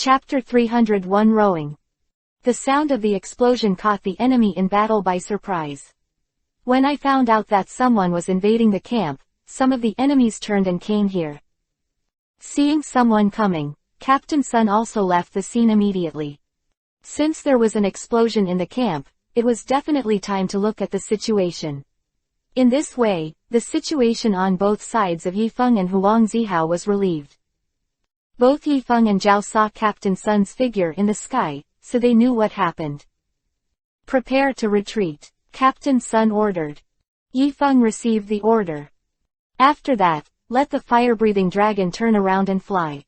Chapter 301 Rowing. The sound of the explosion caught the enemy in battle by surprise. When I found out that someone was invading the camp, some of the enemies turned and came here. Seeing someone coming, Captain Sun also left the scene immediately. Since there was an explosion in the camp, it was definitely time to look at the situation. In this way, the situation on both sides of Yifeng and Huang Zihao was relieved. Both Yifeng and Zhao saw Captain Sun's figure in the sky, so they knew what happened. Prepare to retreat, Captain Sun ordered. Yifeng received the order. After that, let the fire-breathing dragon turn around and fly.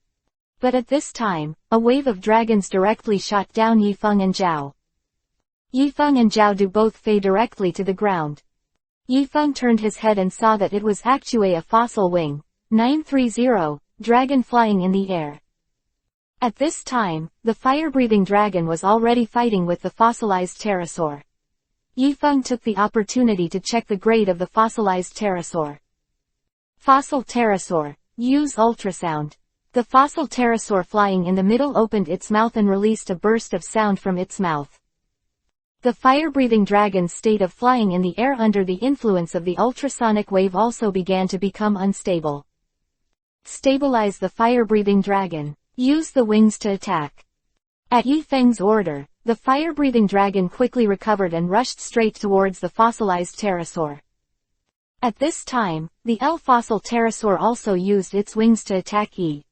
But at this time, a wave of dragons directly shot down Yifeng and Zhao. Yifeng and Zhao do both fell directly to the ground. Yifeng turned his head and saw that it was actually a fossil wing, 930, dragon flying in the air. At this time, the fire-breathing dragon was already fighting with the fossilized pterosaur. Yifeng took the opportunity to check the grade of the fossilized pterosaur. Fossil pterosaur, use ultrasound. The fossil pterosaur flying in the middle opened its mouth and released a burst of sound from its mouth. The fire-breathing dragon's state of flying in the air under the influence of the ultrasonic wave also began to become unstable. Stabilize the fire-breathing dragon. Use the wings to attack. At Yifeng's order, the fire-breathing dragon quickly recovered and rushed straight towards the fossilized pterosaur. At this time, the fossil pterosaur also used its wings to attack Yi.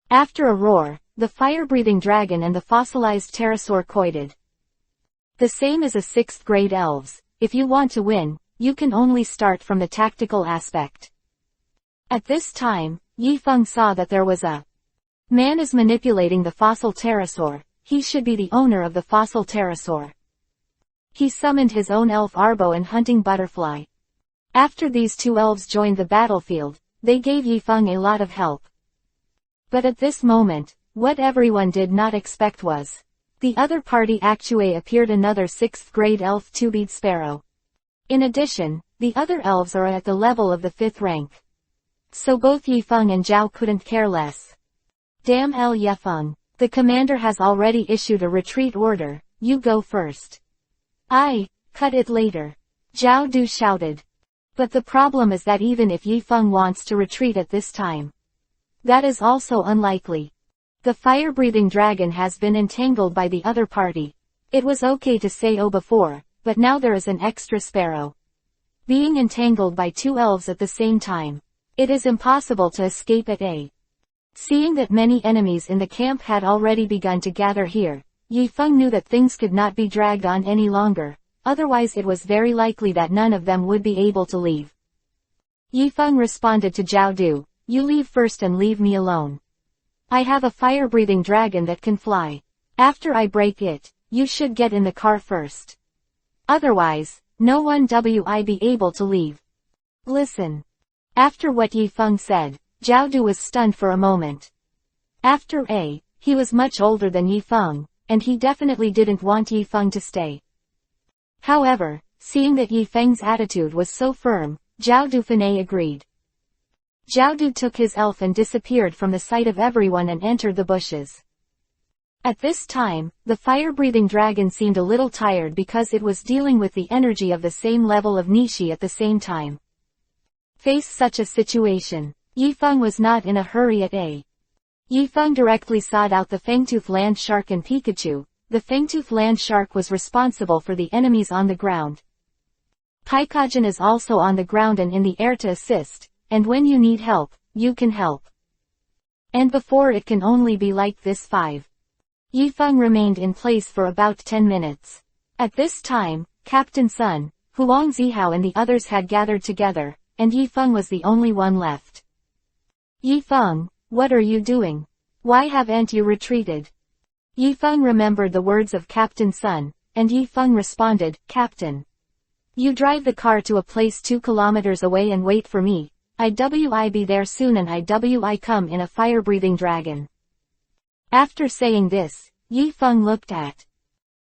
After a roar, the fire-breathing dragon and the fossilized pterosaur collided. The same as a 6th grade elves, if you want to win, you can only start from the tactical aspect. At this time, Yifeng saw that there was a man is manipulating the fossil pterosaur. He should be the owner of the fossil pterosaur. He summoned his own elf Arbo and hunting butterfly. After these two elves joined the battlefield, they gave Yifeng a lot of help. But at this moment, what everyone did not expect was the other party actually appeared another 6th grade elf two-bead sparrow. In addition, the other elves are at the level of the 5th rank. So both Yifeng and Zhao couldn't care less. Damn Yifeng. The commander has already issued a retreat order, you go first. Cut it later. Zhao Du shouted. But the problem is that even if Yifeng wants to retreat at this time, that is also unlikely. The fire-breathing dragon has been entangled by the other party. It was okay to say oh before, but now there is an extra sparrow. Being entangled by two elves at the same time. It is impossible to escape at A. Seeing that many enemies in the camp had already begun to gather here, Yifeng knew that things could not be dragged on any longer, otherwise it was very likely that none of them would be able to leave. Yifeng responded to Zhao Du, you leave first and leave me alone. I have a fire-breathing dragon that can fly. After I break it, you should get in the car first. Otherwise, no one will be able to leave. Listen. After what Yifeng said, Zhao Du was stunned for a moment. After he was much older than Yifeng, and he definitely didn't want Yifeng to stay. However, seeing that Yifeng's attitude was so firm, Zhao Du finally agreed. Zhao Du took his elf and disappeared from the sight of everyone and entered the bushes. At this time, the fire-breathing dragon seemed a little tired because it was dealing with the energy of the same level of Nishi at the same time. Face such a situation. Yifeng was not in a hurry at A. Yifeng directly sought out the Fangtooth land shark and Pikachu. The Fangtooth land shark was responsible for the enemies on the ground. Paikajin is also on the ground and in the air to assist, and when you need help, you can help. And before it can only be like this 5. Yifeng remained in place for about 10 minutes. At this time, Captain Sun, Huang Zihao and the others had gathered together, and Yifeng was the only one left. Yifeng, what are you doing? Why haven't you retreated? Yifeng remembered the words of Captain Sun, and Yifeng responded, Captain. You drive the car to a place 2 kilometers away and wait for me. I be there soon and I come in a fire-breathing dragon. After saying this, Yifeng looked at.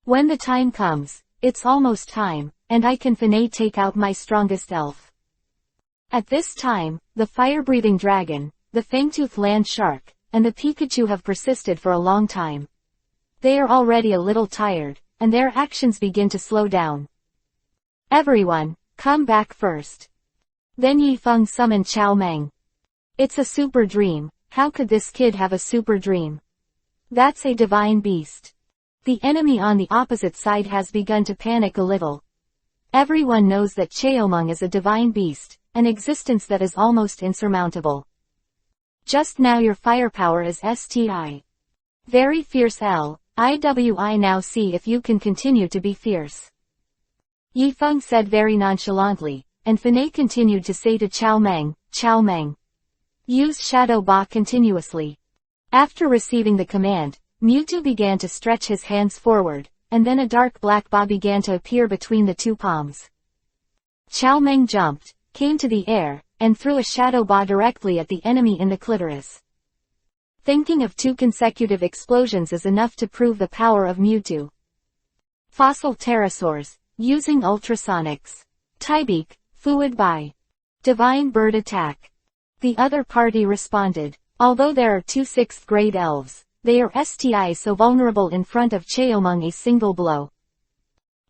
When the time comes, it's almost time, and I can finally take out my strongest elf. At this time, the fire-breathing dragon, the Fangtooth land shark, and the Pikachu have persisted for a long time. They are already a little tired, and their actions begin to slow down. Everyone, come back first. Then Yifeng summoned Chao Meng. It's a super dream. How could this kid have a super dream? That's a divine beast. The enemy on the opposite side has begun to panic a little. Everyone knows that Chaomeng is a divine beast, an existence that is almost insurmountable. Just now your firepower is STI. Very fierce LIWI, now see if you can continue to be fierce. Yifeng said very nonchalantly, and Fanei continued to say to Chao Meng, use Shadow Ba continuously. After receiving the command, Mewtwo began to stretch his hands forward, and then a dark black Ba began to appear between the two palms. Chao Meng jumped, came to the air, and threw a Shadow Ba directly at the enemy in the clitoris. Thinking of 2 consecutive explosions is enough to prove the power of Mewtwo. Fossil pterosaurs, using ultrasonics. Tybeak, Fluid Bai. Divine Bird Attack. The other party responded. Although there are 2 6th grade elves, they are STI so vulnerable in front of Chaomeng a single blow.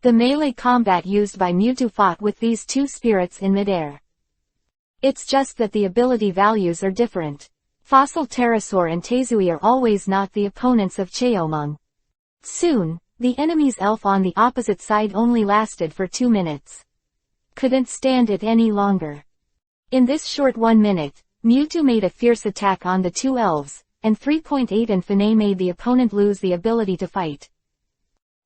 The melee combat used by Mewtwo fought with these 2 spirits in midair. It's just that the ability values are different. Fossil Pterosaur and Tazui are always not the opponents of Chaomeng. Soon, the enemy's elf on the opposite side only lasted for 2 minutes. Couldn't stand it any longer. In this short 1 minute, Mewtwo made a fierce attack on the 2 elves, and 3.8 and Fanei made the opponent lose the ability to fight.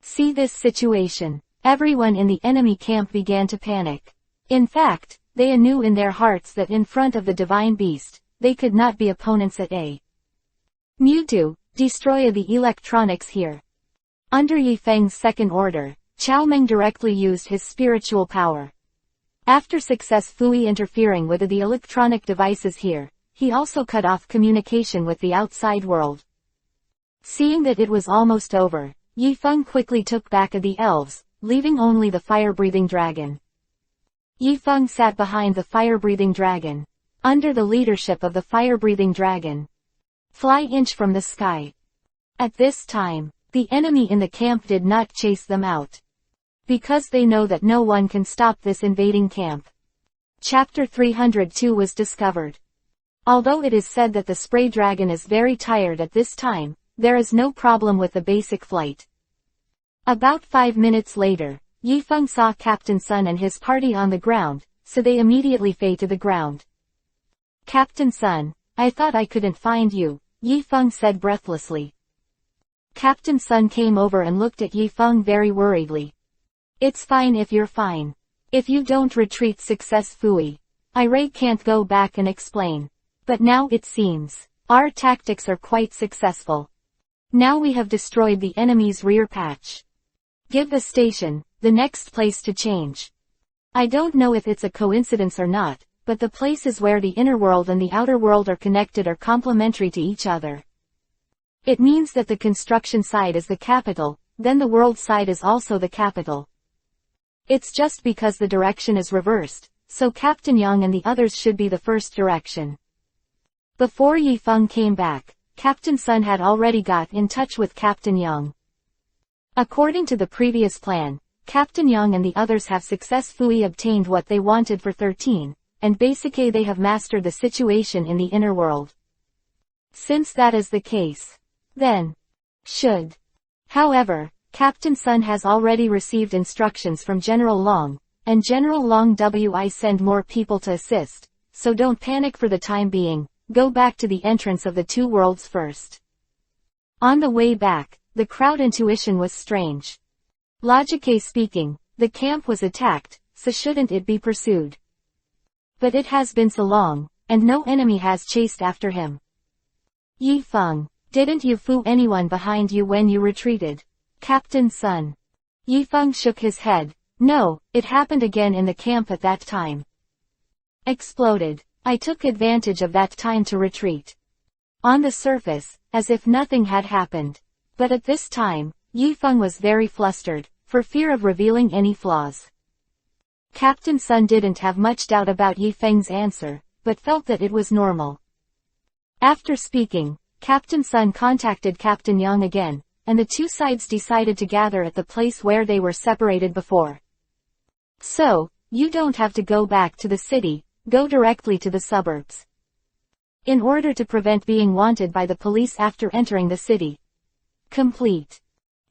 See this situation. Everyone in the enemy camp began to panic. In fact, they knew in their hearts that in front of the divine beast, they could not be opponents at a. Mewtwo, destroy the electronics here. Under Yifeng's second order, Chao Meng directly used his spiritual power. After successfully interfering with the electronic devices here, he also cut off communication with the outside world. Seeing that it was almost over, Yifeng quickly took back the elves, leaving only the fire-breathing dragon. Yifeng sat behind the fire-breathing dragon. Under the leadership of the fire-breathing dragon. Fly inch from the sky. At this time, the enemy in the camp did not chase them out. Because they know that no one can stop this invading camp. Chapter 302 was discovered. Although it is said that the spray dragon is very tired at this time, there is no problem with the basic flight. About 5 minutes later, Yifeng saw Captain Sun and his party on the ground, so they immediately fell to the ground. Captain Sun, I thought I couldn't find you, Yifeng said breathlessly. Captain Sun came over and looked at Yifeng very worriedly. It's fine if you're fine. If you don't retreat successfully, I can't go back and explain. But now it seems, our tactics are quite successful. Now we have destroyed the enemy's rear patch. Give the station, the next place to change. I don't know if it's a coincidence or not, but the places where the inner world and the outer world are connected are complementary to each other. It means that the construction side is the capital, then the world side is also the capital. It's just because the direction is reversed, so Captain Yang and the others should be the first direction. Before Yifeng came back, Captain Sun had already got in touch with Captain Yang. According to the previous plan, Captain Yang and the others have successfully obtained what they wanted for 13, and basically they have mastered the situation in the inner world. Since that is the case, then, should. However, Captain Sun has already received instructions from General Long, and General Long will send more people to assist, so don't panic for the time being, go back to the entrance of the 2 worlds first. On the way back, the crowd intuition was strange. Logically speaking, the camp was attacked, so shouldn't it be pursued? But it has been so long, and no enemy has chased after him. Yifeng, didn't you fool anyone behind you when you retreated? Captain Sun. Yifeng shook his head. No, it happened again in the camp at that time. Exploded. I took advantage of that time to retreat. On the surface, as if nothing had happened. But at this time, Yifeng was very flustered, for fear of revealing any flaws. Captain Sun didn't have much doubt about Yifeng's answer, but felt that it was normal. After speaking, Captain Sun contacted Captain Yang again, and the two sides decided to gather at the place where they were separated before. So, you don't have to go back to the city, go directly to the suburbs. In order to prevent being wanted by the police after entering the city. Complete.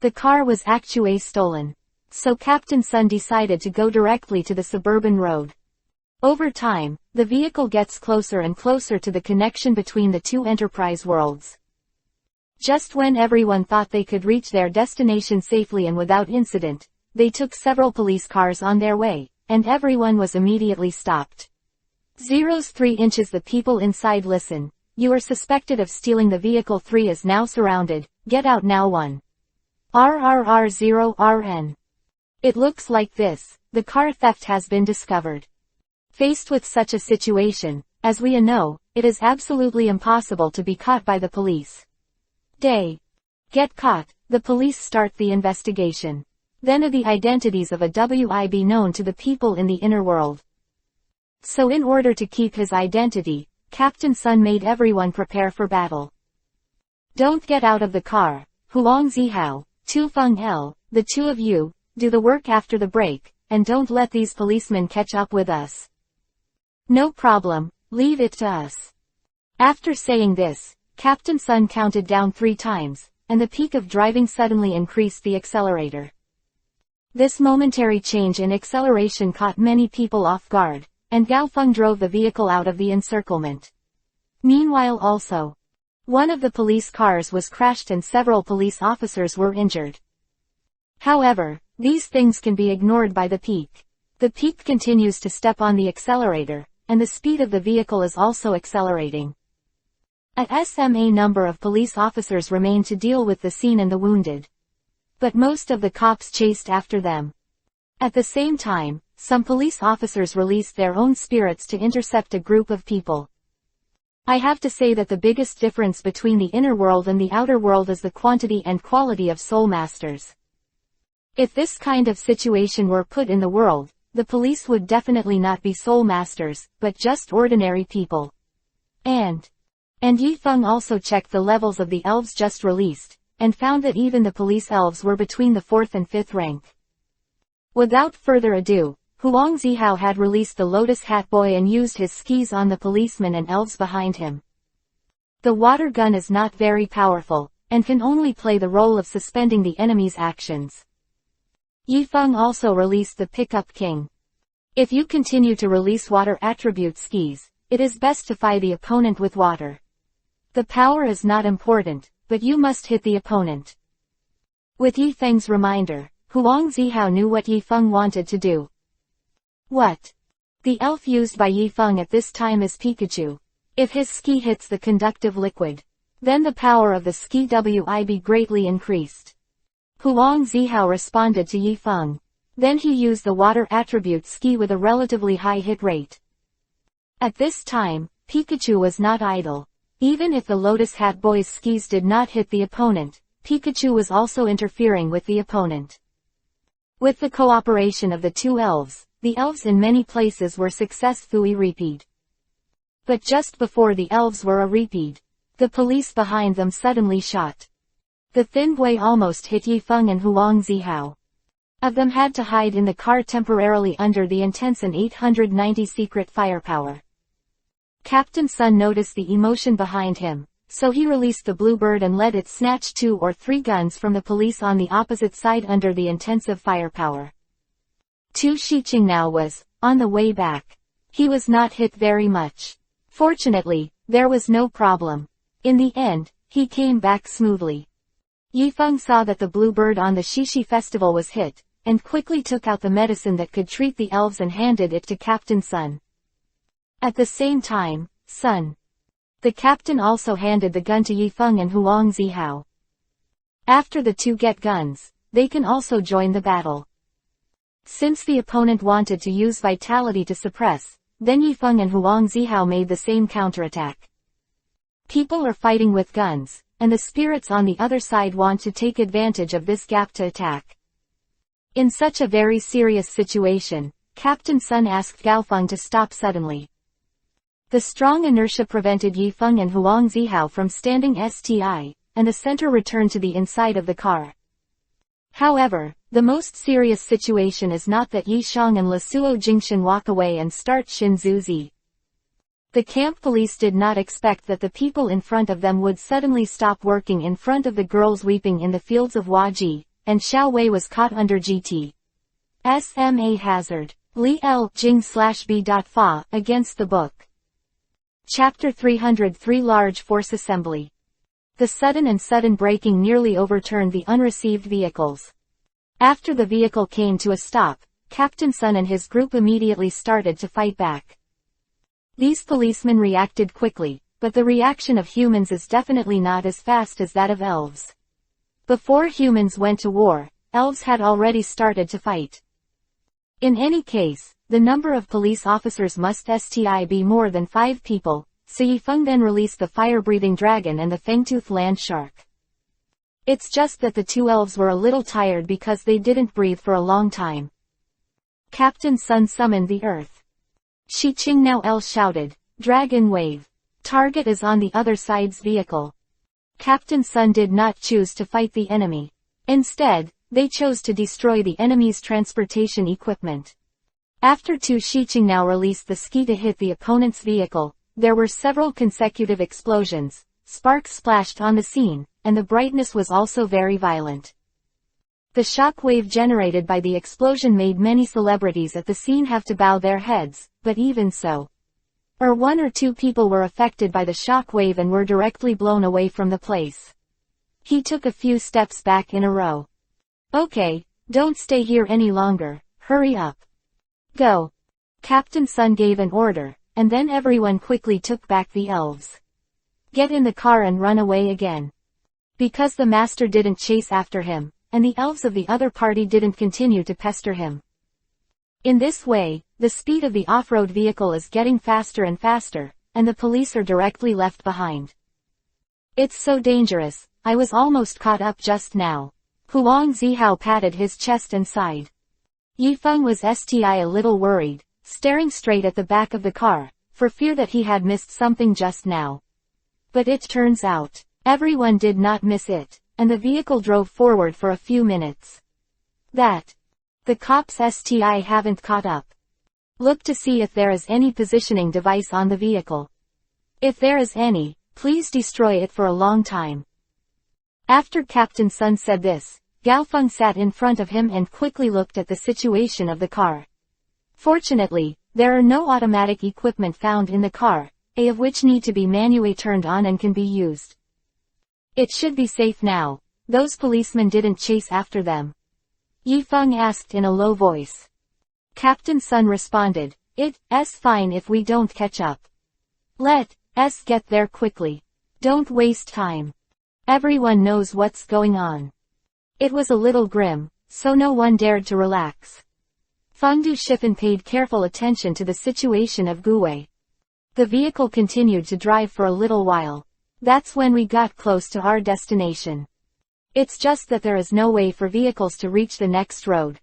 The car was actually stolen. So Captain Sun decided to go directly to the suburban road. Over time, the vehicle gets closer and closer to the connection between the two enterprise worlds. Just when everyone thought they could reach their destination safely and without incident, they took several police cars on their way, and everyone was immediately stopped. 03 inches. The people inside listen. You are suspected of stealing the vehicle. 3 is now surrounded. Get out now. 1. RRR0RN. It looks like this. The car theft has been discovered. Faced with such a situation, as we know, it is absolutely impossible to be caught by the police. They get caught, the police start the investigation. Then are the identities of a WIB known to the people in the inner world. So in order to keep his identity, Captain Sun made everyone prepare for battle. Don't get out of the car. Huang Zihao, Tu Feng L, the two of you, do the work after the break, and don't let these policemen catch up with us. No problem, leave it to us. After saying this, Captain Sun counted down 3 times, and the peak of driving suddenly increased the accelerator. This momentary change in acceleration caught many people off guard, and Gao Feng drove the vehicle out of the encirclement. Meanwhile also, one of the police cars was crashed and several police officers were injured. However, these things can be ignored by the peak. The peak continues to step on the accelerator, and the speed of the vehicle is also accelerating. A SMA number of police officers remained to deal with the scene and the wounded. But most of the cops chased after them. At the same time, some police officers released their own spirits to intercept a group of people. I have to say that the biggest difference between the inner world and the outer world is the quantity and quality of soul masters. If this kind of situation were put in the world, the police would definitely not be soul masters, but just ordinary people. And Yi Feng also checked the levels of the elves just released, and found that even the police elves were between the 4th and 5th rank. Without further ado, Huang Zihao had released the Lotus Hat Boy and used his skis on the policemen and elves behind him. The water gun is not very powerful, and can only play the role of suspending the enemy's actions. Yi Feng also released the Pickup King. If you continue to release water attribute skis, it is best to fight the opponent with water. The power is not important, but you must hit the opponent. With Yi Feng's reminder, Huang Zihao knew what Yi Feng wanted to do. What? The elf used by Yi Feng at this time is Pikachu. If his ski hits the conductive liquid, then the power of the ski WIB greatly increased. Huang Zihao responded to Yi Feng. Then he used the water attribute ski with a relatively high hit rate. At this time, Pikachu was not idle. Even if the Lotus Hat Boy's skis did not hit the opponent, Pikachu was also interfering with the opponent. With the cooperation of the two elves, the elves in many places were successfully repeed. But just before the elves were a repeat, the police behind them suddenly shot. The thin boy almost hit Yi Feng and Huang Zihao. Of them had to hide in the car temporarily under the intense and 890 secret firepower. Captain Sun noticed the emotion behind him, so he released the bluebird and let it snatch 2 or 3 guns from the police on the opposite side under the intensive firepower. Tu Shiqing now was on the way back. He was not hit very much. Fortunately, there was no problem. In the end, he came back smoothly. Yi Feng saw that the bluebird on the Shishi festival was hit, and quickly took out the medicine that could treat the elves and handed it to Captain Sun. At the same time, the captain also handed the gun to Yi Feng and Huang Zihao. After the two get guns, they can also join the battle. Since the opponent wanted to use vitality to suppress, then Yi Feng and Huang Zihao made the same counterattack. People are fighting with guns, and the spirits on the other side want to take advantage of this gap to attack. In such a very serious situation, Captain Sun asked Gao Feng to stop suddenly. The strong inertia prevented Yifeng and Huang Zihao from standing still, and the center returned to the inside of the car. However, the most serious situation is not that Yi Xiang and Lesuo Jingshan walk away and start Shinzuzi. The camp police did not expect that the people in front of them would suddenly stop working in front of the girls weeping in the fields of Huaji, and Xiao Wei was caught under GT. SMA hazard. Li L Jing/B. Fa, against the book. Chapter 303 Large Force Assembly. The sudden braking nearly overturned the unreceived vehicles. After the vehicle came to a stop, Captain Sun and his group immediately started to fight back. These policemen reacted quickly, but the reaction of humans is definitely not as fast as that of elves. Before humans went to war, elves had already started to fight. In any case, the number of police officers must be more than 5 people, so Yifeng then released the fire-breathing dragon and the fangtooth land shark. It's just that the 2 elves were a little tired because they didn't breathe for a long time. Captain Sun summoned the earth. Shi Qingnao El shouted, "Dragon wave. Target is on the other side's vehicle." Captain Sun did not choose to fight the enemy. Instead, they chose to destroy the enemy's transportation equipment. After Shi Qingnao released the ski to hit the opponent's vehicle, there were several consecutive explosions, sparks splashed on the scene, and the brightness was also very violent. The shock wave generated by the explosion made many celebrities at the scene have to bow their heads, but even so, 1 or 2 people were affected by the shock wave and were directly blown away from the place. He took a few steps back in a row. "Okay, don't stay here any longer, hurry up. Go." Captain Sun gave an order, and then everyone quickly took back the elves. "Get in the car and run away again." Because the master didn't chase after him, and the elves of the other party didn't continue to pester him. In this way, the speed of the off-road vehicle is getting faster and faster, and the police are directly left behind. "It's so dangerous, I was almost caught up just now." Huang Zihao patted his chest and sighed. Yifeng was a little worried, staring straight at the back of the car, for fear that he had missed something just now. But it turns out, everyone did not miss it, and the vehicle drove forward for a few minutes. The cops haven't caught up. Look to see if there is any positioning device on the vehicle. If there is any, please destroy it for a long time. After Captain Sun said this, Gaofeng sat in front of him and quickly looked at the situation of the car. Fortunately, there are no automatic equipment found in the car, of which need to be manually turned on and can be used. It should be safe now. Those policemen didn't chase after them. Yifeng asked in a low voice. Captain Sun responded, "It's fine if we don't catch up. Let's get there quickly. Don't waste time. Everyone knows what's going on." It was a little grim, so no one dared to relax. Fangdu Shifen paid careful attention to the situation of Guwei. The vehicle continued to drive for a little while. That's when we got close to our destination. It's just that there is no way for vehicles to reach the next road.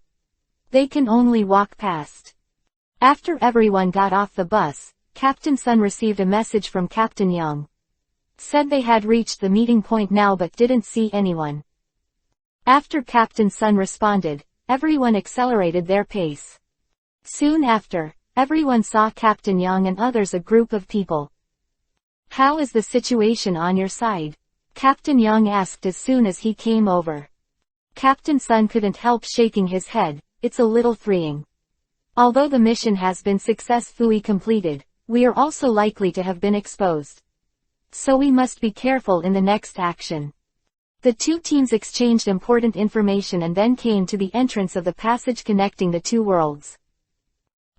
They can only walk past. After everyone got off the bus, Captain Sun received a message from Captain Young. Said they had reached the meeting point now but didn't see anyone. After Captain Sun responded, everyone accelerated their pace. Soon after, everyone saw Captain Young and others, a group of people. "How is the situation on your side?" Captain Young asked as soon as he came over. Captain Sun couldn't help shaking his head. "It's a little freeing. Although the mission has been successfully completed, we are also likely to have been exposed. So we must be careful in the next action." The 2 teams exchanged important information and then came to the entrance of the passage connecting the 2 worlds.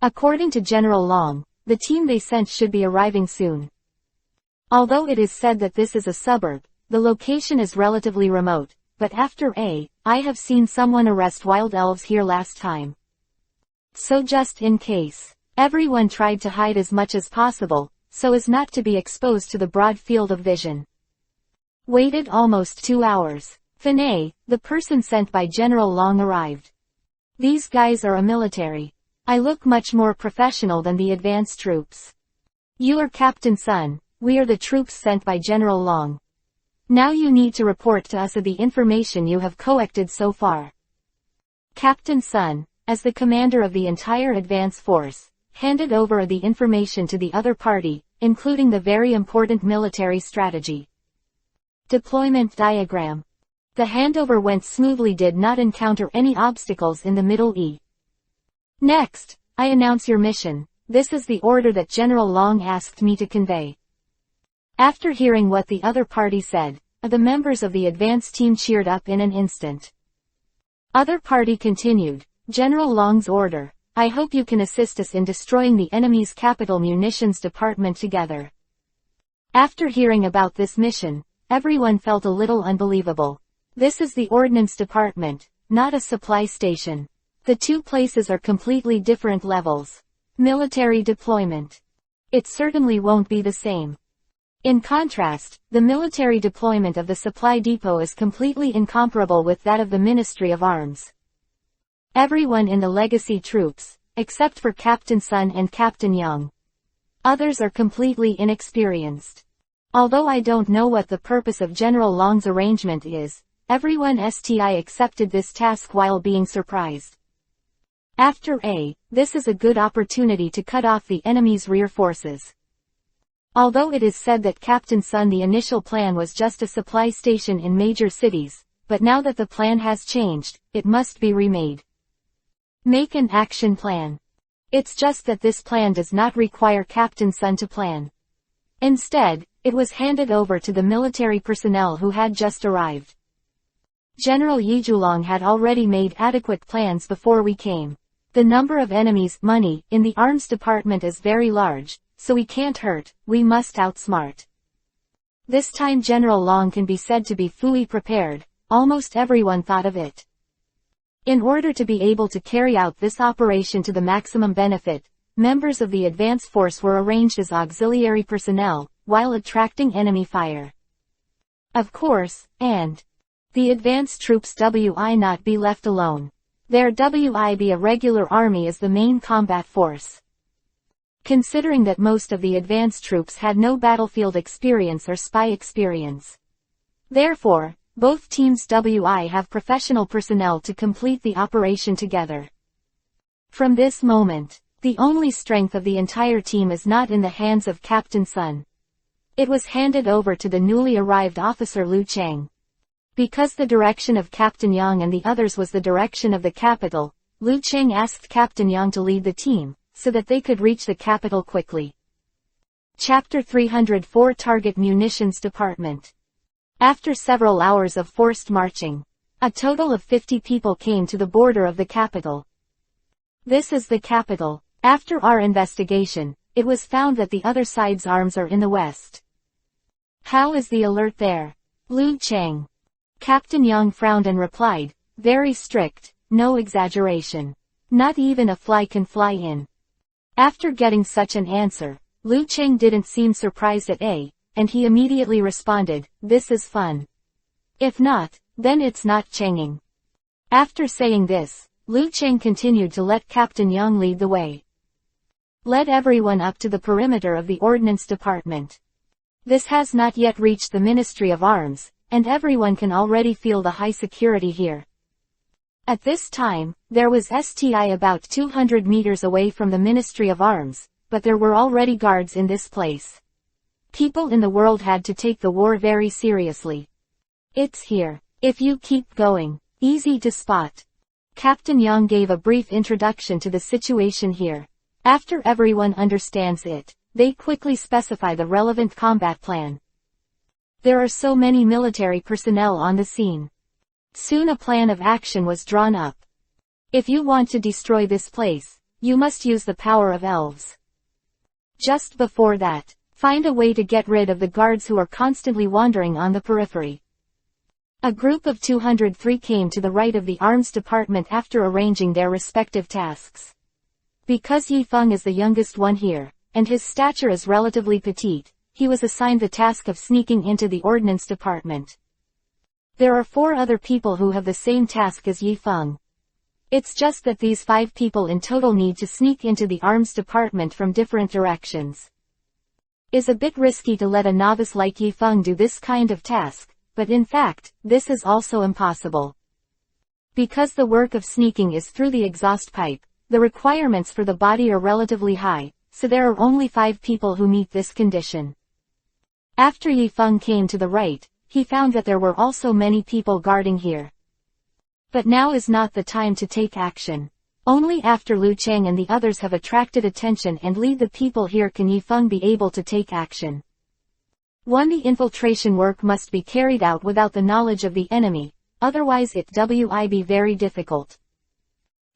According to General Long, the team they sent should be arriving soon. Although it is said that this is a suburb, the location is relatively remote, but after I have seen someone arrest wild elves here last time. So just in case, everyone tried to hide as much as possible, so as not to be exposed to the broad field of vision. Waited almost 2 hours. Finay, the person sent by General Long, arrived. "These guys are a military. I look much more professional than the advance troops." You are Captain Sun, we are the troops sent by General Long. Now you need to report to us of the information you have collected so far. Captain Sun, as the commander of the entire advance force, handed over the information to the other party, including the very important military strategy. Deployment diagram. The handover went smoothly, did not encounter any obstacles in the middle E. Next, I announce your mission. This is the order that General Long asked me to convey. After hearing what the other party said, the members of the advance team cheered up in an instant. Other party continued, General Long's order. I hope you can assist us in destroying the enemy's capital munitions department together. After hearing about this mission, everyone felt a little unbelievable. This is the ordnance department, not a supply station. The two places are completely different levels. Military deployment. It certainly won't be the same. In contrast, the military deployment of the supply depot is completely incomparable with that of the Ministry of Arms. Everyone in the legacy troops, except for Captain Sun and Captain Young. Others are completely inexperienced. Although I don't know what the purpose of General Long's arrangement is, everyone accepted this task while being surprised. After this is a good opportunity to cut off the enemy's rear forces. Although it is said that Captain Sun, the initial plan was just a supply station in major cities, but now that the plan has changed, it must be remade. Make an action plan. It's just that this plan does not require Captain Sun to plan. Instead, it was handed over to the military personnel who had just arrived. General Yijulong had already made adequate plans before we came. The number of enemies, in the arms department is very large, so we can't hurt, we must outsmart. This time General Long can be said to be fully prepared, almost everyone thought of it. In order to be able to carry out this operation to the maximum benefit, members of the advance force were arranged as auxiliary personnel, while attracting enemy fire. Of course, and the advance troops will not be left alone. Their will be a regular army as the main combat force. Considering that most of the advance troops had no battlefield experience or spy experience. Therefore, both teams have professional personnel to complete the operation together. From this moment, the only strength of the entire team is not in the hands of Captain Sun. It was handed over to the newly arrived officer Liu Chang. Because the direction of Captain Yang and the others was the direction of the capital, Liu Chang asked Captain Yang to lead the team, so that they could reach the capital quickly. Chapter 304 Target Munitions Department. After several hours of forced marching, a total of 50 people came to the border of the capital. This is the capital. After our investigation, it was found that the other side's arms are in the west. How is the alert there? Liu Chang. Captain Yang frowned and replied, very strict, no exaggeration. Not even a fly can fly in. After getting such an answer, Liu Chang didn't seem surprised at and he immediately responded, this is fun. If not, then it's not Changing. After saying this, Liu Chang continued to let Captain Yang lead the way. Led everyone up to the perimeter of the Ordnance Department. This has not yet reached the Ministry of Arms, and everyone can already feel the high security here. At this time, there was about 200 meters away from the Ministry of Arms, but there were already guards in this place. People in the world had to take the war very seriously. It's here. If you keep going, easy to spot. Captain Yang gave a brief introduction to the situation here. After everyone understands it, they quickly specify the relevant combat plan. There are so many military personnel on the scene. Soon a plan of action was drawn up. If you want to destroy this place, you must use the power of elves. Just before that, find a way to get rid of the guards who are constantly wandering on the periphery. A group of 203 came to the right of the arms department after arranging their respective tasks. Because Yi Feng is the youngest one here, and his stature is relatively petite, he was assigned the task of sneaking into the ordnance department. There are 4 other people who have the same task as Yi Feng. It's just that these 5 people in total need to sneak into the arms department from different directions. Is a bit risky to let a novice like Yifeng do this kind of task, but in fact, this is also impossible. Because the work of sneaking is through the exhaust pipe, the requirements for the body are relatively high, so there are only 5 people who meet this condition. After Yifeng came to the right, he found that there were also many people guarding here. But now is not the time to take action. Only after Lu Chang and the others have attracted attention and lead the people here can Yifeng be able to take action. 1. The infiltration work must be carried out without the knowledge of the enemy, otherwise it will be very difficult.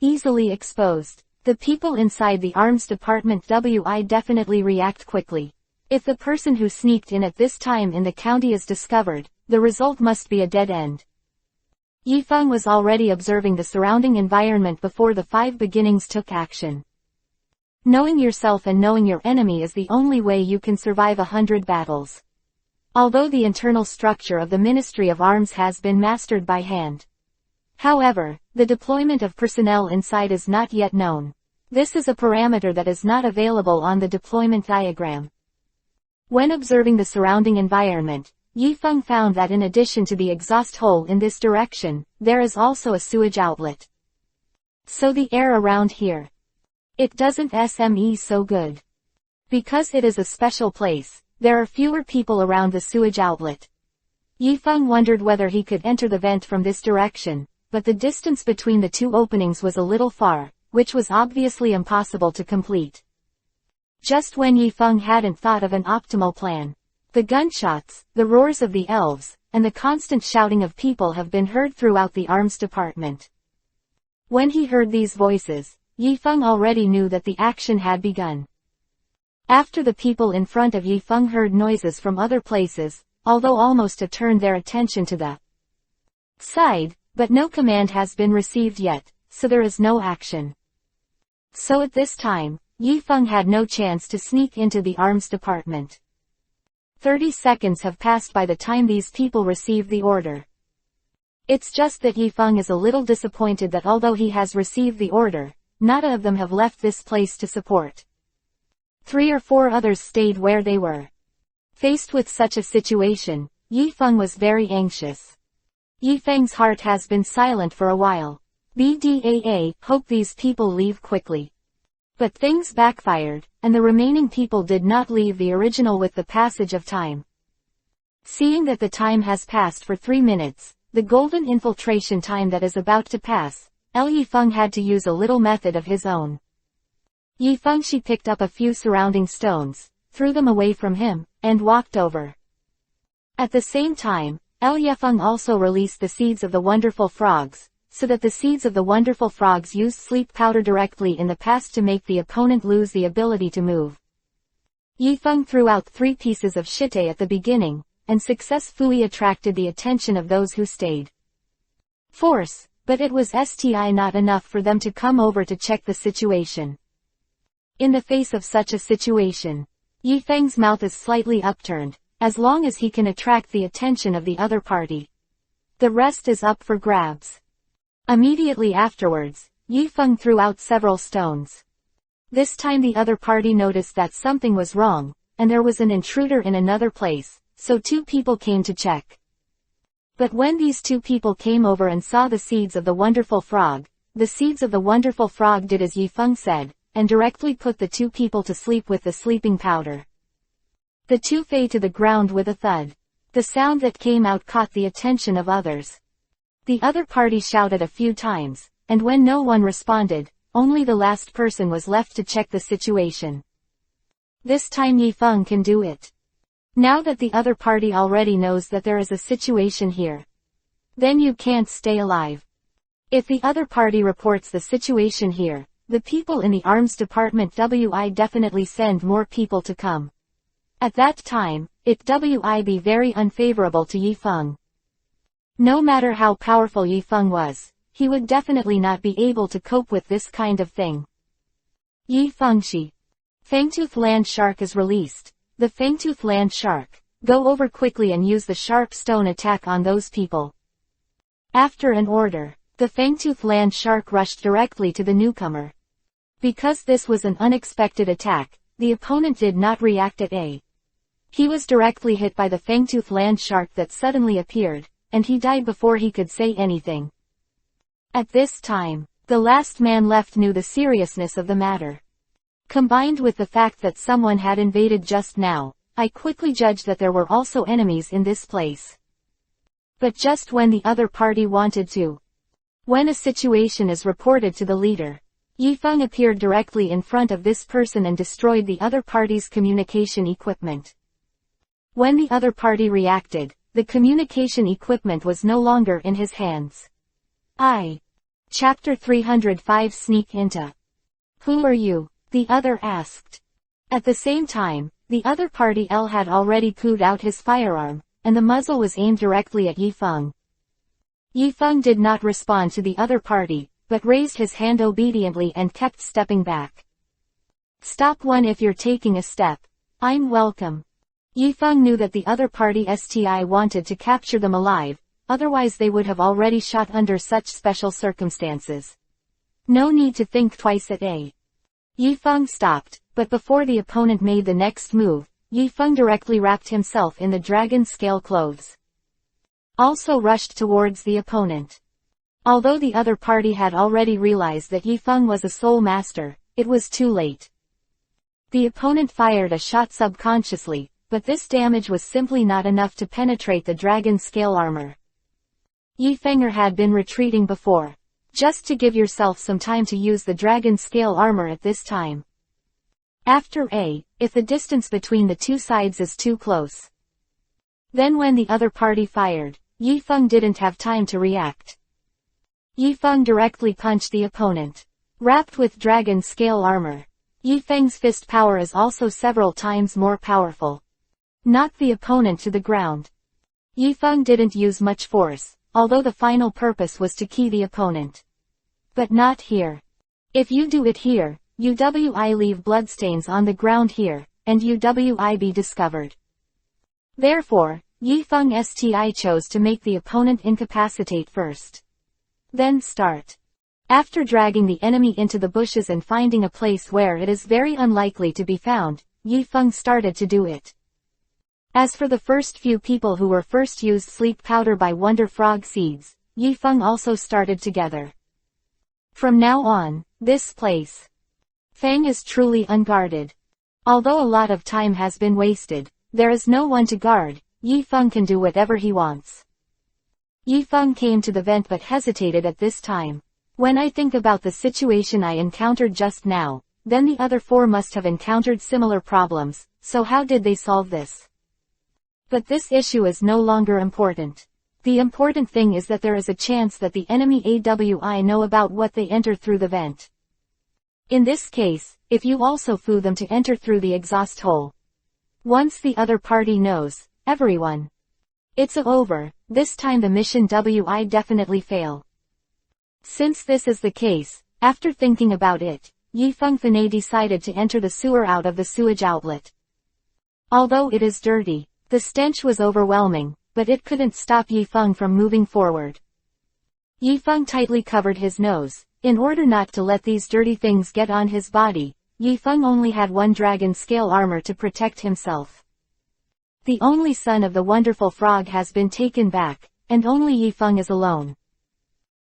Easily exposed. The people inside the arms department will definitely react quickly. If the person who sneaked in at this time in the county is discovered, the result must be a dead end. Yifeng was already observing the surrounding environment before the 5 beginnings took action. Knowing yourself and knowing your enemy is the only way you can survive 100 battles. Although the internal structure of the Ministry of Arms has been mastered by hand. However, the deployment of personnel inside is not yet known. This is a parameter that is not available on the deployment diagram. When observing the surrounding environment, Yifeng found that in addition to the exhaust hole in this direction, there is also a sewage outlet. So the air around here. It doesn't sme so good. Because it is a special place, there are fewer people around the sewage outlet. Yifeng wondered whether he could enter the vent from this direction, but the distance between the 2 openings was a little far, which was obviously impossible to complete. Just when Yifeng hadn't thought of an optimal plan, the gunshots, the roars of the elves, and the constant shouting of people have been heard throughout the arms department. When he heard these voices, Yifeng already knew that the action had begun. After the people in front of Yifeng heard noises from other places, although almost have turned their attention to the side, but no command has been received yet, so there is no action. So at this time, Yifeng had no chance to sneak into the arms department. 30 seconds have passed by the time these people receive the order. It's just that Yifeng is a little disappointed that although he has received the order, none of them have left this place to support. 3 or 4 others stayed where they were. Faced with such a situation, Yifeng was very anxious. Yifeng's heart has been silent for a while. BDAA, hope these people leave quickly. But things backfired, and the remaining people did not leave the original with the passage of time. Seeing that the time has passed for 3 minutes, the golden infiltration time that is about to pass, Yifeng had to use a little method of his own. Yifeng she picked up a few surrounding stones, threw them away from him, and walked over. At the same time, Yifeng also released the seeds of the wonderful frogs, so that the seeds of the wonderful frogs used sleep powder directly in the past to make the opponent lose the ability to move. Yifeng threw out 3 pieces of shite at the beginning, and successfully attracted the attention of those who stayed. Force, but it was not enough for them to come over to check the situation. In the face of such a situation, Yifeng's mouth is slightly upturned, as long as he can attract the attention of the other party. The rest is up for grabs. Immediately afterwards, Yifeng threw out several stones. This time the other party noticed that something was wrong, and there was an intruder in another place, so 2 people came to check. But when these 2 people came over and saw the seeds of the wonderful frog, the seeds of the wonderful frog did as Yifeng said, and directly put the 2 people to sleep with the sleeping powder. The 2 fell to the ground with a thud. The sound that came out caught the attention of others. The other party shouted a few times, and when no one responded, only the last person was left to check the situation. This time Yifeng can do it. Now that the other party already knows that there is a situation here, then you can't stay alive. If the other party reports the situation here, the people in the arms department will definitely send more people to come. At that time, it will be very unfavorable to Yifeng. No matter how powerful Yifeng was, he would definitely not be able to cope with this kind of thing. Yifeng Shi. Fangtooth Land Shark is released. The Fangtooth Land Shark. Go over quickly and use the sharp stone attack on those people. After an order, the Fangtooth Land Shark rushed directly to the newcomer. Because this was an unexpected attack, the opponent did not react at He was directly hit by the fangtooth land shark that suddenly appeared, and he died before he could say anything. At this time, the last man left knew the seriousness of the matter. Combined with the fact that someone had invaded just now, I quickly judged that there were also enemies in this place. But just when the other party wanted to. When a situation is reported to the leader, Yifeng appeared directly in front of this person and destroyed the other party's communication equipment. When the other party reacted, the communication equipment was no longer in his hands. Chapter 305 Sneak into. Who are you? The other asked. At the same time, the other party L had already pulled out his firearm, and the muzzle was aimed directly at Yifeng. Yifeng did not respond to the other party, but raised his hand obediently and kept stepping back. Stop one if you're taking a step. I'm welcome. Yifeng knew that the other party wanted to capture them alive, otherwise they would have already shot under such special circumstances. No need to think twice at A. Yifeng stopped, but before the opponent made the next move, Yifeng directly wrapped himself in the dragon scale clothes. Also rushed towards the opponent. Although the other party had already realized that Yifeng was a soul master, it was too late. The opponent fired a shot subconsciously, but this damage was simply not enough to penetrate the dragon scale armor. Yifeng had been retreating before. Just to give yourself some time to use the dragon scale armor at this time. After A, if the distance between the two sides is too close. Then when the other party fired, Yifeng didn't have time to react. Yifeng directly punched the opponent. Wrapped with dragon scale armor, Yifeng's fist power is also several times more powerful. Knocked the opponent to the ground. Yifeng didn't use much force, although the final purpose was to key the opponent. But not here. If you do it here, UWI leave bloodstains on the ground here, and UWI be discovered. Therefore, Yifeng chose to make the opponent incapacitate first. Then start. After dragging the enemy into the bushes and finding a place where it is very unlikely to be found, Yifeng started to do it. As for the first few people who were first used sleep powder by Wonder Frog Seeds, Yifeng also started together. From now on, this place. Fang is truly unguarded. Although a lot of time has been wasted, there is no one to guard, Yifeng can do whatever he wants. Yifeng came to the vent but hesitated at this time. When I think about the situation I encountered just now, then the other four must have encountered similar problems, so how did they solve this? But this issue is no longer important. The important thing is that there is a chance that the enemy AWI know about what they enter through the vent. In this case, if you also foo them to enter through the exhaust hole. Once the other party knows, everyone. It's over, this time the mission WI definitely fail. Since this is the case, after thinking about it, Yifeng Fanei decided to enter the sewer out of the sewage outlet. Although it is dirty, the stench was overwhelming, but it couldn't stop Yifeng from moving forward. Yifeng tightly covered his nose. In order not to let these dirty things get on his body, Yifeng only had one dragon scale armor to protect himself. The only son of the wonderful frog has been taken back, and only Yifeng is alone.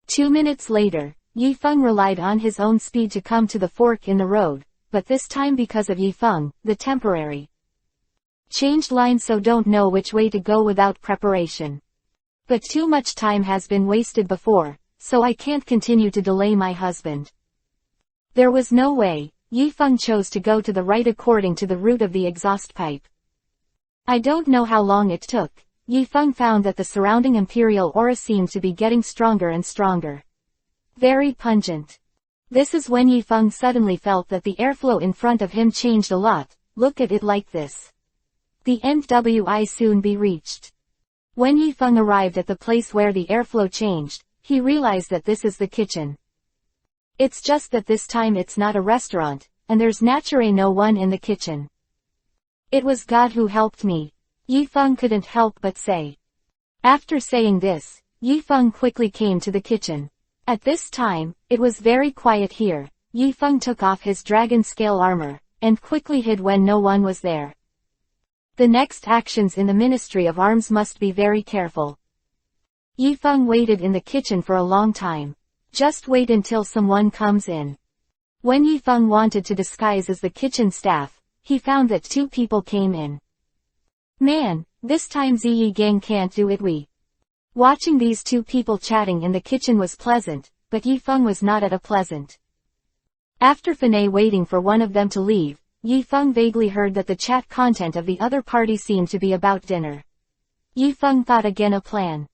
2 minutes later, Yifeng relied on his own speed to come to the fork in the road, but this time because of Yifeng, the temporary changed line so don't know which way to go without preparation. But too much time has been wasted before, so I can't continue to delay my husband. There was no way, Yifeng chose to go to the right according to the route of the exhaust pipe. I don't know how long it took, Yifeng found that the surrounding imperial aura seemed to be getting stronger and stronger. Very pungent. This is when Yifeng suddenly felt that the airflow in front of him changed a lot. Look at it like this. The end WI soon be reached. When Yifeng arrived at the place where the airflow changed, he realized that this is the kitchen. It's just that this time it's not a restaurant, and there's naturally no one in the kitchen. It was God who helped me, Yifeng couldn't help but say. After saying this, Yifeng quickly came to the kitchen. At this time, it was very quiet here. Yifeng took off his dragon scale armor, and quickly hid when no one was there. The next actions in the Ministry of Arms must be very careful. Yifeng waited in the kitchen for a long time. Just wait until someone comes in. When Yifeng wanted to disguise as the kitchen staff, he found that 2 people came in. Man, this time Ziyi Gang can't do it. Watching these 2 people chatting in the kitchen was pleasant, but Yifeng was not at a pleasant. After Fanei waiting for one of them to leave, Yifeng vaguely heard that the chat content of the other party seemed to be about dinner. Yifeng thought again a plan.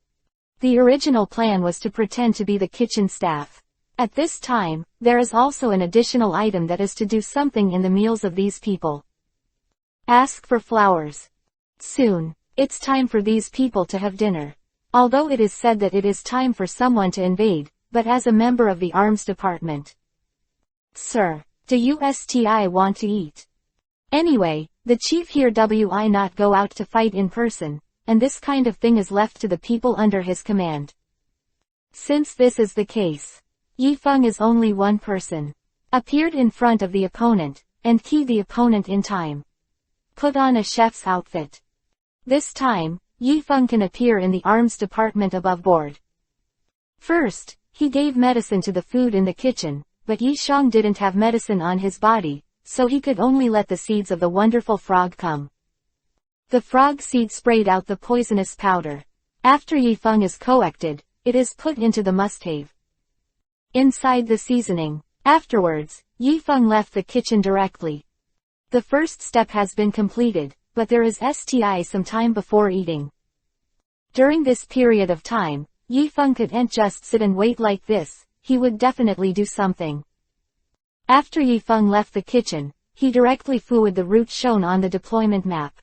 The original plan was to pretend to be the kitchen staff. At this time, there is also an additional item that is to do something in the meals of these people. Ask for flowers. Soon, it's time for these people to have dinner. Although it is said that it is time for someone to invade, but as a member of the arms department. Sir, do you sti want to eat? Anyway, the chief here wi not go out to fight in person, and this kind of thing is left to the people under his command. Since this is the case, Yifeng is only one person. Appeared in front of the opponent, and keyed the opponent in time. Put on a chef's outfit. This time, Yifeng can appear in the arms department above board. First, he gave medicine to the food in the kitchen, but Yisheng didn't have medicine on his body, so he could only let the seeds of the wonderful frog come. The frog seed sprayed out the poisonous powder. After Yifeng is coacted, it is put into the must-have. Inside the seasoning. Afterwards, Yifeng left the kitchen directly. The first step has been completed, but there is some time before eating. During this period of time, Yifeng couldn't just sit and wait like this, he would definitely do something. After Yifeng left the kitchen, he directly followed the route shown on the deployment map.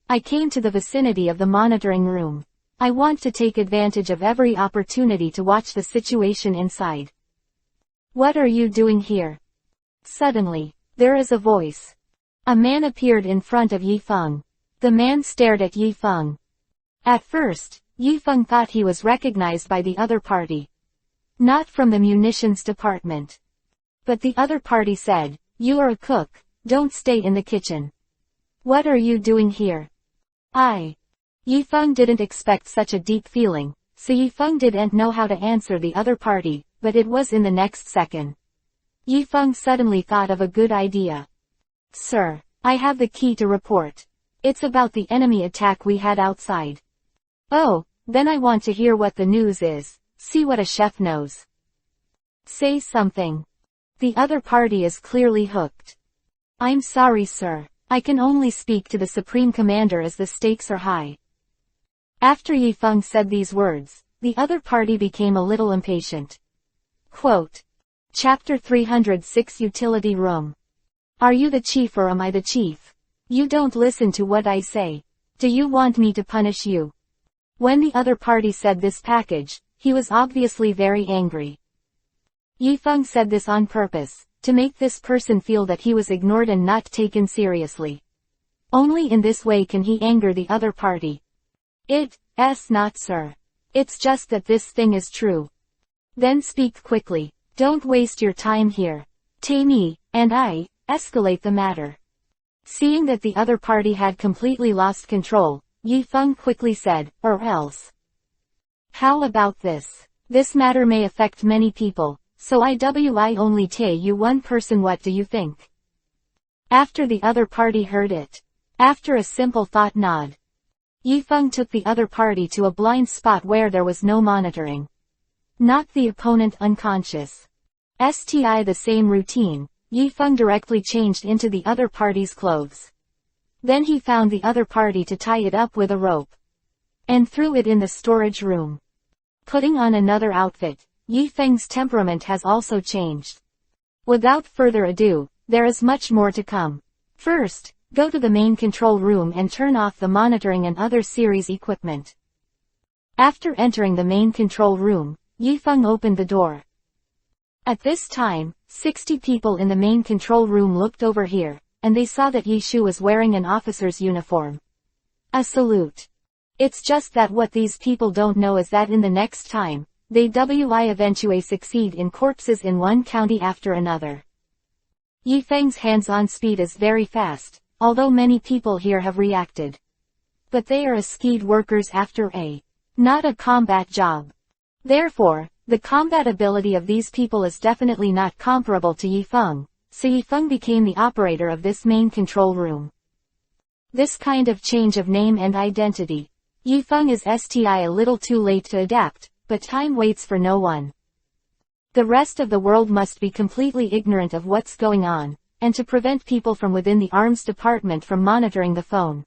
I came to the vicinity of the monitoring room. I want to take advantage of every opportunity to watch the situation inside. What are you doing here? Suddenly, there is a voice. A man appeared in front of Yifeng. The man stared at Yifeng. At first, Yifeng thought he was recognized by the other party. Not from the munitions department. But the other party said, "You are a cook, don't stay in the kitchen. What are you doing here?" Yifeng didn't expect such a deep feeling, so Yifeng didn't know how to answer the other party, but it was in the next second. Yifeng suddenly thought of a good idea. "Sir, I have the key to report. It's about the enemy attack we had outside." "Oh, then I want to hear what the news is. See what a chef knows. Say something." The other party is clearly hooked. "I'm sorry, sir. I can only speak to the Supreme Commander as the stakes are high." After Yifeng said these words, the other party became a little impatient. Quote. Chapter 306 Utility Room. Are you the chief or am I the chief? You don't listen to what I say. Do you want me to punish you? When the other party said this package, he was obviously very angry. Yifeng said this on purpose, to make this person feel that he was ignored and not taken seriously. Only in this way can he anger the other party. It's not, sir. It's just that this thing is true. Then speak quickly. Don't waste your time here. Taimi, and I, escalate the matter. Seeing that the other party had completely lost control, Yifeng quickly said, or else. How about this? This matter may affect many people, so I only tell you one person. What do you think? After the other party heard it. After a simple thought nod. Yifeng took the other party to a blind spot where there was no monitoring. Knocked the opponent unconscious. The same routine, Yifeng directly changed into the other party's clothes. Then he found the other party to tie it up with a rope. And threw it in the storage room. Putting on another outfit, Yifeng's temperament has also changed. Without further ado, there is much more to come. First, go to the main control room and turn off the monitoring and other series equipment. After entering the main control room, Yifeng opened the door. At this time, 60 people in the main control room looked over here, and they saw that Yishu was wearing an officer's uniform. A salute. It's just that what these people don't know is that in the next time, they eventually succeed in corpses in one county after another. Yifeng's hands-on speed is very fast, although many people here have reacted. But they are skilled workers after not a combat job. Therefore, the combat ability of these people is definitely not comparable to Yifeng, so Yifeng became the operator of this main control room. This kind of change of name and identity. Yifeng is a little too late to adapt, but time waits for no one. The rest of the world must be completely ignorant of what's going on, and to prevent people from within the arms department from monitoring the phone.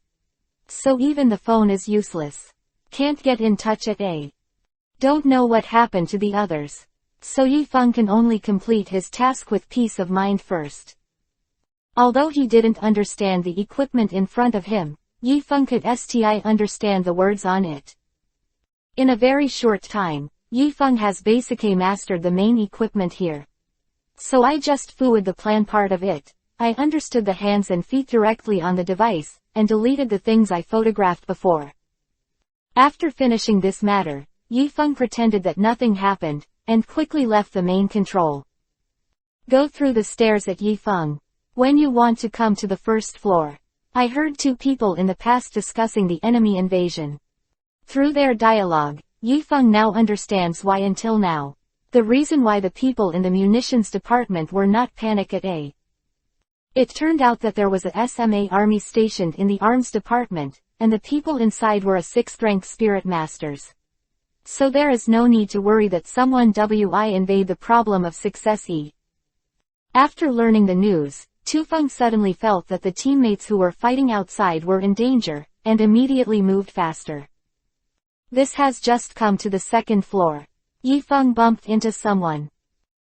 So even the phone is useless. Can't get in touch at Don't know what happened to the others. So Yifeng can only complete his task with peace of mind first. Although he didn't understand the equipment in front of him, Yifeng could understand the words on it. In a very short time, Yifeng has basically mastered the main equipment here. So I just followed the plan part of it. I understood the hands and feet directly on the device, and deleted the things I photographed before. After finishing this matter, Yifeng pretended that nothing happened, and quickly left the main control. Go through the stairs at Yifeng. When you want to come to the first floor. I heard two people in the past discussing the enemy invasion. Through their dialogue, Yifeng now understands why until now. The reason why the people in the munitions department were not panic at It turned out that there was a SMA army stationed in the arms department, and the people inside were a 6th-rank spirit masters. So there is no need to worry that someone will invade the problem of success After learning the news, Tufeng suddenly felt that the teammates who were fighting outside were in danger, and immediately moved faster. This has just come to the 2nd floor. Yifeng bumped into someone.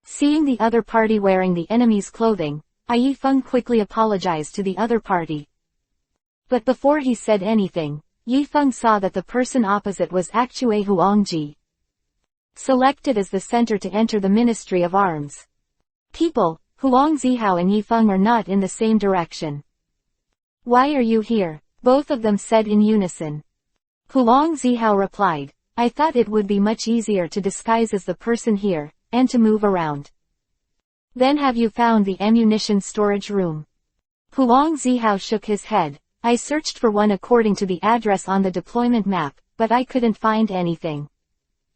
Seeing the other party wearing the enemy's clothing, Yifeng quickly apologized to the other party. But before he said anything, Yifeng saw that the person opposite was actually Huangji, selected as the center to enter the Ministry of Arms. People, Huang Zihao and Yifeng are not in the same direction. Why are you here? Both of them said in unison. Huang Zihao replied, I thought it would be much easier to disguise as the person here, and to move around. Then have you found the ammunition storage room? Huang Zihao shook his head. I searched for one according to the address on the deployment map, but I couldn't find anything.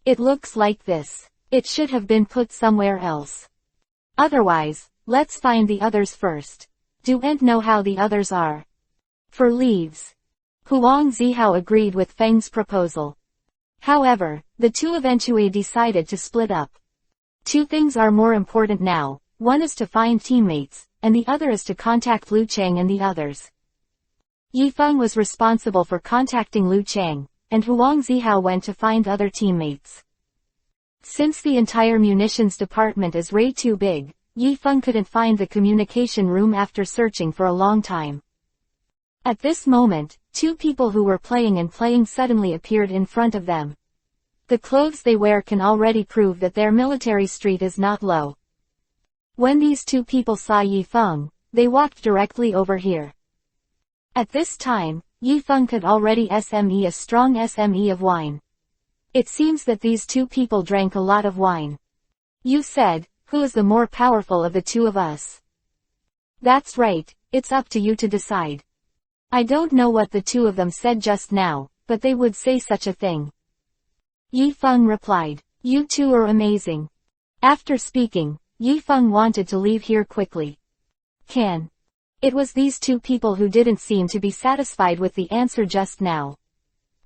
It looks like this. It should have been put somewhere else. Otherwise, let's find the others first. Do and know how the others are. For leaves. Huang Zihao agreed with Feng's proposal. However, the two eventually decided to split up. Two things are more important now, one is to find teammates, and the other is to contact Lu Chang and the others. Yifeng was responsible for contacting Lu Chang, and Huang Zihao went to find other teammates. Since the entire munitions department is way too big, Yifeng couldn't find the communication room after searching for a long time. At this moment, two people who were playing suddenly appeared in front of them. The clothes they wear can already prove that their military street is not low. When these two people saw Yifeng, they walked directly over here. At this time, Yifeng could already SME a strong SME of wine. It seems that these two people drank a lot of wine. You said, who is the more powerful of the two of us? That's right, it's up to you to decide. I don't know what the two of them said just now, but they would say such a thing. Yifeng replied, you two are amazing. After speaking, Yifeng wanted to leave here quickly. It was these two people who didn't seem to be satisfied with the answer just now.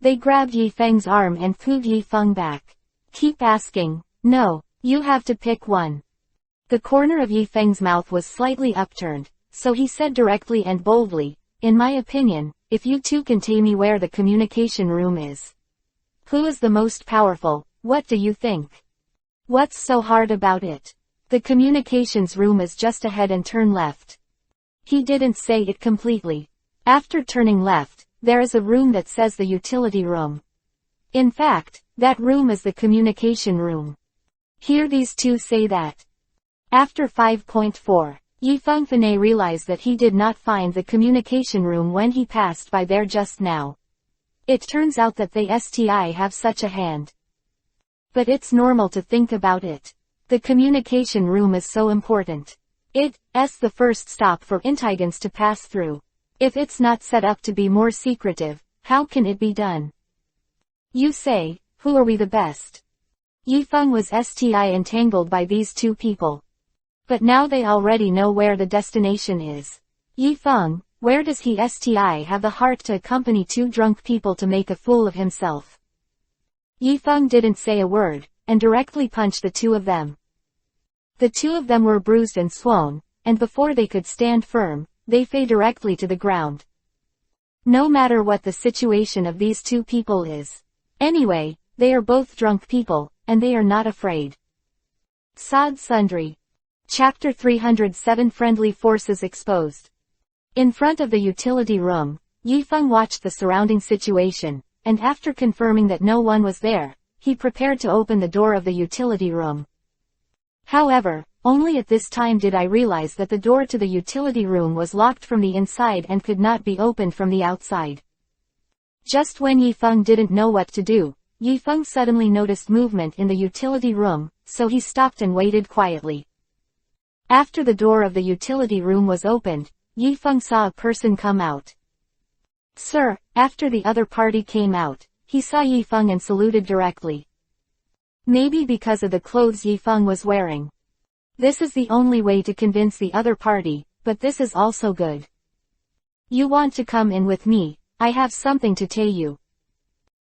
They grabbed Yifeng's arm and pulled Yifeng back. Keep asking. No, you have to pick one. The corner of Yifeng's mouth was slightly upturned, so he said directly and boldly, in my opinion, if you two can tell me where the communication room is. Who is the most powerful, what do you think? What's so hard about it? The communications room is just ahead and turn left. He didn't say it completely. After turning left, there is a room that says the utility room. In fact, that room is the communication room. Hear these two say that. After 5.4, Yifeng Fanei realized that he did not find the communication room when he passed by there just now. It turns out that they have such a hand. But it's normal to think about it. The communication room is so important. It's the first stop for intelligence to pass through. If it's not set up to be more secretive, how can it be done? You say, who are we the best? Yifeng was entangled by these two people. But now they already know where the destination is. Yifeng, where does he have the heart to accompany two drunk people to make a fool of himself? Yifeng didn't say a word, and directly punched the two of them. The two of them were bruised and swollen, and before they could stand firm, they fell directly to the ground. No matter what the situation of these two people is. Anyway, they are both drunk people, and they are not afraid. Sod Sundry. Chapter 307 Friendly Forces Exposed. In front of the utility room, Yifeng watched the surrounding situation, and after confirming that no one was there, he prepared to open the door of the utility room. However, only at this time did I realize that the door to the utility room was locked from the inside and could not be opened from the outside. Just when Yifeng didn't know what to do, Yifeng suddenly noticed movement in the utility room, so he stopped and waited quietly. After the door of the utility room was opened, Yifeng saw a person come out. Sir, after the other party came out, he saw Yifeng and saluted directly. Maybe because of the clothes Yifeng was wearing. This is the only way to convince the other party, but this is also good. You want to come in with me? I have something to tell you.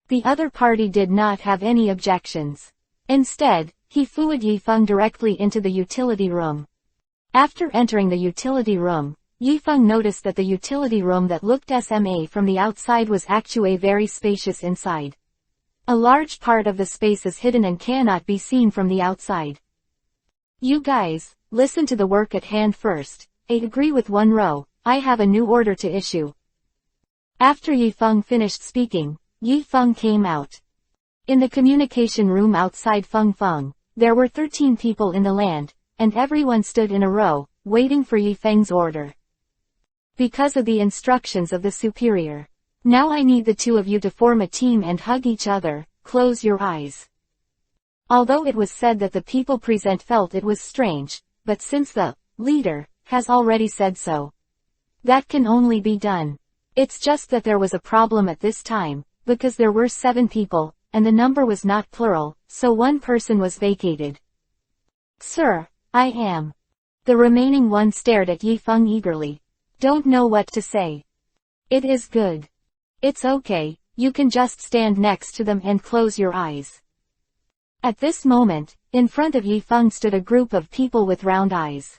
The other party did not have any objections. Instead, he followed Yifeng directly into the utility room. After entering the utility room, Yifeng noticed that the utility room that looked SMA from the outside was actually very spacious inside. A large part of the space is hidden and cannot be seen from the outside. You guys, listen to the work at hand first. I agree with one row. I have a new order to issue. After Yifeng finished speaking, Yifeng came out. In the communication room outside Feng, there were 13 people in the land, and everyone stood in a row, waiting for Yifeng's order. Because of the instructions of the superior. Now I need the two of you to form a team and hug each other. Close your eyes. Although it was said that the people present felt it was strange, but since the leader has already said so, that can only be done. It's just that there was a problem at this time, because there were 7 people, and the number was not plural, so one person was vacated. Sir, I am. The remaining one stared at Yifeng eagerly. Don't know what to say. It is good. It's okay, you can just stand next to them and close your eyes. At this moment, in front of Yifeng stood a group of people with round eyes.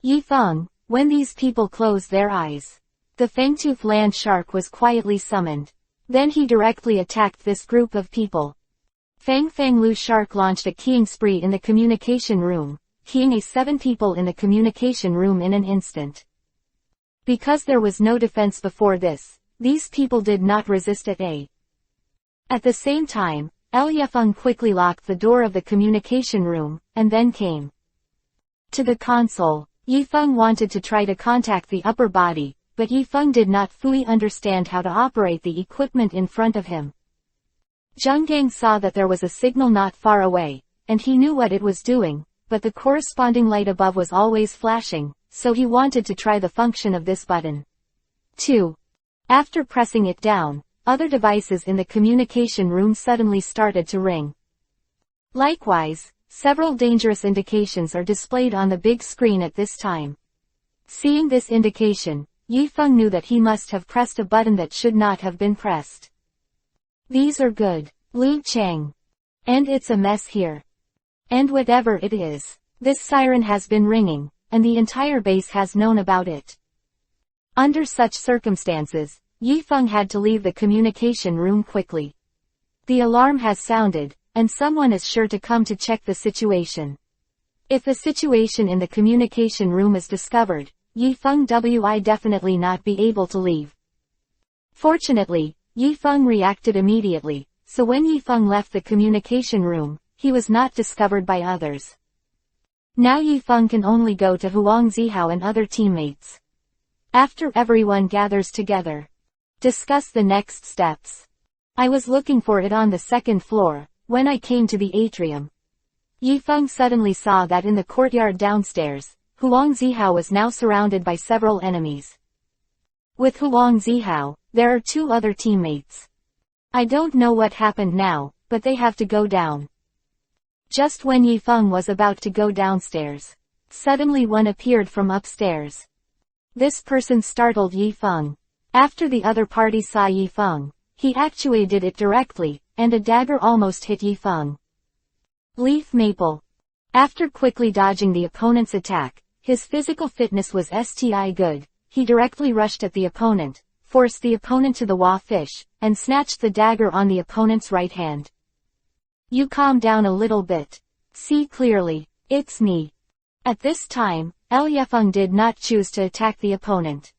Yifeng, when these people closed their eyes, the Fangtooth land shark was quietly summoned. Then he directly attacked this group of people. Fang Lu shark launched a keying spree in the communication room, keying 7 people in the communication room in an instant. Because there was no defense before this, these people did not resist at the same time, Yifeng quickly locked the door of the communication room, and then came to the console. Yifeng wanted to try to contact the upper body, but Yifeng did not fully understand how to operate the equipment in front of him. Zhenggang saw that there was a signal not far away, and he knew what it was doing, but the corresponding light above was always flashing, so he wanted to try the function of this button. 2. After pressing it down, other devices in the communication room suddenly started to ring. Likewise, several dangerous indications are displayed on the big screen at this time. Seeing this indication, Yifeng knew that he must have pressed a button that should not have been pressed. These are good, Liu Cheng. And it's a mess here. And whatever it is, this siren has been ringing, and the entire base has known about it. Under such circumstances, Yifeng had to leave the communication room quickly. The alarm has sounded, and someone is sure to come to check the situation. If the situation in the communication room is discovered, Yifeng will definitely not be able to leave. Fortunately, Yifeng reacted immediately, so when Yifeng left the communication room, he was not discovered by others. Now Yifeng can only go to Huang Zihao and other teammates. After everyone gathers together, discuss the next steps. I was looking for it on the 2nd floor, when I came to the atrium. Yifeng suddenly saw that in the courtyard downstairs, Huang Zihao was now surrounded by several enemies. With Huang Zihao, there are 2 other teammates. I don't know what happened now, but they have to go down. Just when Yifeng was about to go downstairs, suddenly one appeared from upstairs. This person startled Yifeng. After the other party saw Yifeng, he actuated it directly, and a dagger almost hit Yifeng. Leaf Maple. After quickly dodging the opponent's attack, his physical fitness was sti good. He directly rushed at the opponent, forced the opponent to the fish, and snatched the dagger on the opponent's right hand. You calm down a little bit. See clearly, it's me. At this time, Yifeng did not choose to attack the opponent.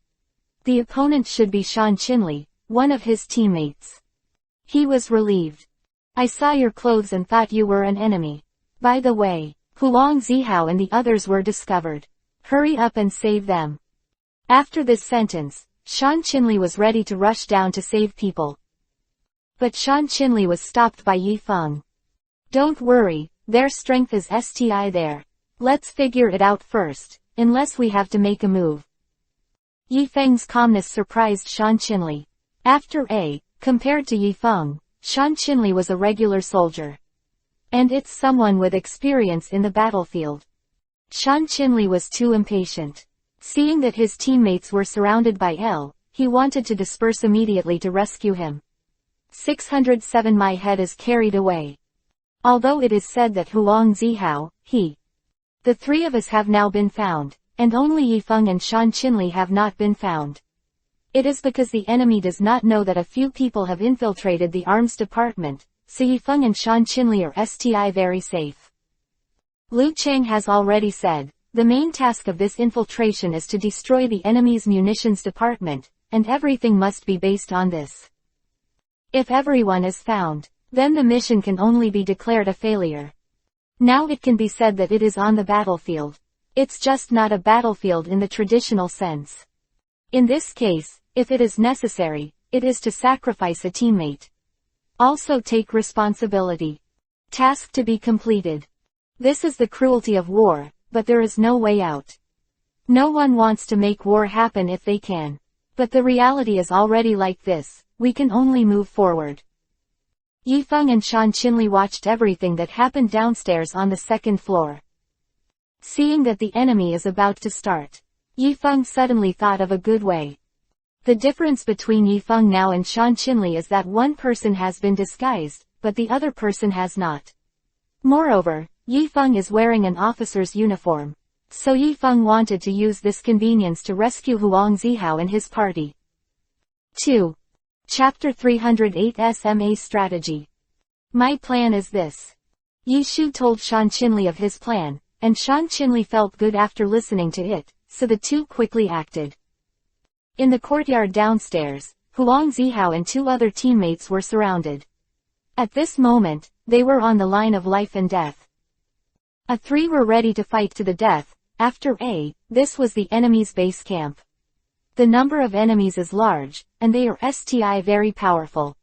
The opponent should be Shan Qinli, one of his teammates. He was relieved. I saw your clothes and thought you were an enemy. By the way, Huang Zihao and the others were discovered. Hurry up and save them. After this sentence, Shan Qinli was ready to rush down to save people. But Shan Qinli was stopped by Yifeng. Don't worry, their strength is sti there. Let's figure it out first, unless we have to make a move. Yifeng's calmness surprised Shan Qinli. Compared to Yifeng, Shan Qinli was a regular soldier. And it's someone with experience in the battlefield. Shan Qinli was too impatient. Seeing that his teammates were surrounded by he wanted to disperse immediately to rescue him. 607 My head is carried away. Although it is said that Huang Zihao, the 3 of us have now been found, and only Yifeng and Shan Qinli have not been found. It is because the enemy does not know that a few people have infiltrated the arms department, so Yifeng and Shan Qinli are sti very safe. Lu Chang has already said, the main task of this infiltration is to destroy the enemy's munitions department, and everything must be based on this. If everyone is found, then the mission can only be declared a failure. Now it can be said that it is on the battlefield. It's just not a battlefield in the traditional sense. In this case, if it is necessary, it is to sacrifice a teammate. Also take responsibility. Task to be completed. This is the cruelty of war, but there is no way out. No one wants to make war happen if they can. But the reality is already like this, we can only move forward. Yifeng and Shan Qinli watched everything that happened downstairs on the 2nd floor. Seeing that the enemy is about to start, Yifeng suddenly thought of a good way. The difference between Yifeng now and Shan Qinli is that one person has been disguised, but the other person has not. Moreover, Yifeng is wearing an officer's uniform. So Yifeng wanted to use this convenience to rescue Huang Zihao and his party. 2. Chapter 308 SMA Strategy. My plan is this. Yishu told Shan Qinli of his plan, and Shan Qinli felt good after listening to it, so the 2 quickly acted. In the courtyard downstairs, Huang Zihao and 2 other teammates were surrounded. At this moment, they were on the line of life and death. A 3 were ready to fight to the death. After this was the enemy's base camp. The number of enemies is large, and they are sti very powerful.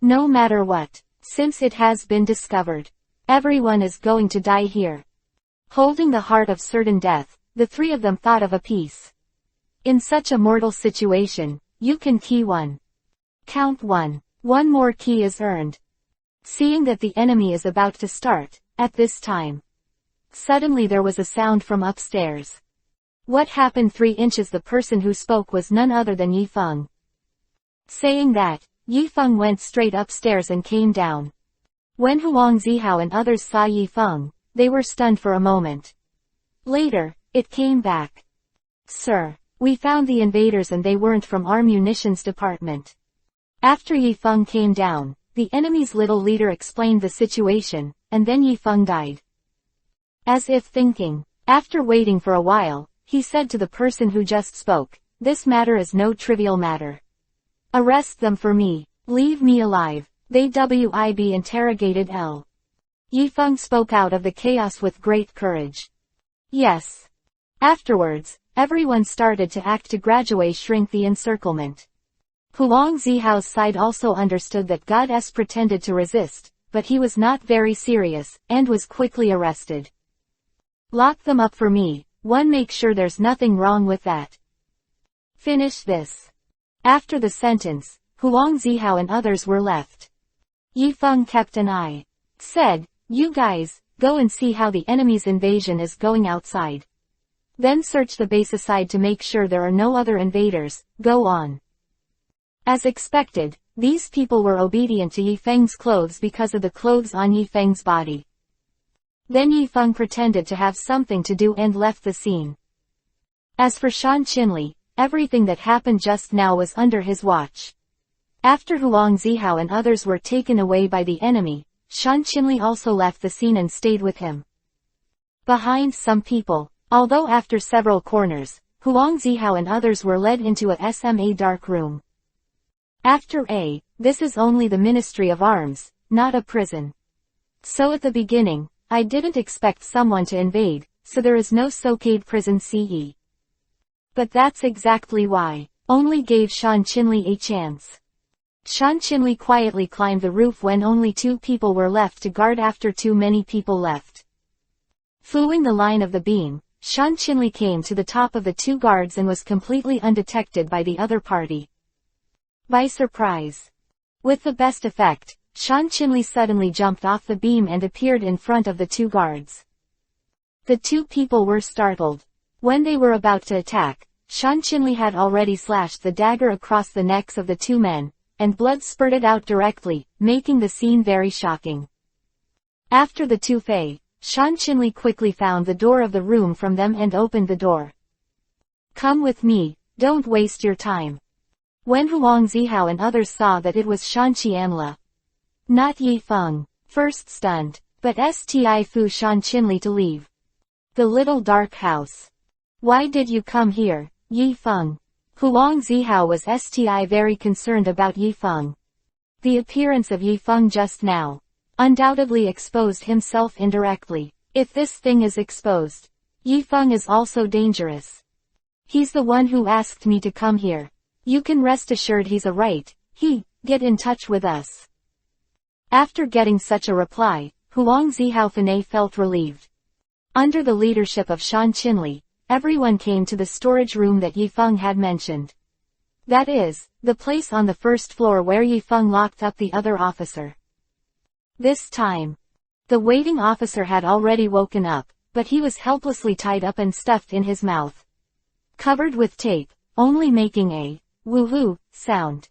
No matter what, since it has been discovered, everyone is going to die here. Holding the heart of certain death, the 3 of them thought of a peace. In such a mortal situation, you can key 1. Count 1. 1 more key is earned. Seeing that the enemy is about to start, at this time. Suddenly there was a sound from upstairs. What happened 3 inches? The person who spoke was none other than Yifeng. Saying that, Yifeng went straight upstairs and came down. When Huang Zihao and others saw Yifeng, they were stunned for a moment. Later, it came back. Sir, we found the invaders and they weren't from our munitions department. After Yifeng came down, the enemy's little leader explained the situation, and then Yifeng died. As if thinking, after waiting for a while, he said to the person who just spoke, this matter is no trivial matter. Arrest them for me. Leave me alive. They WIB interrogated L. Yifeng spoke out of the chaos with great courage. Yes. Afterwards, everyone started to act to gradually shrink the encirclement. Huang Zihao's side also understood that Goddess pretended to resist, but he was not very serious, and was quickly arrested. Lock them up for me. 1. Make sure there's nothing wrong with that. Finish this. After the sentence, Huang Zihao and others were left. Yifeng kept an eye. Said, "You guys, go and see how the enemy's invasion is going outside. Then search the base aside to make sure there are no other invaders, go on." As expected, these people were obedient to Yifeng's clothes because of the clothes on Yifeng's body. Then Yifeng pretended to have something to do and left the scene. As for Shan Qinli, everything that happened just now was under his watch. After Huang Zihao and others were taken away by the enemy, Shan Qinli also left the scene and stayed with him. Behind some people, although after several corners, Huang Zihao and others were led into a SMA dark room. After this is only the Ministry of Arms, not a prison. So at the beginning, I didn't expect someone to invade, so there is no Sokade prison CE. But that's exactly why, only gave Shan Qinli a chance. Shan Qinli quietly climbed the roof when only 2 people were left to guard after too many people left. Following the line of the beam, Shan Qinli came to the top of the 2 guards and was completely undetected by the other party. By surprise. With the best effect, Shan Qinli suddenly jumped off the beam and appeared in front of the 2 guards. The 2 people were startled. When they were about to attack, Shan Qinli had already slashed the dagger across the necks of the 2 men, and blood spurted out directly, making the scene very shocking. After the 2 fei, Shan Qinli quickly found the door of the room from them and opened the door. "Come with me, don't waste your time." When Huang Zihao and others saw that it was Shan Qianla, not Yifeng, first stunned, but sti fu Shan Qinli to leave the little dark house. "Why did you come here, Yifeng?" Huang Zihao was sti very concerned about Yifeng. The appearance of Yifeng just now undoubtedly exposed himself indirectly. If this thing is exposed, Yifeng is also dangerous. He's the one who asked me to come here. You can rest assured he's get in touch with us. After getting such a reply, Huang Zihao felt relieved. Under the leadership of Shan Qinli, everyone came to the storage room that Yifeng had mentioned. That is, the place on the first floor where Yifeng locked up the other officer. This time, the waiting officer had already woken up, but he was helplessly tied up and stuffed in his mouth, covered with tape, only making a woohoo sound.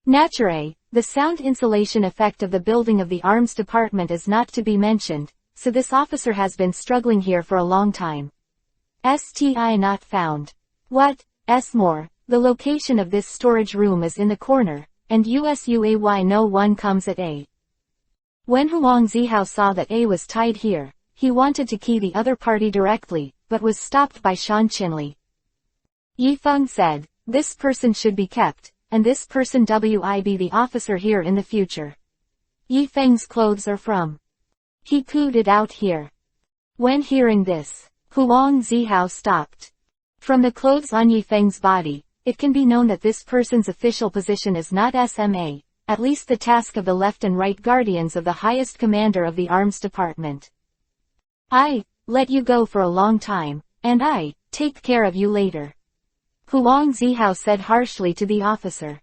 Naturally, the sound insulation effect of the building of the arms department is not to be mentioned, so this officer has been struggling here for a long time. STI not found. What? More, the location of this storage room is in the corner, and USUAY no one comes at A. When Huang Zihao saw that A was tied here, he wanted to key the other party directly, but was stopped by Shan Qinli. Yifeng said, "This person should be kept, and this person be the officer here in the future. Yifeng's clothes are from. He pooed it out here." When hearing this, Huang Zihao stopped. From the clothes on Yifeng's body, it can be known that this person's official position is not SMA, at least the task of the left and right guardians of the highest commander of the arms department. "I let you go for a long time, and I take care of you later," Huang Zihao said harshly to the officer.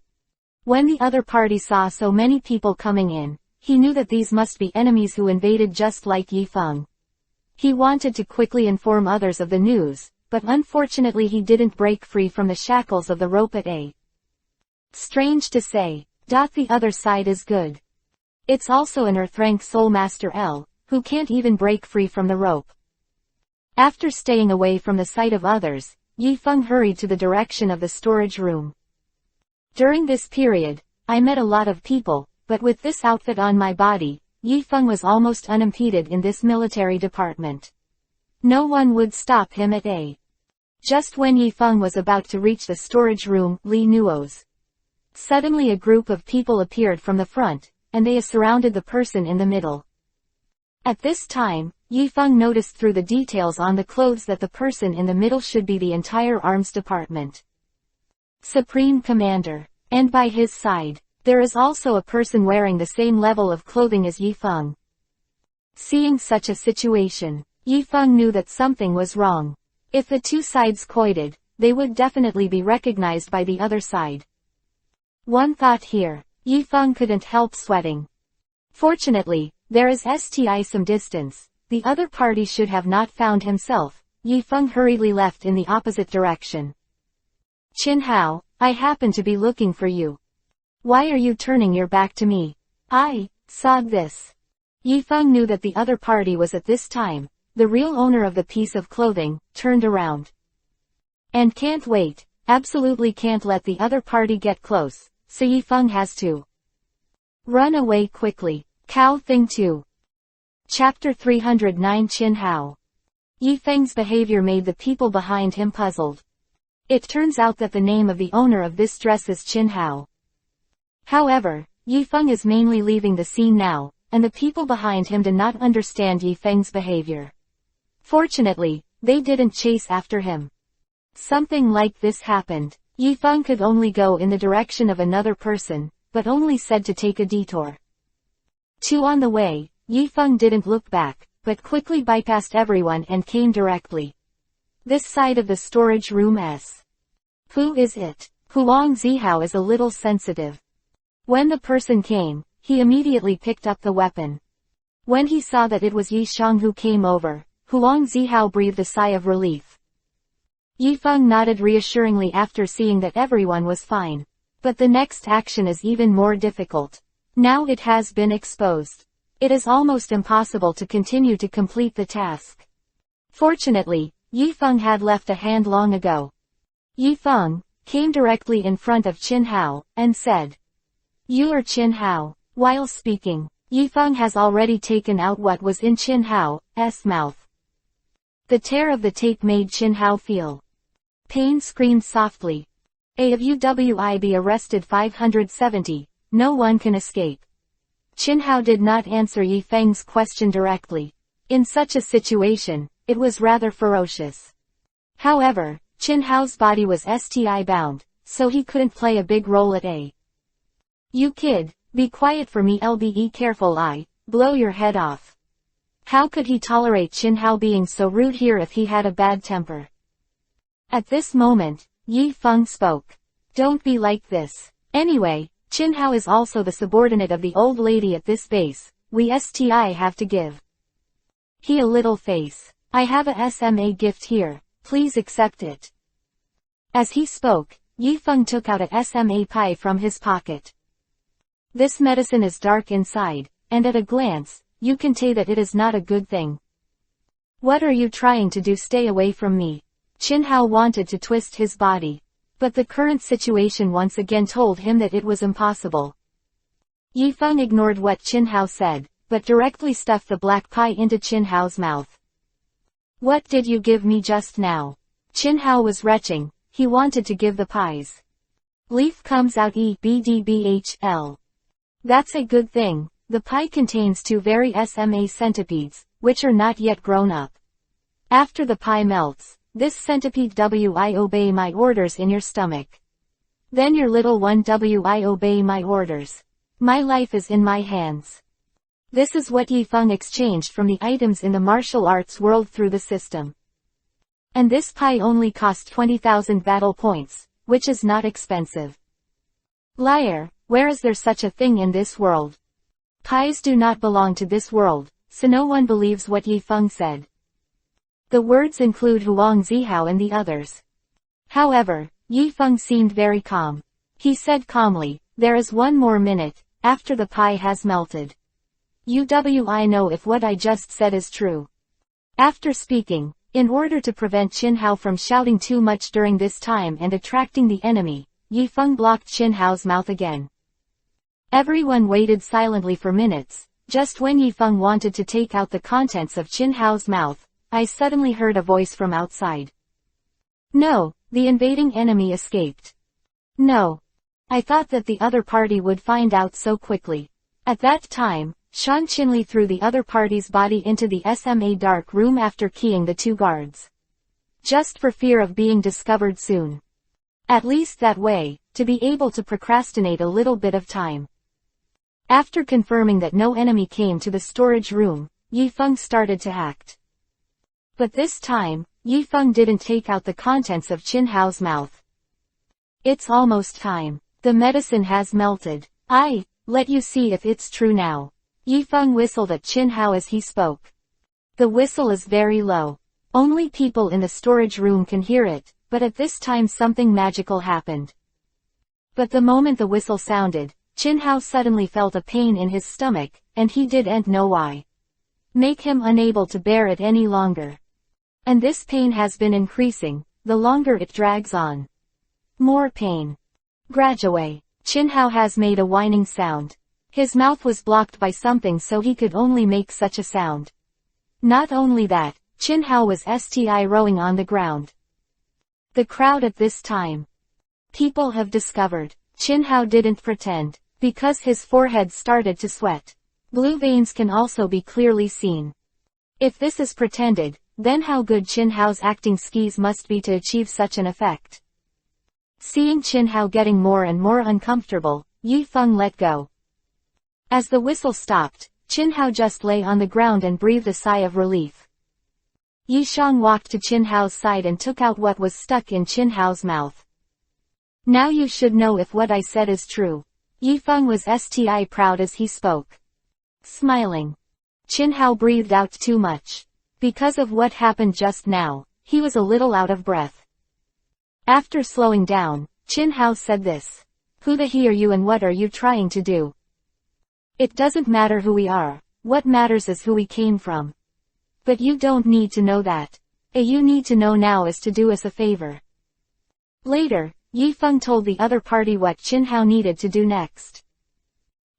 When the other party saw so many people coming in, he knew that these must be enemies who invaded just like Yifeng. He wanted to quickly inform others of the news, but unfortunately he didn't break free from the shackles of the rope at A. Strange to say, the other side is good. It's also an Earth-rank Soul Master L, who can't even break free from the rope. After staying away from the sight of others, Yifeng hurried to the direction of the storage room. During this period, I met a lot of people, but with this outfit on my body, Yifeng was almost unimpeded in this military department. No one would stop him at A. Just when Yifeng was about to reach the storage room, Li Nuo's. Suddenly a group of people appeared from the front, and they surrounded the person in the middle. At this time, Yifeng noticed through the details on the clothes that the person in the middle should be the entire arms department. Supreme Commander. And by his side, there is also a person wearing the same level of clothing as Yifeng. Seeing such a situation, Yifeng knew that something was wrong. If the two sides collided, they would definitely be recognized by the other side. One thought here. Yifeng couldn't help sweating. Fortunately, there is some distance. The other party should have not found himself. Yifeng hurriedly left in the opposite direction. Qin Hao, I happen to be looking for you. Why are you turning your back to me? I saw this. Yifeng knew that the other party was at this time, the real owner of the piece of clothing, turned around. And can't wait, absolutely can't let the other party get close, so Yifeng has to run away quickly. Cow Thing 2. Chapter 309 Qin Hao. Yifeng's behavior made the people behind him puzzled. It turns out that the name of the owner of this dress is Qin Hao. However, Yifeng is mainly leaving the scene now, and the people behind him do not understand Yifeng's behavior. Fortunately, they didn't chase after him. Something like this happened. Yifeng could only go in the direction of another person, but only said to take a detour. On the way, Yifeng didn't look back, but quickly bypassed everyone and came directly this side of the storage room. Who is it? Huang Zihao is a little sensitive. When the person came, he immediately picked up the weapon. When he saw that it was Yi Shang who came over, Huang Zihao breathed a sigh of relief. Yifeng nodded reassuringly after seeing that everyone was fine. But the next action is even more difficult. Now it has been exposed. It is almost impossible to continue to complete the task. Fortunately, Yifeng had left a hand long ago. Yifeng came directly in front of Qin Hao, and said, "You are Qin Hao." While speaking, Yifeng has already taken out what was in Qin Hao's mouth. The tear of the tape made Qin Hao feel pain. Screamed softly. EPUB arrested 570. No one can escape. Qin Hao did not answer Yifeng's question directly. In such a situation, it was rather ferocious. However, Qin Hao's body was bound, so he couldn't play a big role at a. "You kid, be quiet for me. Be careful, I blow your head off." How could he tolerate Qin Hao being so rude here if he had a bad temper? At this moment, Yifeng spoke. "Don't be like this. Anyway, Qin Hao is also the subordinate of the old lady at this base. We have to give he a little face. I have a SMA gift here, please accept it." As he spoke, Yifeng took out a SMA pie from his pocket. This medicine is dark inside, and at a glance, you can tell that it is not a good thing. "What are you trying to do? Stay away from me." Qin Hao wanted to twist his body. But the current situation once again told him that it was impossible. Yifeng ignored what Qin Hao said, but directly stuffed the black pie into Qin Hao's mouth. "What did you give me just now?" Qin Hao was retching. He wanted to give the pies. Leaf comes out EBDBHL. That's a good thing. The pie contains 2 very SMA centipedes, which are not yet grown up. After the pie melts, this centipede will obey my orders in your stomach. Then your little one will obey my orders. My life is in my hands. This is what Yifeng exchanged from the items in the martial arts world through the system. And this pie only cost 20,000 battle points, which is not expensive. Liar, where is there such a thing in this world? Pies do not belong to this world, so no one believes what Yifeng said. The words include Huang Zihao and the others. However, Yifeng seemed very calm. He said calmly, "There is 1 more minute, after the pie has melted. I know if what I just said is true." After speaking, in order to prevent Qin Hao from shouting too much during this time and attracting the enemy, Yifeng blocked Qin Hao's mouth again. Everyone waited silently for minutes. Just when Yifeng wanted to take out the contents of Qin Hao's mouth, I suddenly heard a voice from outside. "No, the invading enemy escaped." "No. I thought that the other party would find out so quickly." At that time, Shan Qinli threw the other party's body into the SMA dark room after keying the 2 guards. Just for fear of being discovered soon. At least that way, to be able to procrastinate a little bit of time. After confirming that no enemy came to the storage room, Yifeng started to act. But this time, Yifeng didn't take out the contents of Qin Hao's mouth. "It's almost time. The medicine has melted. Let you see if it's true now. Yifeng whistled at Qin Hao as he spoke. The whistle is very low. Only people in the storage room can hear it, but at this time something magical happened. But the moment the whistle sounded, Qin Hao suddenly felt a pain in his stomach, and he didn't know why. Make him unable to bear it any longer. And this pain has been increasing, the longer it drags on. More pain. Graduate. Qin Hao has made a whining sound. His mouth was blocked by something so he could only make such a sound. Not only that, Qin Hao was rowing on the ground. The crowd at this time. People have discovered. Qin Hao didn't pretend, because his forehead started to sweat. Blue veins can also be clearly seen. If this is pretended, then how good Qin Hao's acting skills must be to achieve such an effect. Seeing Qin Hao getting more and more uncomfortable, Yifeng let go. As the whistle stopped, Qin Hao just lay on the ground and breathed a sigh of relief. Yishang walked to Qin Hao's side and took out what was stuck in Qin Hao's mouth. Now you should know if what I said is true. Yifeng was proud as he spoke. Smiling. Qin Hao breathed out too much. Because of what happened just now, he was a little out of breath. After slowing down, Qin Hao said this. Who the he are you and what are you trying to do? It doesn't matter who we are, what matters is who we came from. But you don't need to know that. You need to know now is to do us a favor. Later, Yifeng told the other party what Qin Hao needed to do next.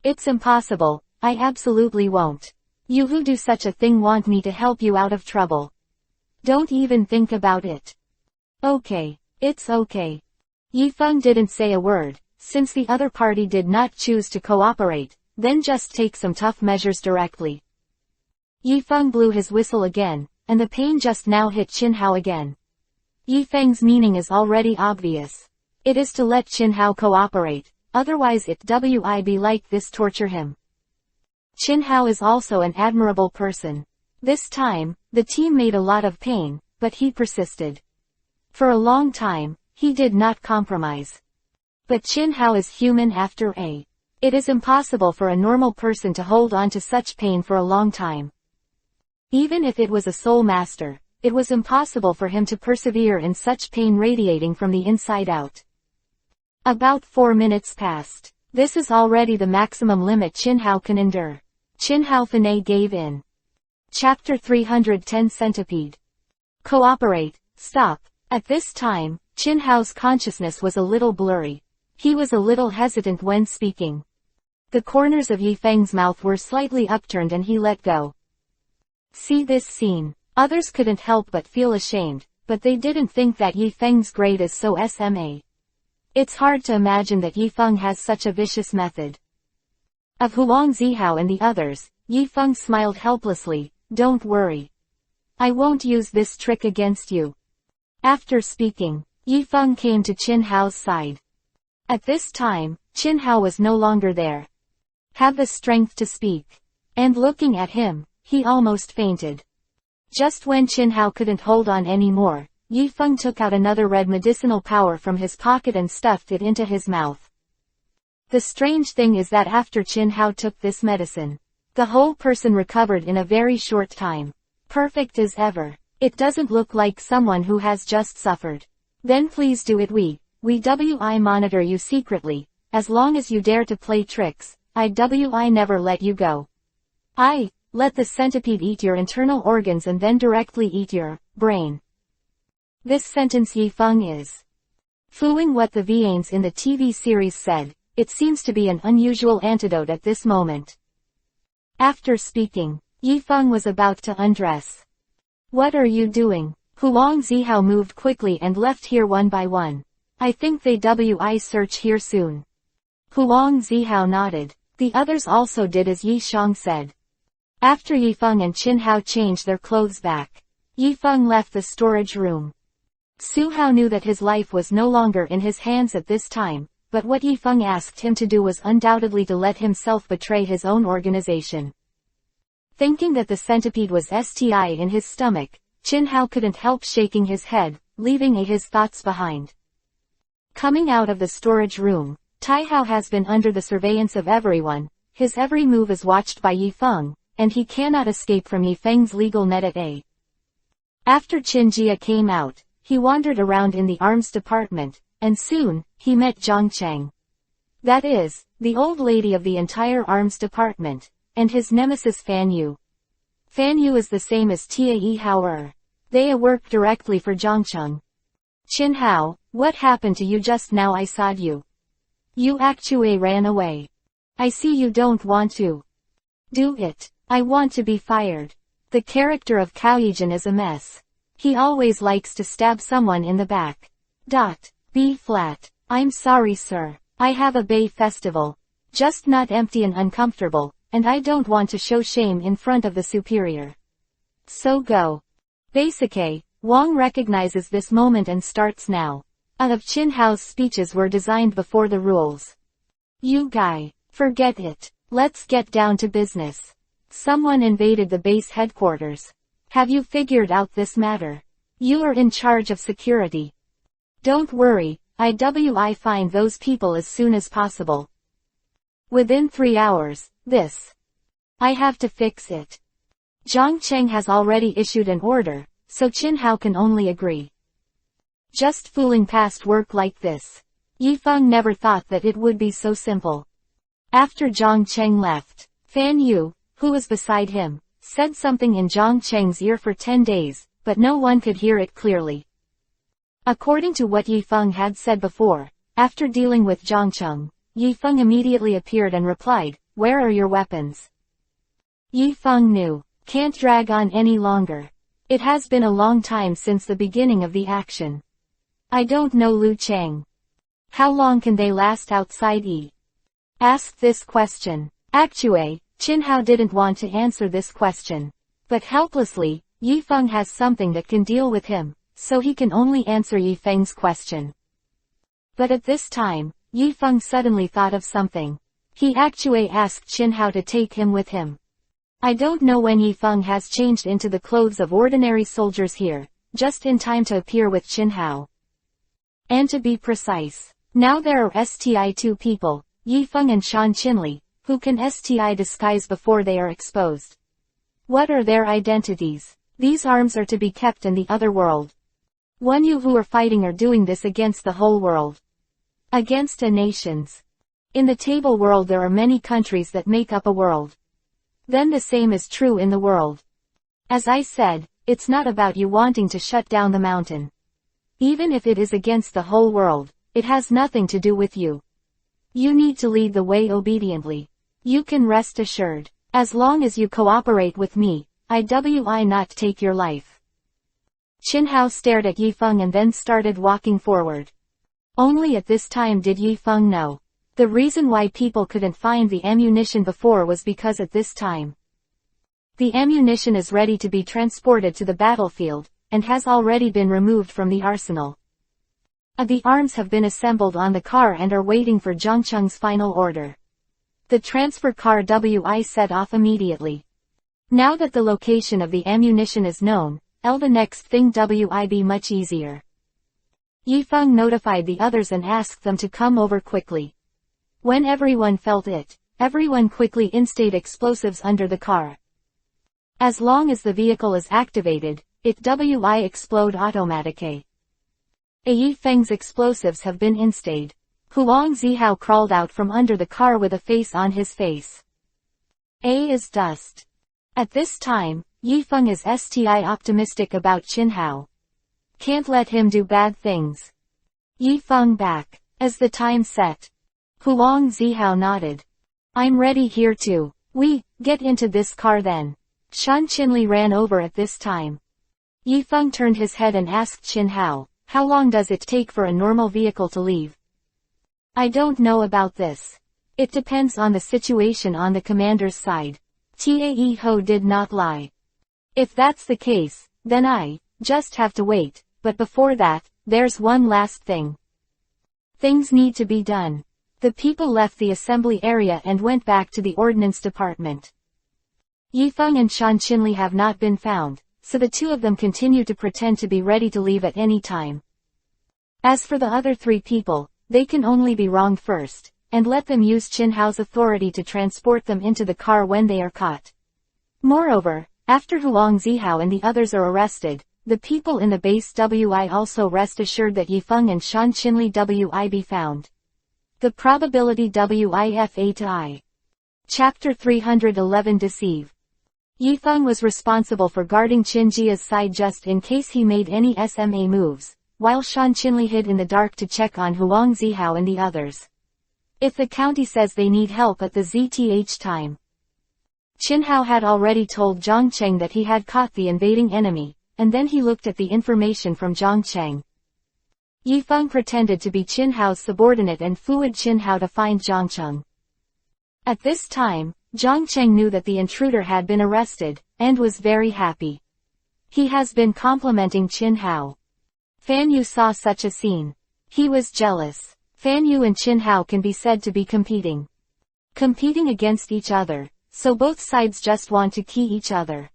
It's impossible, I absolutely won't. You who do such a thing want me to help you out of trouble. Don't even think about it. Okay, it's okay. Yifeng didn't say a word, since the other party did not choose to cooperate, then just take some tough measures directly. Yifeng blew his whistle again, and the pain just now hit Qin Hao again. Yifeng's meaning is already obvious. It is to let Qin Hao cooperate, otherwise it would be like this torture him. Qin Hao is also an admirable person. This time, the team made a lot of pain, but he persisted. For a long time, he did not compromise. But Qin Hao is human after all. It is impossible for a normal person to hold on to such pain for a long time. Even if it was a soul master, it was impossible for him to persevere in such pain radiating from the inside out. About 4 minutes passed. This is already the maximum limit Qin Hao can endure. Qin Hao finally gave in. Chapter 310 Centipede. Cooperate, stop. At this time, Qin Hao's consciousness was a little blurry. He was a little hesitant when speaking. The corners of Yifeng's mouth were slightly upturned and he let go. See this scene. Others couldn't help but feel ashamed, but they didn't think that Yifeng's grade is so SMA. It's hard to imagine that Yifeng has such a vicious method. Of Huang Zihao and the others, Yifeng smiled helplessly. Don't worry. I won't use this trick against you. After speaking, Yifeng came to Qin Hao's side. At this time, Qin Hao was no longer there. Have the strength to speak. And looking at him, he almost fainted. Just when Qin Hao couldn't hold on anymore, Yifeng took out another red medicinal powder from his pocket and stuffed it into his mouth. The strange thing is that after Qin Hao took this medicine, the whole person recovered in a very short time. Perfect as ever. It doesn't look like someone who has just suffered. Then please do it we monitor you secretly, as long as you dare to play tricks, I never let you go. I let the centipede eat your internal organs and then directly eat your brain. This sentence Yifeng is fooling what the Vianes in the TV series said. It seems to be an unusual antidote at this moment. After speaking, Yifeng was about to undress. What are you doing? Huang Zihao moved quickly and left here one by one. I think they will search here soon. Huang Zihao nodded. The others also did as Yishang said. After Yifeng and Qin Hao changed their clothes back, Yifeng left the storage room. Su Hao knew that his life was no longer in his hands at this time, but what Yifeng asked him to do was undoubtedly to let himself betray his own organization. Thinking that the centipede was in his stomach, Qin Hao couldn't help shaking his head, leaving his thoughts behind. Coming out of the storage room, Taihao has been under the surveillance of everyone, his every move is watched by Yifeng, and he cannot escape from Yifeng's legal net at A. After Qin Jia came out, he wandered around in the arms department, and soon, he met Zhang Cheng. That is, the old lady of the entire arms department, and his nemesis Fan Yu. Fan Yu is the same as Tie Hao. They work directly for Zhangcheng. Qin Hao, what happened to you just now? I saw you. You actually ran away. I see you don't want to do it. I want to be fired. The character of Cao Yijin is a mess. He always likes to stab someone in the back. B flat. I'm sorry sir. I have a Bay festival. Just not empty and uncomfortable, and I don't want to show shame in front of the superior. So go. Basically, Wang recognizes this moment and starts now. All of Qin Hao's speeches were designed before the rules. You guy. Forget it. Let's get down to business. Someone invaded the base headquarters. Have you figured out this matter? You are in charge of security. Don't worry, I find those people as soon as possible. Within 3 hours, I have to fix it. Zhang Cheng has already issued an order, so Qin Hao can only agree. Just fooling past work like this. Yifeng never thought that it would be so simple. After Zhang Cheng left, Fan Yu, who was beside him, said something in Zhang Cheng's ear for 10 days, but no one could hear it clearly. According to what Yifeng had said before, after dealing with Zhangcheng, Yifeng immediately appeared and replied, "Where are your weapons?" Yifeng knew. Can't drag on any longer. It has been a long time since the beginning of the action. I don't know Lu Cheng. How long can they last outside E? Asked this question. Actually, Qin Hao didn't want to answer this question. But helplessly, Yifeng has something that can deal with him, so he can only answer Yifeng's question. But at this time, Yifeng suddenly thought of something. He actually asked Qin Hao to take him with him. I don't know when Yifeng has changed into the clothes of ordinary soldiers here, just in time to appear with Qin Hao. And to be precise, now there are STI 2 people, Yifeng and Shan Qinli, who can STI disguise before they are exposed. What are their identities? These arms are to be kept in the other world. One you who are fighting are doing this against the whole world. Against a nations. In the table world there are many countries that make up a world. Then the same is true in the world. As I said, it's not about you wanting to shut down the mountain. Even if it is against the whole world, it has nothing to do with you. You need to lead the way obediently. You can rest assured. As long as you cooperate with me, I not take your life. Qin Hao stared at Yifeng and then started walking forward. Only at this time did Yifeng know. The reason why people couldn't find the ammunition before was because at this time, the ammunition is ready to be transported to the battlefield, and has already been removed from the arsenal. The arms have been assembled on the car and are waiting for Zhangcheng's final order. The transfer car set off immediately. Now that the location of the ammunition is known, the next thing be much easier. Yifeng notified the others and asked them to come over quickly. When everyone felt it, everyone quickly installed explosives under the car. As long as the vehicle is activated, it explode automatically. Yifeng's explosives have been installed. Huang Zihao crawled out from under the car with a face on his face. A is dust. At this time, Yifeng is optimistic about Qin Hao. Can't let him do bad things. Yifeng back. As the time set, Huang Zihao nodded. I'm ready here too. We, get into this car then. Shan Qinli ran over at this time. Yifeng turned his head and asked Qin Hao, how long does it take for a normal vehicle to leave? I don't know about this. It depends on the situation on the commander's side. Tae Ho did not lie. If that's the case, then I just have to wait, but before that, there's one last thing. Things need to be done. The people left the assembly area and went back to the ordnance department. Yifeng and Shan Qinli have not been found, so the two of them continue to pretend to be ready to leave at any time. As for the other 3 people, they can only be wronged first, and let them use Qin Hao's authority to transport them into the car when they are caught. Moreover, after Huang Zihao and the others are arrested, the people in the base WI also rest assured that Yifeng and Shan Qinli WI be found. The probability WIFA to I. Chapter 311 Deceive. Yifeng was responsible for guarding Qin Jia's side just in case he made any SMA moves, while Shan Qinli hid in the dark to check on Huang Zihao and the others. If the county says they need help at the ZTH time. Qin Hao had already told Zhang Cheng that he had caught the invading enemy, and then he looked at the information from Zhang Cheng. Yifeng pretended to be Qin Hao's subordinate and fooled Qin Hao to find Zhang Cheng. At this time, Zhang Cheng knew that the intruder had been arrested, and was very happy. He has been complimenting Qin Hao. Fan Yu saw such a scene. He was jealous. Fan Yu and Qin Hao can be said to be competing against each other, so both sides just want to key each other.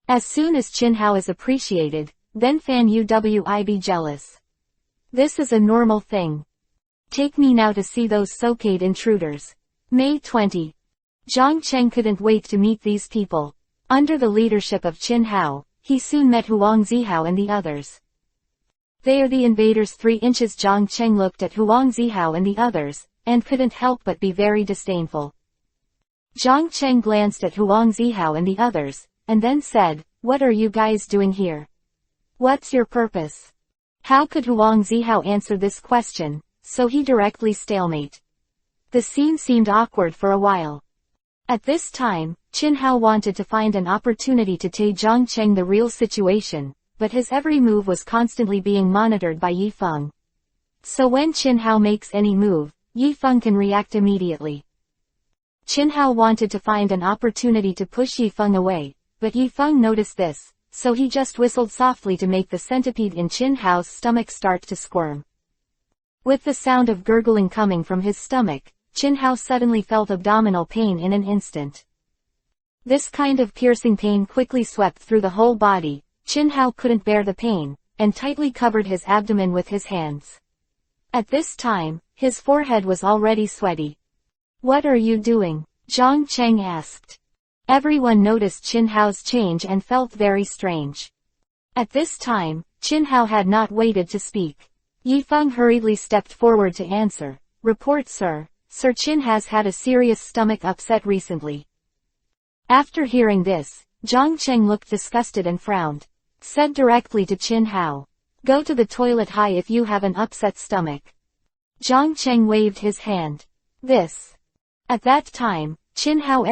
As soon as Qin Hao is appreciated, then Fan Yu will be jealous. This is a normal thing. Take me now to see those Sokade intruders. May 20. Zhang Cheng couldn't wait to meet these people. Under the leadership of Qin Hao, he soon met Huang Zihao and the others. They are the invaders 3 inches. Zhang Cheng looked at Huang Zihao and the others, and couldn't help but be very disdainful. Zhang Cheng glanced at Huang Zihao and the others, and then said, "What are you guys doing here? What's your purpose?" How could Huang Zihao answer this question, so he directly stalemate. The scene seemed awkward for a while. At this time, Qin Hao wanted to find an opportunity to tell Zhang Cheng the real situation, but his every move was constantly being monitored by Yifeng. So when Qin Hao makes any move, Yifeng can react immediately. Qin Hao wanted to find an opportunity to push Yifeng away, but Yifeng noticed this, so he just whistled softly to make the centipede in Qin Hao's stomach start to squirm. With the sound of gurgling coming from his stomach, Qin Hao suddenly felt abdominal pain in an instant. This kind of piercing pain quickly swept through the whole body. Qin Hao couldn't bear the pain, and tightly covered his abdomen with his hands. At this time, his forehead was already sweaty. "What are you doing?" Zhang Cheng asked. Everyone noticed Qin Hao's change and felt very strange. At this time, Qin Hao had not waited to speak. Yifeng hurriedly stepped forward to answer. "Report, sir. Sir Qin has had a serious stomach upset recently." After hearing this, Zhang Cheng looked disgusted and frowned. Said directly to Qin Hao, "Go to the toilet high if you have an upset stomach." Zhang Cheng waved his hand. At that time, Qin Hao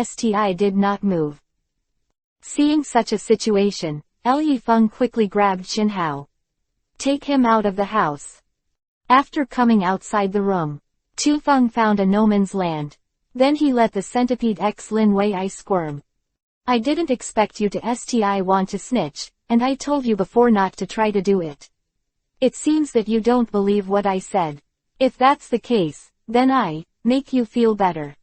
did not move. Seeing such a situation, Yifeng quickly grabbed Qin Hao. "Take him out of the house." After coming outside the room, Tufeng found a no man's land. Then he let the centipede X Lin Wei squirm. "I didn't expect you to want to snitch, and I told you before not to try to do it. It seems that you don't believe what I said. If that's the case, then I make you feel better."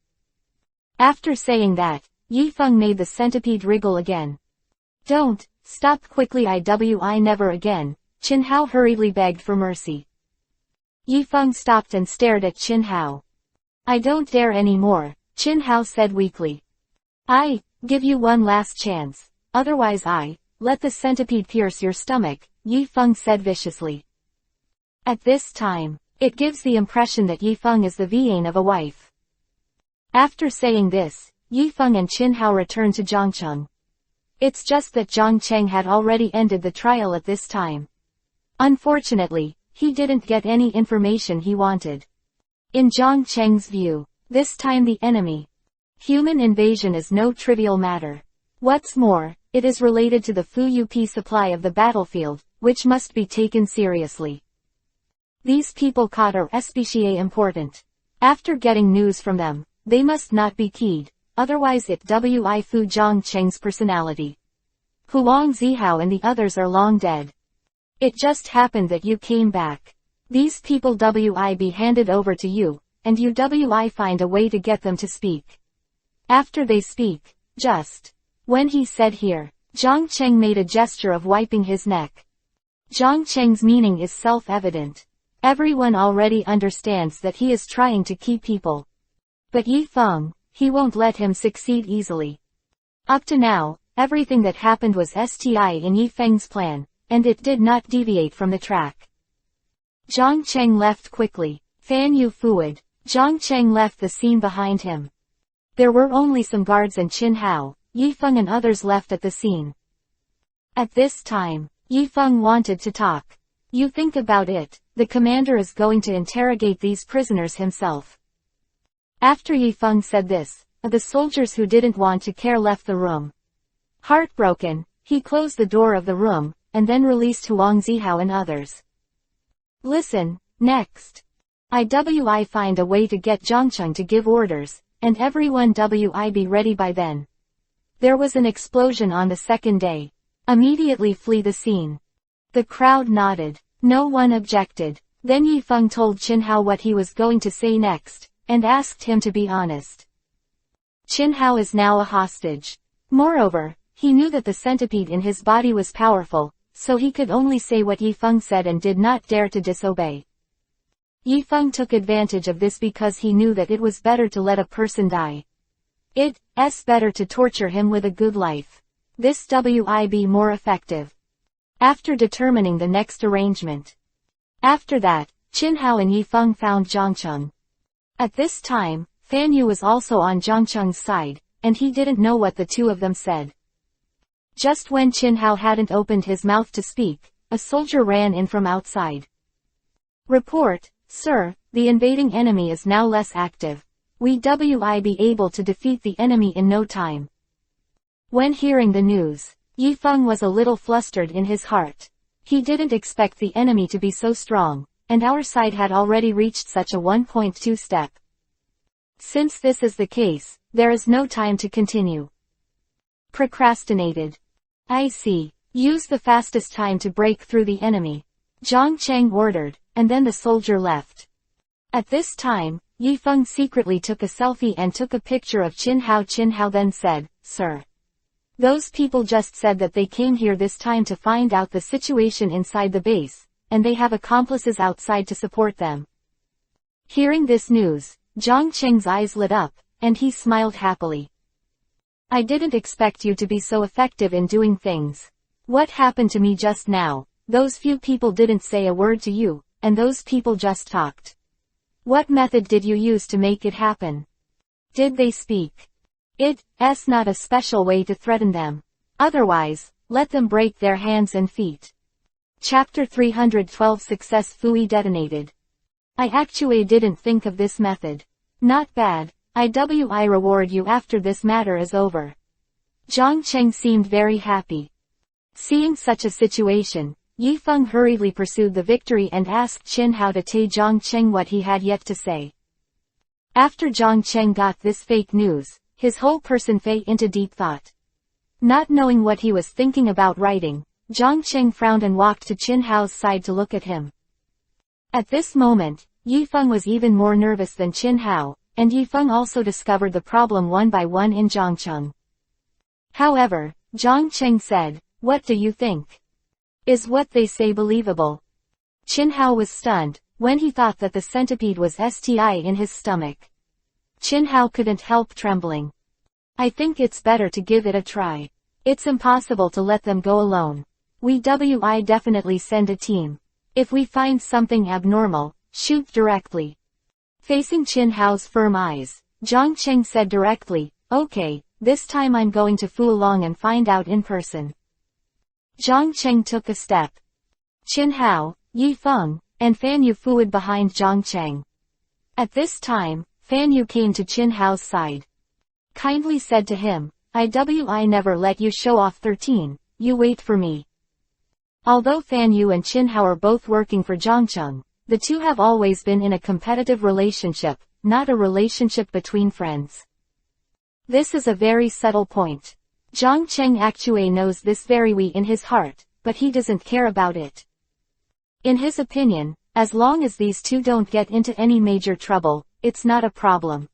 After saying that, Yifeng made the centipede wriggle again. "Don't, stop quickly I never again," Qin Hao hurriedly begged for mercy. Yifeng stopped and stared at Qin Hao. "I don't dare anymore," Qin Hao said weakly. "I give you one last chance, otherwise I let the centipede pierce your stomach," Yifeng said viciously. At this time, it gives the impression that Yifeng is the vain of a wife. After saying this, Yifeng and Qin Hao returned to Zhangcheng. It's just that Zhang Cheng had already ended the trial at this time. Unfortunately, he didn't get any information he wanted. In Zhang Cheng's view, this time the enemy human invasion is no trivial matter. What's more, it is related to the Fu supply of the battlefield, which must be taken seriously. These people caught are especially important. After getting news from them, they must not be keyed, otherwise it Fu Zhang Cheng's personality. Huang Zihao and the others are long dead. It just happened that you came back. These people be handed over to you, and you find a way to get them to speak. After they speak, just when he said here, Zhang Cheng made a gesture of wiping his neck. Zhang Cheng's meaning is self-evident. Everyone already understands that he is trying to keep people. But Yi Feng, he won't let him succeed easily. Up to now, everything that happened was STI in Yi Feng's plan, and it did not deviate from the track. Zhang Cheng left quickly. Fan Yu Fuad. Zhang Cheng left the scene behind him. There were only some guards and Qin Hao, Yi Feng and others left at the scene. At this time, Yi Feng wanted to talk. You think about it, the commander is going to interrogate these prisoners himself. After Yi Feng said this, the soldiers who didn't want to care left the room. Heartbroken, he closed the door of the room, and then released Huang Zihao and others. Listen, next. I find a way to get Zhangcheng to give orders, and everyone be ready by then. There was an explosion on the second day. Immediately flee the scene. The crowd nodded. No one objected. Then Yi Feng told Qin Hao what he was going to say next, and asked him to be honest. Qin Hao is now a hostage. Moreover, he knew that the centipede in his body was powerful, so he could only say what Yi Feng said and did not dare to disobey. Yi Feng took advantage of this because he knew that it was better to let a person die. It's better to torture him with a good life. This be more effective. After determining the next arrangement. After that, Qin Hao and Yi Feng found Zhangcheng. At this time, Fan Yu was also on Zhangcheng's side, and he didn't know what the two of them said. Just when Qin Hao hadn't opened his mouth to speak, a soldier ran in from outside. Report, sir, the invading enemy is now less active. We be able to defeat the enemy in no time. When hearing the news, Yi Feng was a little flustered in his heart. He didn't expect the enemy to be so strong, and our side had already reached such a 1.2 step. Since this is the case, there is no time to continue. Procrastinated. I see. Use the fastest time to break through the enemy. Zhang Cheng ordered, and then the soldier left. At this time, Yi Feng secretly took a selfie and took a picture of Qin Hao. Qin Hao then said, Sir. Those people just said that they came here this time to find out the situation inside the base, and they have accomplices outside to support them. Hearing this news, Zhang Cheng's eyes lit up, and he smiled happily. I didn't expect you to be so effective in doing things. What happened to me just now? Those few people didn't say a word to you, and those people just talked. What method did you use to make it happen? Did they speak? It's not a special way to threaten them. Otherwise, let them break their hands and feet. Chapter 312 Success Fui detonated. I actually didn't think of this method. Not bad. I reward you after this matter is over. Zhang Cheng seemed very happy. Seeing such a situation, Yi Feng hurriedly pursued the victory and asked Qin Hao to tell Zhang Cheng what he had yet to say. After Zhang Cheng got this fake news, his whole person fell into deep thought. Not knowing what he was thinking about writing, Zhang Cheng frowned and walked to Qin Hao's side to look at him. At this moment, Yi Feng was even more nervous than Qin Hao, and Yi Feng also discovered the problem one by one in Zhangcheng. However, Zhang Cheng said, What do you think? Is what they say believable? Qin Hao was stunned, when he thought that the centipede was STI in his stomach. Qin Hao couldn't help trembling. I think it's better to give it a try. It's impossible to let them go alone. We definitely send a team. If we find something abnormal, shoot directly. Facing Qin Hao's firm eyes, Zhang Cheng said directly, Okay, this time I'm going to Fu Long and find out in person. Zhang Cheng took a step. Qin Hao, Yi Feng, and Fan Yu fued behind Zhang Cheng. At this time, Fan Yu came to Qin Hao's side. Kindly said to him, I never let you show off 13, you wait for me. Although Fan Yu and Qin Hao are both working for Zhangcheng, the two have always been in a competitive relationship, not a relationship between friends. This is a very subtle point. Zhang Cheng actually knows this very well in his heart, but he doesn't care about it. In his opinion, as long as these two don't get into any major trouble, it's not a problem.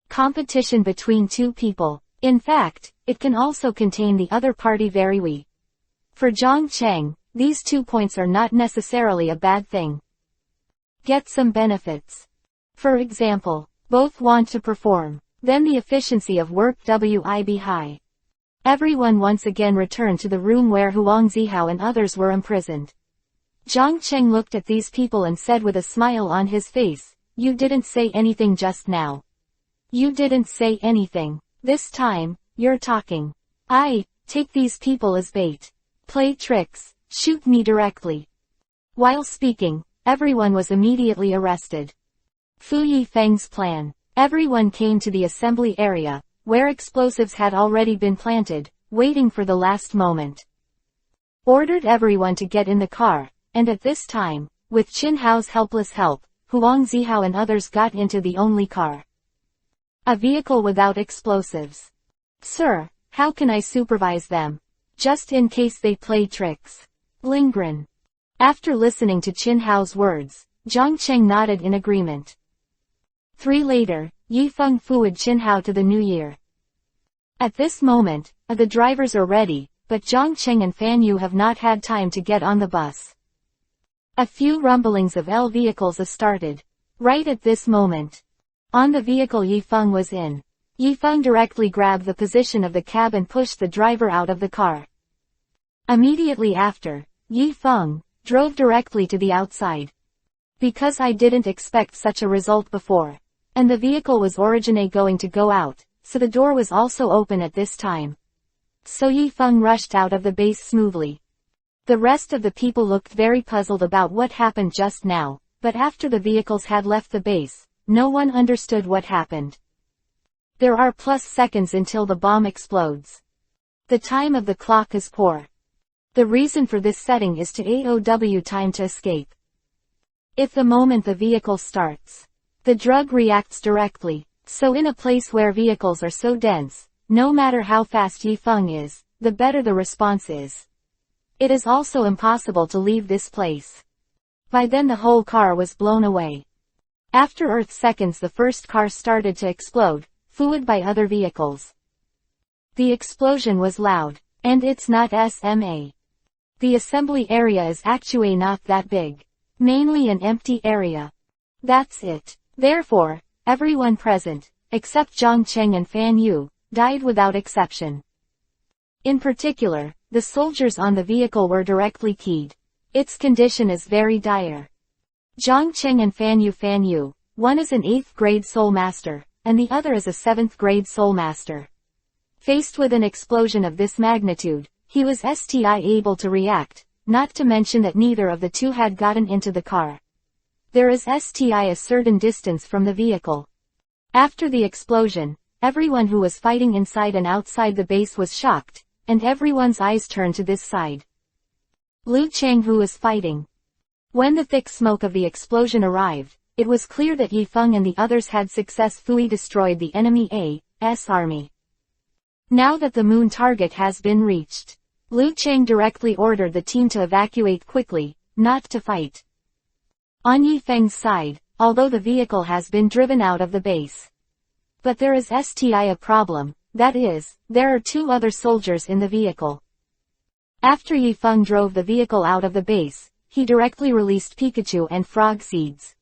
Competition between two people. In fact, it can also contain the other party very well. For Zhang Cheng, these 2 points are not necessarily a bad thing. get some benefits. For example, both want to perform. Then the efficiency of work will be high. Everyone once again returned to the room where Huang Zihao and others were imprisoned. Zhang Cheng looked at these people and said with a smile on his face, "You didn't say anything just now. You didn't say anything. This time, you're talking. Take these people as bait. Play tricks, shoot me directly." While speaking, everyone was immediately arrested. Fu Yifeng's plan. Everyone came to the assembly area, where explosives had already been planted, waiting for the last moment. Ordered everyone to get in the car, and at this time, with Qin Hao's helpless help, Huang Zihao and others got into the only car. A vehicle without explosives. "Sir, how can I supervise them? Just in case they play tricks." Lingren. After listening to Qin Hao's words, Zhang Cheng nodded in agreement. 3 later, Yifeng fued Qin Hao to the New Year. At this moment, the drivers are ready, but Zhang Cheng and Fan Yu have not had time to get on the bus. A few rumblings of L vehicles started. Right at this moment. On the vehicle Yifeng was in. Yifeng directly grabbed the position of the cab and pushed the driver out of the car. Immediately after, Yifeng drove directly to the outside. Because I didn't expect such a result before. And the vehicle was originally going to go out, so the door was also open at this time. So Yifeng rushed out of the base smoothly. The rest of the people looked very puzzled about what happened just now, but after the vehicles had left the base, no one understood what happened. There are plus seconds until the bomb explodes. The time of the clock is poor. The reason for this setting is to AOW time to escape. If the moment the vehicle starts, the drug reacts directly, so in a place where vehicles are so dense, no matter how fast Yifeng is, the better the response is. It is also impossible to leave this place. By then the whole car was blown away. After Earth seconds the first car started to explode, fueled by other vehicles. The explosion was loud, and it's not SMA. The assembly area is actually not that big. Mainly an empty area. That's it. Therefore, everyone present, except Zhang Cheng and Fan Yu, died without exception. In particular, the soldiers on the vehicle were directly keyed. Its condition is very dire. Zhang Cheng and Fan Yu, one is an 8th grade soul master, and the other is a 7th grade soul master. Faced with an explosion of this magnitude, he was able to react, not to mention that neither of the two had gotten into the car. There is a certain distance from the vehicle. After the explosion, everyone who was fighting inside and outside the base was shocked, and everyone's eyes turned to this side. Liu Chang who was fighting. When the thick smoke of the explosion arrived, it was clear that Yifeng and the others had successfully destroyed the enemy A.'s army. Now that the moon target has been reached, Liu Chang directly ordered the team to evacuate quickly, not to fight. On Yifeng's side, although the vehicle has been driven out of the base. But there is a problem, that is, there are 2 other soldiers in the vehicle. After Yifeng drove the vehicle out of the base, he directly released Pikachu and frog seeds.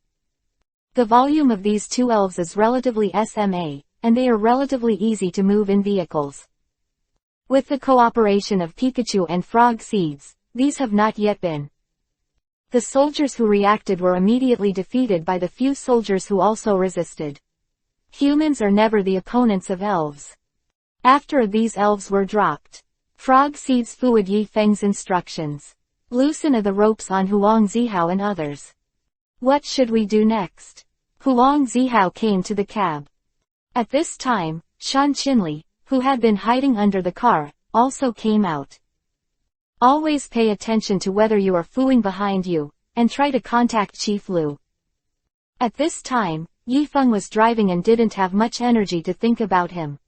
The volume of these 2 elves is relatively SMA, and they are relatively easy to move in vehicles. With the cooperation of Pikachu and frog seeds, these have not yet been. The soldiers who reacted were immediately defeated by the few soldiers who also resisted. Humans are never the opponents of elves. After these elves were dropped, frog seeds followed Yifeng's instructions. Loosen the ropes on Huang Zihao and others. What should we do next? Huang Zihao came to the cab. At this time, Shan Qinli, who had been hiding under the car, also came out. Always pay attention to whether you are fooling behind you, and try to contact Chief Liu. At this time, Yifeng was driving and didn't have much energy to think about him.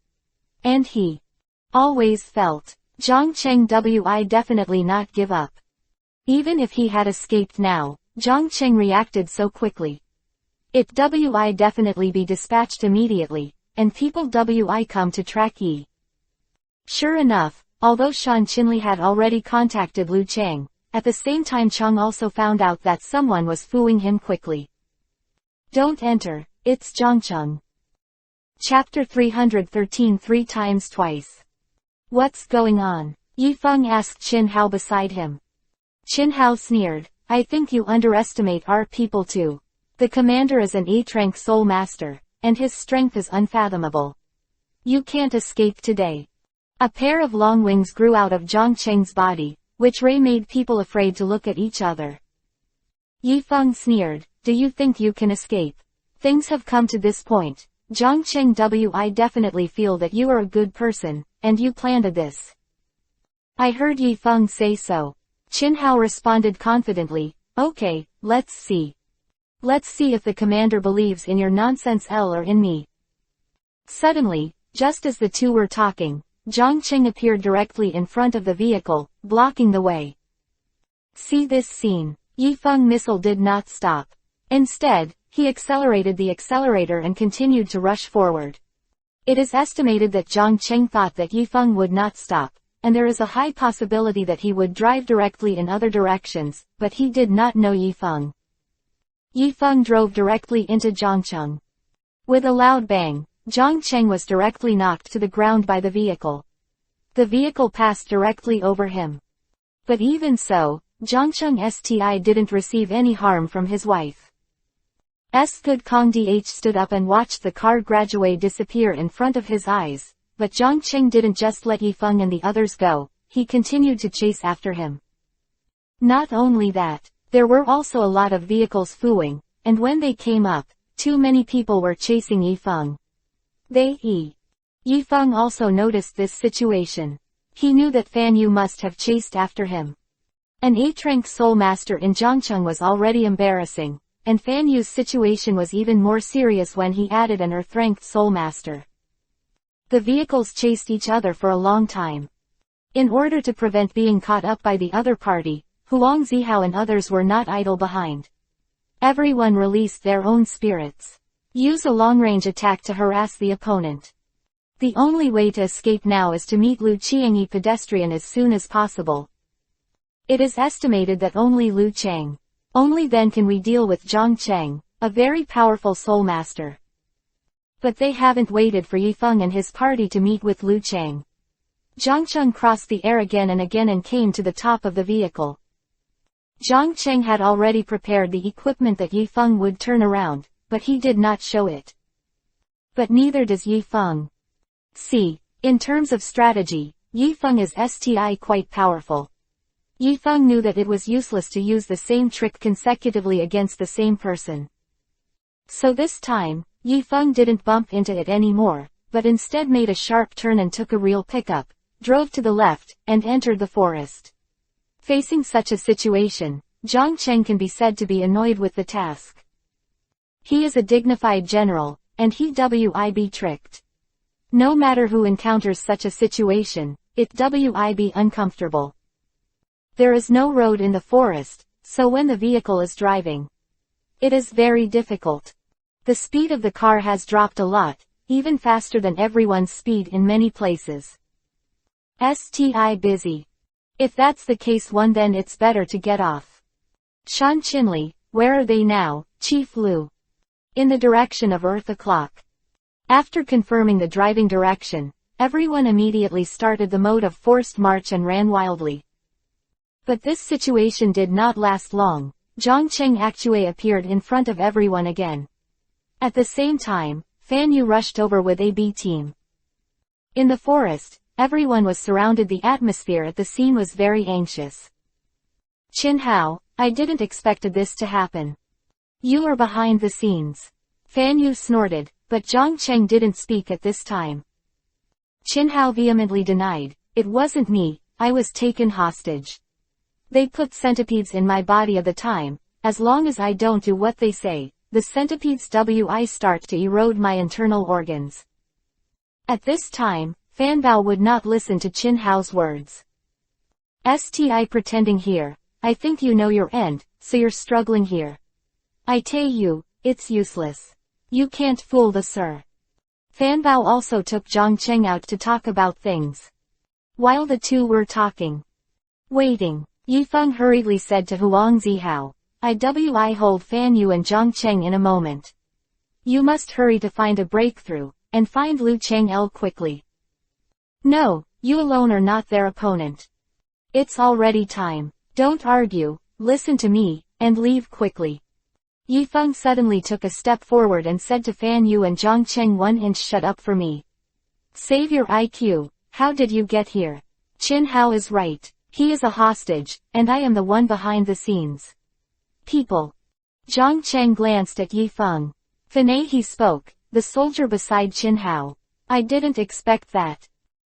And he always felt, Zhang Cheng wi definitely not give up. Even if he had escaped now, Zhang Cheng reacted so quickly. It wi definitely be dispatched immediately, and people wi come to track Yi. Sure enough, although Shan Qinli had already contacted Liu Chang, at the same time Chang also found out that someone was fooling him quickly. Don't enter, it's Zhangcheng. Chapter 313 3 times twice. What's going on? Yifeng asked Qin Hao beside him. Qin Hao sneered, I think you underestimate our people too. The commander is an 8th-rank soul master, and his strength is unfathomable. You can't escape today. A pair of long wings grew out of Zhangcheng's body, which made people afraid to look at each other. Yifeng sneered, do you think you can escape? Things have come to this point. Zhangcheng I definitely feel that you are a good person, and you planned this. I heard Yifeng say so. Qin Hao responded confidently, okay, let's see. Let's see if the commander believes in your nonsense or in me. Suddenly, just as the two were talking, Zhangcheng appeared directly in front of the vehicle, blocking the way. See this scene. Yifeng missile did not stop. Instead, he accelerated the accelerator and continued to rush forward. It is estimated that Zhangcheng thought that Yifeng would not stop, and there is a high possibility that he would drive directly in other directions, but he did not know Yifeng. Yifeng drove directly into Zhangcheng. With a loud bang, Zhangcheng was directly knocked to the ground by the vehicle. The vehicle passed directly over him. But even so, Zhangcheng didn't receive any harm from his wife. Good Kong Dh stood up and watched the car gradually disappear in front of his eyes, but Zhangcheng didn't just let Yifeng and the others go, he continued to chase after him. Not only that, there were also a lot of vehicles fooling, and when they came up, too many people were chasing Yifeng. Yifeng also noticed this situation. He knew that Fan Yu must have chased after him. An 8th-rank soul master in Zhangcheng was already embarrassing, and Fan Yu's situation was even more serious when he added an Earth-ranked soul master. The vehicles chased each other for a long time. In order to prevent being caught up by the other party, Huang Zihao and others were not idle behind. Everyone released their own spirits. Use a long-range attack to harass the opponent. The only way to escape now is to meet Lu Qiangyi pedestrian as soon as possible. It is estimated that only Lu Chang. Only then can we deal with Zhangcheng, a very powerful soul master. But they haven't waited for Yifeng and his party to meet with Lu Chang. Zhangcheng crossed the air again and came to the top of the vehicle. Zhangcheng had already prepared the equipment that Yifeng would turn around, but he did not show it. But neither does Yifeng. See, in terms of strategy, Yifeng is quite powerful. Yifeng knew that it was useless to use the same trick consecutively against the same person. So this time, Yifeng didn't bump into it anymore, but instead made a sharp turn and took a real pickup, drove to the left, and entered the forest. Facing such a situation, Zhangcheng can be said to be annoyed with the task. He is a dignified general, and he will be tricked. No matter who encounters such a situation, it will be uncomfortable. There is no road in the forest, so when the vehicle is driving, it is very difficult. The speed of the car has dropped a lot, even faster than everyone's speed in many places. Busy. If that's the case then it's better to get off. Shan Qinli, where are they now, Chief Lu? In the direction of Earth o'clock. After confirming the driving direction, everyone immediately started the mode of forced march and ran wildly. But this situation did not last long. Zhangcheng appeared in front of everyone again. At the same time, Fan Yu rushed over with a B team. In the forest, everyone was surrounded. The atmosphere at the scene was very anxious. Qin Hao, I didn't expect this to happen. You are behind the scenes. Fan Yu snorted, but Zhangcheng didn't speak at this time. Qin Hao vehemently denied, it wasn't me, I was taken hostage. They put centipedes in my body at the time. As long as I don't do what they say, the centipedes will start to erode my internal organs. At this time, Fan Bao would not listen to Qin Hao's words. Pretending here, I think you know your end, so you're struggling here. I tell you, it's useless. You can't fool the sir. Fan Bao also took Zhangcheng out to talk about things. While the two were waiting, Yifeng hurriedly said to Huang Zihao, I hold Fan Yu and Zhangcheng in a moment. You must hurry to find a breakthrough, and find Lu Chang'el quickly. No, you alone are not their opponent. It's already time. Don't argue, listen to me, and leave quickly. Yifeng suddenly took a step forward and said to Fan Yu and Zhang Cheng, 1 inch, shut up for me. Save your IQ, how did you get here? Qin Hao is right. He is a hostage, and I am the one behind the scenes. People. Zhang Cheng glanced at Yifeng. Finay, he spoke, the soldier beside Qin Hao. I didn't expect that.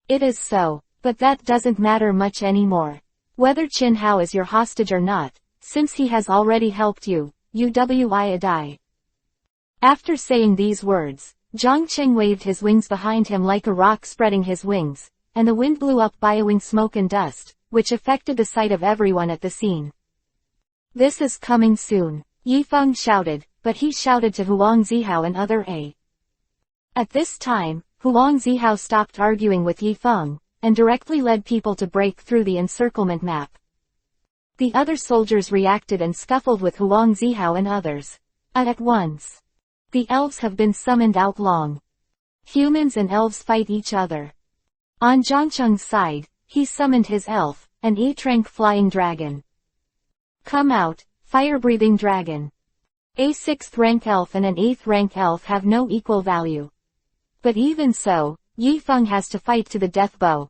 It is so, but that doesn't matter much anymore. Whether Qin Hao is your hostage or not, since he has already helped you, UWI die. After saying these words, Zhang Cheng waved his wings behind him like a rock spreading his wings, and the wind blew up billowing smoke and dust, which affected the sight of everyone at the scene. This is coming soon, Yifeng shouted, but he shouted to Huang Zihao and other A. At this time, Huang Zihao stopped arguing with Yifeng, and directly led people to break through the encirclement map. The other soldiers reacted and scuffled with Huang Zihao and others. At once. The elves have been summoned out long. Humans and elves fight each other. On Zhangcheng's side, he summoned his elf, an 8th-rank flying dragon. Come out, fire-breathing dragon. A 6th-rank elf and an 8th-rank elf have no equal value. But even so, Yifeng has to fight to the death bow.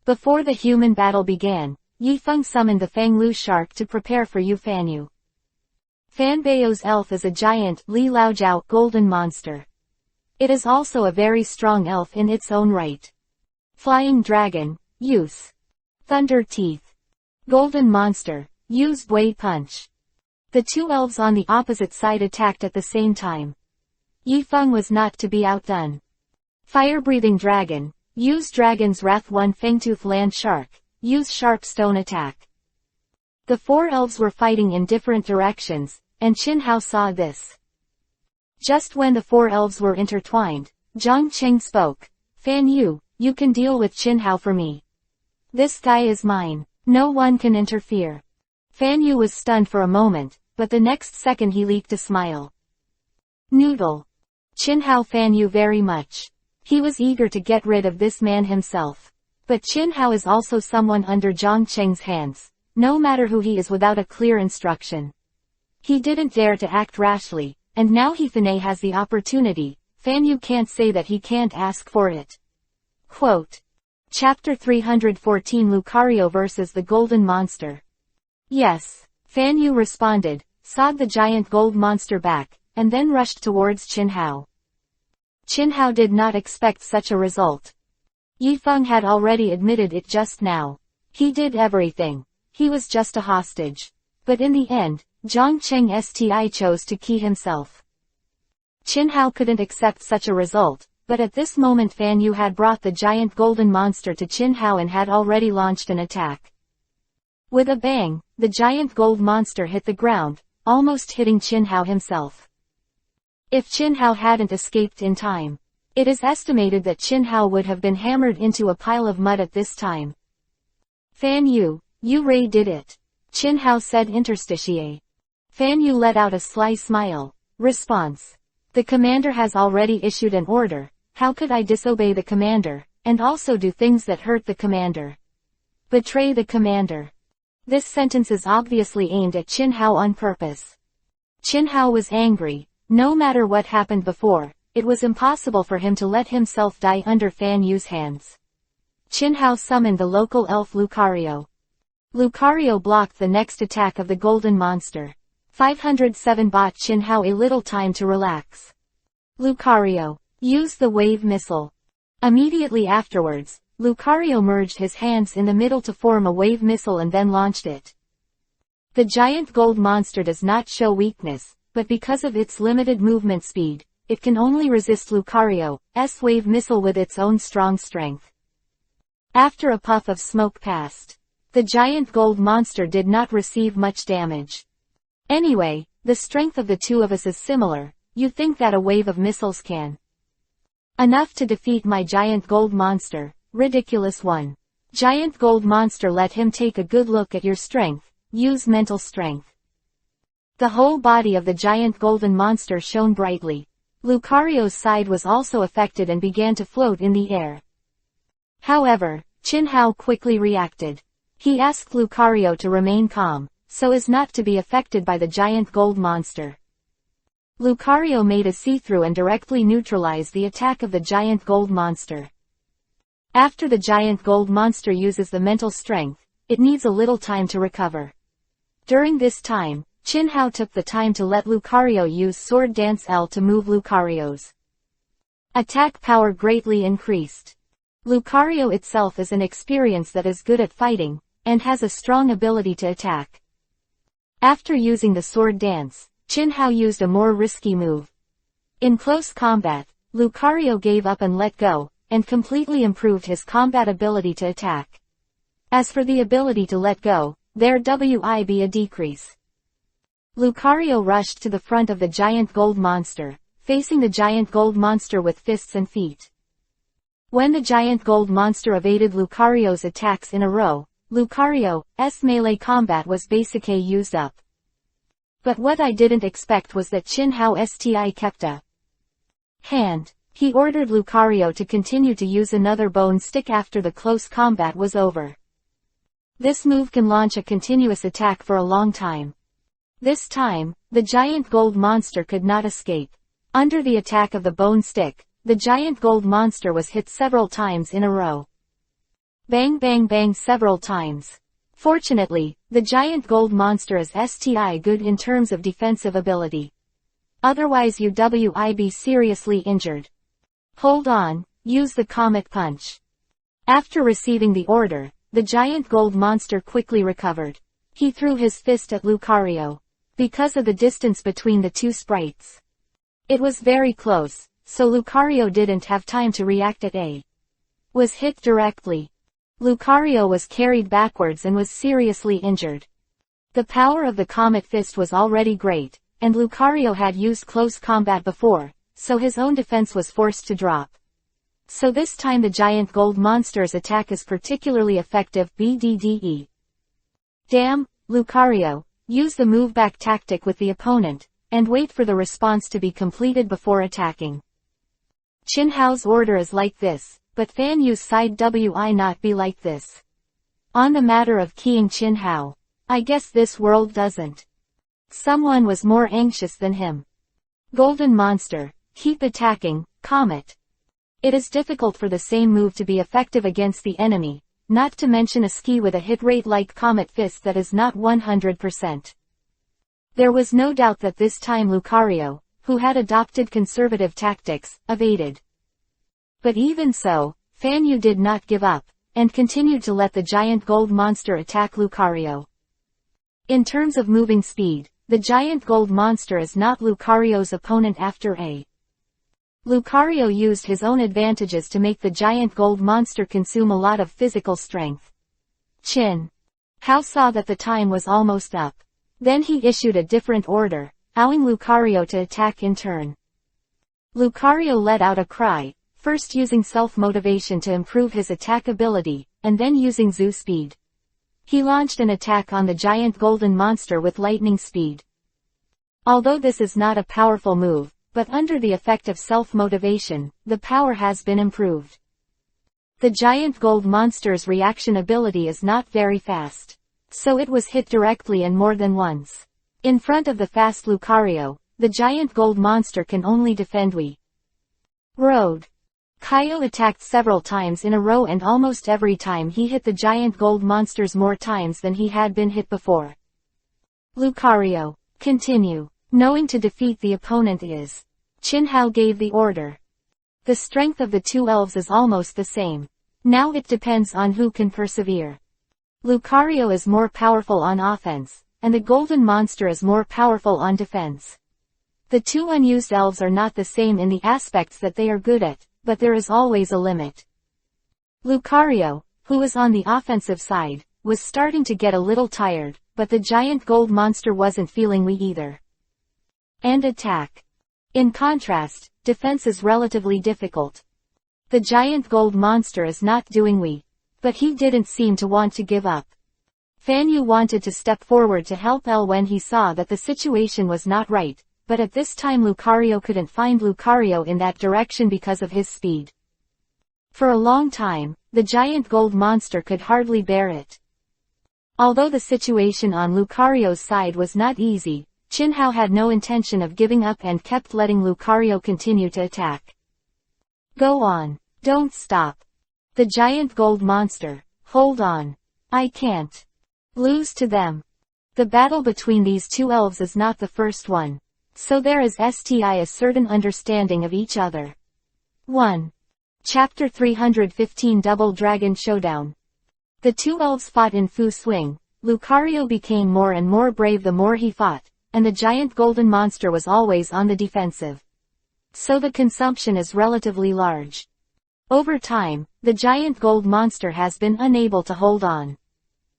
Before the human battle began, Yifeng summoned the Fanglu shark to prepare for Yu Fanyu. Fan Bao's elf is a giant, Li Laojiao, golden monster. It is also a very strong elf in its own right. Flying dragon, use. Thunder teeth. Golden monster, use Bui punch. The two elves on the opposite side attacked at the same time. Yifeng was not to be outdone. Fire-breathing dragon, use Dragon's Wrath. 1 Fangtooth land shark, use sharp stone attack. The four elves were fighting in different directions, and Qin Hao saw this. Just when the four elves were intertwined, Zhang Cheng spoke. Fan Yu, you can deal with Qin Hao for me. This guy is mine. No one can interfere. Fan Yu was stunned for a moment, but the next second he leaked a smile. Noodle. Qin Hao Fan Yu very much. He was eager to get rid of this man himself. But Qin Hao is also someone under Zhang Cheng's hands, no matter who he is, without a clear instruction. He didn't dare to act rashly, and now Finay has the opportunity. Fan Yu can't say that he can't ask for it. Quote. Chapter 314, Lucario vs. the Golden Monster. Yes. Fan Yu responded, sawed the giant gold monster back, and then rushed towards Qin Hao. Qin Hao did not expect such a result. Yifeng had already admitted it just now. He did everything. He was just a hostage. But in the end, Zhang Cheng Sti chose to key himself. Qin Hao couldn't accept such a result, but at this moment Fan Yu had brought the giant golden monster to Qin Hao and had already launched an attack. With a bang, the giant gold monster hit the ground, almost hitting Qin Hao himself. If Qin Hao hadn't escaped in time, it is estimated that Qin Hao would have been hammered into a pile of mud at this time. Fan Yu, you Ray did it. Qin Hao said interstitiae. Fan Yu let out a sly smile. Response. The commander has already issued an order. How could I disobey the commander, and also do things that hurt the commander? Betray the commander. This sentence is obviously aimed at Qin Hao on purpose. Qin Hao was angry. No matter what happened before, it was impossible for him to let himself die under Fan Yu's hands. Qin Hao summoned the local elf Lucario. Lucario blocked the next attack of the golden monster. 507 bought Qin Hao a little time to relax. Lucario, use the wave missile. Immediately afterwards, Lucario merged his hands in the middle to form a wave missile and then launched it. The giant gold monster does not show weakness, but because of its limited movement speed, it can only resist Lucario's wave missile with its own strong strength. After a puff of smoke passed, the giant gold monster did not receive much damage. Anyway, the strength of the two of us is similar. You think that a wave of missiles can enough to defeat my giant gold monster? Ridiculous one. Giant gold monster, let him take a good look at your strength. Use mental strength. The whole body of the giant golden monster shone brightly. Lucario's side was also affected and began to float in the air. However, Qin Hao quickly reacted. He asked Lucario to remain calm, so as not to be affected by the giant gold monster. Lucario made a see-through and directly neutralized the attack of the giant gold monster. After the giant gold monster uses the mental strength, it needs a little time to recover. During this time, Qin Hao took the time to let Lucario use Sword Dance L to move Lucario's attack power greatly increased. Lucario itself is an experience that is good at fighting, and has a strong ability to attack. After using the sword dance, Qin Hao used a more risky move. In close combat, Lucario gave up and let go, and completely improved his combat ability to attack. As for the ability to let go, there would be a decrease. Lucario rushed to the front of the giant gold monster, facing the giant gold monster with fists and feet. When the giant gold monster evaded Lucario's attacks in a row, Lucario's melee combat was basically used up. But what I didn't expect was that Qin Hao kept a hand. He ordered Lucario to continue to use another bone stick after the close combat was over. This move can launch a continuous attack for a long time. This time, the giant gold monster could not escape. Under the attack of the bone stick, the giant gold monster was hit several times in a row. Bang bang bang several times. Fortunately, the giant gold monster is good in terms of defensive ability. Otherwise you would be seriously injured. Hold on, use the comet punch. After receiving the order, the giant gold monster quickly recovered. He threw his fist at Lucario. Because of the distance between the two sprites, it was very close, so Lucario didn't have time to react. Was hit directly. Lucario was carried backwards and was seriously injured. The power of the comet fist was already great, and Lucario had used close combat before, so his own defense was forced to drop. So this time the giant gold monster's attack is particularly effective. Damn, Lucario, use the move back tactic with the opponent, and wait for the response to be completed before attacking. Qin Hao's order is like this, but Fan Yu's side would not be like this. On the matter of keying Qin Hao, I guess this world doesn't. Someone was more anxious than him. Golden monster, keep attacking, Comet. It is difficult for the same move to be effective against the enemy, not to mention a ski with a hit rate like Comet Fist that is not 100%. There was no doubt that this time Lucario, who had adopted conservative tactics, evaded. But even so, Fan Yu did not give up, and continued to let the giant gold monster attack Lucario. In terms of moving speed, the giant gold monster is not Lucario's opponent after A. Lucario used his own advantages to make the giant gold monster consume a lot of physical strength. Qin Hao saw that the time was almost up. Then he issued a different order, allowing Lucario to attack in turn. Lucario let out a cry, first using self-motivation to improve his attack ability, and then using Zoo speed. He launched an attack on the giant golden monster with lightning speed. Although this is not a powerful move, but under the effect of self-motivation, the power has been improved. The giant gold monster's reaction ability is not very fast, so it was hit directly and more than once. In front of the fast Lucario, the giant gold monster can only defend Road. Kaio attacked several times in a row and almost every time he hit the giant gold monsters more times than he had been hit before. Lucario, continue. Knowing to defeat the opponent is. Qin Hao gave the order. The strength of the two elves is almost the same. Now it depends on who can persevere. Lucario is more powerful on offense, and the golden monster is more powerful on defense. The two unused elves are not the same in the aspects that they are good at, but there is always a limit. Lucario, who is on the offensive side, was starting to get a little tired, but the giant gold monster wasn't feeling weak either. And attack. In contrast, defense is relatively difficult. The giant gold monster is not doing weak, but he didn't seem to want to give up. Fan Yu wanted to step forward to help Elle when he saw that the situation was not right, but at this time Lucario couldn't find Lucario in that direction because of his speed. For a long time, the giant gold monster could hardly bear it. Although the situation on Lucario's side was not easy, Chinhao had no intention of giving up and kept letting Lucario continue to attack. Go on. Don't stop. The giant gold monster. Hold on. I can't lose to them. The battle between these two elves is not the first one. So there is a certain understanding of each other. 1. Chapter 315 Double Dragon Showdown. The two elves fought in full swing. Lucario became more and more brave the more he fought, and the giant golden monster was always on the defensive. So the consumption is relatively large. Over time, the giant gold monster has been unable to hold on.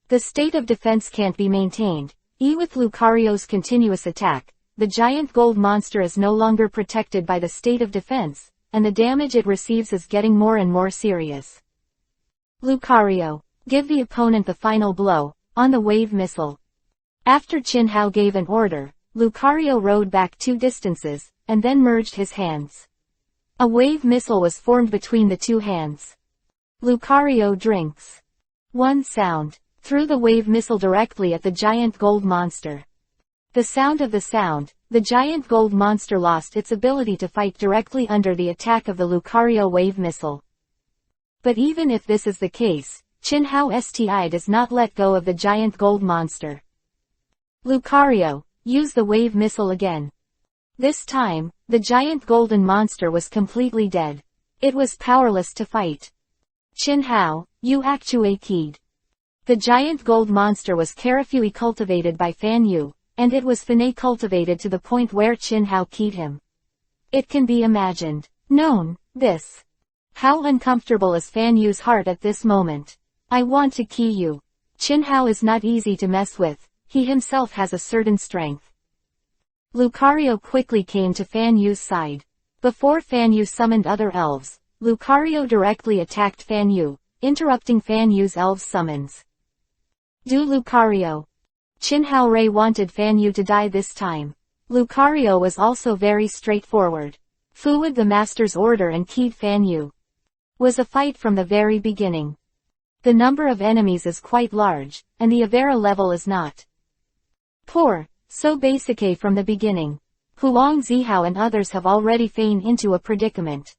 The state of defense can't be maintained. With Lucario's continuous attack, the giant gold monster is no longer protected by the state of defense, and the damage it receives is getting more and more serious. Lucario, give the opponent the final blow, on the wave missile. After Chinhao gave an order, Lucario rode back 2 distances, and then merged his hands. A wave missile was formed between the 2 hands. Lucario drinks. 1 sound, threw the wave missile directly at the giant gold monster. The sound of the sound, the giant gold monster lost its ability to fight directly under the attack of the Lucario wave missile. But even if this is the case, Chinhao does not let go of the giant gold monster. Lucario, use the wave missile again. This time, the giant golden monster was completely dead. It was powerless to fight. Chinhao, you actuate keyed. The giant gold monster was carefully cultivated by Fan Yu, and it was finesse cultivated to the point where Chinhao keyed him. It can be imagined. Known, this. How uncomfortable is Fan Yu's heart at this moment. I want to key you. Chinhao is not easy to mess with, he himself has a certain strength. Lucario quickly came to Fan Yu's side. Before Fan Yu summoned other elves, Lucario directly attacked Fan Yu, interrupting Fan Yu's elves' summons. Do Lucario. Chinhao Rei wanted Fan Yu to die this time. Lucario was also very straightforward. Fuwood the master's order and keyed Fan Yu. Was a fight from the very beginning. The number of enemies is quite large, and the Avera level is not poor, so basic from the beginning. Huang Zihao and others have already fallen into a predicament.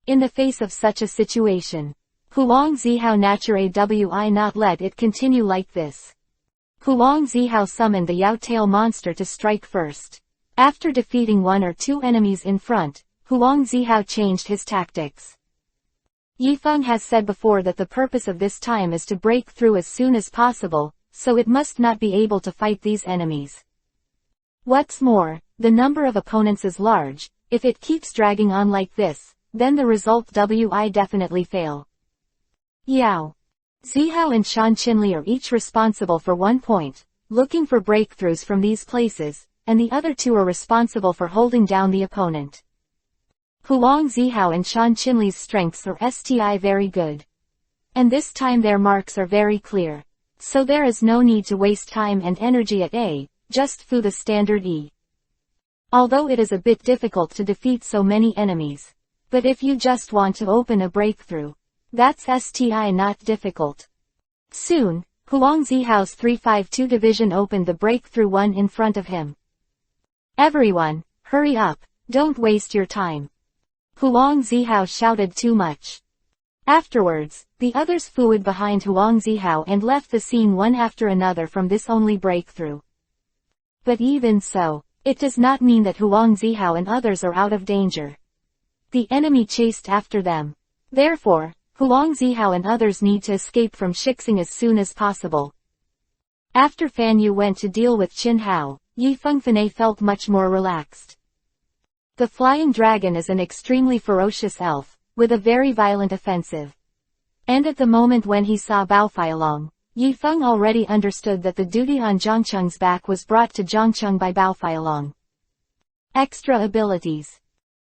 In the face of such a situation, Huang Zihao naturally wi not let it continue like this. Huang Zihao summoned the Yaotail monster to strike first. After defeating 1 or 2 enemies in front, Huang Zihao changed his tactics. Yifeng has said before that the purpose of this time is to break through as soon as possible, so it must not be able to fight these enemies. What's more, the number of opponents is large. If it keeps dragging on like this, then the result wi definitely fail. Yao Zihao and Shan Qinli are each responsible for 1 point, looking for breakthroughs from these places, and the other 2 are responsible for holding down the opponent. Huang Zihao and Shan Qinli's strengths are very good. And this time their marks are very clear. So there is no need to waste time and energy at A, just fu the standard E. Although it is a bit difficult to defeat so many enemies. But if you just want to open a breakthrough, that's not difficult. Soon, Huang Zihao's 352 division opened the breakthrough 1 in front of him. Everyone, hurry up, don't waste your time. Huang Zihao shouted too much. Afterwards, the others followed behind Huang Zihao and left the scene one after another from this only breakthrough. But even so, it does not mean that Huang Zihao and others are out of danger. The enemy chased after them. Therefore, Huang Zihao and others need to escape from Shixing as soon as possible. After Fan Yu went to deal with Chinhao, Yifeng Fanei felt much more relaxed. The flying dragon is an extremely ferocious elf, with a very violent offensive. And at the moment when he saw Bao Feilong, Yifeng already understood that the duty on Zhangcheng's back was brought to Zhangcheng by Bao Feilong. Extra abilities.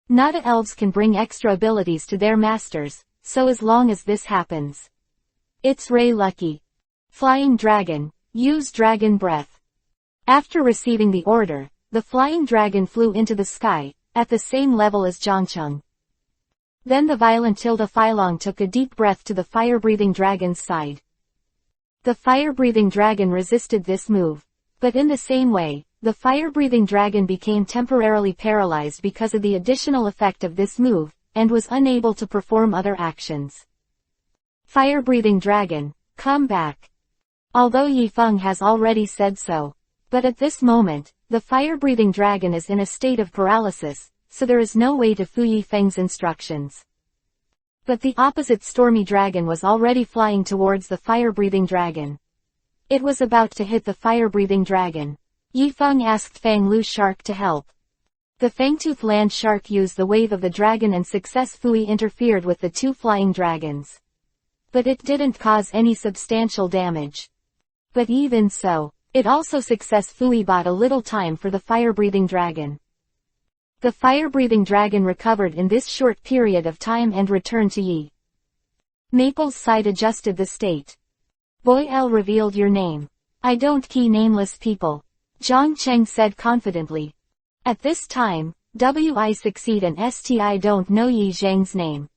Nada elves can bring extra abilities to their masters, so as long as this happens, it's Ray lucky. Flying dragon, use dragon breath. After receiving the order, the flying dragon flew into the sky, at the same level as Zhangcheng. Then the violent Tilda Phylong took a deep breath to the fire-breathing dragon's side. The fire-breathing dragon resisted this move. But in the same way, the fire-breathing dragon became temporarily paralyzed because of the additional effect of this move, and was unable to perform other actions. Fire-breathing dragon, come back. Although Yifeng has already said so. But at this moment, the fire-breathing dragon is in a state of paralysis, so there is no way to fu Yifeng's instructions. But the opposite stormy dragon was already flying towards the fire-breathing dragon. It was about to hit the fire-breathing dragon. Yifeng asked Fang Lu Shark to help. The Fangtooth land shark used the wave of the dragon and successfully interfered with the two flying dragons. But it didn't cause any substantial damage. But even so, it also successfully bought a little time for the fire-breathing dragon. The fire-breathing dragon recovered in this short period of time and returned to Yi. Maple's side adjusted the state. Boy L revealed your name. I don't key nameless people. Zhang Cheng said confidently. At this time, WI succeed and STI don't know Yi Zhang's name.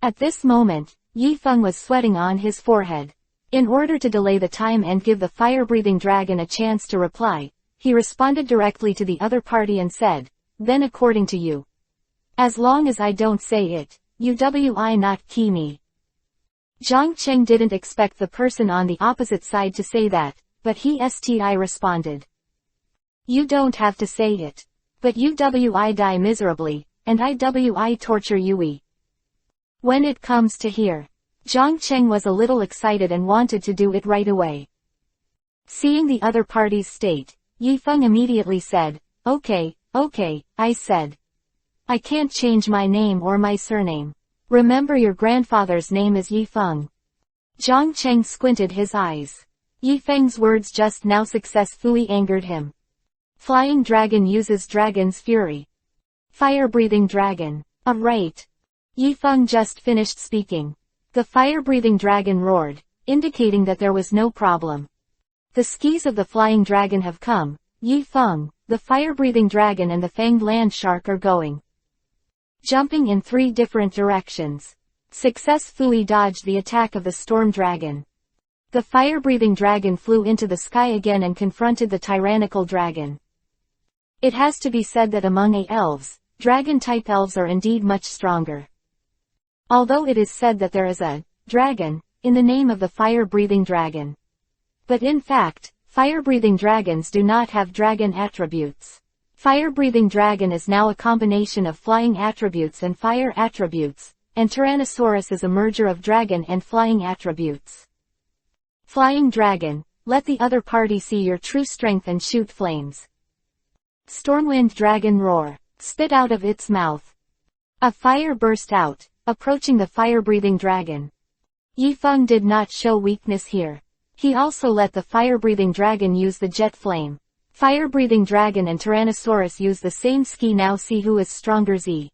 At this moment, Yifeng was sweating on his forehead. In order to delay the time and give the fire-breathing dragon a chance to reply, he responded directly to the other party and said, then according to you. As long as I don't say it, you WI not key me. Zhang Cheng didn't expect the person on the opposite side to say that, but he STI responded. You don't have to say it. But you WI die miserably, and I WI torture you. When it comes to here, Zhang Cheng was a little excited and wanted to do it right away. Seeing the other party's state, Yifeng immediately said, okay, I said. I can't change my name or my surname. Remember your grandfather's name is Yifeng. Zhang Cheng squinted his eyes. Yifeng's words just now successfully angered him. Flying dragon uses dragon's fury. Fire-breathing dragon. Right. Yifeng just finished speaking. The fire-breathing dragon roared, indicating that there was no problem. The skis of the flying dragon have come. Yifeng, the fire-breathing dragon and the fanged land shark are going. Jumping in 3 different directions. Successfully dodged the attack of the storm dragon. The fire-breathing dragon flew into the sky again and confronted the tyrannical dragon. It has to be said that among elves, dragon-type elves are indeed much stronger. Although it is said that there is a dragon in the name of the fire-breathing dragon. But in fact, fire-breathing dragons do not have dragon attributes. Fire-breathing dragon is now a combination of flying attributes and fire attributes, and Tyrannosaurus is a merger of dragon and flying attributes. Flying dragon, let the other party see your true strength and shoot flames. Stormwind dragon roar, spit out of its mouth. A fire burst out, approaching the fire-breathing dragon. Yifeng did not show weakness here. He also let the fire-breathing dragon use the jet flame. Fire-breathing dragon and Tyrannosaurus use the same ski. Now see who is stronger. Z.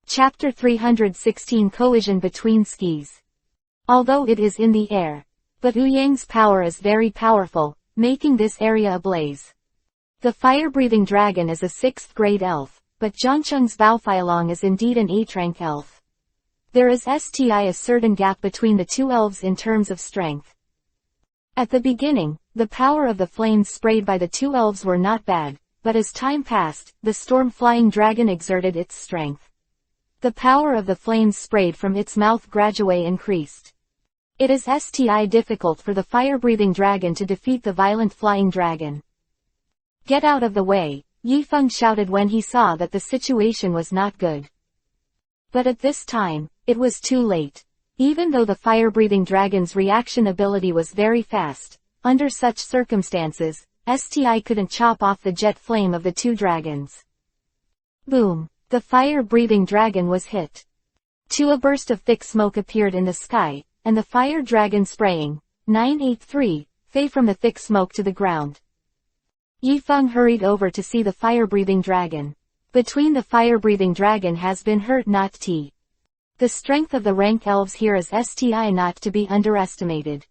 Chapter 316 Collision between skis. Although it is in the air, but Uyang's power is very powerful, making this area ablaze. The fire-breathing dragon is a 6th grade elf, but Zhangcheng's Baofylong is indeed an 8th rank elf. There is a certain gap between the two elves in terms of strength. At the beginning, the power of the flames sprayed by the two elves were not bad, but as time passed, the storm-flying dragon exerted its strength. The power of the flames sprayed from its mouth gradually increased. It is difficult for the fire-breathing dragon to defeat the violent flying dragon. Get out of the way, Yifeng shouted when he saw that the situation was not good. But at this time, it was too late. Even though the fire-breathing dragon's reaction ability was very fast, under such circumstances, couldn't chop off the jet flame of the two dragons. Boom! The fire-breathing dragon was hit. A burst of thick smoke appeared in the sky, and the fire dragon spraying, 983, fell from the thick smoke to the ground. Yifeng hurried over to see the fire-breathing dragon. Between the fire-breathing dragon has been hurt not T. The strength of the rank elves here is not to be underestimated.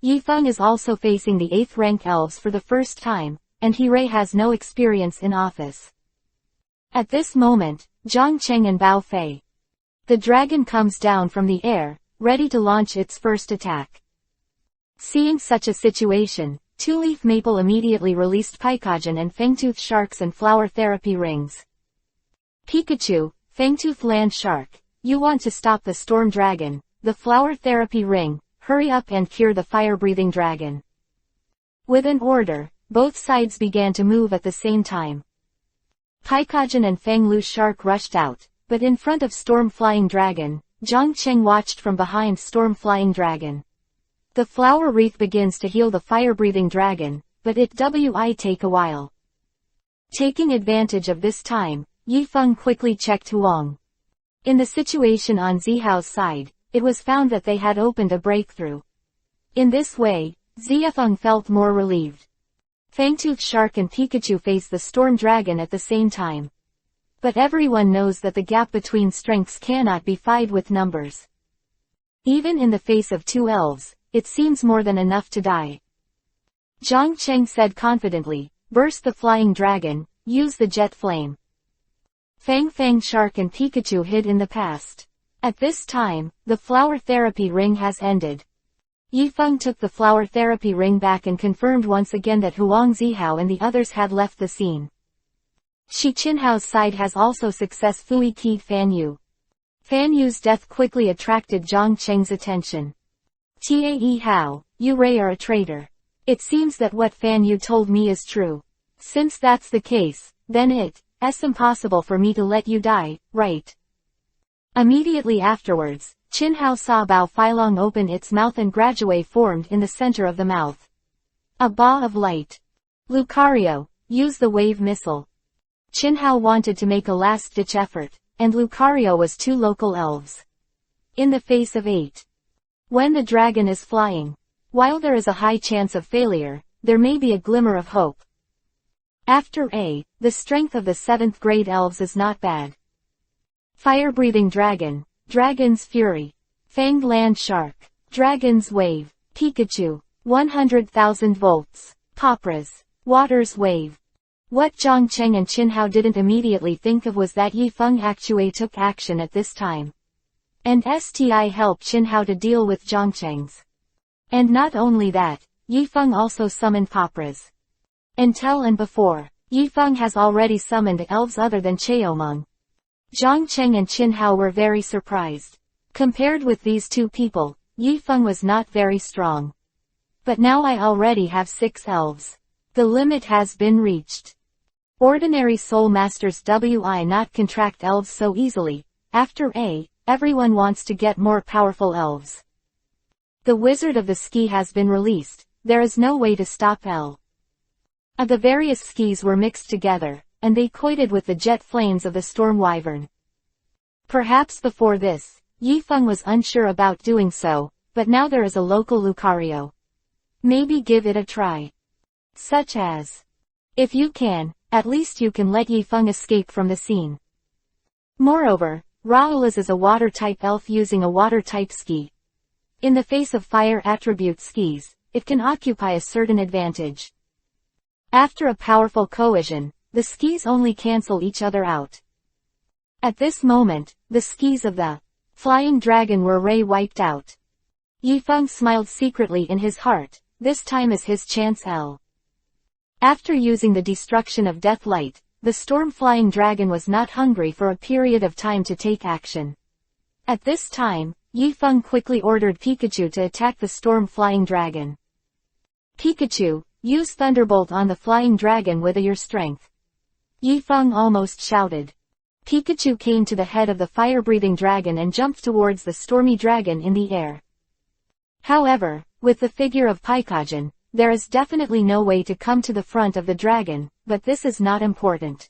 Yifeng is also facing the 8th rank elves for the first time, and He has no experience in office. At this moment, Zhang Cheng and Bao Fei. The dragon comes down from the air, ready to launch its first attack. Seeing such a situation, Two-Leaf Maple immediately released Pycogen and Fangtooth Sharks and Flower Therapy Rings. Pikachu, Fangtooth Land Shark, you want to stop the Storm Dragon, the Flower Therapy Ring, hurry up and cure the fire-breathing dragon. With an order, both sides began to move at the same time. Pycogen and Fanglu Shark rushed out, but in front of Storm Flying Dragon, Zhang Cheng watched from behind Storm Flying Dragon. The flower wreath begins to heal the fire-breathing dragon, but it will take a while. Taking advantage of this time, Yifeng quickly checked Huang. In the situation on Zihao's side, it was found that they had opened a breakthrough. In this way, Ziyafeng felt more relieved. Fangtooth Shark and Pikachu face the Storm Dragon at the same time. But everyone knows that the gap between strengths cannot be filled with numbers. Even in the face of two elves, it seems more than enough to die. Zhang Cheng said confidently, burst the flying dragon, use the jet flame. Fang Shark and Pikachu hid in the past. At this time, the flower therapy ring has ended. Yifeng took the flower therapy ring back and confirmed once again that Huang Zihao and the others had left the scene. Shi Qinhao's side has also successfully keyed Fan Yu. Fan Yu's death quickly attracted Zhang Cheng's attention. Tae Hao, you are a traitor. It seems that what Fan Yu told me is true. Since that's the case, then it's impossible for me to let you die, right? Immediately afterwards, Qinhao saw Bao Feilong open its mouth and gradually formed in the center of the mouth. A ball of light. Lucario, use the wave missile. Qinhao wanted to make a last-ditch effort, and Lucario was two local elves. In the face of 8. When the dragon is flying. While there is a high chance of failure, there may be a glimmer of hope. After A, the strength of the 7th grade elves is not bad. Fire-breathing dragon, Dragon's Fury, Fanged Land Shark, Dragon's Wave, Pikachu, 100,000 volts, Papra's, Water's Wave. What Zhang Cheng and Qinhao didn't immediately think of was that Yifeng actually took action at this time. And STI helped Qinhao to deal with Zhang Cheng's. And not only that, Yifeng also summoned Papra's. Until and before, Yifeng has already summoned elves other than Cheomeng. Zhang Cheng and Qinhao were very surprised. Compared with these two people, Yifeng was not very strong. But now I already have 6 elves. The limit has been reached. Ordinary soul masters will not contract elves so easily. After A, everyone wants to get more powerful elves. The Wizard of the Ski has been released. There is no way to stop L. The various skis were mixed together, and they collided with the jet flames of the Storm Wyvern. Perhaps before this, Yifeng was unsure about doing so, but now there is a local Lucario. Maybe give it a try. Such as, if you can, at least you can let Yifeng escape from the scene. Moreover, Raoul's is a water-type elf using a water-type ski. In the face of fire attribute skis, it can occupy a certain advantage. After a powerful cohesion, the skis only cancel each other out. At this moment, the skis of the flying dragon were wiped out. Yifeng smiled secretly in his heart. This time is his chance L. After using the destruction of Death Light, the storm-flying dragon was not hungry for a period of time to take action. At this time, Yifeng quickly ordered Pikachu to attack the storm-flying dragon. Pikachu, use Thunderbolt on the flying dragon with your strength. Yifeng almost shouted. Pikachu came to the head of the fire-breathing dragon and jumped towards the stormy dragon in the air. However, with the figure of Pycogen, there is definitely no way to come to the front of the dragon, but this is not important.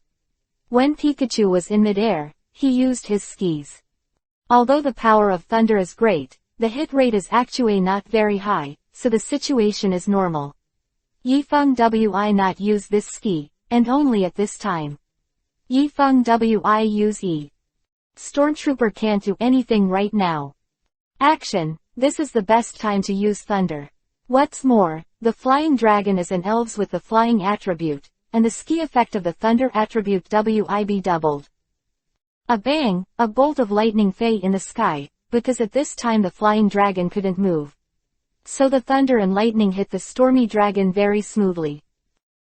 When Pikachu was in mid-air, he used his skis. Although the power of thunder is great, the hit rate is actually not very high, so the situation is normal. Yifeng will not use this ski, and only at this time. Yifeng will use E. Stormtrooper can't do anything right now. Action, this is the best time to use thunder. What's more, the flying dragon is an elves with the flying attribute, and the ski effect of the thunder attribute WIB doubled. A bang, a bolt of lightning fell in the sky, because at this time the flying dragon couldn't move. So the thunder and lightning hit the stormy dragon very smoothly.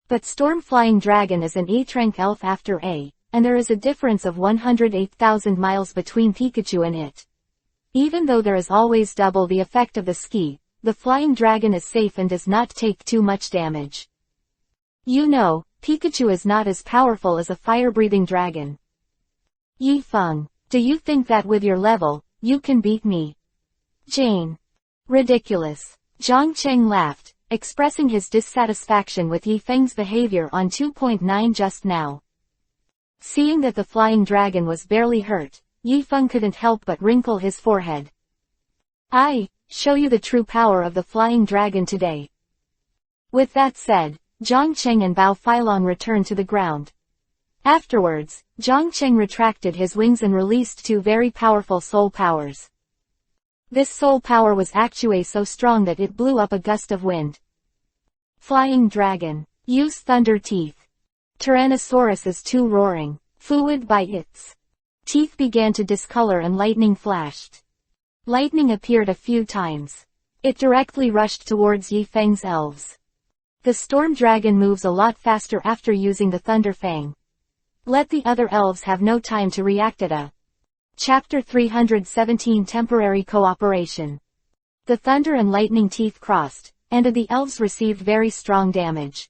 But storm flying dragon is an 8th rank elf after A, and there is a difference of 108,000 miles between Pikachu and it. Even though there is always double the effect of the ski, the flying dragon is safe and does not take too much damage. You know, Pikachu is not as powerful as a fire-breathing dragon. Yifeng, do you think that with your level, you can beat me? Jane. Ridiculous. Zhang Cheng laughed, expressing his dissatisfaction with Yifeng's behavior on 2.9 just now. Seeing that the flying dragon was barely hurt, Yifeng couldn't help but wrinkle his forehead. I show you the true power of the flying dragon today. With that said, Zhang Cheng and Bao Feilong returned to the ground. Afterwards, Zhang Cheng retracted his wings and released 2 very powerful soul powers. This soul power was actually so strong that it blew up a gust of wind. Flying dragon. Use thunder teeth. Tyrannosaurus is too roaring. Fluid by its teeth began to discolor and lightning flashed. Lightning appeared a few times. It directly rushed towards Yifeng's elves. The storm dragon moves a lot faster after using the thunder fang. Let the other elves have no time to react at a. Chapter 317 Temporary Cooperation. The thunder and lightning teeth crossed, and the elves received very strong damage.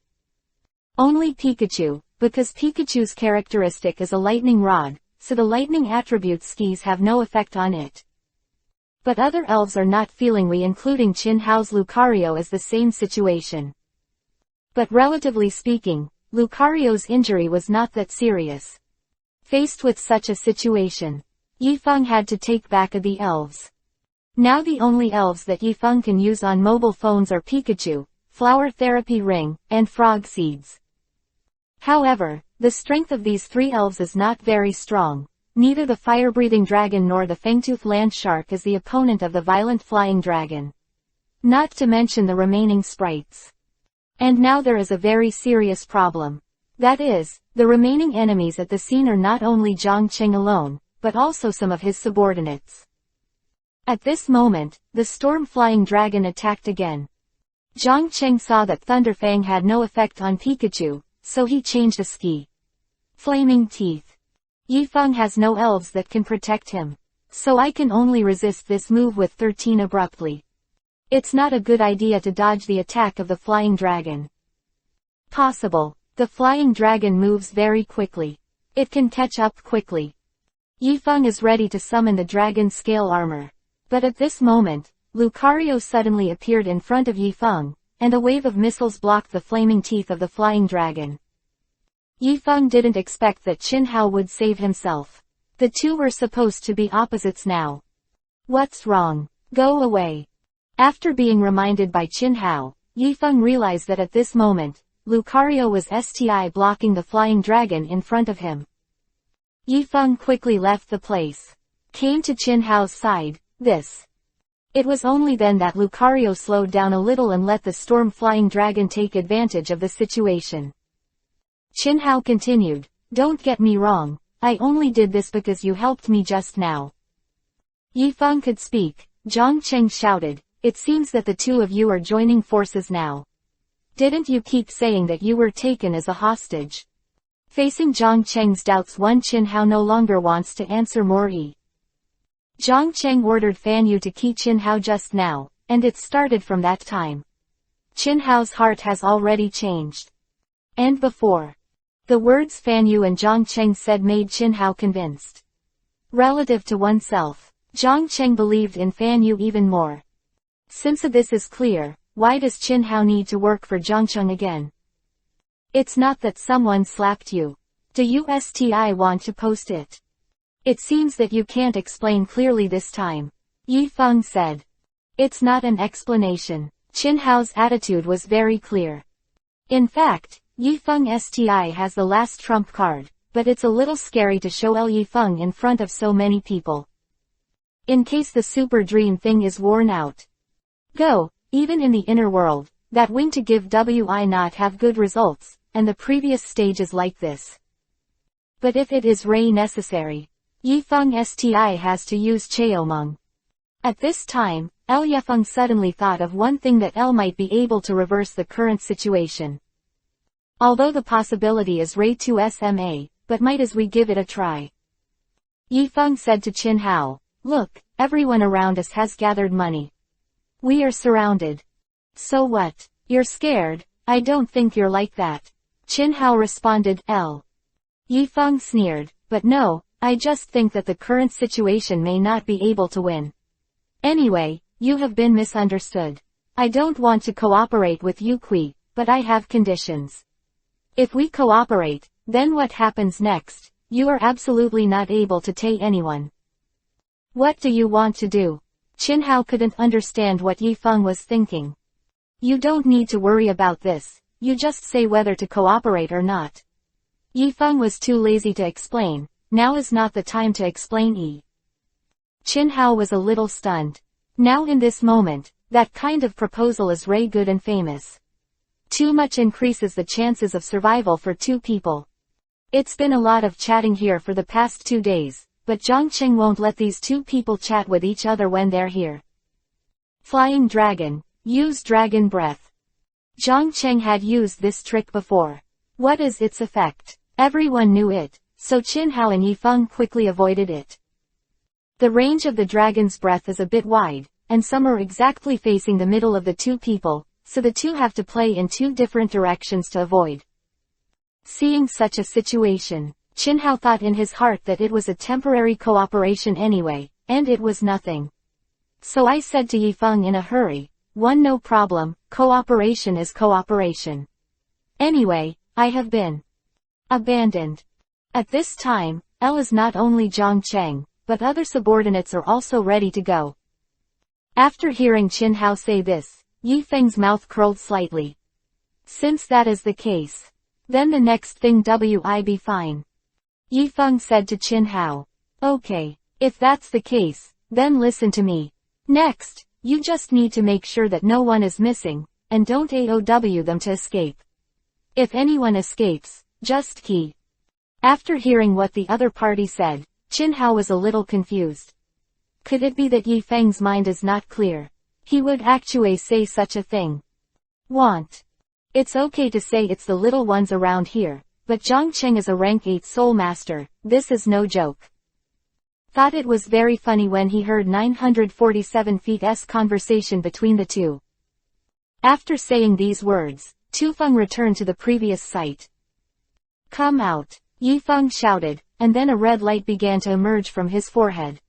Only Pikachu, because Pikachu's characteristic is a lightning rod, so the lightning attribute skis have no effect on it. But other elves are not feeling we, including Qin Hao's Lucario, is the same situation. But relatively speaking, Lucario's injury was not that serious. Faced with such a situation, Yifeng had to take back the elves. Now the only elves that Yifeng can use on mobile phones are Pikachu, Flower Therapy Ring, and Frog Seeds. However, the strength of these 3 elves is not very strong. Neither the fire-breathing dragon nor the fangtooth land shark is the opponent of the violent flying dragon. Not to mention the remaining sprites. And now there is a very serious problem. That is, the remaining enemies at the scene are not only Zhang Cheng alone, but also some of his subordinates. At this moment, the storm-flying dragon attacked again. Zhang Cheng saw that Thunderfang had no effect on Pikachu, so he changed a ski. Flaming Teeth. Yifeng has no elves that can protect him. So I can only resist this move with 13 abruptly. It's not a good idea to dodge the attack of the flying dragon. Possible. The flying dragon moves very quickly. It can catch up quickly. Yifeng is ready to summon the dragon scale armor. But at this moment, Lucario suddenly appeared in front of Yifeng, and a wave of missiles blocked the flaming teeth of the flying dragon. Yifeng didn't expect that Qin Hao would save himself. The two were supposed to be opposites now. What's wrong? Go away. After being reminded by Qin Hao, Yifeng realized that at this moment, Lucario was blocking the flying dragon in front of him. Yifeng quickly left the place. Came to Qin Hao's side. It was only then that Lucario slowed down a little and let the storm-flying dragon take advantage of the situation. Qin Hao continued, "Don't get me wrong, I only did this because you helped me just now." Yifeng could speak. Zhang Cheng shouted, "It seems that the two of you are joining forces now. Didn't you keep saying that you were taken as a hostage?" Facing Zhang Cheng's doubts, Qin Hao no longer wants to answer more. Zhang Cheng ordered Fan Yu to keep Qin Hao just now, and it started from that time. Qin Hao's heart has already changed. And before. The words Fan Yu and Zhang Cheng said made Qin Hao convinced. Relative to oneself, Zhang Cheng believed in Fan Yu even more. Since this is clear, why does Qin Hao need to work for Zhang Cheng again? It's not that someone slapped you. Do you want to post it? It seems that you can't explain clearly this time. Yifeng said. It's not an explanation. Qin Hao's attitude was very clear. In fact, Yifeng has the last trump card, but it's a little scary to show Yifeng in front of so many people. In case the super dream thing is worn out. Go, even in the inner world, That wing to give wi not have good results, and the previous stage is like this. But if it is Ray necessary, Yifeng Sti has to use Cheomeng. At this time, El Yifeng suddenly thought of one thing that El might be able to reverse the current situation. Although the possibility is Ray 2 SMA, but might as we give it a try. Yifeng said to Qin Hao, "Look, everyone around us has gathered money. We are surrounded. So what? You're scared? I don't think you're like that." Qin Hao responded, "L." Yifeng sneered, "But no, I just think that the current situation may not be able to win. Anyway, you have been misunderstood. I don't want to cooperate with you Kui, but I have conditions. If we cooperate, then what happens next? You are absolutely not able to take anyone. What do you want to do?" Qin Hao couldn't understand what Yifeng was thinking. "You don't need to worry about this, you just say whether to cooperate or not." Yifeng was too lazy to explain. Now is not the time to explain. Qin Hao was a little stunned. Now in this moment, that kind of proposal is Ray good and famous. Too much increases the chances of survival for two people. It's been a lot of chatting here for the past 2 days, but Zhongqing won't let these two people chat with each other when they're here. Flying Dragon, use Dragon Breath. Zhongqing had used this trick before. What is its effect? Everyone knew it, so Qin Hao and Yifeng quickly avoided it. The range of the dragon's breath is a bit wide, and some are exactly facing the middle of the two people, so the two have to play in two different directions to avoid. Seeing such a situation, Qin Hao thought in his heart that it was a temporary cooperation anyway, and it was nothing. So I said to Yifeng in a hurry, no problem, cooperation is cooperation. Anyway, I have been abandoned. At this time, El is not only Zhongcheng, but other subordinates are also ready to go. After hearing Qin Hao say this, Yifeng's mouth curled slightly. Since that is the case, then the next thing will be fine. Yifeng said to Qin Hao. Okay, if that's the case, then listen to me. Next, you just need to make sure that no one is missing, and don't AOW them to escape. If anyone escapes, just key. After hearing what the other party said, Qin Hao was a little confused. Could it be that Yifeng's mind is not clear? He would actually say such a thing. It's okay to say it's the little ones around here, but Zhongcheng is a rank 8 soul master, this is no joke. Thought it was very funny when he heard 947 feet's conversation between the two. After saying these words, Tufeng returned to the previous site. Come out, Yifeng shouted, and then a red light began to emerge from his forehead.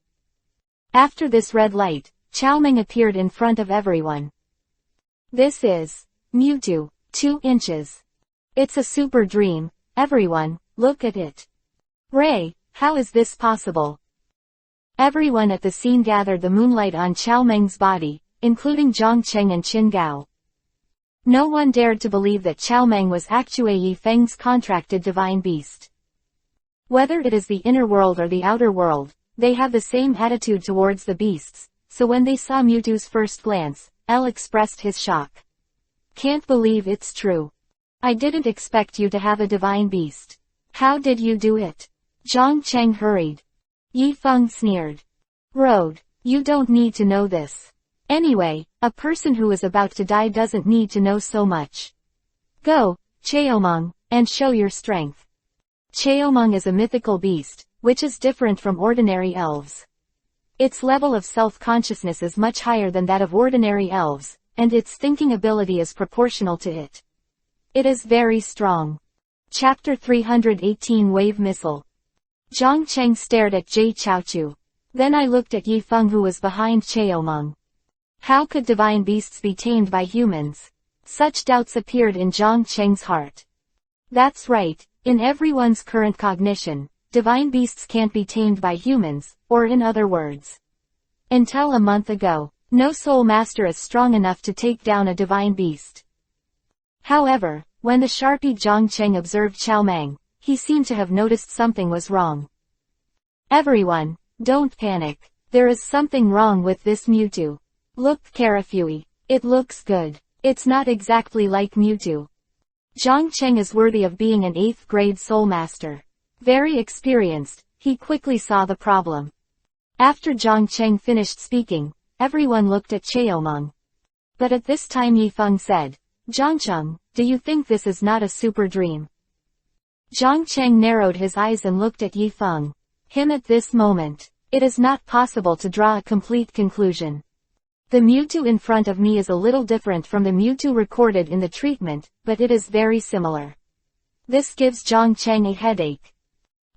After this red light, Xiaoming appeared in front of everyone. This is Mewtwo, 2 inches. It's a super dream, everyone, look at it. Ray, how is this possible? Everyone at the scene gathered the moonlight on Xiaoming's body, including Zhongcheng and Qin Gao. No one dared to believe that Xiaoming was actually Yifeng's contracted divine beast. Whether it is the inner world or the outer world, they have the same attitude towards the beasts, so when they saw Mewtwo's first glance, El expressed his shock. Can't believe it's true. I didn't expect you to have a divine beast. How did you do it? Zhongcheng hurried. Yifeng sneered. Road, you don't need to know this. Anyway, a person who is about to die doesn't need to know so much. Go, Cheomeng, and show your strength. Cheomeng is a mythical beast, which is different from ordinary elves. Its level of self-consciousness is much higher than that of ordinary elves, and its thinking ability is proportional to it. It is very strong. Chapter 318 Wave Missile. Zhongcheng stared at Jie Chaochu. Then I looked at Yifeng who was behind Cheomeng. How could divine beasts be tamed by humans? Such doubts appeared in Zhongcheng's heart. That's right, in everyone's current cognition, divine beasts can't be tamed by humans, or in other words. Until a month ago, no soul master is strong enough to take down a divine beast. However, when the Sharpie Zhongcheng observed Xiaoming, he seemed to have noticed something was wrong. Everyone, don't panic. There is something wrong with this Mewtwo. Look Carafui. It looks good. It's not exactly like Mewtwo. Zhang Cheng is worthy of being an 8th grade Soul Master. Very experienced, he quickly saw the problem. After Zhang Cheng finished speaking, everyone looked at Cheomeng. But at this time Yifeng said, Zhang Cheng, do you think this is not a super dream? Zhang Cheng narrowed his eyes and looked at Yifeng. Him at this moment. It is not possible to draw a complete conclusion. The Mewtwo in front of me is a little different from the Mewtwo recorded in the treatment, but it is very similar. This gives Zhang Cheng a headache.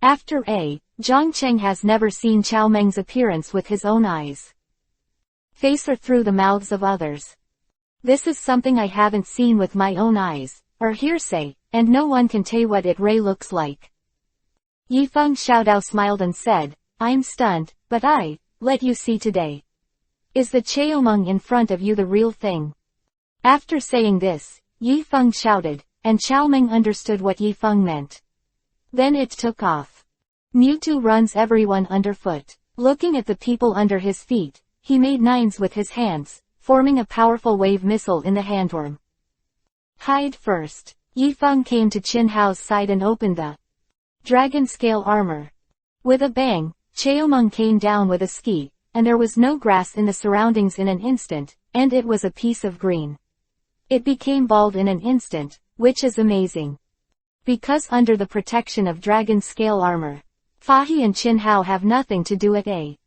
After A, Zhang Cheng has never seen Chao Meng's appearance with his own eyes. Face or through the mouths of others. This is something I haven't seen with my own eyes, or hearsay, and no one can tell what it really looks like. Yifeng Xiaodao smiled and said, I'm stunned, but let you see today. Is the Cheomeng in front of you the real thing? After saying this, Yifeng shouted, and Xiaomeng understood what Yifeng meant. Then it took off. Mewtwo runs everyone underfoot. Looking at the people under his feet, he made nines with his hands, forming a powerful wave missile in the handworm. Hide first. Yifeng came to Qin Hao's side and opened the dragon scale armor. With a bang, Cheomeng came down with a ski, and there was no grass in the surroundings in an instant, and it was a piece of green. It became bald in an instant, which is amazing. Because under the protection of dragon scale armor, Fahi and Qin Hao have nothing to do at A.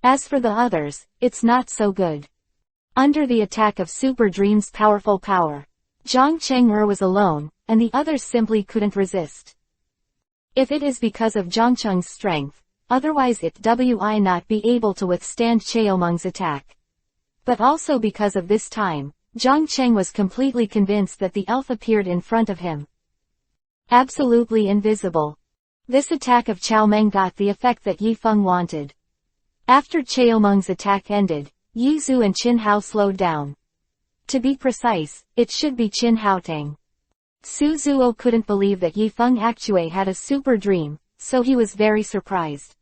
As for the others, it's not so good. Under the attack of Super Dream's powerful power, Zhang Cheng was alone, and the others simply couldn't resist. If it is because of Zhang Cheng's strength, otherwise it would not be able to withstand Cheomeng's attack. But also because of this time, Zhang Cheng was completely convinced that the elf appeared in front of him. Absolutely invisible. This attack of Chao Meng got the effect that Yifeng wanted. After Cheomeng's attack ended, Yi Zhu and Qin Hao slowed down. To be precise, it should be Qin Haotang. Su Zuo couldn't believe that Yifeng actually had a super dream, so he was very surprised.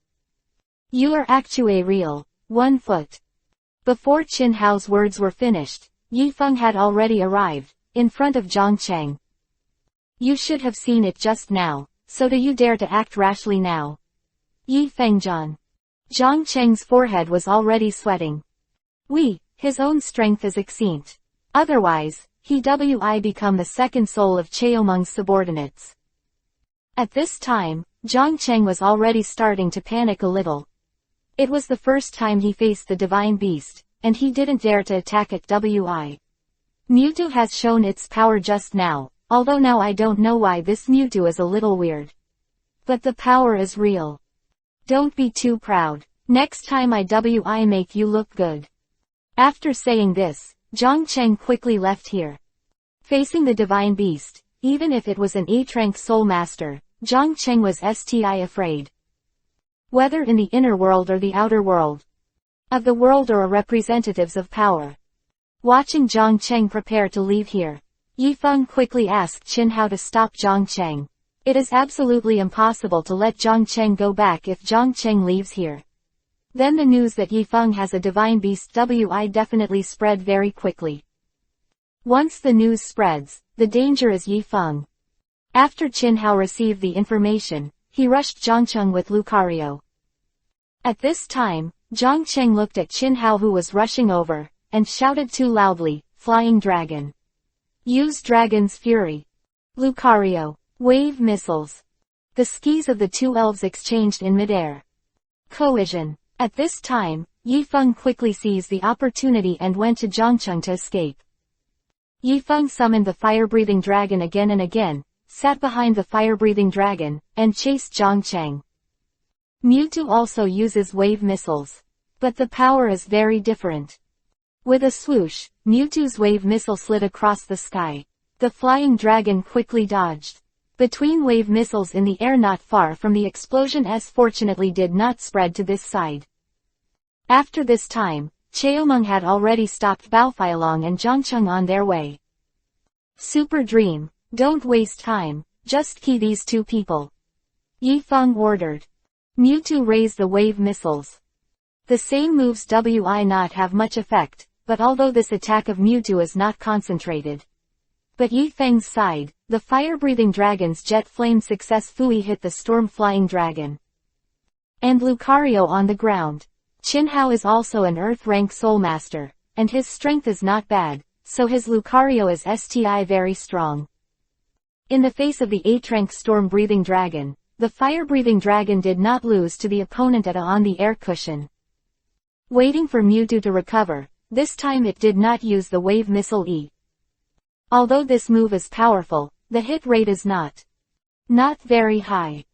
You are actually real, 1 foot. Before Qin Hao's words were finished, Yifeng had already arrived, in front of Zhang Cheng. You should have seen it just now, so do you dare to act rashly now? Yi Fengzhan. Zhang Cheng's forehead was already sweating. His own strength is extinct. Otherwise, he would become the second soul of Cheomeng's subordinates. At this time, Zhang Cheng was already starting to panic a little. It was the first time he faced the divine beast, and he didn't dare to attack it. Mewtwo has shown its power just now, although now I don't know why this Mewtwo is a little weird. But the power is real. Don't be too proud. Next time I make you look good. After saying this, Zhang Cheng quickly left here. Facing the divine beast, even if it was an 8th-rank soul master, Zhang Cheng was afraid. Whether in the inner world or the outer world. Of the world or representatives of power. Watching Zhang Cheng prepare to leave here, Yifeng quickly asked Qin Hao to stop Zhang Cheng. It is absolutely impossible to let Zhang Cheng go back if Zhang Cheng leaves here. Then the news that Yifeng has a divine beast definitely spread very quickly. Once the news spreads, the danger is Yifeng. After Qin Hao received the information, he rushed Zhang Cheng with Lucario. At this time, Zhang Cheng looked at Qin Hao who was rushing over, and shouted too loudly, Flying Dragon. Use Dragon's Fury. Lucario. Wave missiles. The skis of the two elves exchanged in midair. Cohesion. At this time, Yifeng quickly seized the opportunity and went to Zhang Cheng to escape. Yifeng summoned the fire-breathing dragon again and again, sat behind the fire-breathing dragon, and chased Zhang Cheng. Mewtwo also uses wave missiles. But the power is very different. With a swoosh, Mewtwo's wave missile slid across the sky. The flying dragon quickly dodged. Between wave missiles in the air not far from the explosion fortunately did not spread to this side. After this time, Cheomeng had already stopped Baofialong and Zhang Cheng on their way. Super Dream, don't waste time, just key these two people. Yifeng ordered. Mewtwo raised the wave missiles. The same moves would not have much effect, but although this attack of Mewtwo is not concentrated. But Yi Feng's side, the fire-breathing dragon's jet flame successfully hit the storm-flying dragon. And Lucario on the ground. Qinhao is also an Earth-rank Soulmaster, and his strength is not bad, so his Lucario is STI very strong. In the face of the 8th-rank storm-breathing dragon, the fire-breathing dragon did not lose to the opponent at on the air cushion. Waiting for Mewtwo to recover, this time it did not use the wave missile E. Although this move is powerful, the hit rate is not very high.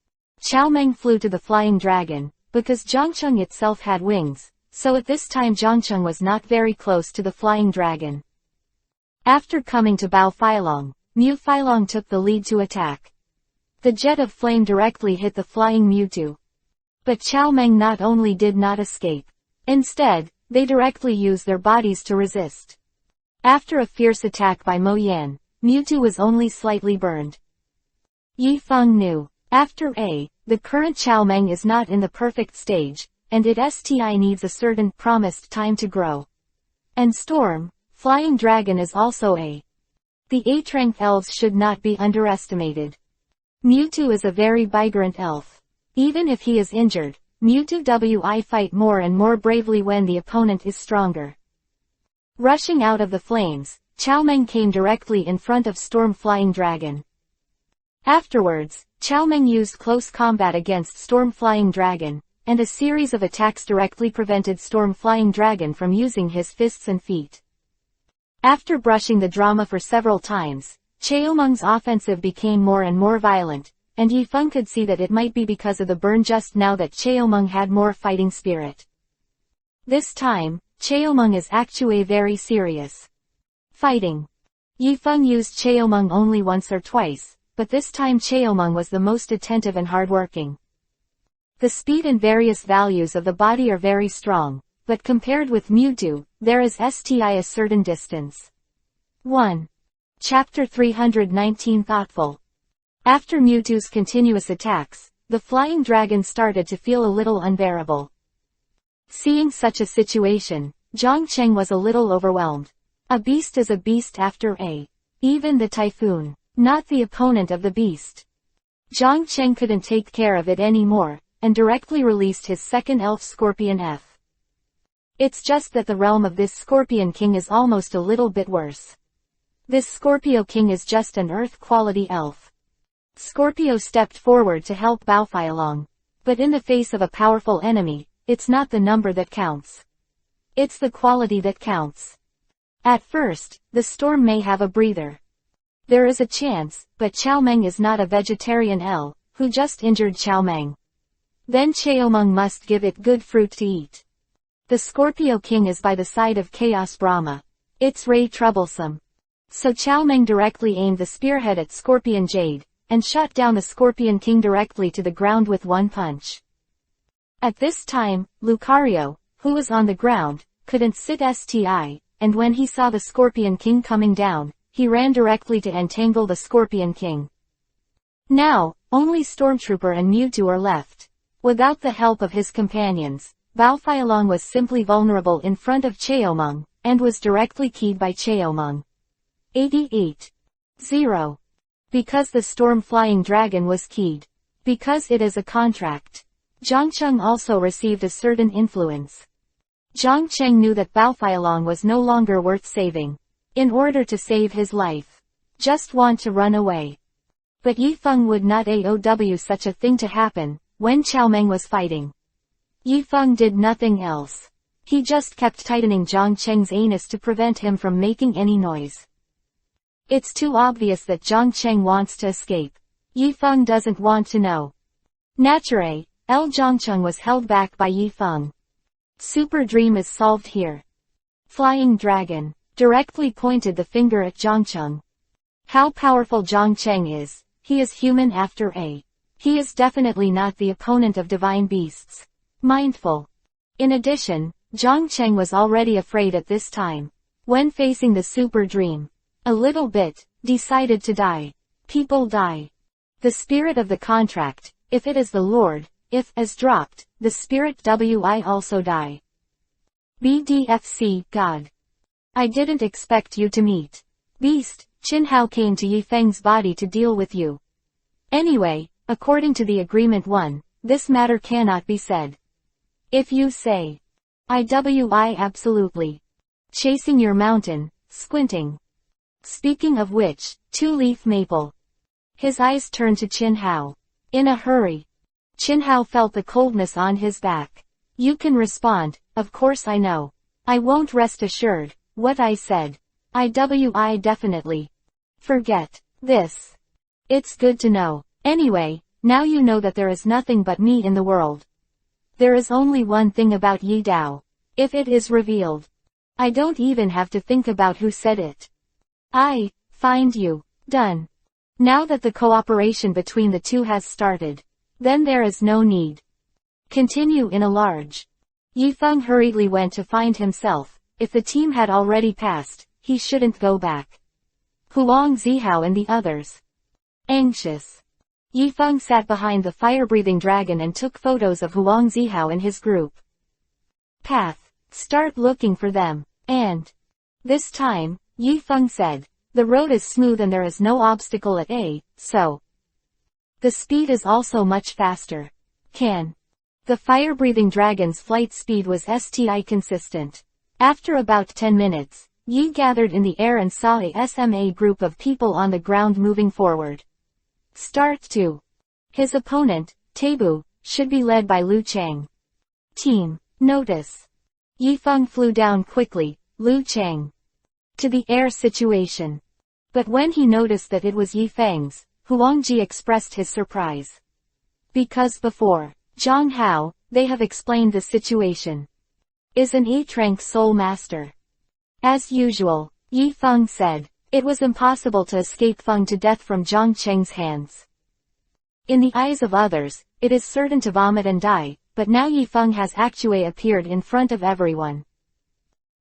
Qiao Meng flew to the flying dragon, because Zhongcheng itself had wings, so at this time Zhongcheng was not very close to the flying dragon. After coming to Bao Feilong, Mu Feilong took the lead to attack. The jet of flame directly hit the flying Mewtwo. But Qiao Meng not only did not escape. Instead, they directly used their bodies to resist. After a fierce attack by Mo Yan, Mewtwo was only slightly burned. Yi Feng knew. After the current Qiao Meng is not in the perfect stage, and it STI needs a certain promised time to grow. And Storm, Flying Dragon is also The 8th-rank elves should not be underestimated. Mewtwo is a very vibrant elf. Even if he is injured, Mewtwo will fight more and more bravely when the opponent is stronger. Rushing out of the flames, Qiao Meng came directly in front of Storm Flying Dragon. Afterwards, Qiao Meng used close combat against Storm Flying Dragon, and a series of attacks directly prevented Storm Flying Dragon from using his fists and feet. After brushing the drama for several times, Qiao Meng's offensive became more and more violent, and Yi Feng could see that it might be because of the burn just now that Qiao Meng had more fighting spirit. This time, Qiao Meng is actually very serious. Fighting. Yi Feng used Qiao Meng only once or twice, but this time Qiao Meng was the most attentive and hardworking. The speed and various values of the body are very strong, but compared with Mewtwo, there is STI a certain distance. 1. Chapter 319 Thoughtful. After Mewtwo's continuous attacks, the flying dragon started to feel a little unbearable. Seeing such a situation, Zhongcheng was a little overwhelmed. A beast is a beast after even the typhoon, not the opponent of the beast. Zhongcheng couldn't take care of it anymore, and directly released his second elf Scorpion F. It's just that the realm of this Scorpion King is almost a little bit worse. This Scorpio King is just an earth-quality elf. Scorpio stepped forward to help Bao Feilong. But in the face of a powerful enemy, it's not the number that counts. It's the quality that counts. At first, the storm may have a breather. There is a chance, but Qiao Meng is not a vegetarian elf, who just injured Qiao Meng. Then Qiao Meng must give it good fruit to eat. The Scorpio King is by the side of Chaos Brahma. It's Ray troublesome. So Qiao Meng directly aimed the spearhead at Scorpion Jade, and shot down the Scorpion King directly to the ground with one punch. At this time, Lucario, who was on the ground, couldn't sit STI, and when he saw the Scorpion King coming down, he ran directly to entangle the Scorpion King. Now, only Stormtrooper and Mewtwo are left. Without the help of his companions, Bao Feilong was simply vulnerable in front of Qiao Meng, and was directly keyed by Qiao Meng. 88.0. Because the storm-flying dragon was keyed. Because it is a contract. Zhongcheng also received a certain influence. Zhongcheng knew that Bao Feilong was no longer worth saving. In order to save his life. Just want to run away. But Yi Feng would not allow such a thing to happen, when Qiao Meng was fighting. Yi Feng did nothing else. He just kept tightening Zhongcheng's anus to prevent him from making any noise. It's too obvious that Zhongcheng wants to escape. Yi Feng doesn't want to know. Naturally, Zhongcheng was held back by Yi Feng. Super Dream is solved here. Flying Dragon directly pointed the finger at Zhongcheng. How powerful Zhongcheng is. He is human after He is definitely not the opponent of divine beasts. Mindful. In addition, Zhongcheng was already afraid at this time. When facing the Super Dream. A little bit, decided to die. People die. The spirit of the contract, if it is the Lord, if as dropped, the spirit will also die. BDFC, God. I didn't expect you to meet. Beast, Qin Hao came to Yi Feng's body to deal with you. Anyway, according to the agreement 1, this matter cannot be said. If you say, I absolutely. Chasing your mountain, squinting. Speaking of which, 2-leaf maple. His eyes turned to Qin Hao. In a hurry. Qin Hao felt the coldness on his back. You can respond, of course I know. I won't, rest assured, what I said. I definitely. Forget this. It's good to know. Anyway, now you know that there is nothing but me in the world. There is only one thing about Yi Dao. If it is revealed, I don't even have to think about who said it. I find you. Done. Now that the cooperation between the two has started, then there is no need. Continue in a large. Yi Feng hurriedly went to find himself. If the team had already passed, he shouldn't go back. Huang Zihao and the others. Anxious. Yi Feng sat behind the fire-breathing dragon and took photos of Huang Zihao and his group. Path. Start looking for them. And this time, Yi Feng said, the road is smooth and there is no obstacle at A, so the speed is also much faster. The fire-breathing dragon's flight speed was STI consistent. After about 10 minutes, Yi gathered in the air and saw a SMA group of people on the ground moving forward. Start 2. His opponent, Taibu, should be led by Lu Chang. Team. Notice. Yi Feng flew down quickly, Lu Chang. To the air situation. But when he noticed that it was Yi Feng's, Huang Ji expressed his surprise. Because before, Zhang Hao, they have explained the situation. Is an 8th-rank soul master. As usual, Yi Feng said, it was impossible to escape Feng to death from Zhang Cheng's hands. In the eyes of others, it is certain to vomit and die, but now Yi Feng has actually appeared in front of everyone.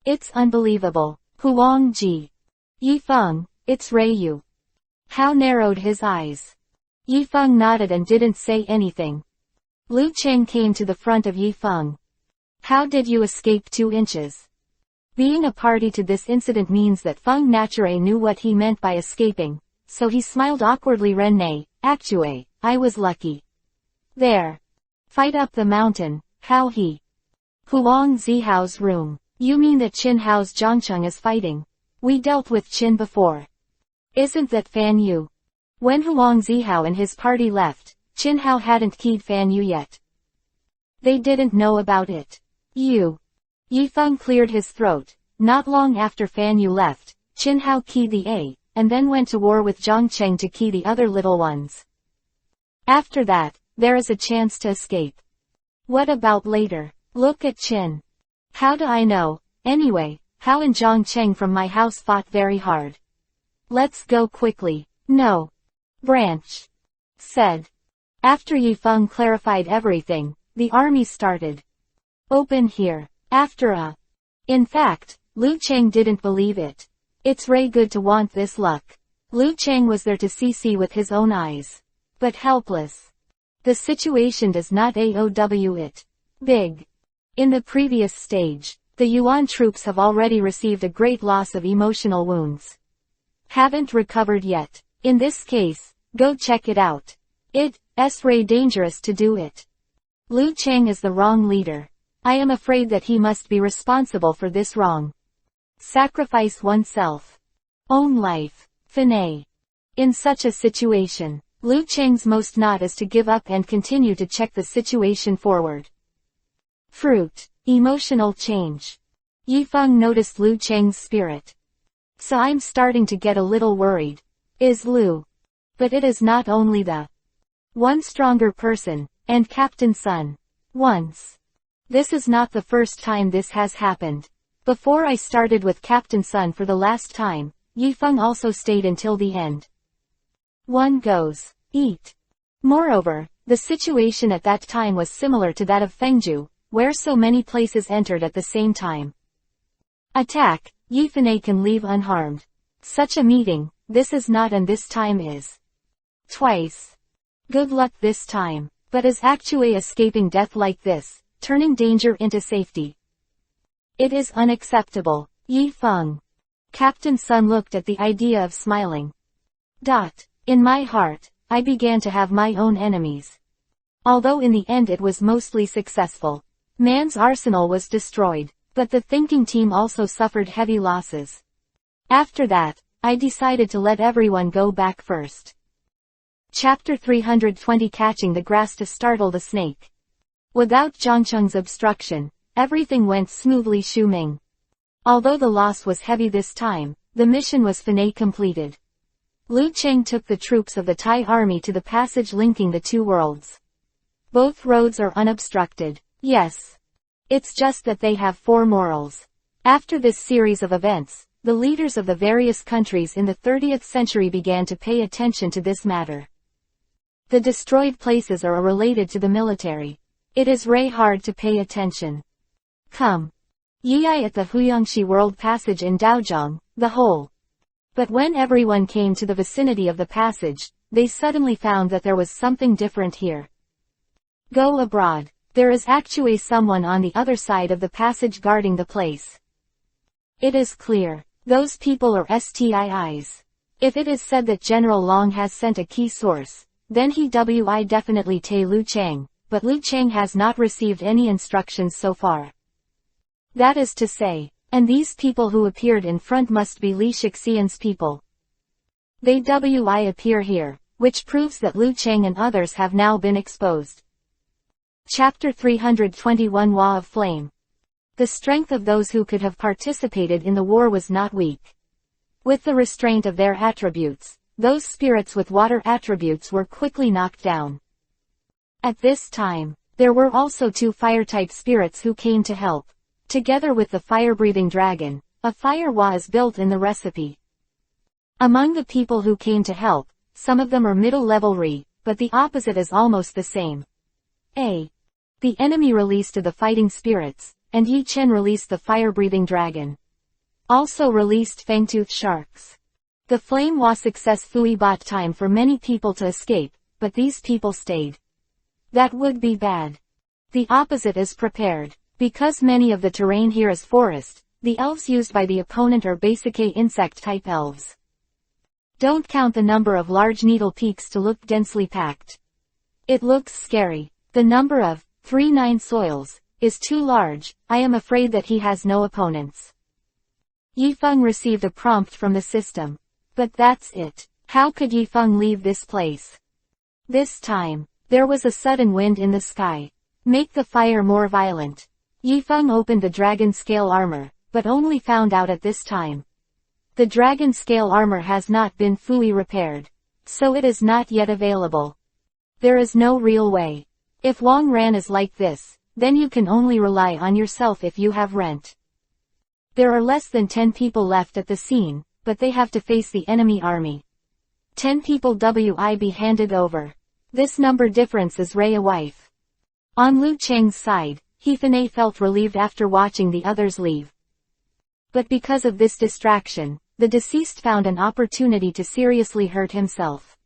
It's unbelievable. Huang Ji. Yi Feng, it's Rei Yu. Hao narrowed his eyes. Yi Feng nodded and didn't say anything. Lu Cheng came to the front of Yi Feng. How did you escape 2 inches? Being a party to this incident means that Feng Nature knew what he meant by escaping, so he smiled awkwardly. Renne, actually, I was lucky. There. Fight up the mountain, how he. Huang Zihao's room. You mean that Qin Hao's Zhangcheng is fighting? We dealt with Qin before. Isn't that Fan Yu? When Huang Zihao and his party left, Qin Hao hadn't keyed Fan Yu yet. They didn't know about it. Yi Feng cleared his throat. Not long after Fan Yu left, Qin Hao keyed the A, and then went to war with Zhang Cheng to key the other little ones. After that, there is a chance to escape. What about later? Look at Qin. How do I know? Anyway, Hao and Zhang Cheng from my house fought very hard. Let's go quickly. No. Branch. Said. After Yi Feng clarified everything, the army started. Open here. After a. In fact, Lu Cheng didn't believe it. It's Ray good to want this luck. Lu Cheng was there to see with his own eyes. But helpless. The situation does not AOW it. Big. In the previous stage, the Yuan troops have already received a great loss of emotional wounds. Haven't recovered yet. In this case, go check it out. It's Ray dangerous to do it. Lu Cheng is the wrong leader. I am afraid that he must be responsible for this wrong. Sacrifice oneself. Own life. Finay. In such a situation, Lu Cheng's most not is to give up and continue to check the situation forward. Fruit. Emotional change. Yi Feng noticed Lu Cheng's spirit. So I'm starting to get a little worried. Is Lu. But it is not only the one stronger person, and Captain Sun. Once. This is not the first time this has happened. Before I started with Captain Sun for the last time, Yi Feng also stayed until the end. One goes. Eat. Moreover, the situation at that time was similar to that of Fengju, where so many places entered at the same time. Attack, Yi Fenei can leave unharmed. Such a meeting, this is not and this time is. Twice. Good luck this time. But is actually escaping death like this, turning danger into safety. It is unacceptable. Yi Feng. Captain Sun looked at the idea of smiling. In my heart, I began to have my own enemies. Although in the end it was mostly successful. Man's arsenal was destroyed, but the thinking team also suffered heavy losses. After that, I decided to let everyone go back first. Chapter 320 Catching the Grass to Startle the Snake. Without Zhangcheng's obstruction, everything went smoothly. Xu Ming. Although the loss was heavy this time, the mission was finally completed. Lu Cheng took the troops of the Tai army to the passage linking the two worlds. Both roads are unobstructed. Yes. It's just that they have 4 morals. After this series of events, the leaders of the various countries in the 30th century began to pay attention to this matter. The destroyed places are related to the military. It is very hard to pay attention. Come. Yi at the Huyangshi World Passage in Daozhong, the whole. But when everyone came to the vicinity of the passage, they suddenly found that there was something different here. Go abroad. There is actually someone on the other side of the passage guarding the place. It is clear. Those people are STIs. If it is said that General Long has sent a key source, then he will definitely tell Lu Cheng, but Lu Cheng has not received any instructions so far. That is to say, and these people who appeared in front must be Li Shixian's people. They appear here, which proves that Lu Cheng and others have now been exposed. Chapter 321 Wa of Flame. The strength of those who could have participated in the war was not weak. With the restraint of their attributes, those spirits with water attributes were quickly knocked down. At this time, there were also 2 fire-type spirits who came to help. Together with the fire-breathing dragon, a fire Wa is built in the recipe. Among the people who came to help, some of them are middle-level Ri, but the opposite is almost the same. The enemy released the fighting spirits, and Yi Chen released the fire-breathing dragon. Also released fangtooth sharks. The flame Wa success Fui bought time for many people to escape, but these people stayed. That would be bad. The opposite is prepared. Because many of the terrain here is forest, the elves used by the opponent are basically insect-type elves. Don't count the number of large needle peaks to look densely packed. It looks scary. The number of 39 soils is too large. I am afraid that he has no opponents. Yi Feng received a prompt from the system. But that's it. How could Yi Feng leave this place? This time, there was a sudden wind in the sky. Make the fire more violent. Yi Feng opened the dragon scale armor, but only found out at this time. The dragon scale armor has not been fully repaired. So it is not yet available. There is no real way. If Wang Ran is like this, then you can only rely on yourself if you have rent. There are less than 10 people left at the scene, but they have to face the enemy army. 10 people will be handed over. This number difference is Ray a wife. On Lu Cheng's side, he felt relieved after watching the others leave. But because of this distraction, the deceased found an opportunity to seriously hurt himself.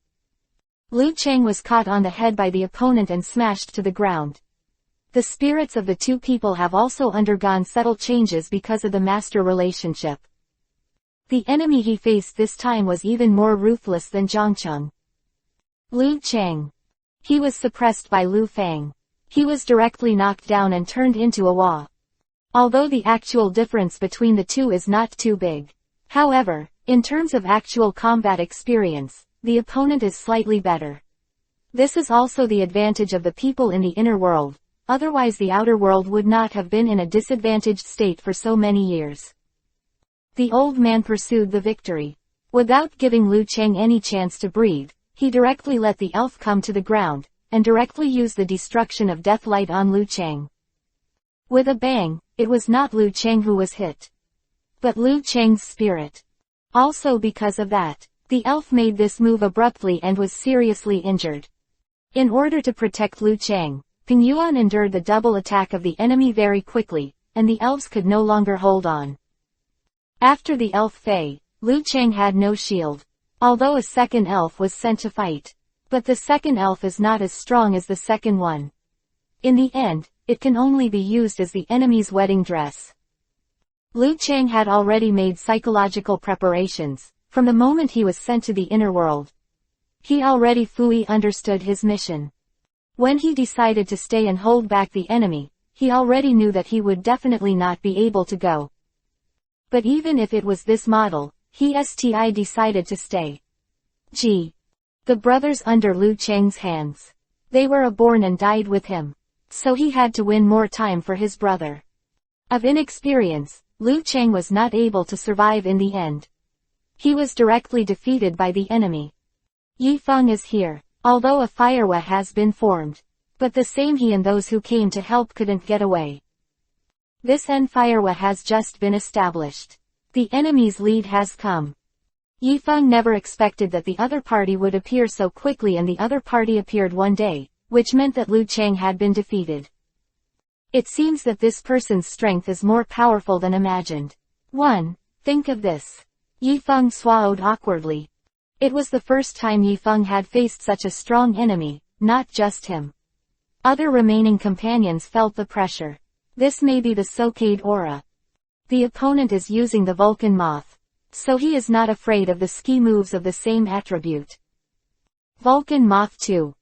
Lu Cheng was caught on the head by the opponent and smashed to the ground. The spirits of the 2 people have also undergone subtle changes because of the master relationship. The enemy he faced this time was even more ruthless than Zhangcheng. Lu Cheng. He was suppressed by Lu Fang. He was directly knocked down and turned into a Wa. Although the actual difference between the two is not too big. However, in terms of actual combat experience, the opponent is slightly better. This is also the advantage of the people in the inner world, otherwise the outer world would not have been in a disadvantaged state for so many years. The old man pursued the victory. Without giving Lu Cheng any chance to breathe, he directly let the elf come to the ground, and directly used the destruction of death light on Lu Cheng. With a bang, it was not Lu Cheng who was hit, but Lu Cheng's spirit. Also because of that, the elf made this move abruptly and was seriously injured. In order to protect Lu Cheng, Ping Yuan endured the double attack of the enemy very quickly, and the elves could no longer hold on. After the elf Fei, Lu Cheng had no shield, although a second elf was sent to fight. But the second elf is not as strong as the second one. In the end, it can only be used as the enemy's wedding dress. Liu Chang had already made psychological preparations, from the moment he was sent to the inner world. He already fully understood his mission. When he decided to stay and hold back the enemy, he already knew that he would definitely not be able to go. But even if it was this model, he decided to stay. The brothers under Liu Chang's hands. They were born and died with him. So he had to win more time for his brother. Of inexperience, Liu Chang was not able to survive in the end. He was directly defeated by the enemy. Yi Feng is here, although a firewall has been formed. But the same he and those who came to help couldn't get away. This firewall has just been established. The enemy's lead has come. Yi Feng never expected that the other party would appear so quickly, and the other party appeared one day, which meant that Liu Chang had been defeated. It seems that this person's strength is more powerful than imagined. Think of this. Yi Feng swallowed awkwardly. It was the first time Yi Feng had faced such a strong enemy, not just him. Other remaining companions felt the pressure. This may be the Sokade aura. The opponent is using the Vulcan moth. So he is not afraid of the ski moves of the same attribute. Vulcan moth 2.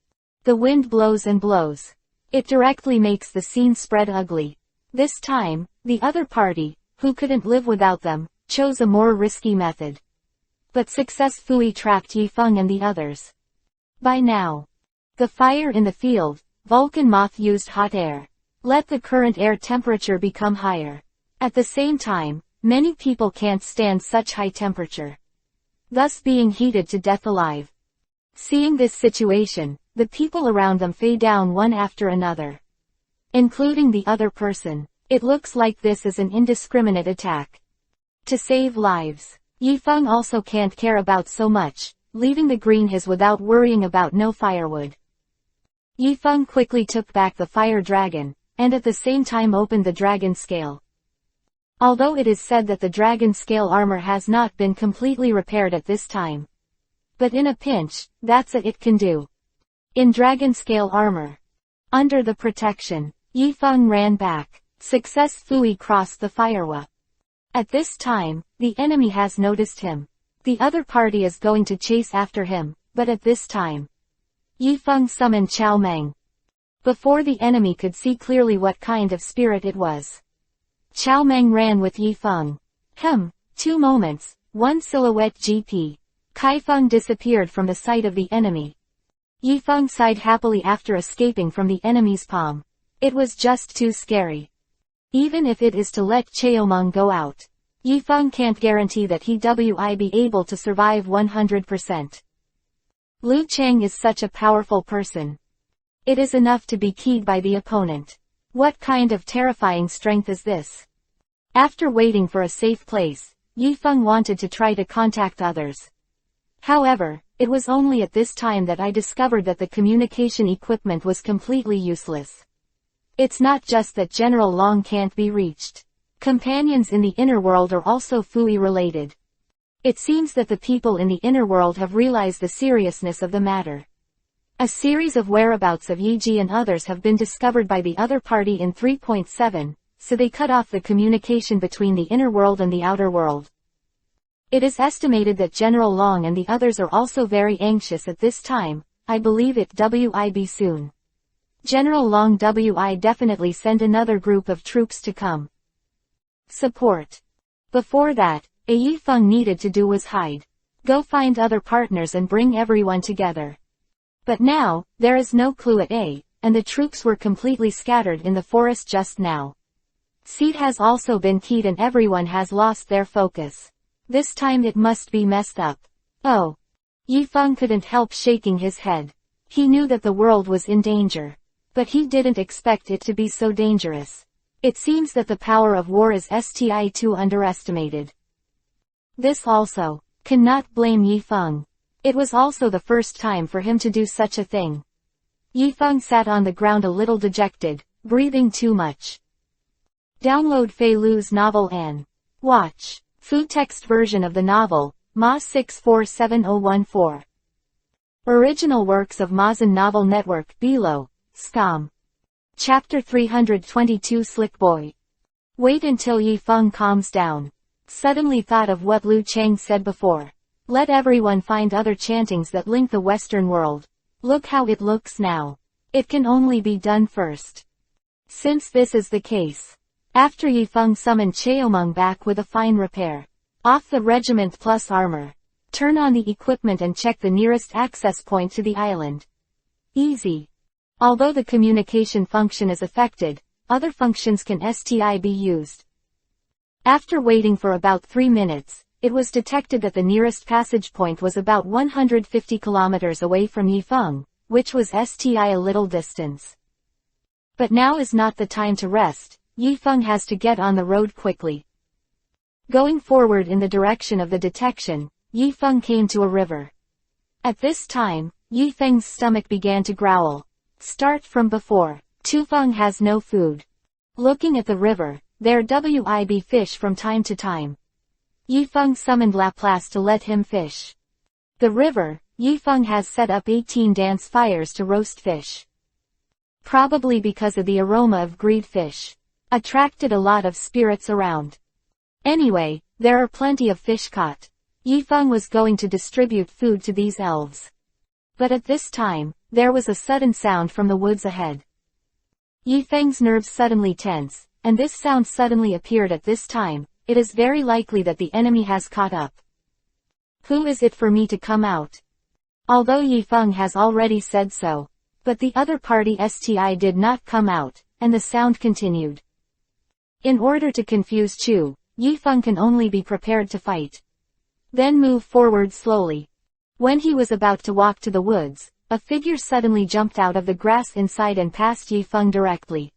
The wind blows and blows. It directly makes the scene spread ugly. This time, the other party, who couldn't live without them, chose a more risky method. But successfully trapped Yi Feng and the others. By now, the fire in the field, Vulcan moth used hot air. Let the current air temperature become higher. At the same time, many people can't stand such high temperature, thus being heated to death alive. Seeing this situation, the people around them fade down one after another, including the other person. It looks like this is an indiscriminate attack. To save lives, Yi Feng also can't care about so much, leaving the green his without worrying about no firewood. Yi Feng quickly took back the fire dragon, and at the same time opened the dragon scale. Although it is said that the dragon scale armor has not been completely repaired at this time. But in a pinch, that's it can do. In dragon scale armor. Under the protection, Yi Feng ran back, successfully crossed the firewall. At this time, the enemy has noticed him. The other party is going to chase after him, but at this time, Yi Feng summoned Chao Meng. Before the enemy could see clearly what kind of spirit it was, Chao Meng ran with Yi Feng. 2 moments, 1 silhouette GP. Kai Feng disappeared from the sight of the enemy. Yi Feng sighed happily after escaping from the enemy's palm. It was just too scary. Even if it is to let Chao Meng go out, Yi Feng can't guarantee that he will be able to survive 100%. Liu Chang is such a powerful person. It is enough to be keyed by the opponent. What kind of terrifying strength is this? After waiting for a safe place, Yi Feng wanted to try to contact others. However, it was only at this time that I discovered that the communication equipment was completely useless. It's not just that General Long can't be reached. Companions in the inner world are also fully related. It seems that the people in the inner world have realized the seriousness of the matter. A series of whereabouts of Yi Ji and others have been discovered by the other party in 3.7, so they cut off the communication between the inner world and the outer world. It is estimated that General Long and the others are also very anxious at this time. I believe it will be soon. General Long will definitely send another group of troops to come support. Before that, Yi Feng needed to do was hide. Go find other partners and bring everyone together. But now, there is no clue at A, and the troops were completely scattered in the forest just now. Seed has also been keyed and everyone has lost their focus. This time it must be messed up. Oh. Yi Feng couldn't help shaking his head. He knew that the world was in danger. But he didn't expect it to be so dangerous. It seems that the power of war is too underestimated. This also, cannot blame Yi Feng. It was also the first time for him to do such a thing. Yi Feng sat on the ground a little dejected, breathing too much. Download Fei Lu's novel and watch full text version of the novel, Ma 647014. Original works of Mazin Novel Network below, Scam. Chapter 322 Slick Boy. Wait until Yi Feng calms down. Suddenly thought of what Lu Chang said before. Let everyone find other chantings that link the Western world. Look how it looks now. It can only be done first. Since this is the case. After Yi Feng summoned Cheomeng back with a fine repair. Off the regiment plus armor. Turn on the equipment and check the nearest access point to the island. Easy. Although the communication function is affected, other functions can still be used. After waiting for about 3 minutes, it was detected that the nearest passage point was about 150 kilometers away from Yi Feng, which was a little distance. But now is not the time to rest. Yi Feng has to get on the road quickly. Going forward in the direction of the detection, Yi Feng came to a river. At this time, Yi Feng's stomach began to growl. Start from before. Tu Feng has no food. Looking at the river, there wib fish from time to time. Yi Feng summoned Laplace to let him fish. The river, Yi Feng has set up 18 dance fires to roast fish. Probably because of the aroma of greed fish. Attracted a lot of spirits around. Anyway, there are plenty of fish caught. Yi Feng was going to distribute food to these elves. But at this time, there was a sudden sound from the woods ahead. Yi Feng's nerves suddenly tense, and this sound suddenly appeared at this time. It is very likely that the enemy has caught up. Who is it for me to come out? Although Yi Feng has already said so. But the other party did not come out, and the sound continued. In order to confuse Chu, Yi Feng can only be prepared to fight. Then move forward slowly. When he was about to walk to the woods, a figure suddenly jumped out of the grass inside and passed Yi Feng directly.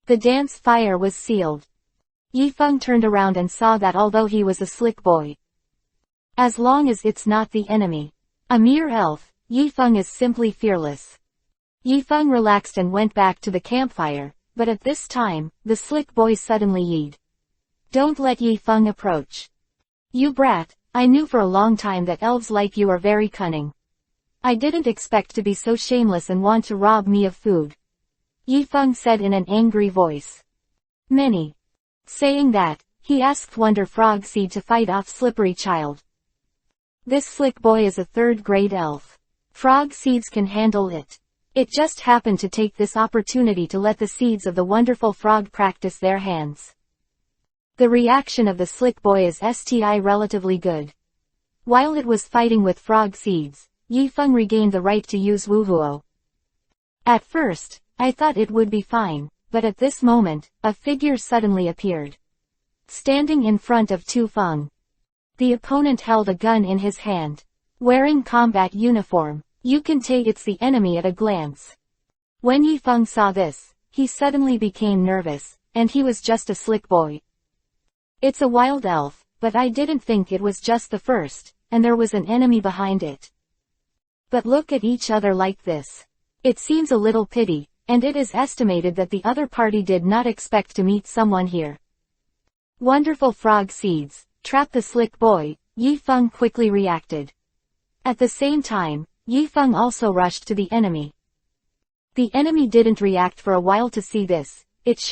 The dance fire was sealed. Yi Feng turned around and saw that although he was a slick boy, as long as it's not the enemy, a mere elf, Yi Feng is simply fearless. Yi Feng relaxed and went back to the campfire, but at this time, the slick boy suddenly yelled. Don't let Yi Feng approach. You brat, I knew for a long time that elves like you are very cunning. I didn't expect to be so shameless and want to rob me of food. Yi Feng said in an angry voice. Many. Saying that, he asked Wonder Frog Seed to fight off Slippery Child. This slick boy is a 3rd grade elf. Frog Seeds can handle it. It just happened to take this opportunity to let the seeds of the wonderful frog practice their hands. The reaction of the slick boy is relatively good. While it was fighting with frog seeds, Yi Feng regained the right to use Wuhuo. At first, I thought it would be fine, but at this moment, a figure suddenly appeared. Standing in front of Tu Feng. The opponent held a gun in his hand. Wearing combat uniform, you can tell it's the enemy at a glance. When Yi Feng saw this, he suddenly became nervous, and he was just a slick boy. It's a wild elf, but I didn't think it was just the first, and there was an enemy behind it. But look at each other like this. It seems a little pity, and it is estimated that the other party did not expect to meet someone here. Wonderful frog seeds, trap the slick boy, Yi Feng quickly reacted. At the same time, Yi Feng also rushed to the enemy. The enemy didn't react for a while to see this. It's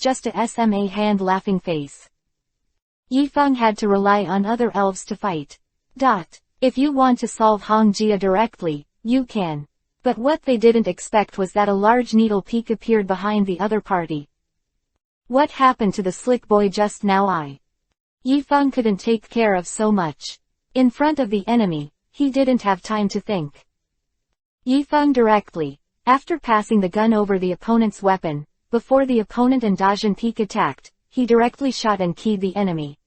just a SMA hand laughing face. Yi Feng had to rely on other elves to fight. If you want to solve Hong Jia directly, you can. But what they didn't expect was that a large needle peak appeared behind the other party. What happened to the slick boy just now? Yi Feng couldn't take care of so much. In front of the enemy, he didn't have time to think. Yi Feng directly, after passing the gun over the opponent's weapon, before the opponent and Dajin Peak attacked, he directly shot and keyed the enemy.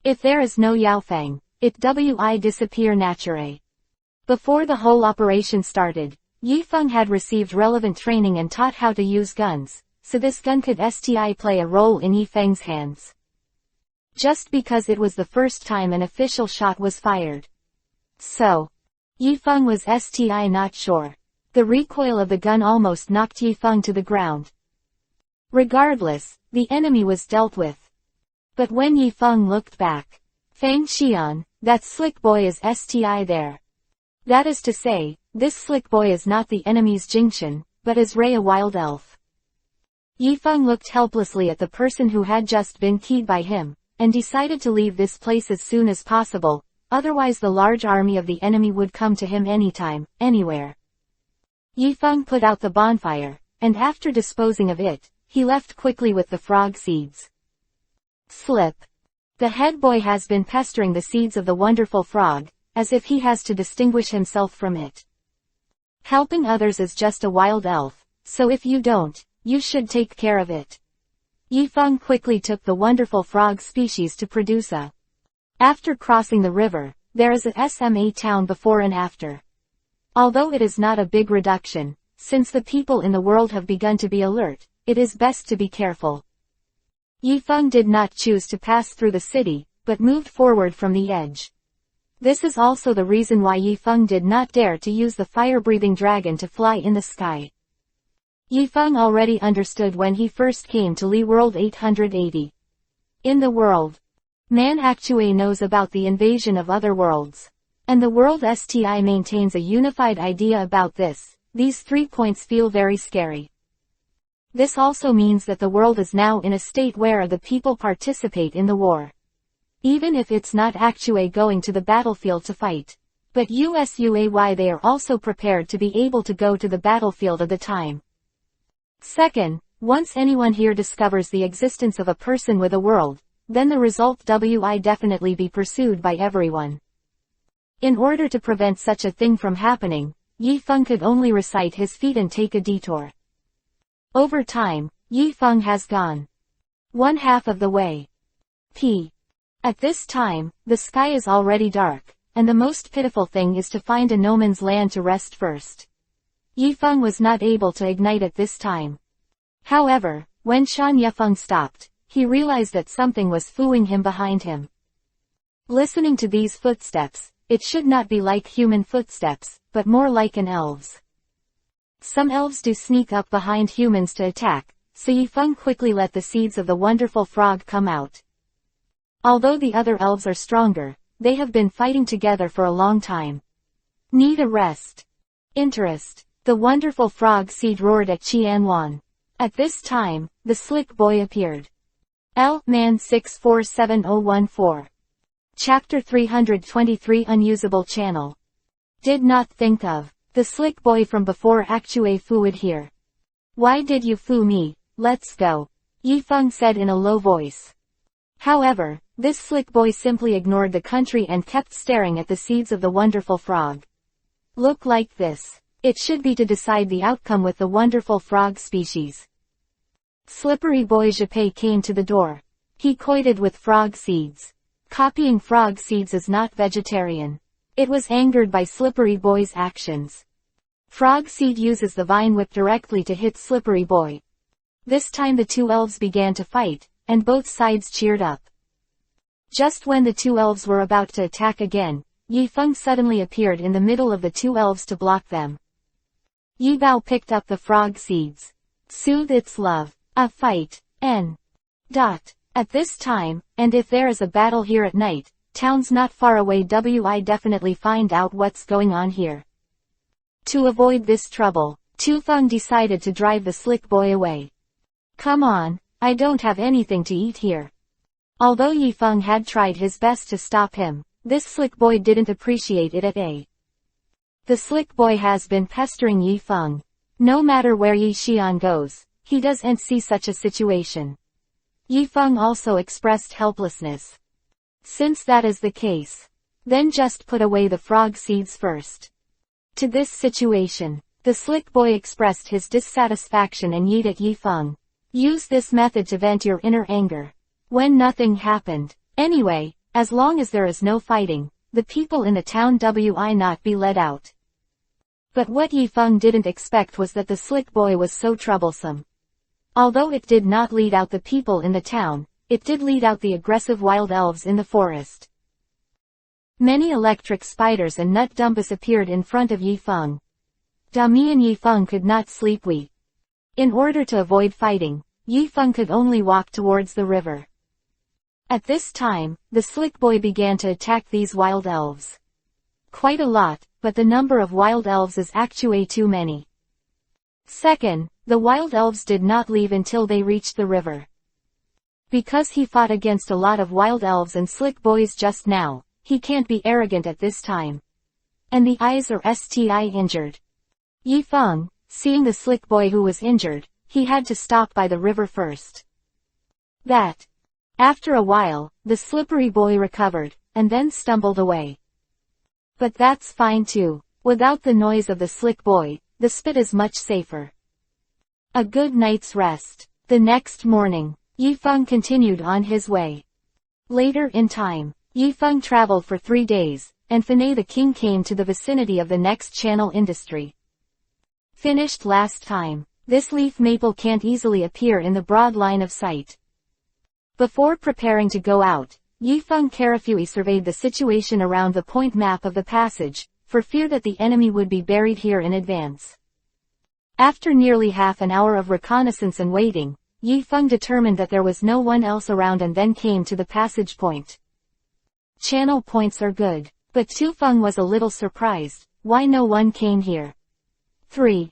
If there is no Yaofeng, it will disappear naturally. Before the whole operation started, Yi Feng had received relevant training and taught how to use guns, so this gun could play a role in Yi Feng's hands. Just because it was the first time an official shot was fired. So, Yi Feng was not sure. The recoil of the gun almost knocked Yi Feng to the ground. Regardless, the enemy was dealt with. But when Yi Feng looked back, Feng Xian, that slick boy is there. That is to say, this slick boy is not the enemy's Jingchen, but is Ray a wild elf. Yifeng looked helplessly at the person who had just been keyed by him, and decided to leave this place as soon as possible, otherwise the large army of the enemy would come to him anytime, anywhere. Yifeng put out the bonfire, and after disposing of it, he left quickly with the frog seeds. Slip. The head boy has been pestering the seeds of the wonderful frog, as if he has to distinguish himself from it. Helping others is just a wild elf, so if you don't, you should take care of it. Yifeng quickly took the wonderful frog species to produce a. After crossing the river, there is a SMA town before and after. Although it is not a big reduction, since the people in the world have begun to be alert, it is best to be careful. Yifeng did not choose to pass through the city, but moved forward from the edge. This is also the reason why Yifeng did not dare to use the fire-breathing dragon to fly in the sky. Yifeng already understood when he first came to Li World 880. In the world, man actually knows about the invasion of other worlds. And the world STI maintains a unified idea about this. These 3 points feel very scary. This also means that the world is now in a state where the people participate in the war. Even if it's not actually going to the battlefield to fight. But USUAY they are also prepared to be able to go to the battlefield at the time. Second, once anyone here discovers the existence of a person with a world, then the result will definitely be pursued by everyone. In order to prevent such a thing from happening, Yifeng could only recite his feet and take a detour. Over time, Yifeng has gone 1/2 of the way. At this time, the sky is already dark, and the most pitiful thing is to find a no man's land to rest first. Yifeng was not able to ignite at this time. However, when Shan Yifeng stopped, he realized that something was following him behind him. Listening to these footsteps, it should not be like human footsteps, but more like an elves. Some elves do sneak up behind humans to attack, so Yifeng quickly let the seeds of the wonderful frog come out. Although the other elves are stronger, they have been fighting together for a long time. Need a rest. Interest. The wonderful frog seed roared at Qianwan. At this time, the slick boy appeared. Man 647014. Chapter 323 Unusable Channel. Did not think of. The slick boy from before actually fooed here. Why did you foo me? Let's go. Yifeng said in a low voice. However, this slick boy simply ignored the country and kept staring at the seeds of the wonderful frog. Look like this. It should be to decide the outcome with the wonderful frog species. Slippery boy Japet came to the door. He coited with frog seeds. Copying frog seeds is not vegetarian. It was angered by Slippery Boy's actions. Frog Seed uses the vine whip directly to hit Slippery Boy. This time the two elves began to fight, and both sides cheered up. Just when the two elves were about to attack again, Yifeng suddenly appeared in the middle of the two elves to block them. Yibao picked up the frog seeds. Soothe its love. A fight. At this time, and if there is a battle here at night, towns not far away will definitely find out what's going on here. To avoid this trouble, Tufeng decided to drive the slick boy away. Come on, I don't have anything to eat here. Although Yifeng had tried his best to stop him, this slick boy didn't appreciate it at all. The slick boy has been pestering Yifeng. No matter where Yi Xian goes, he doesn't see such a situation. Yifeng also expressed helplessness. Since that is the case, then just put away the frog seeds first. To this situation, the slick boy expressed his dissatisfaction and yeet at Yifeng. Use this method to vent your inner anger. When nothing happened. Anyway, as long as there is no fighting, the people in the town will not be let out. But what Yifeng didn't expect was that the slick boy was so troublesome. Although it did not lead out the people in the town, it did lead out the aggressive wild elves in the forest. Many electric spiders and nut dumpus appeared in front of Yifeng. Dami and Yifeng could not sleep. In order to avoid fighting, Yifeng could only walk towards the river. At this time, the slick boy began to attack these wild elves. Quite a lot, but the number of wild elves is actually too many. Second, the wild elves did not leave until they reached the river. Because he fought against a lot of wild elves and slick boys just now, he can't be arrogant at this time. And the eyes are injured. Yi Feng, seeing the slick boy who was injured, he had to stop by the river first. After a while, the slippery boy recovered, and then stumbled away. But that's fine too. Without the noise of the slick boy, the spit is much safer. A good night's rest. The next morning, Yi Feng continued on his way. Later in time, Yi Feng traveled for 3 days, and Fanei the king came to the vicinity of the next channel industry. Finished last time. This leaf maple can't easily appear in the broad line of sight. Before preparing to go out, Yi Feng carefully surveyed the situation around the point map of the passage, for fear that the enemy would be buried here in advance. After nearly half an hour of reconnaissance and waiting, Yi Feng determined that there was no one else around and then came to the passage point. Channel points are good, but Tu Feng was a little surprised. Why no one came here? 3.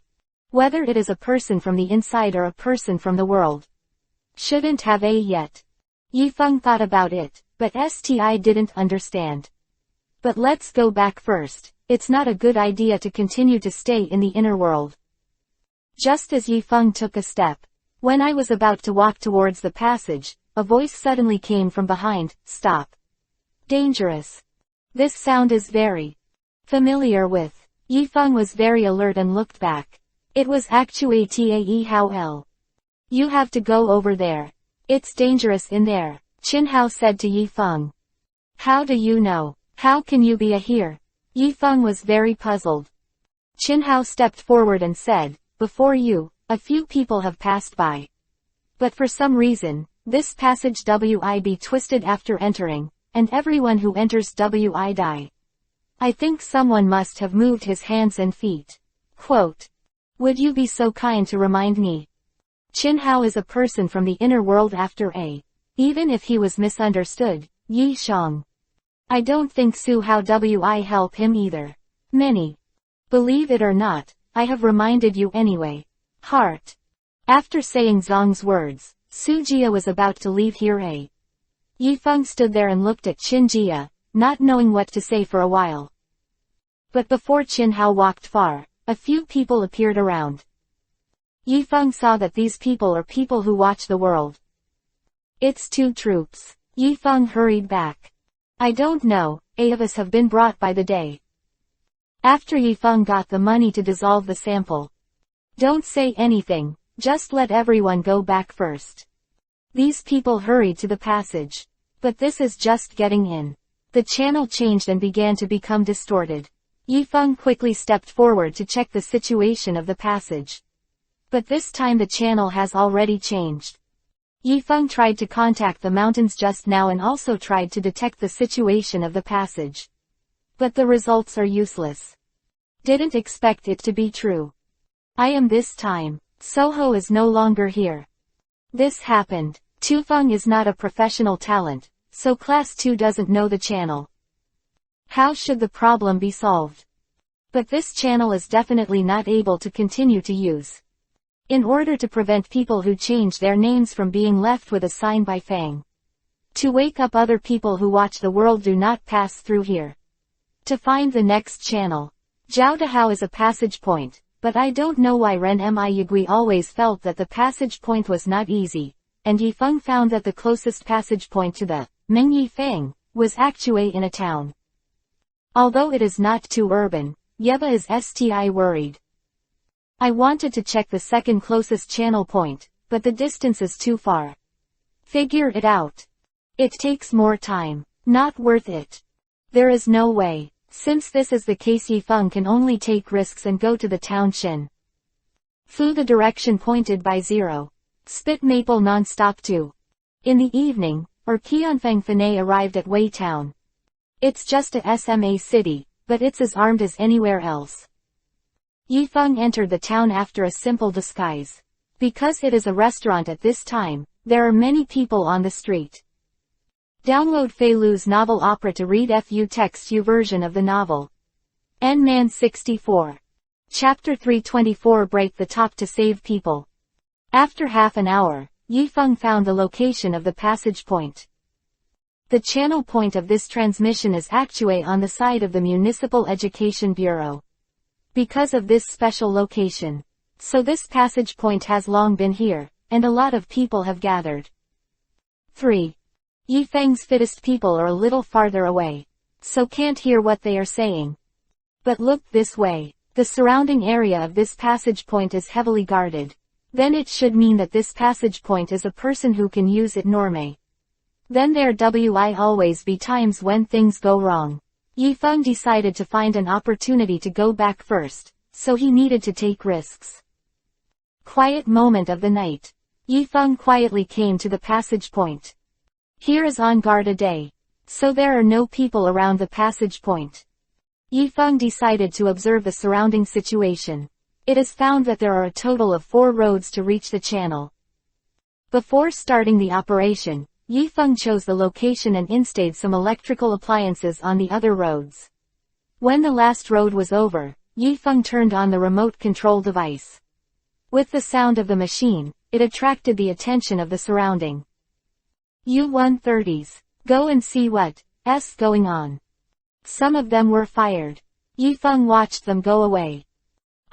Whether it is a person from the inside or a person from the world. Shouldn't have yet. Yi Feng thought about it, but didn't understand. But let's go back first. It's not a good idea to continue to stay in the inner world. Just as Yi Feng took a step, when I was about to walk towards the passage, a voice suddenly came from behind. Stop. Dangerous. This sound is very familiar with. Yi Feng was very alert and looked back. It was actually Hao L. You have to go over there. It's dangerous in there, Qin Hao said to Yi Feng. How do you know? How can you be here? Yi Feng was very puzzled. Qin Hao stepped forward and said, before you, a few people have passed by. But for some reason, this passage WIB twisted after entering, and everyone who enters WI die. I think someone must have moved his hands and feet. Quote. Would you be so kind to remind me? Qin Hao is a person from the inner world after A. Even if he was misunderstood, Yi Shang. I don't think Su Hao Wi help him either. Many. Believe it or not, I have reminded you anyway. Heart. After saying Zhang's words, Su Jia was about to leave here. Yi Feng stood there and looked at Qin Jia, not knowing what to say for a while. But before Qin Hao walked far, a few people appeared around. Yi Feng saw that these people are people who watch the world. It's 2 troops. Yi Feng hurried back. I don't know, A of us have been brought by the day. After Yi Feng got the money to dissolve the sample. Don't say anything, just let everyone go back first. These people hurried to the passage. But this is just getting in. The channel changed and began to become distorted. Yi Feng quickly stepped forward to check the situation of the passage. But this time the channel has already changed. Yi Feng tried to contact the mountains just now and also tried to detect the situation of the passage. But the results are useless. Didn't expect it to be true. I am this time. Soho is no longer here. This happened. Tu Feng is not a professional talent, so Class 2 doesn't know the channel. How should the problem be solved? But this channel is definitely not able to continue to use. In order to prevent people who change their names from being left with a sign by Fang. To wake up other people who watch the world do not pass through here. To find the next channel. Zhao Dahao is a passage point, but I don't know why Ren Mi Yigui always felt that the passage point was not easy, and Yi Feng found that the closest passage point to the Meng Yi Fang was actually in a town. Although it is not too urban, Yeba is worried. I wanted to check the second closest channel point, but the distance is too far. Figure it out. It takes more time. Not worth it. There is no way. Since this is the case, Yi Feng can only take risks and go to the town Shen Fu, the direction pointed by 0. Spit Maple non-stop 2. In the evening, or Qianfeng Fanei arrived at Wei Town. It's just a SMA city, but it's as armed as anywhere else. Yi Feng entered the town after a simple disguise. Because it is a restaurant at this time, there are many people on the street. Download Fei Lu's novel opera to read Fu text U version of the novel. N-Man 64. Chapter 324 Break the Top to Save People. After half an hour, Yifeng found the location of the passage point. The channel point of this transmission is actually on the side of the Municipal Education Bureau. Because of this special location. So this passage point has long been here, and a lot of people have gathered. 3. Yifeng's fittest people are a little farther away. So can't hear what they are saying. But look this way. The surrounding area of this passage point is heavily guarded. Then it should mean that this passage point is a person who can use it normally. Then there will always be times when things go wrong. Yifeng decided to find an opportunity to go back first, so he needed to take risks. Quiet moment of the night. Yifeng quietly came to the passage point. Here is on guard a day. So there are no people around the passage point. Yifeng decided to observe the surrounding situation. It is found that there are a total of 4 roads to reach the channel. Before starting the operation, Yifeng chose the location and installed some electrical appliances on the other roads. When the last road was over, Yifeng turned on the remote control device. With the sound of the machine, it attracted the attention of the surrounding. U-130s. Go and see what's going on. Some of them were fired. Yifeng watched them go away.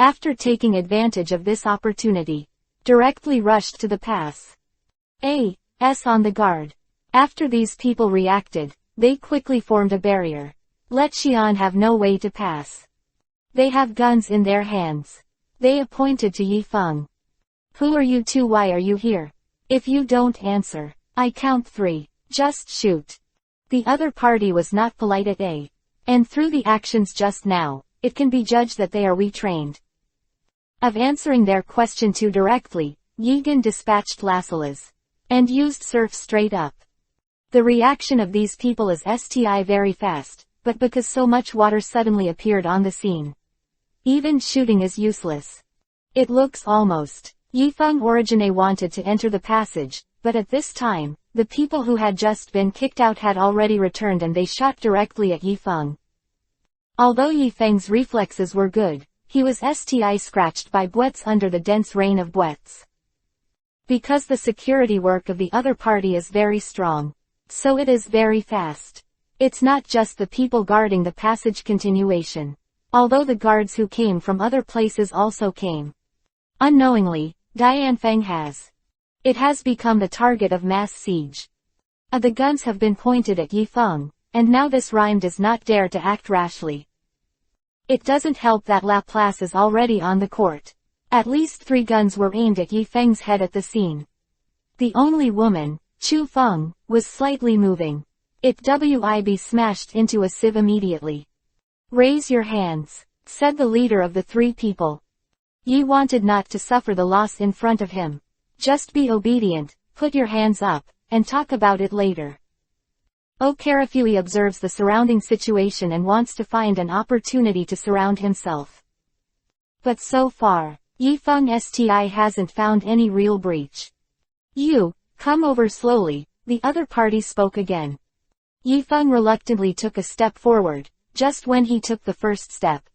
After taking advantage of this opportunity, directly rushed to the pass. On the guard. After these people reacted, they quickly formed a barrier. Let Xian have no way to pass. They have guns in their hands. They appointed to Yifeng. Who are you two? Why are you here? If you don't answer, I count 3. Just shoot. The other party was not polite at A. And through the actions just now, it can be judged that they are retrained. Of answering their question too directly, Yigan dispatched Lasselas. And used surf straight up. The reaction of these people is very fast, but because so much water suddenly appeared on the scene. Even shooting is useless. It looks almost. Yifeng Origine wanted to enter the passage, but at this time, the people who had just been kicked out had already returned and they shot directly at Yifeng. Although Yifeng's reflexes were good, he was scratched by bullets under the dense rain of bullets. Because the security work of the other party is very strong. So it is very fast. It's not just the people guarding the passage continuation. Although the guards who came from other places also came. Unknowingly, Dianfeng has. It has become the target of mass siege. The guns have been pointed at Yifeng, and now this rhyme does not dare to act rashly. It doesn't help that Laplace is already on the court. At least 3 guns were aimed at Yifeng's head at the scene. The only woman, Chu Feng, was slightly moving. It would smashed into a sieve immediately. Raise your hands, said the leader of the 3 people. Yi wanted not to suffer the loss in front of him. Just be obedient, put your hands up, and talk about it later. Okarafui observes the surrounding situation and wants to find an opportunity to surround himself. But so far, Yifeng hasn't found any real breach. You, come over slowly, the other party spoke again. Yifeng reluctantly took a step forward, just when he took the first step.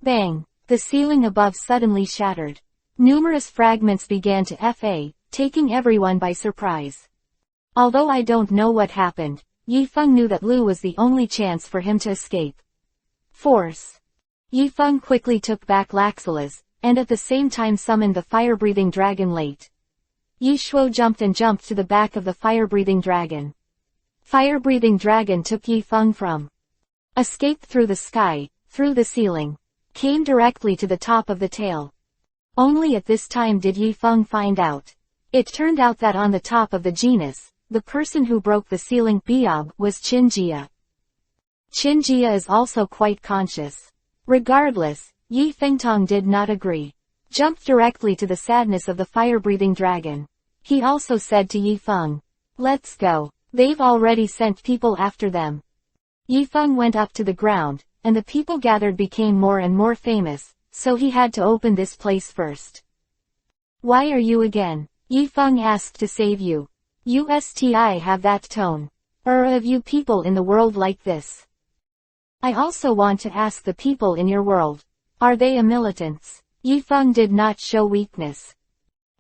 Bang! The ceiling above suddenly shattered. Numerous fragments began to taking everyone by surprise. Although I don't know what happened, Yifeng knew that Lu was the only chance for him to escape. Force. Yifeng quickly took back Laxalas, and at the same time summoned the fire-breathing dragon late. Yishuo jumped to the back of the fire-breathing dragon. Fire-breathing dragon took Yifeng from. Escaped through the sky, through the ceiling. Came directly to the top of the tail. Only at this time did Yifeng find out. It turned out that on the top of the genus, the person who broke the ceiling EPUB was Qinjia. Qinjia is also quite conscious. Regardless, Yi Fengtong did not agree. Jumped directly to the sadness of the fire-breathing dragon. He also said to Yifeng, let's go. They've already sent people after them. Yifeng went up to the ground, and the people gathered became more and more famous, so he had to open this place first. Why are you again? Yifeng asked to save you. USTI have that tone. Have you people in the world like this? I also want to ask the people in your world. Are they a militants? Yifeng did not show weakness.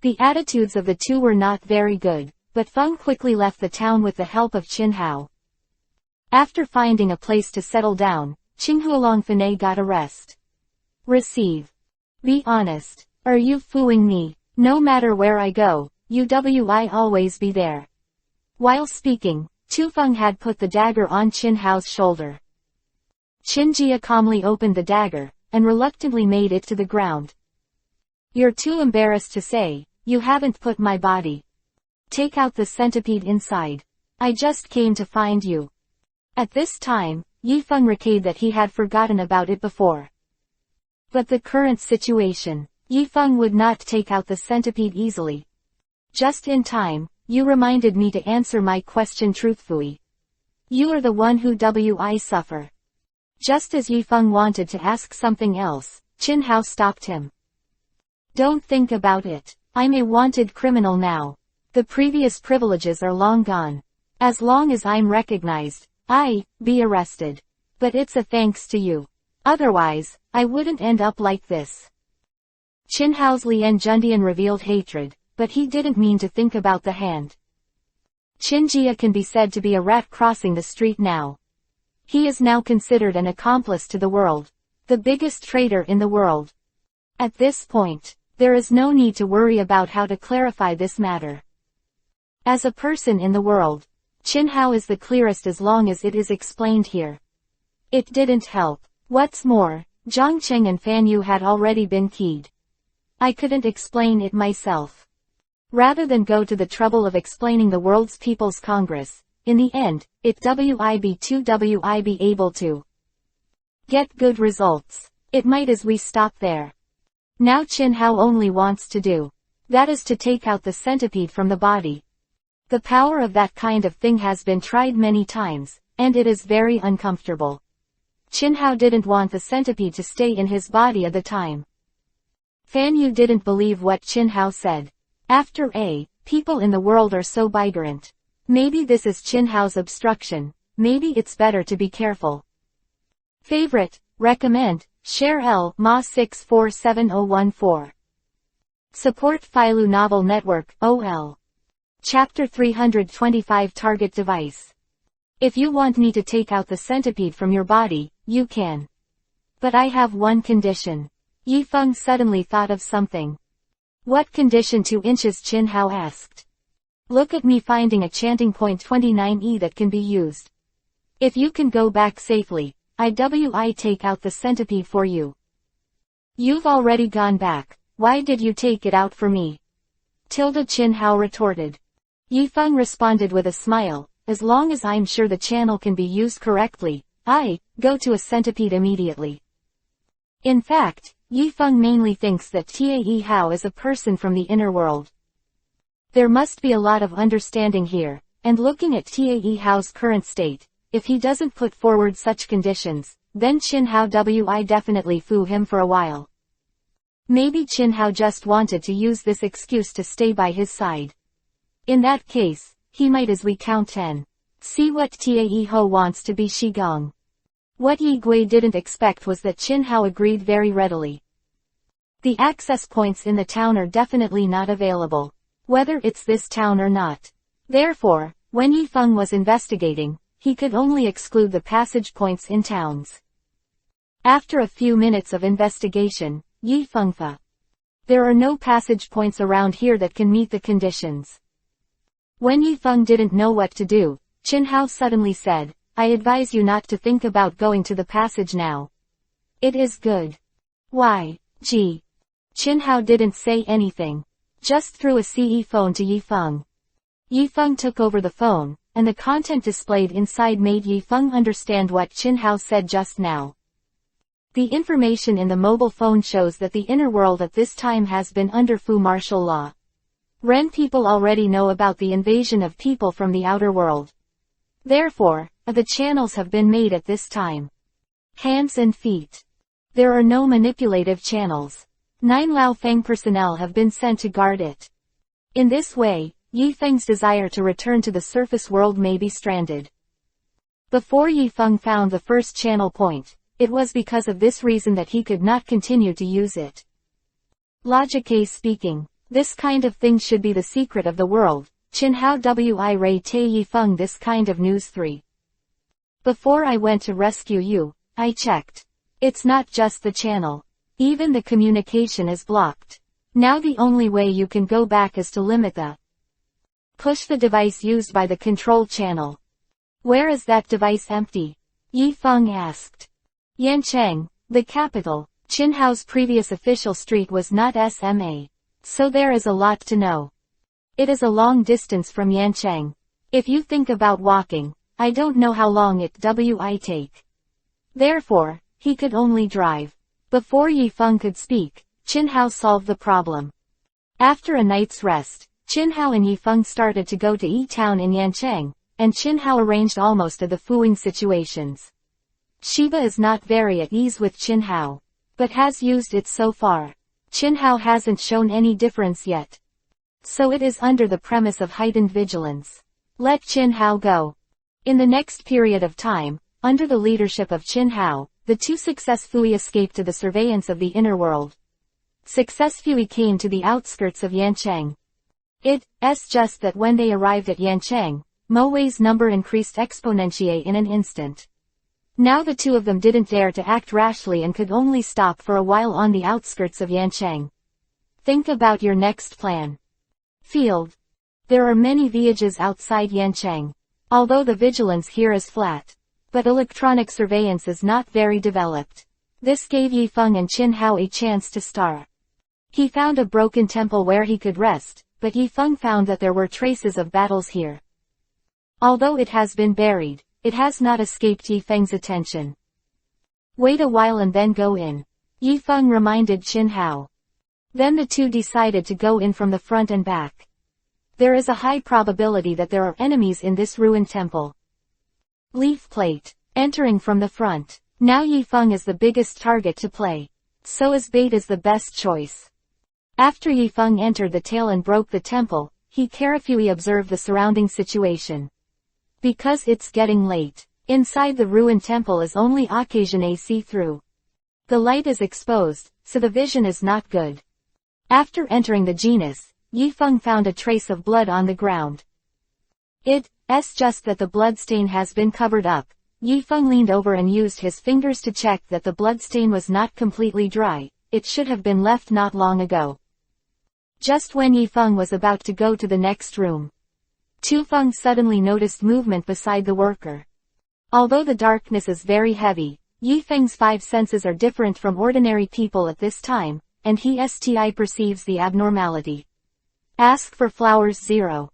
The attitudes of the two were not very good, but Feng quickly left the town with the help of Qin Hao. After finding a place to settle down, Qinghualongfanei got a rest. Receive. Be honest. Are you fooling me? No matter where I go, I always be there. While speaking, Tu Feng had put the dagger on Qin Hao's shoulder. Qin Jia calmly opened the dagger, and reluctantly made it to the ground. You're too embarrassed to say, you haven't put my body. Take out the centipede inside. I just came to find you. At this time, Yifeng recalled that he had forgotten about it before. But the current situation, Yifeng would not take out the centipede easily. Just in time, you reminded me to answer my question truthfully. You are the one who I suffer. Just as Yifeng wanted to ask something else, Qin Hao stopped him. Don't think about it. I'm a wanted criminal now. The previous privileges are long gone. As long as I'm recognized, be arrested. But it's a thanks to you. Otherwise, I wouldn't end up like this. Qin Hao's Lian Jundian revealed hatred, but he didn't mean to think about the hand. Qin Jia can be said to be a rat crossing the street now. He is now considered an accomplice to the world. The biggest traitor in the world. At this point, there is no need to worry about how to clarify this matter. As a person in the world, Qin Hao is the clearest as long as it is explained here. It didn't help. What's more, Zhang Cheng and Fan Yu had already been keyed. I couldn't explain it myself. Rather than go to the trouble of explaining the World's People's Congress, in the end, I be able to get good results. It might as we stop there. Now Qin Hao only wants to do. That is to take out the centipede from the body. The power of that kind of thing has been tried many times, and it is very uncomfortable. Qin Hao didn't want the centipede to stay in his body at the time. Fan Yu didn't believe what Qin Hao said. After people in the world are so belligerent. Maybe this is Qin Hao's obstruction, maybe it's better to be careful. Favorite, recommend, share Ma 647014. Support Philu Novel Network, OL. Chapter 325 Target Device. If you want me to take out the centipede from your body, you can. But I have one condition. Yifeng suddenly thought of something. What condition? 2 inches? Qin Hao asked. Look at me finding a chanting point 29E that can be used. If you can go back safely, I take out the centipede for you. You've already gone back, why did you take it out for me? Qin Hao retorted. Yifeng responded with a smile, as long as I'm sure the channel can be used correctly, go to a centipede immediately. In fact, Yifeng mainly thinks that Tae Hao is a person from the inner world. There must be a lot of understanding here, and looking at Tae Hao's current state, if he doesn't put forward such conditions, then Qin Hao definitely fool him for a while. Maybe Qin Hao just wanted to use this excuse to stay by his side. In that case, he might as we count 10. See what Tae Ho wants to be Shigong. What Yi Gui didn't expect was that Qin Hao agreed very readily. The access points in the town are definitely not available, whether it's this town or not. Therefore, when Yifeng was investigating, he could only exclude the passage points in towns. After a few minutes of investigation, Yifeng thought, there are no passage points around here that can meet the conditions. When Yifeng didn't know what to do, Qin Hao suddenly said, I advise you not to think about going to the passage now. It is good. Why, gee. Qin Hao didn't say anything. Just threw a CE phone to Yifeng. Yifeng took over the phone, and the content displayed inside made Yifeng understand what Qin Hao said just now. The information in the mobile phone shows that the inner world at this time has been under Fu martial law. Ren people already know about the invasion of people from the outer world. Therefore, the channels have been made at this time. Hands and feet. There are no manipulative channels. 9 Lao Feng personnel have been sent to guard it. In this way, Yifeng's desire to return to the surface world may be stranded. Before Yifeng found the first channel point, It was because of this reason that he could not continue to use it. Logically speaking, this kind of thing should be the secret of the world. Chin Hao Wi Ray Te Yi Feng this kind of news 3. Before I went to rescue you, I checked. It's not just the channel. Even the communication is blocked. Now the only way you can go back is to limit the push the device used by the control channel. Where is that device empty? Yi Feng asked. Yancheng, the capital. Chin Hao's previous official street was not SMA. So there is a lot to know. It is a long distance from Yancheng. If you think about walking, I don't know how long it will take. Therefore, he could only drive. Before Yi Feng could speak, Chin Hao solved the problem. After a night's rest, Chin Hao and Yi Feng started to go to Yi Town in Yancheng, and Chin Hao arranged almost of the fooling situations. Shiva is not very at ease with Chin Hao, but has used it so far. Chin Hao hasn't shown any difference yet. So it is under the premise of heightened vigilance. Let Chin Hao go. In the next period of time, under the leadership of Chin Hao, the two successfully escaped to the surveillance of the inner world. Successfully came to the outskirts of Yancheng. It's just that when they arrived at Yancheng, Mo Wei's number increased exponentially in an instant. Now the two of them didn't dare to act rashly and could only stop for a while on the outskirts of Yancheng. Think about your next plan. Field. There are many villages outside Yancheng. Although the vigilance here is flat. But electronic surveillance is not very developed. This gave Yi Feng and Chin Hao a chance to start. He found a broken temple where he could rest, but Yi Feng found that there were traces of battles here. Although it has been buried, it has not escaped Yi Feng's attention. Wait a while and then go in. Yi Feng reminded Chin Hao. Then the two decided to go in from the front and back. There is a high probability that there are enemies in this ruined temple. Leaf plate. Entering from the front. Now Yi Feng is the biggest target to play. So his bait is the best choice. After Yi Feng entered the tail and broke the temple, he carefully observed the surrounding situation. Because it's getting late, inside the ruined temple is only occasionally see-through. The light is exposed, so the vision is not good. After entering the genus, Yi Feng found a trace of blood on the ground. It's just that the bloodstain has been covered up. Yi Feng leaned over and used his fingers to check that the bloodstain was not completely dry. It should have been left not long ago. Just when Yi Feng was about to go to the next room, Tu Feng suddenly noticed movement beside the worker. Although the darkness is very heavy, Yi Feng's 5 senses are different from ordinary people at this time, and he perceives the abnormality. Ask for flowers 0.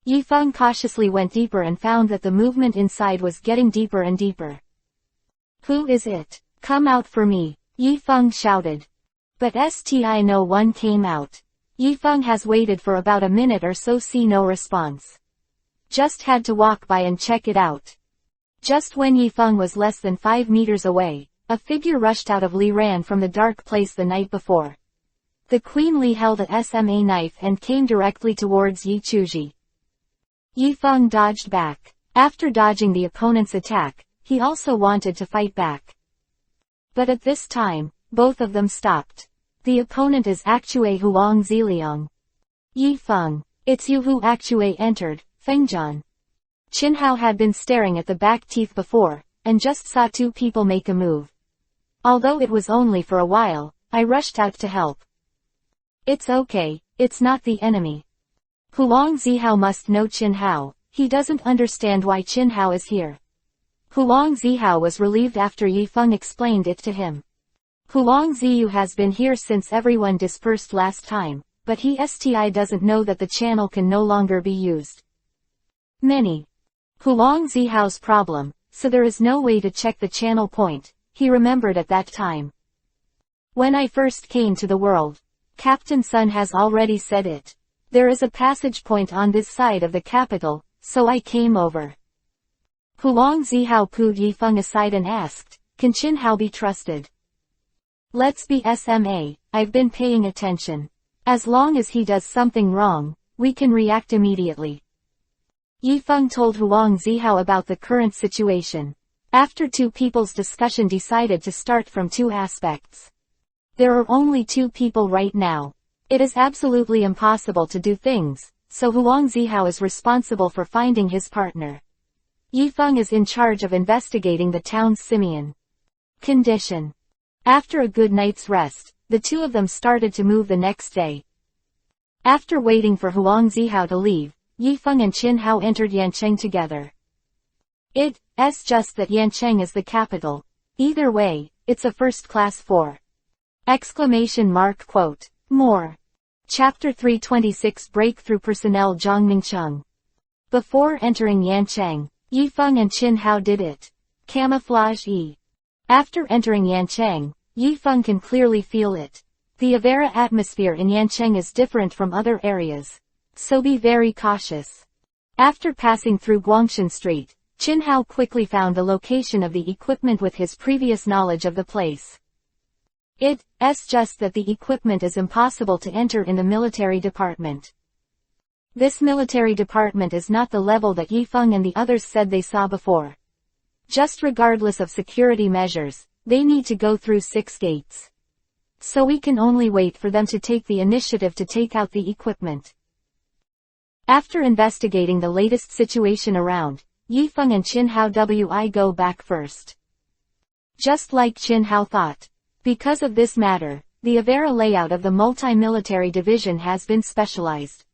Yi Feng cautiously went deeper and found that the movement inside was getting deeper and deeper. Who is it? Come out for me, Yi Feng shouted. But no one came out. Yi Feng has waited for about a minute or so, see no response. Just had to walk by and check it out. Just when Yi Feng was less than 5 meters away, a figure rushed out of Li ran from the dark place the night before. The Queen Li held a SMA knife and came directly towards Yi Chuji. Yi Feng dodged back. After dodging the opponent's attack, he also wanted to fight back. But at this time, both of them stopped. The opponent is Actue Huang Ziliang. Yi Feng, it's you who Actue entered, Fengjian. Chin Hao had been staring at the back teeth before, and just saw 2 people make a move. Although it was only for a while, I rushed out to help. It's okay, it's not the enemy. Huang Zihao must know Chin Hao, he doesn't understand why Chin Hao is here. Huang Zihao was relieved after Yi Feng explained it to him. Huang Ziyu has been here since everyone dispersed last time, but he doesn't know that the channel can no longer be used. Huang Zihao's problem, so there is no way to check the channel point, he remembered at that time. When I first came to the world, Captain Sun has already said it. There is a passage point on this side of the capital, so I came over. Huang Zihao pulled Yi Feng aside and asked, can Chin Hao be trusted? Let's be I've been paying attention. As long as he does something wrong, we can react immediately. Yi Feng told Huang Zihao about the current situation. After two people's discussion decided to start from two aspects. There are only two people right now. It is absolutely impossible to do things, so Huang Zihao is responsible for finding his partner. Yifeng is in charge of investigating the town's simian condition. After a good night's rest, the two of them started to move the next day. After waiting for Huang Zihao to leave, Yifeng and Qin Hao entered Yancheng together. It's just that Yancheng is the capital. Either way, it's a first-class quote. More. Chapter 326 Breakthrough Personnel Zhang Before entering Yancheng, Yifeng and Qin Hao did it. Camouflage E. After entering Yancheng, Yifeng can clearly feel it. The Avera atmosphere in Yancheng is different from other areas. So be very cautious. After passing through Guangshan Street, Qin Hao quickly found the location of the equipment with his previous knowledge of the place. It's just that the equipment is impossible to enter in the military department. This military department is not the level that Yifeng and the others said they saw before. Just regardless of security measures, they need to go through 6 gates. So we can only wait for them to take the initiative to take out the equipment. After investigating the latest situation around, Yifeng and Qin Hao go back first. Just like Qin Hao thought. Because of this matter, the Avera layout of the multi-military division has been specialized.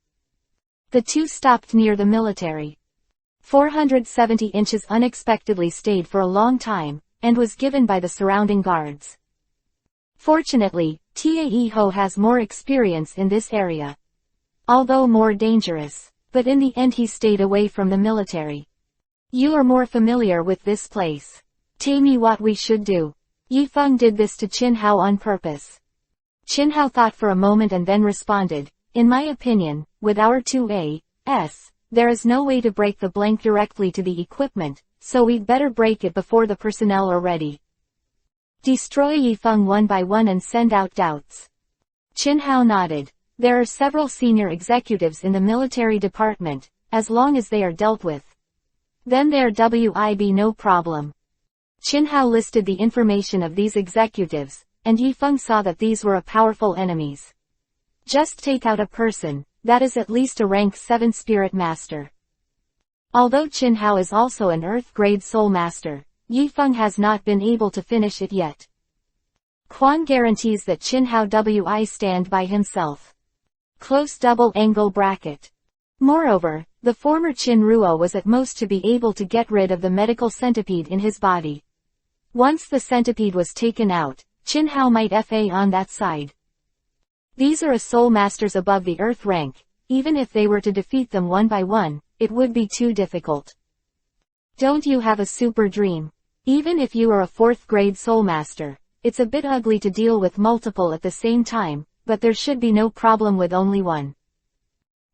The two stopped near the military. 470 inches unexpectedly stayed for a long time, and was given by the surrounding guards. Fortunately, Tae Ho has more experience in this area. Although more dangerous, but in the end he stayed away from the military. You are more familiar with this place. Tell me what we should do. Yifeng did this to Qin Hao on purpose. Qin Hao thought for a moment and then responded, in my opinion, with our 2As, there is no way to break the blank directly to the equipment, so we'd better break it before the personnel are ready. Destroy Yifeng one by one and send out doubts. Qin Hao nodded. There are several senior executives in the military department, as long as they are dealt with. Then there will be no problem. Qin Hao listed the information of these executives, and Yifeng saw that these were powerful enemies. Just take out a person, that is at least a rank 7 spirit master. Although Qin Hao is also an Earth-grade soul master, Yifeng has not been able to finish it yet. Quan guarantees that Qin Hao will stand by himself. Close double angle bracket. Moreover, the former Qin Ruo was at most to be able to get rid of the medical centipede in his body. Once the centipede was taken out, Qin Hao might fa on that side. These are soul masters above the Earth rank. Even if they were to defeat them one by one, it would be too difficult. Don't you have a super dream? Even if you are a 4th grade soul master, it's a bit ugly to deal with multiple at the same time, but there should be no problem with only one.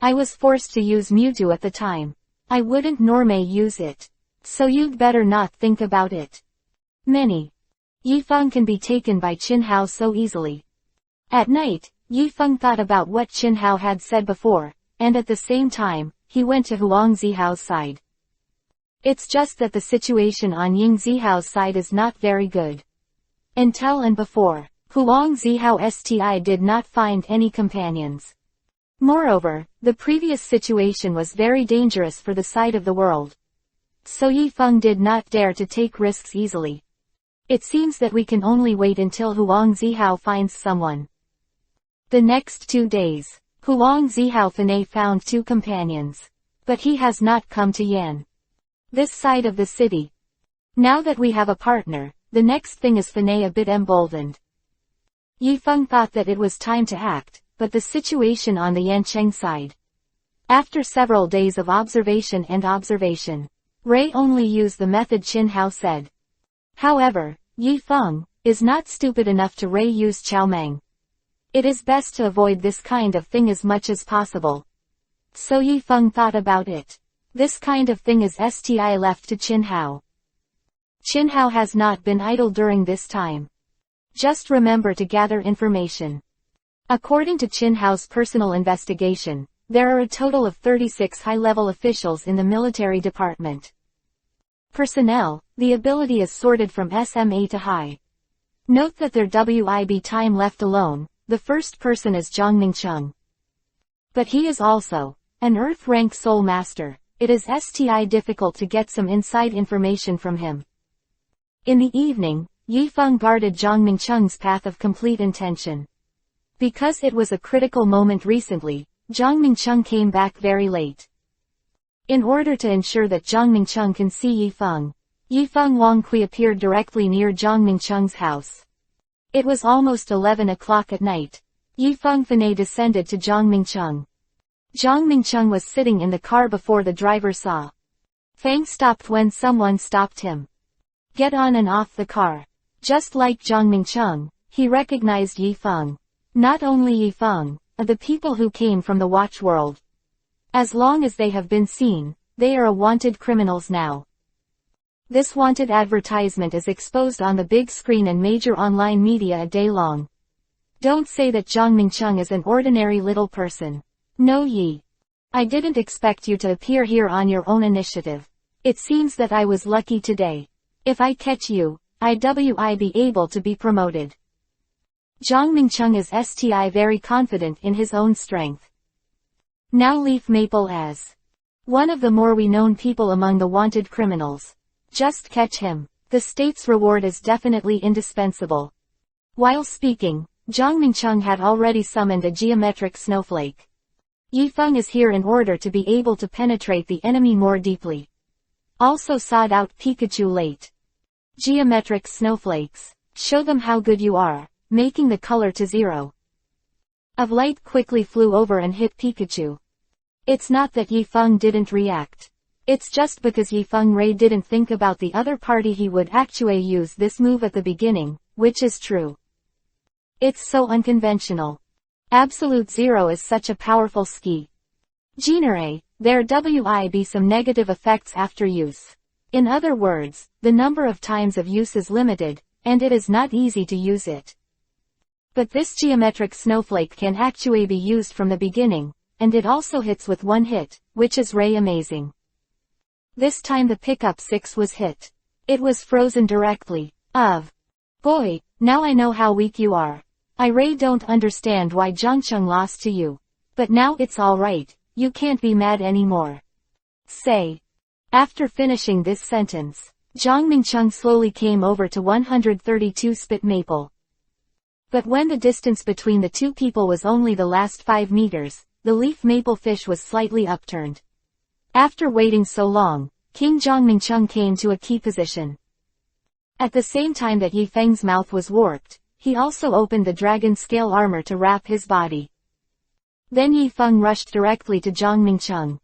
I was forced to use Mewtwo at the time. I wouldn't normally use it. So you'd better not think about it. Yifeng can be taken by Qin Hao so easily. At night, Yifeng thought about what Qin Hao had said before, and at the same time, he went to Huang Zihao's side. It's just that the situation on Ying Zihao's side is not very good. Until and before, Huang Zihao Sti did not find any companions. Moreover, the previous situation was very dangerous for the side of the world. So Yifeng did not dare to take risks easily. It seems that we can only wait until Huang Zihao finds someone. The next 2 days, Huang Zihao Fanei found 2 companions. But he has not come to Yan. This side of the city. Now that we have a partner, the next thing is Fanei a bit emboldened. Yifeng thought that it was time to act, but the situation on the Yancheng side. After several days of observation, Ray only used the method Qin Hao said. However, Yifeng is not stupid enough to use Chaomeng. It is best to avoid this kind of thing as much as possible. So Yifeng thought about it. This kind of thing is sti left to Qin Hao. Qin Hao has not been idle during this time. Just remember to gather information. According to Qin Hao's personal investigation, there are a total of 36 high-level officials in the military department. Personnel, the ability is sorted from SMA to high. Note that their WIB time left alone, the first person is Jongmin Chung. But he is also an Earth rank Soul Master. It is difficult to get some inside information from him. In the evening, Yifeng guarded Jongmin Chung's path of complete intention. Because it was a critical moment recently, Jongmin Chung came back very late. In order to ensure that Jongmin Chung can see Yifeng, Wangqi appeared directly near Jongmin Chung's house. It was almost 11 o'clock at night. Yifeng Fanei descended to Jongmin Chung. Jongmin Chung was sitting in the car before the driver saw. Fang stopped when someone stopped him. Get on and off the car. Just like Jongmin Chung, he recognized Yifeng. Not only Yifeng, the people who came from the watch world. As long as they have been seen, they are wanted criminals now. This wanted advertisement is exposed on the big screen and major online media a day long. Don't say that Jongmin Chung is an ordinary little person. No Yi. I didn't expect you to appear here on your own initiative. It seems that I was lucky today. If I catch you, I be able to be promoted. Jongmin Chung is very confident in his own strength. Now Leaf Maple as one of the more renowned people among the wanted criminals. Just catch him. The state's reward is definitely indispensable. While speaking, Jongmin Chung had already summoned a geometric snowflake. Yifeng is here in order to be able to penetrate the enemy more deeply. Also sought out Pikachu late. Geometric snowflakes. Show them how good you are, making the color to 0. Of light quickly flew over and hit Pikachu. It's not that Yifeng didn't react. It's just because Yifeng Ray didn't think about the other party he would actually use this move at the beginning, which is true. It's so unconventional. Absolute Zero is such a powerful ski. Genere, there be some negative effects after use. In other words, the number of times of use is limited, and it is not easy to use it. But this geometric snowflake can actually be used from the beginning, and it also hits with one hit, which is Ray amazing. This time the pickup 6 was hit. It was frozen directly. Boy, now I know how weak you are. I Ray don't understand why Zhangcheng lost to you. But now it's alright, you can't be mad anymore. Say. After finishing this sentence, Jongmin Chung slowly came over to 132 Spit Maple. But when the distance between the two people was only the last 5 meters, the leaf maple fish was slightly upturned. After waiting so long, King Jongmin Chung came to a key position. At the same time that Yifeng's mouth was warped, he also opened the dragon scale armor to wrap his body. Then Yifeng rushed directly to Jongmin Chung.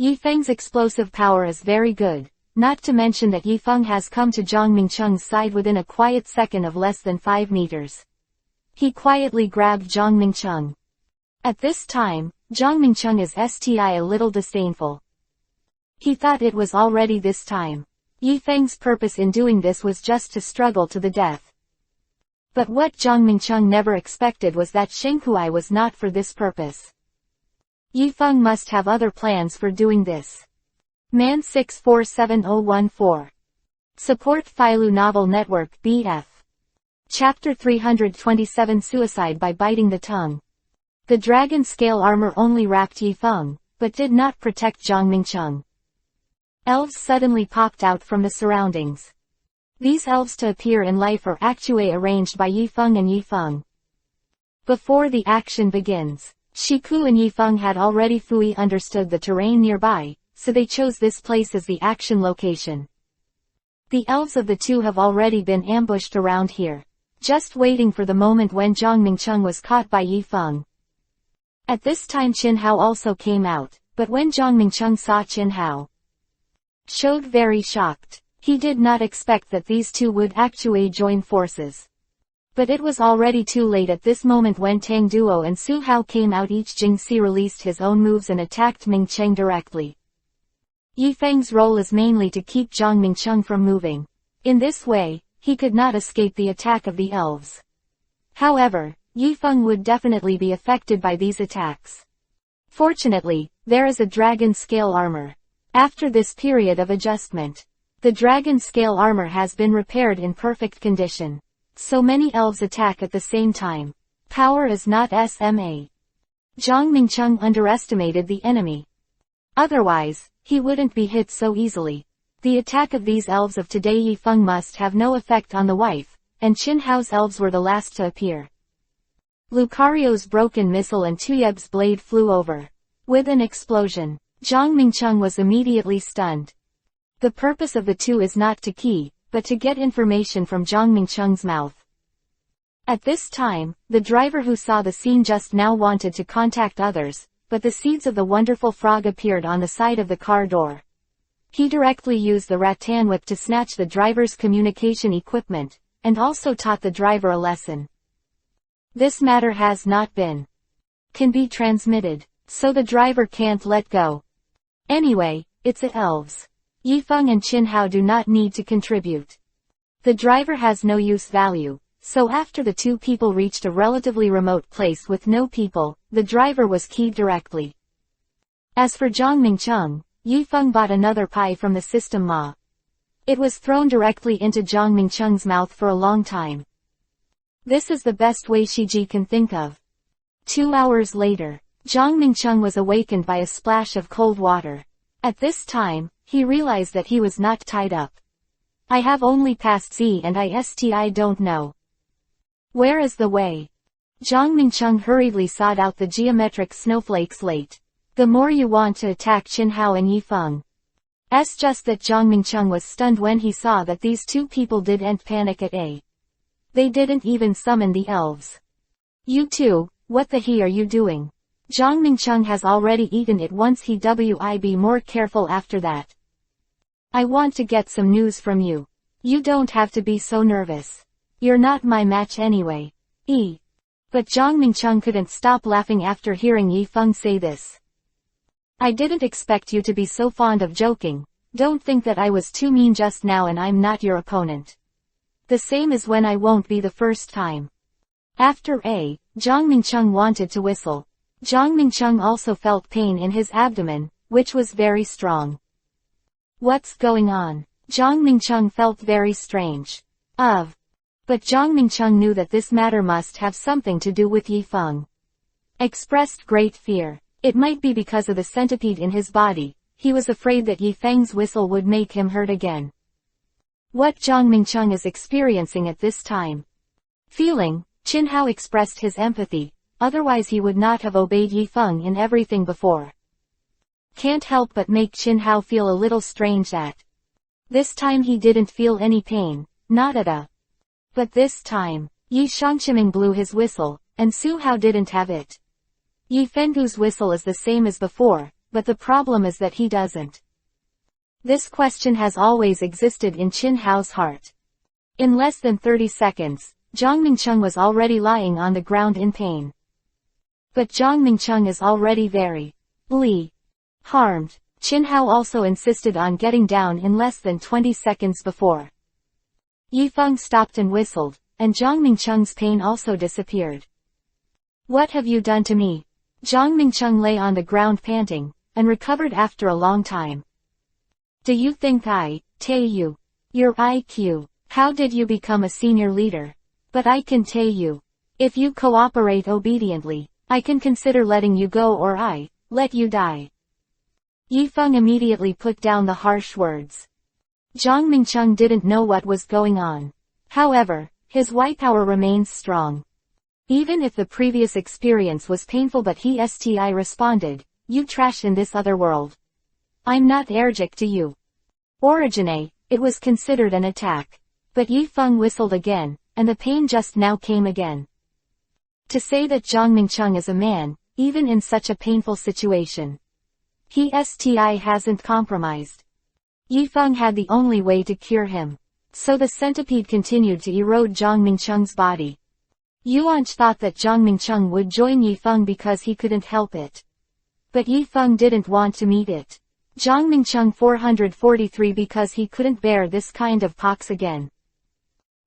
Yifeng's explosive power is very good, not to mention that Yifeng has come to Jongmin Chung's side within a quiet second of less than 5 meters. He quietly grabbed Jongmin Chung. At this time, Jongmin Chung is a little disdainful. He thought it was already this time. Yifeng's purpose in doing this was just to struggle to the death. But what Jongmin Chung never expected was that Shenghuai was not for this purpose. Yifeng must have other plans for doing this. Man 647014. Support Philo Novel Network BF. Chapter 327 Suicide by Biting the Tongue. The dragon scale armor only wrapped Yifeng, but did not protect Jongmin Chung. Elves suddenly popped out from the surroundings. These elves to appear in life are actually arranged by Yifeng and Yifeng. Before the action begins, Shiku and Yifeng had already fully understood the terrain nearby, so they chose this place as the action location. The elves of the two have already been ambushed around here, just waiting for the moment when Jongmin Chung was caught by Yifeng. At this time Qin Hao also came out, but when Jongmin Chung saw Qin Hao, showed very shocked. He did not expect that these two would actually join forces. But it was already too late at this moment when Tang Duo and Su Hao came out. Each Jingxi released his own moves and attacked Ming Cheng directly. Yifeng's role is mainly to keep Jongmin Chung from moving. In this way, he could not escape the attack of the elves. However, Yifeng would definitely be affected by these attacks. Fortunately, there is a dragon scale armor. After this period of adjustment, The dragon scale armor has been repaired in perfect condition. So many elves attack at the same time. Power is not SMA. Zhang Mingcheng underestimated the enemy. Otherwise, he wouldn't be hit so easily. The attack of these elves of today Yifeng must have no effect on the wife, and Qin Hao's elves were the last to appear. Lucario's broken missile and Tuyeb's blade flew over. With an explosion, Zhang Mingcheng was immediately stunned. The purpose of the two is not to key, but to get information from Zhang Mingcheng's mouth. At this time, the driver who saw the scene just now wanted to contact others, but the seeds of the wonderful frog appeared on the side of the car door. He directly used the rattan whip to snatch the driver's communication equipment, and also taught the driver a lesson. This matter has not can be transmitted, so the driver can't let go. Anyway, it's the elves. Yifeng and Qin Hao do not need to contribute. The driver has no use value, so after the two people reached a relatively remote place with no people, the driver was keyed directly. As for Zhang Mingcheng, Yifeng bought another pie from the system Ma. It was thrown directly into Zhang Mingcheng's mouth for a long time. This is the best way Shiji can think of. 2 hours later, Zhang Mingcheng was awakened by a splash of cold water. At this time, he realized that he was not tied up. I have only passed Z and I don't know. Where is the way? Zhang Mingcheng hurriedly sought out the geometric snowflake slate. The more you want to attack Qin Hao and Yifeng. It's just that Zhang Mingcheng was stunned when he saw that these two people didn't panic at A. They didn't even summon the elves. You two, what the he are you doing? Zhang Mingcheng has already eaten it once he will be more careful after that. I want to get some news from you. You don't have to be so nervous. You're not my match anyway. But Zhang Mingcheng couldn't stop laughing after hearing Yifeng say this. I didn't expect you to be so fond of joking. Don't think that I was too mean just now and I'm not your opponent. The same as when I won't be the first time. After A, Zhang Mingcheng wanted to whistle. Zhang Mingcheng also felt pain in his abdomen, which was very strong. What's going on? Zhang Mingcheng felt very strange. But Zhang Mingcheng knew that this matter must have something to do with Yifeng. Expressed great fear. It might be because of the centipede in his body. He was afraid that Yifeng's whistle would make him hurt again. What Zhang Mingcheng is experiencing at this time. Feeling, Qin Hao expressed his empathy, otherwise he would not have obeyed Yifeng in everything before. Can't help but make Qin Hao feel a little strange that. This time he didn't feel any pain, not at a. But this time, Yi Shangqiming blew his whistle, and Su Hao didn't have it. Yi Fengu's whistle is the same as before, but the problem is that he doesn't. This question has always existed in Qin Hao's heart. In less than 30 seconds, Zhang Mingcheng was already lying on the ground in pain. But Zhang Mingcheng is already very harmed. Qin Hao also insisted on getting down in less than 20 seconds before. Yifeng stopped and whistled, and Zhang Mingcheng's pain also disappeared. What have you done to me? Zhang Mingcheng lay on the ground panting, and recovered after a long time. Do you think you? Your IQ. How did you become a senior leader? But I can tell you. If you cooperate obediently, I can consider letting you go or I let you die. Yifeng immediately put down the harsh words. Zhang Mingcheng didn't know what was going on. However, his willpower remains strong. Even if the previous experience was painful but he responded, you trash in this other world. I'm not allergic to you. Origine, it was considered an attack. But Yifeng whistled again, and the pain just now came again. To say that Zhang Mingcheng is a man, even in such a painful situation. He hasn't compromised. Yifeng had the only way to cure him. So the centipede continued to erode Zhang Mingcheng's body. Yuanch thought that Zhang Mingcheng would join Yifeng because he couldn't help it. But Yifeng didn't want to meet it. Zhang Mingcheng 443 because he couldn't bear this kind of pox again.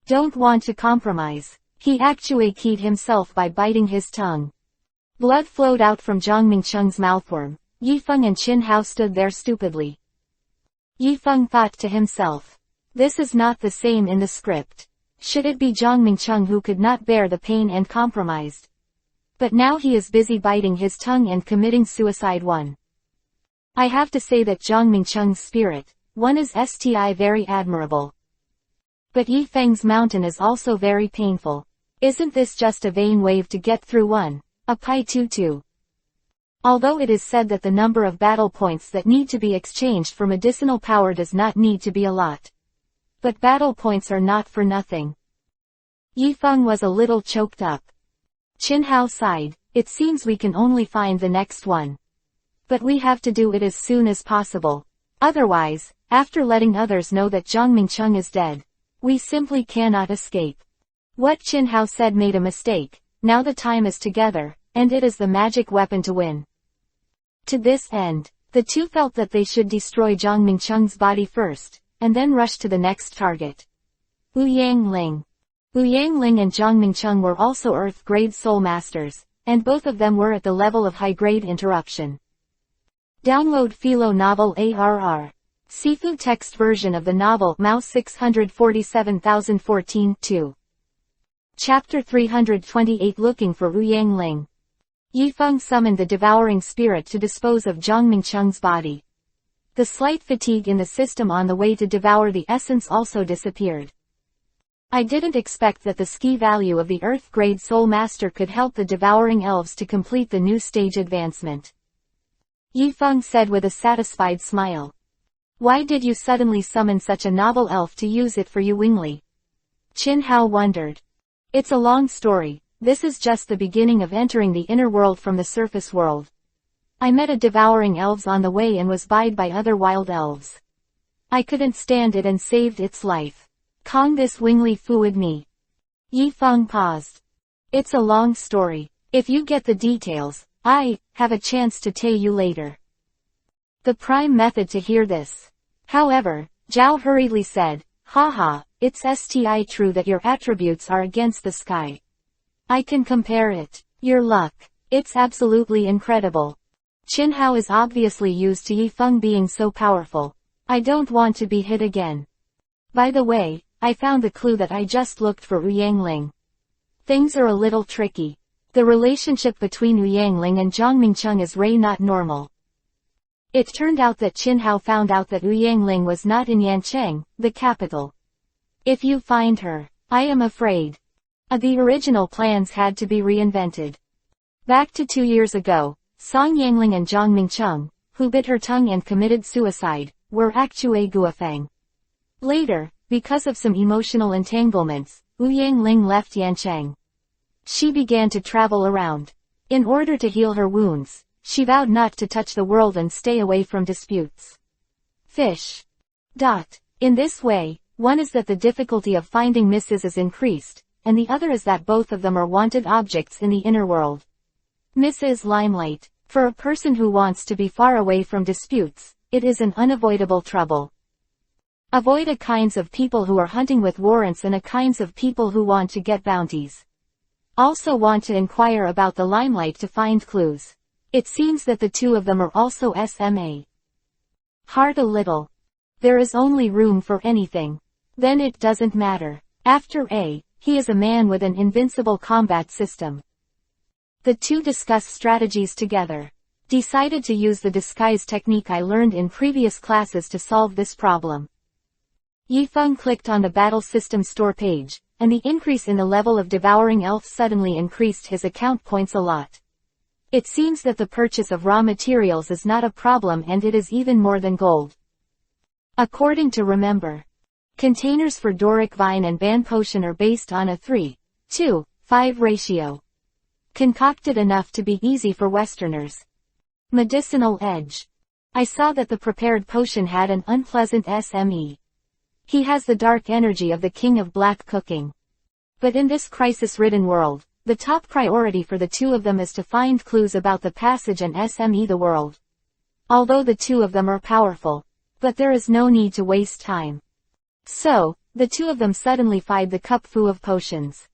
Don't want to compromise. He keyed himself by biting his tongue. Blood flowed out from Zhang Mingcheng's mouthworm. Yifeng and Qin Hao stood there stupidly. Yifeng thought to himself. This is not the same in the script. Should it be Zhang Mingcheng who could not bear the pain and compromised? But now he is busy biting his tongue and committing suicide. I have to say that Zhang Mingcheng's spirit, is very admirable. But Yifeng's mountain is also very painful. Isn't this just a vain wave to get through a pi tutu? Although it is said that the number of battle points that need to be exchanged for medicinal power does not need to be a lot. But battle points are not for nothing. Yifeng was a little choked up. Qin Hao sighed. It seems we can only find the next one. But we have to do it as soon as possible. Otherwise, after letting others know that Zhang Mingcheng is dead, we simply cannot escape. What Qin Hao said made a mistake. Now the time is together, and it is the magic weapon to win. To this end, the two felt that they should destroy Zhang Mingcheng's body first, and then rush to the next target. Wu Yangling. Wu Yangling and Zhang Mingcheng were also Earth-grade soul masters, and both of them were at the level of high-grade interruption. Download Philo Novel ARR. Sifu text version of the novel Mouse 647014-2. Chapter 328 Looking for Wu Yangling. Yifeng summoned the devouring spirit to dispose of Zhang Mingcheng's body. The slight fatigue in the system on the way to devour the essence also disappeared. I didn't expect that the ski value of the Earth-grade Soul Master could help the devouring elves to complete the new stage advancement. Yifeng said with a satisfied smile. Why did you suddenly summon such a noble elf to use it for you, Wingli? Qin Hao wondered. It's a long story. This is just the beginning of entering the inner world from the surface world. I met a devouring elves on the way and was buyed by other wild elves. I couldn't stand it and saved its life. Kong this Wingli fuid me. Yifeng paused. It's a long story. If you get the details, I have a chance to tell you later. The prime method to hear this. However, Zhao hurriedly said, haha, it's true that your attributes are against the sky. I can compare it. Your luck. It's absolutely incredible. Qin Hao is obviously used to Yifeng being so powerful. I don't want to be hit again. By the way, I found the clue that I just looked for Wu Yangling. Things are a little tricky. The relationship between Wu Yangling and Zhang Mingcheng is not normal. It turned out that Qin Hao found out that Wu Yangling was not in Yancheng, the capital. If you find her, I am afraid. The original plans had to be reinvented. Back to 2 years ago, Song Yangling and Zhang Mingcheng, who bit her tongue and committed suicide, were actually Guofeng. Later, because of some emotional entanglements, Wu Yangling left Yancheng. She began to travel around. In order to heal her wounds, she vowed not to touch the world and stay away from disputes. Fish. In this way, one is that the difficulty of finding misses is increased, and the other is that both of them are wanted objects in the inner world. Mrs. Limelight. For a person who wants to be far away from disputes, it is an unavoidable trouble. Avoid a kinds of people who are hunting with warrants and a kinds of people who want to get bounties. Also want to inquire about the limelight to find clues. It seems that the two of them are also SMA. Heart a little. There is only room for anything. Then it doesn't matter. After A, he is a man with an invincible combat system. The two discuss strategies together. Decided to use the disguise technique I learned in previous classes to solve this problem. Yifeng clicked on the battle system store page, and the increase in the level of devouring elf suddenly increased his account points a lot. It seems that the purchase of raw materials is not a problem and it is even more than gold. According to Remember. Containers for Doric Vine and Ban Potion are based on a 3:5 ratio. Concocted enough to be easy for Westerners. Medicinal edge. I saw that the prepared potion had an unpleasant SME. He has the dark energy of the king of black cooking. But in this crisis-ridden world, the top priority for the two of them is to find clues about the passage and SME the world. Although the two of them are powerful. But there is no need to waste time. So, the two of them suddenly fired the cup full of potions.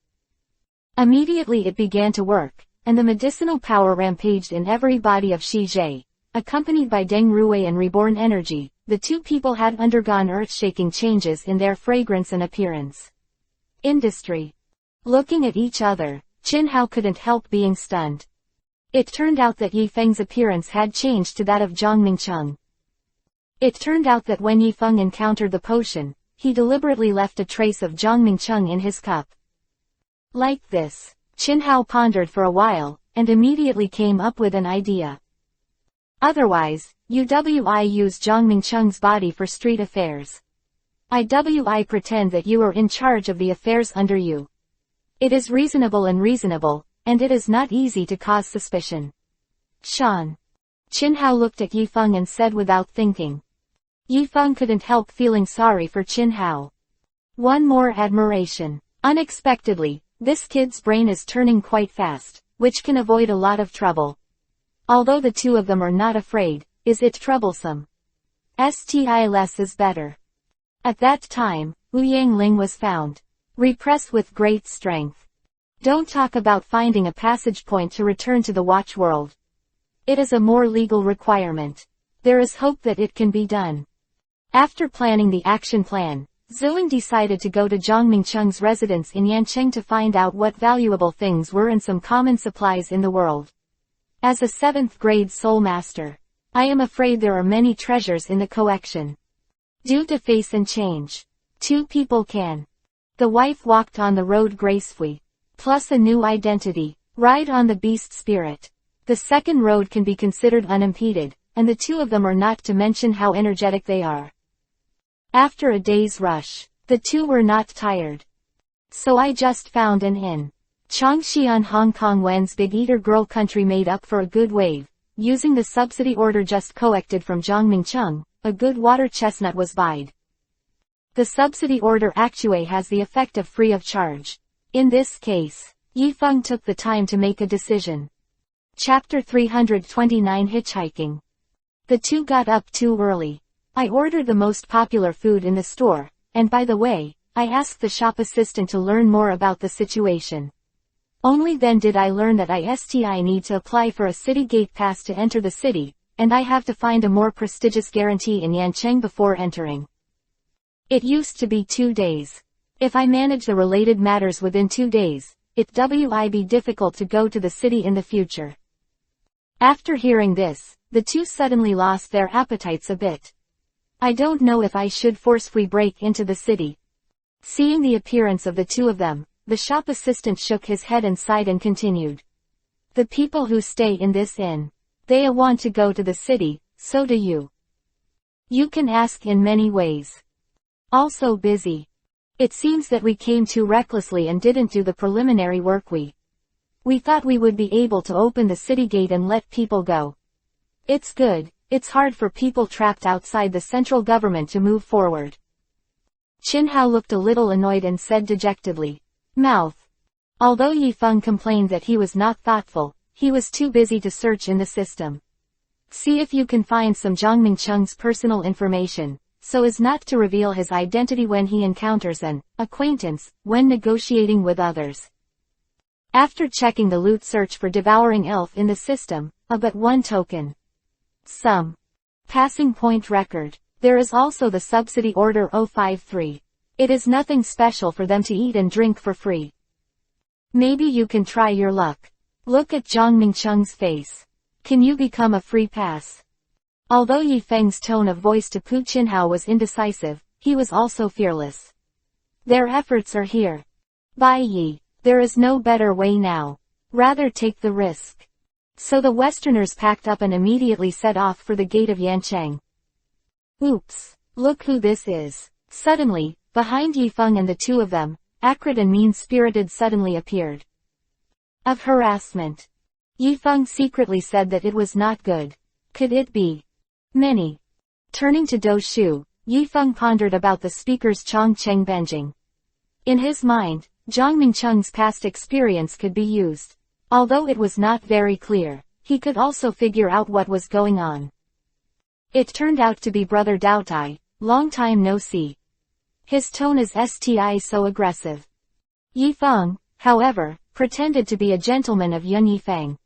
Immediately it began to work, and the medicinal power rampaged in every body of Shijie. accompanied by Deng Rui and reborn energy, the two people had undergone earth-shaking changes in their fragrance and appearance. Industry. Looking at each other, Qin Hao couldn't help being stunned. It turned out that Yi Feng's appearance had changed to that of Zhang Mingcheng. It turned out that when Yi Feng encountered the potion, he deliberately left a trace of Zhang Mingcheng in his cup. Like this, Qin Hao pondered for a while, and immediately came up with an idea. Otherwise, UWI use Zhang Mingcheng's body for street affairs. IWI pretend that you are in charge of the affairs under you. It is reasonable, and it is not easy to cause suspicion. Shan. Qin Hao looked at Yi Feng and said without thinking. Yi Feng couldn't help feeling sorry for Qin Hao. One more admiration. Unexpectedly, this kid's brain is turning quite fast, which can avoid a lot of trouble. Although the two of them are not afraid, is it troublesome? Less is better. At that time, Wu Yangling was found. Repressed with great strength. Don't talk about finding a passage point to return to the watch world. It is a more legal requirement. There is hope that it can be done. After planning the action plan, Zhuang decided to go to Zhang Mingcheng's residence in Yancheng to find out what valuable things were and some common supplies in the world. As a 7th grade soul master, I am afraid there are many treasures in the collection. Due to face and change, two people can. The wife walked on the road gracefully, plus a new identity, ride on the beast spirit. The second road can be considered unimpeded, and the two of them are not to mention how energetic they are. After a day's rush, the two were not tired. So I just found an inn. Changxian Hong Kong Wen's Big Eater Girl country made up for a good wave. Using the subsidy order just collected from Zhang Mingcheng, a good water chestnut was buyed. The subsidy order actually has the effect of free of charge. In this case, Yi Feng took the time to make a decision. Chapter 329 Hitchhiking. The two got up too early. I ordered the most popular food in the store, and by the way, I asked the shop assistant to learn more about the situation. Only then did I learn that I need to apply for a city gate pass to enter the city, and I have to find a more prestigious guarantee in Yancheng before entering. It used to be 2 days. If I manage the related matters within 2 days, it will be difficult to go to the city in the future. After hearing this, the two suddenly lost their appetites a bit. I don't know if I should forcefully break into the city. Seeing the appearance of the two of them, the shop assistant shook his head and sighed and continued. The people who stay in this inn, they want to go to the city, so do you. You can ask in many ways. Also busy. It seems that we came too recklessly and didn't do the preliminary work. We thought we would be able to open the city gate and let people go. It's good, it's hard for people trapped outside the central government to move forward. Qin Hao looked a little annoyed and said dejectedly. Mouth. Although Yi Feng complained that he was not thoughtful, he was too busy to search in the system. See if you can find some Zhang Mingcheng's personal information, so as not to reveal his identity when he encounters an acquaintance, when negotiating with others. After checking the loot search for devouring elf in the system, but one token. Some passing point record. There is also the subsidy order 053. It is nothing special for them to eat and drink for free. Maybe you can try your luck. Look at Zhang Mingcheng's face. Can you become a free pass? Although Yi Feng's tone of voice to Pu Qinhao was indecisive, he was also fearless. Their efforts are here. Bai Yi, there is no better way now. Rather take the risk. So the Westerners packed up and immediately set off for the gate of Yancheng. Oops, look who this is. Suddenly, behind Yi Feng and the two of them, acrid and mean-spirited suddenly appeared. Of harassment. Yi Feng secretly said that it was not good. Could it be? Many. Turning to Do Shu, Yi Feng pondered about the speaker's Chong Cheng Benjing. In his mind, Zhang Mingcheng's past experience could be used. Although it was not very clear, he could also figure out what was going on. It turned out to be Brother Daotai, long time no see. His tone is so aggressive. Yi Feng, however, pretended to be a gentleman of Yun Yifeng.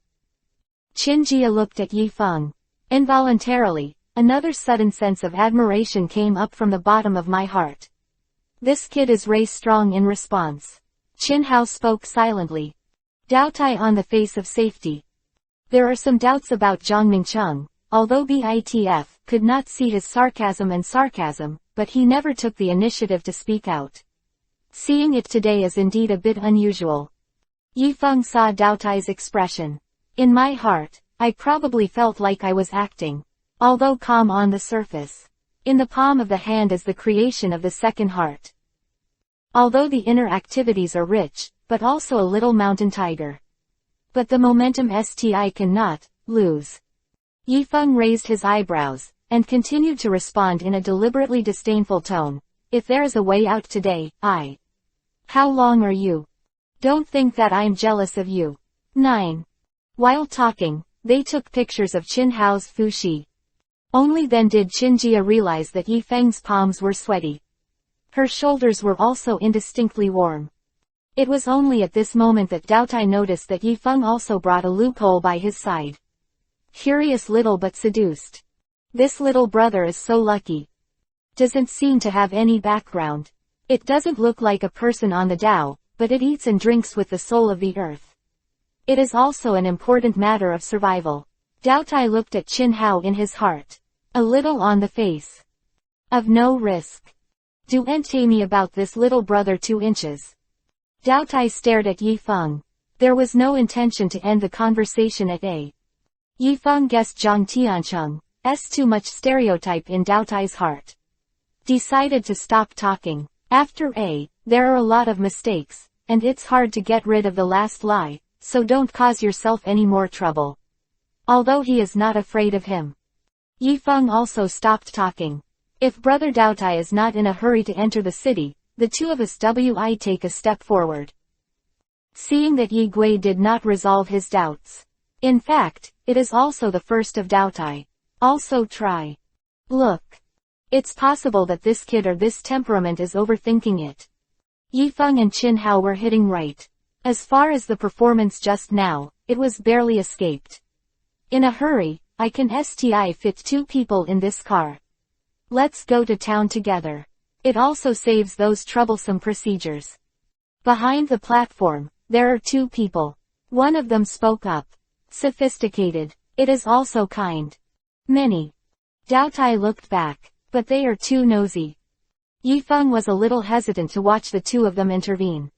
Qin Jia looked at Yi Feng. Involuntarily, another sudden sense of admiration came up from the bottom of my heart. This kid is race strong in response. Chin Hao spoke silently. Doubt I on the face of safety. There are some doubts about Zhang Mingcheng, although BITF could not see his sarcasm, but he never took the initiative to speak out. Seeing it today is indeed a bit unusual. Yifeng saw Doubtai's expression. In my heart, I probably felt like I was acting. Although calm on the surface. In the palm of the hand is the creation of the second heart. Although the inner activities are rich, but also a little mountain tiger. But the momentum STI cannot lose. Yifeng raised his eyebrows, and continued to respond in a deliberately disdainful tone. If there is a way out today, I. How long are you? Don't think that I'm jealous of you. 9. While talking, they took pictures of Chin Hao's fushi. Only then did Qinjia realize that Yifeng's palms were sweaty. Her shoulders were also indistinctly warm. It was only at this moment that Doubtai noticed that Yifeng also brought a loophole by his side. Curious little but seduced. This little brother is so lucky. Doesn't seem to have any background. It doesn't look like a person on the Tao, but it eats and drinks with the soul of the earth. It is also an important matter of survival. Doubtai looked at Chin Hao in his heart. A little on the face. Of no risk. Do ente me about this little brother 2 inches. Doubtai stared at Yifeng. There was no intention to end the conversation at A. Yifeng guessed Zhang Tiancheng's too much stereotype in Doubtai's heart. Decided to stop talking. After A, there are a lot of mistakes, and it's hard to get rid of the last lie, so don't cause yourself any more trouble. Although he is not afraid of him. Yifeng also stopped talking. If Brother Doubtai is not in a hurry to enter the city, the two of us will take a step forward. Seeing that Yi Gui did not resolve his doubts. In fact, it is also the first of Doubtai. Also try. Look. It's possible that this kid or this temperament is overthinking it. Yifeng and Chin Hao were hitting right. As far as the performance just now, it was barely escaped. In a hurry, I can fit 2 people in this car. Let's go to town together. It also saves those troublesome procedures. Behind the platform, there are 2 people. One of them spoke up. Sophisticated. It is also kind. Many. Doubtai looked back, but they are too nosy. Yifeng was a little hesitant to watch the 2 of them intervene.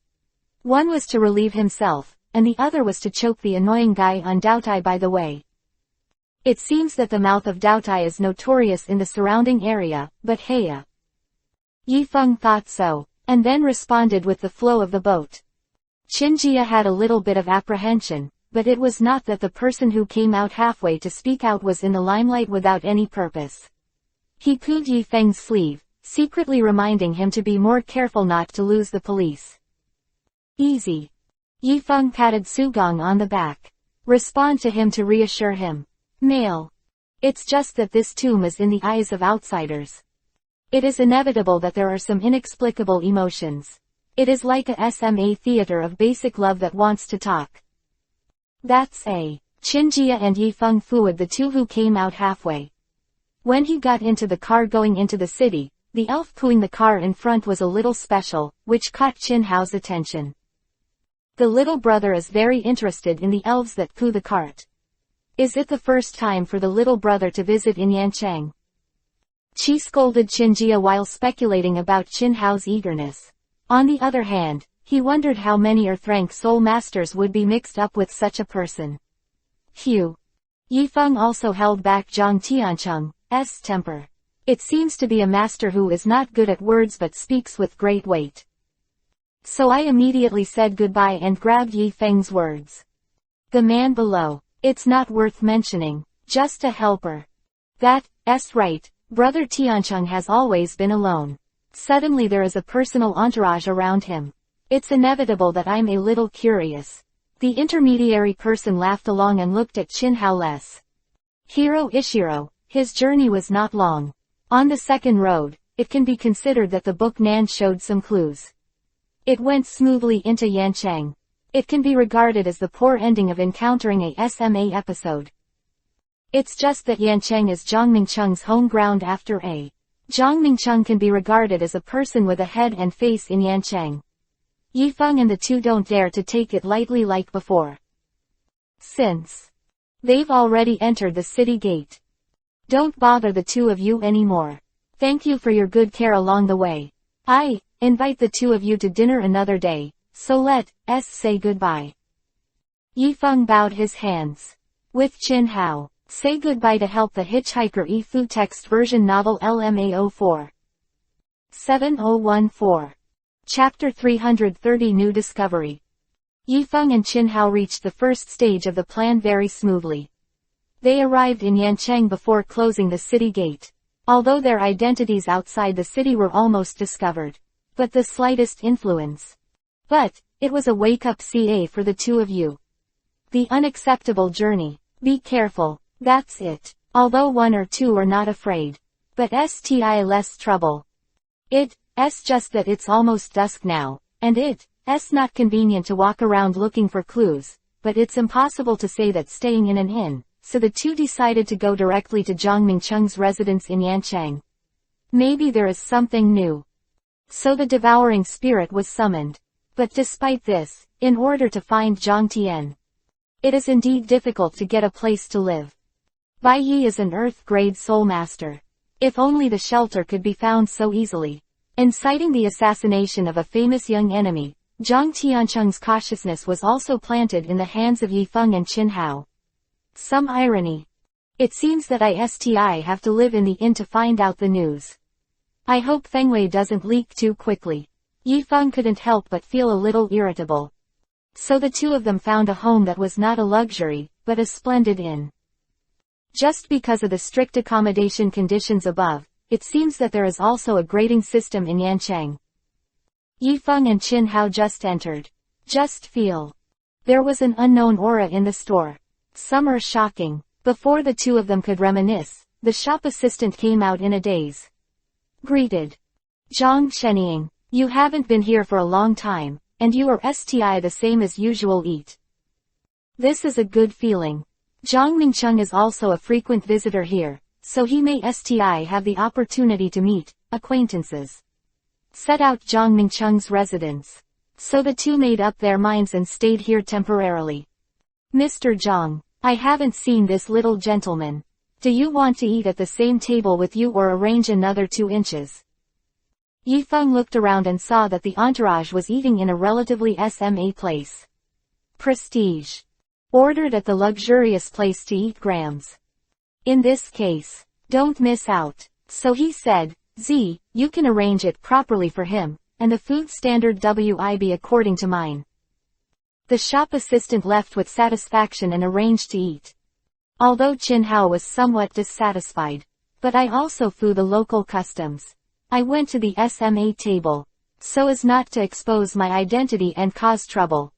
One was to relieve himself, and the other was to choke the annoying guy on Doubtai by the way. It seems that the mouth of Doubtai is notorious in the surrounding area, but heya. Yifeng thought so, and then responded with the flow of the boat. Qinjia had a little bit of apprehension, but it was not that the person who came out halfway to speak out was in the limelight without any purpose. He pulled Yifeng's sleeve, secretly reminding him to be more careful not to lose the police. Easy. Yifeng patted Sugong on the back. Respond to him to reassure him. Male. It's just that this tomb is in the eyes of outsiders. It is inevitable that there are some inexplicable emotions. It is like a SMA theater of basic love that wants to talk. That's A. Qinjia and Yifeng Fuad, the 2 who came out halfway. When he got into the car going into the city, the elf pooing the car in front was a little special, which caught Chin Hao's attention. The little brother is very interested in the elves that poo the cart. Is it the first time for the little brother to visit in Yancheng? She scolded Qinjia while speculating about Chin Hao's eagerness. On the other hand, he wondered how many Earthrank soul masters would be mixed up with such a person. Phew. Yifeng also held back Zhang Tiancheng's temper. It seems to be a master who is not good at words but speaks with great weight. So I immediately said goodbye and grabbed Yifeng's words. The man below. It's not worth mentioning. Just a helper. That's right. Brother Tiancheng has always been alone. Suddenly there is a personal entourage around him. It's inevitable that I'm a little curious. The intermediary person laughed along and looked at Chin Hao less. Hiro Ishiro, his journey was not long. On the second road, it can be considered that the book Nan showed some clues. It went smoothly into Yancheng. It can be regarded as the poor ending of encountering a SMA episode. It's just that Yancheng is Zhang Mingcheng's home ground after a. Zhang Mingcheng can be regarded as a person with a head and face in Yancheng. Yifeng and the two don't dare to take it lightly like before. Since they've already entered the city gate. Don't bother the two of you anymore. Thank you for your good care along the way. I invite the two of you to dinner another day, so let us say goodbye. Yifeng bowed his hands. With Qin Hao, say goodbye to help the hitchhiker EPUB text version novel LMAO4. 7014. Chapter 330 New Discovery. Yifeng and Qin Hao reached the first stage of the plan very smoothly. They arrived in Yancheng before closing the city gate. Although their identities outside the city were almost discovered. But the slightest influence. But, it was a wake-up CA for the two of you. The unacceptable journey. Be careful, that's it. Although one or two are not afraid. But STI less trouble. It's just that it's almost dusk now, and it's not convenient to walk around looking for clues, but it's impossible to say that staying in an inn, so the two decided to go directly to Zhang Mingcheng's residence in Yancheng. Maybe there is something new. So the devouring spirit was summoned. But despite this, in order to find Zhang Tian, it is indeed difficult to get a place to live. Bai Yi is an Earth-grade soul master. If only the shelter could be found so easily. Inciting the assassination of a famous young enemy, Zhang Tiancheng's cautiousness was also planted in the hands of Yifeng and Qin Hao. Some irony. It seems that I have to live in the inn to find out the news. I hope Fengwei doesn't leak too quickly. Yifeng couldn't help but feel a little irritable. So the two of them found a home that was not a luxury, but a splendid inn. Just because of the strict accommodation conditions above, it seems that there is also a grading system in Yancheng. Yifeng and Qin Hao just entered. Just feel. There was an unknown aura in the store. Some are shocking. Before the two of them could reminisce, the shop assistant came out in a daze. Greeted. Zhang Shenying, you haven't been here for a long time, and you are STI the same as usual. Eat. This is a good feeling. Zhang Mingcheng is also a frequent visitor here, so he may STI have the opportunity to meet acquaintances. Set out Zhang Mingcheng's residence. So the two made up their minds and stayed here temporarily. Mr. Zhang, I haven't seen this little gentleman. Do you want to eat at the same table with you or arrange another 2 inches? Yifeng looked around and saw that the entourage was eating in a relatively SMA place. Prestige. Ordered at the luxurious place to eat grams. In this case, don't miss out. So he said, Z, you can arrange it properly for him, and the food standard WIB according to mine. The shop assistant left with satisfaction and arranged to eat. Although Qin Hao was somewhat dissatisfied. But I also flew the local customs. I went to the SMA table. So as not to expose my identity and cause trouble.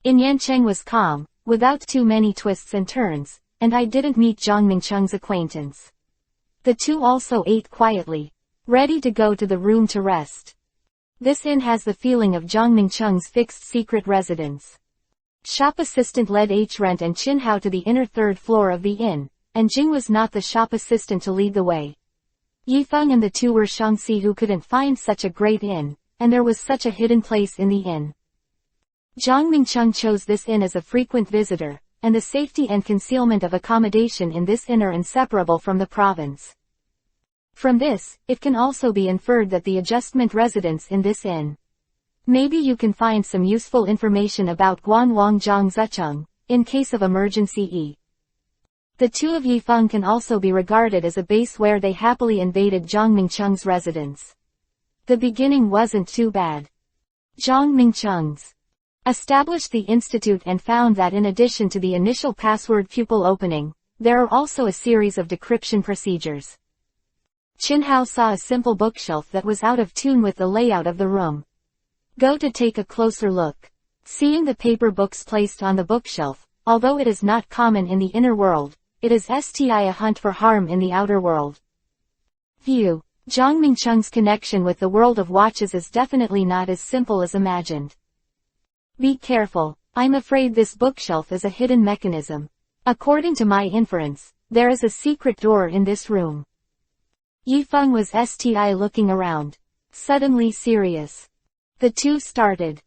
In Yancheng was calm, without too many twists and turns, and I didn't meet Zhang Mingcheng's acquaintance. The two also ate quietly, ready to go to the room to rest. This inn has the feeling of Zhang Mingcheng's fixed secret residence. Shop assistant led Hrent and Qin Hao to the inner 3rd floor of the inn, and Jing was not the shop assistant to lead the way. Yifeng and the two were Shangxi who couldn't find such a great inn, and there was such a hidden place in the inn. Zhang Mingcheng chose this inn as a frequent visitor, and the safety and concealment of accommodation in this inn are inseparable from the province. From this, it can also be inferred that the adjustment residence in this inn. Maybe you can find some useful information about Guanwang Zhang Zecheng, in case of emergency. The two of Yifeng can also be regarded as a base where they happily invaded Zhang Mingcheng's residence. The beginning wasn't too bad. Zhang Mingcheng's established the institute and found that in addition to the initial password pupil opening, there are also a series of decryption procedures. Qin Hao saw a simple bookshelf that was out of tune with the layout of the room. Go to take a closer look. Seeing the paper books placed on the bookshelf, although it is not common in the inner world, it is STI a hunt for harm in the outer world. View. Zhang Mingcheng's connection with the world of watches is definitely not as simple as imagined. Be careful, I'm afraid this bookshelf is a hidden mechanism. According to my inference, there is a secret door in this room. Yifeng was looking around. Suddenly serious. The two started.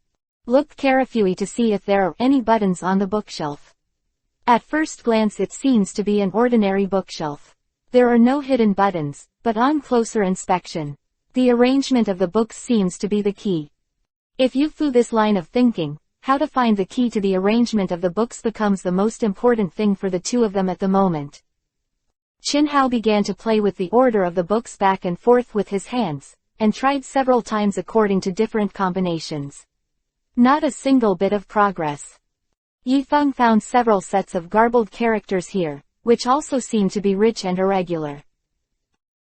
Look carefully to see if there are any buttons on the bookshelf. At first glance it seems to be an ordinary bookshelf. There are no hidden buttons, but on closer inspection, the arrangement of the books seems to be the key. If you follow this line of thinking, how to find the key to the arrangement of the books becomes the most important thing for the two of them at the moment. Qin Hao began to play with the order of the books back and forth with his hands, and tried several times according to different combinations. Not a single bit of progress. Yifeng found several sets of garbled characters here, which also seemed to be rich and irregular.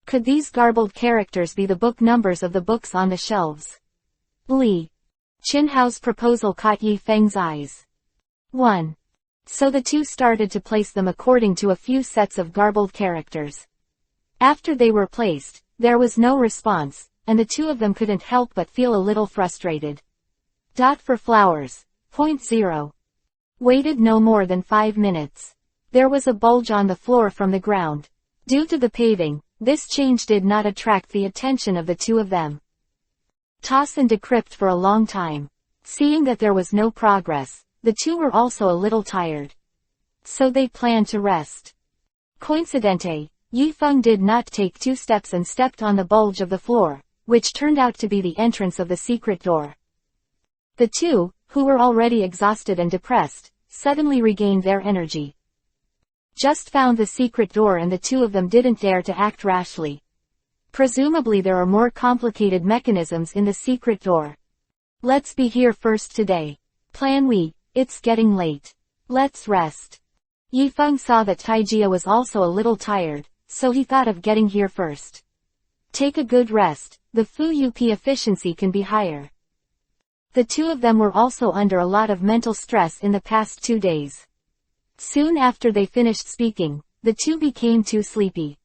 Could these garbled characters be the book numbers of the books on the shelves? Li. Qin Hao's proposal caught Yifeng's eyes. 1. So the two started to place them according to a few sets of garbled characters. After they were placed, there was no response, and the two of them couldn't help but feel a little frustrated. For flowers. 0. Waited no more than 5 minutes. There was a bulge on the floor from the ground. Due to the paving, this change did not attract the attention of the two of them. Toss and decrypt for a long time. Seeing that there was no progress, the two were also a little tired. So they planned to rest. Coincidentally, Yifeng did not take 2 steps and stepped on the bulge of the floor, which turned out to be the entrance of the secret door. The two, who were already exhausted and depressed, suddenly regained their energy. Just found the secret door and the two of them didn't dare to act rashly. Presumably there are more complicated mechanisms in the secret door. Let's be here first today. Plan we, it's getting late. Let's rest. Yifeng saw that Taijia was also a little tired, so he thought of getting here first. Take a good rest, the FUP efficiency can be higher. The two of them were also under a lot of mental stress in the past 2 days. Soon after they finished speaking, the two became too sleepy.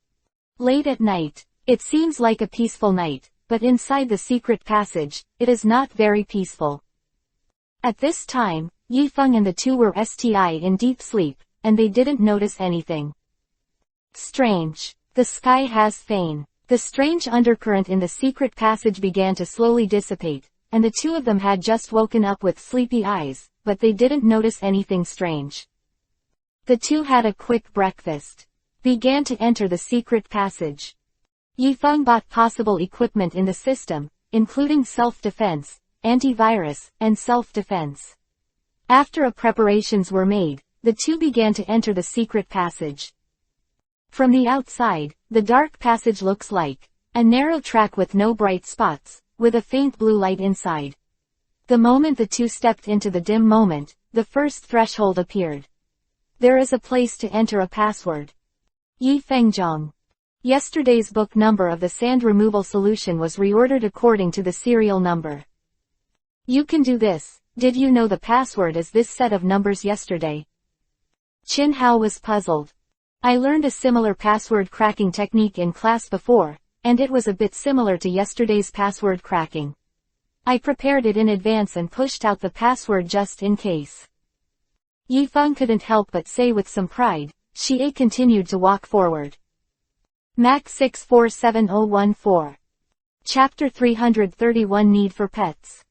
Late at night. It seems like a peaceful night, but inside the secret passage, it is not very peaceful. At this time, Yifeng and the two were in deep sleep, and they didn't notice anything. Strange. The sky has fane. The strange undercurrent in the secret passage began to slowly dissipate, and the two of them had just woken up with sleepy eyes, but they didn't notice anything strange. The two had a quick breakfast. Began to enter the secret passage. Yifeng bought possible equipment in the system, including self-defense, antivirus, and self-defense. After preparations were made, the two began to enter the secret passage. From the outside, the dark passage looks like a narrow track with no bright spots, with a faint blue light inside. The moment the two stepped into the dim moment, the first threshold appeared. There is a place to enter a password. Yifeng. Yesterday's book number of the sand removal solution was reordered according to the serial number. You can do this. Did you know the password is this set of numbers yesterday? Qin Hao was puzzled. I learned a similar password cracking technique in class before, and it was a bit similar to yesterday's password cracking. I prepared it in advance and pushed out the password just in case. Yifeng couldn't help but say with some pride. She continued to walk forward. Mac 647014. Chapter 331 Need for Pets.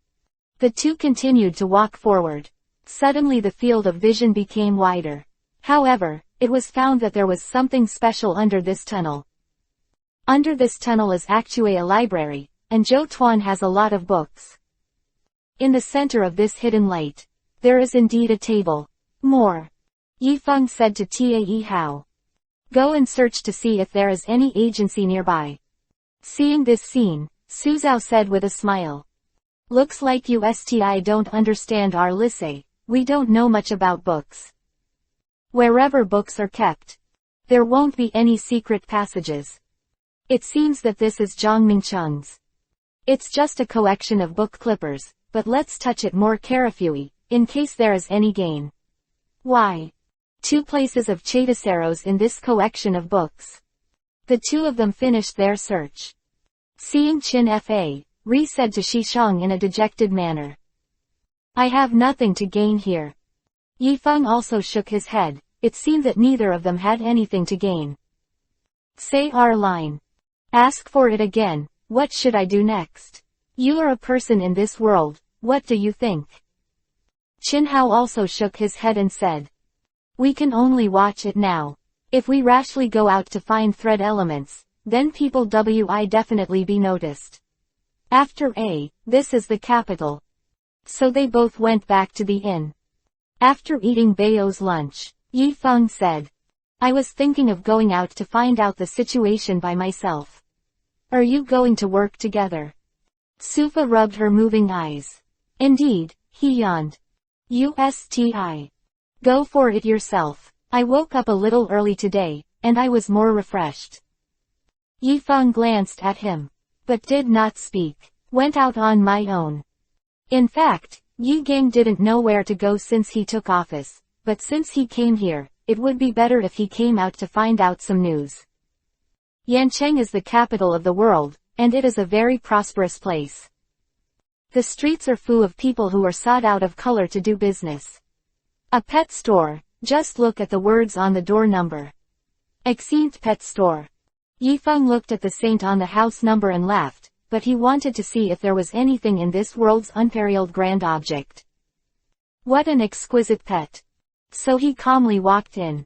The two continued to walk forward. Suddenly the field of vision became wider. However, it was found that there was something special under this tunnel. Under this tunnel is actually a library, and Zhou Tuan has a lot of books. In the center of this hidden light, there is indeed a table. More. Yifeng said to Tae Hao. Go and search to see if there is any agency nearby. Seeing this scene, Su Zhao said with a smile. Looks like you don't understand our lycée, we don't know much about books. Wherever books are kept, there won't be any secret passages. It seems that this is Zhang Mingcheng's. It's just a collection of book clippers, but let's touch it more carefully, in case there is any gain. Why? 2 places of Chataceros in this collection of books. The two of them finished their search. Seeing Qin Fa, Ri said to Shishang in a dejected manner. I have nothing to gain here. Yifeng also shook his head. it seemed that neither of them had anything to gain. Say our line. Ask for it again. What should I do next? You are a person in this world, what do you think? Chinhao also shook his head and said. We can only watch it now. If we rashly go out to find thread elements, then people will definitely be noticed. After this is the capital. So they both went back to the inn. After eating Bao's lunch, Yi Feng said. I was thinking of going out to find out the situation by myself. Are you going to work together? Sufa rubbed her moving eyes. Indeed, he yawned. USTI. Go for it yourself. I woke up a little early today, and I was more refreshed. Yi Feng glanced at him, but did not speak. Went out on my own. In fact, Yi Gang didn't know where to go since he took office, but since he came here, it would be better if he came out to find out some news. Yancheng is the capital of the world, and it is a very prosperous place. The streets are full of people who are sought out of color to do business. A pet store, just look at the words on the door number. Exient Pet Store. Yi Feng looked at the saint on the house number and laughed, but he wanted to see if there was anything in this world's unparalleled grand object. What an exquisite pet. So he calmly walked in.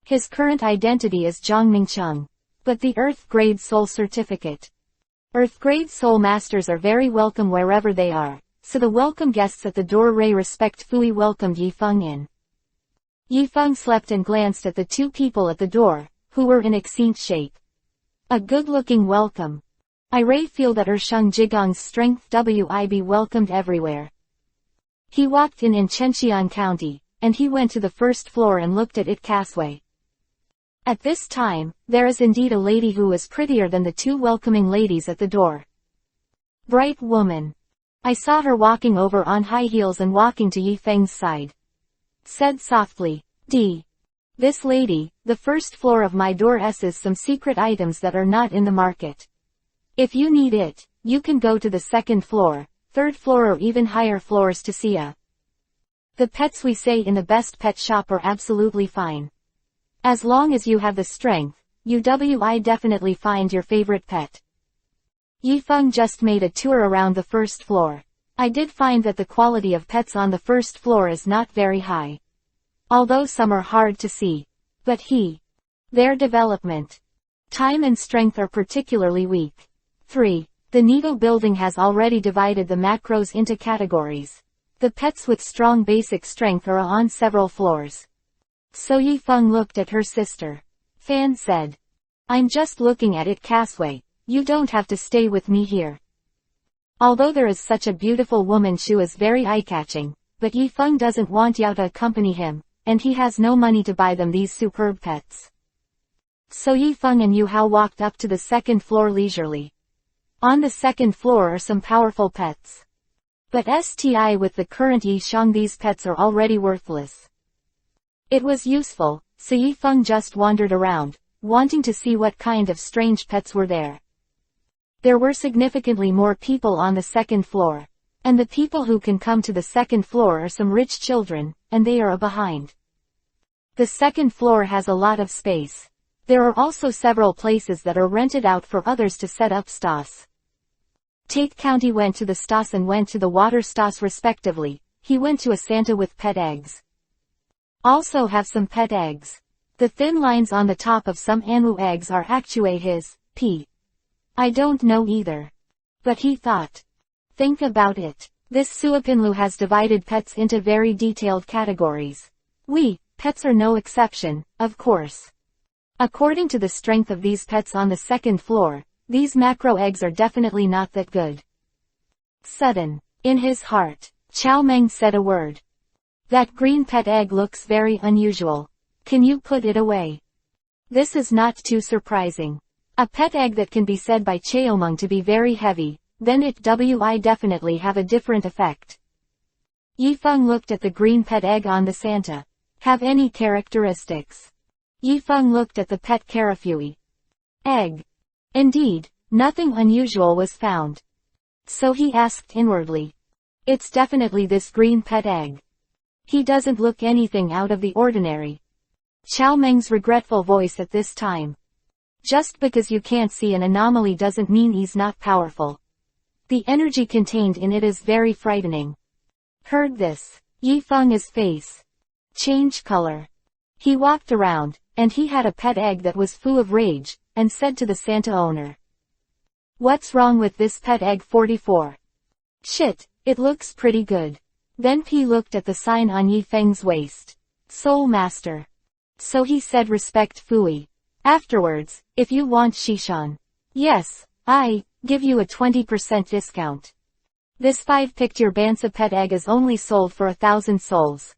His current identity is Zhang Mingcheng, but the Earth-grade soul certificate. Earth-grade soul masters are very welcome wherever they are, so the welcome guests at the doorway respectfully welcomed Yi Feng in. Yi Feng slept and glanced at the two people at the door, who were in exient shape. A good-looking welcome. I feel that Sheng Jigong's strength will be welcomed everywhere. He walked in Chenxian County, and he went to the first floor and looked at it Casway. At this time, there is indeed a lady who is prettier than the two welcoming ladies at the door. Bright woman. I saw her walking over on high heels and walking to Yi Feng's side. Said softly, This lady, the first floor of my door is some secret items that are not in the market. If you need it, you can go to the second floor, third floor or even higher floors to see ya. The pets we say in the best pet shop are absolutely fine. As long as you have the strength, you will definitely find your favorite pet. Yi Feng just made a tour around the first floor. I did find that the quality of pets on the first floor is not very high. Although some are hard to see. But their development, time and strength are particularly weak. 3. The Needle building has already divided the macros into categories. The pets with strong basic strength are on several floors. So Yi Feng looked at her sister. Fan said. I'm just looking at it Casway, you don't have to stay with me here. Although there is such a beautiful woman she is very eye-catching, but Yi Feng doesn't want Yao to accompany him, and he has no money to buy them these superb pets. So Yi Feng and Yu Hao walked up to the second floor leisurely. On the second floor are some powerful pets. But with the current Yi Shang these pets are already worthless. It was useful, so Yi Feng just wandered around, wanting to see what kind of strange pets were there. There were significantly more people on the second floor. And the people who can come to the second floor are some rich children, and they are behind. The second floor has a lot of space. There are also several places that are rented out for others to set up stas. Tate County went to the stas and went to the water stas respectively. He went to a Santa with pet eggs. Also have some pet eggs. The thin lines on the top of some Anu eggs are actually his I don't know either. But he thought. Think about it. This Suapinlu has divided pets into very detailed categories. Pets are no exception, of course. According to the strength of these pets on the second floor, these macro eggs are definitely not that good. Sudden. In his heart, Chao Meng said a word. That green pet egg looks very unusual. Can you put it away? This is not too surprising. A pet egg that can be said by Chaomeng to be very heavy, then it will definitely have a different effect. Yi Feng looked at the green pet egg on the Santa. Have any characteristics? Yi Feng looked at the pet Carafui egg. Indeed, nothing unusual was found. So he asked inwardly. It's definitely this green pet egg. He doesn't look anything out of the ordinary. Chow Meng's regretful voice at this time. Just because you can't see an anomaly doesn't mean he's not powerful. The energy contained in it is very frightening. Heard this, Yifeng's face changed color. He walked around, and he had a pet egg that was full of rage, and said to the Santa owner. What's wrong with this pet egg 44? Shit, it looks pretty good. Then he looked at the sign on Yifeng's waist. Soul Master. So he said respect Fui. Afterwards, if you want Shishan. Yes, I give you a 20% discount. This 5-picture Bansa pet egg is only sold for 1,000 souls.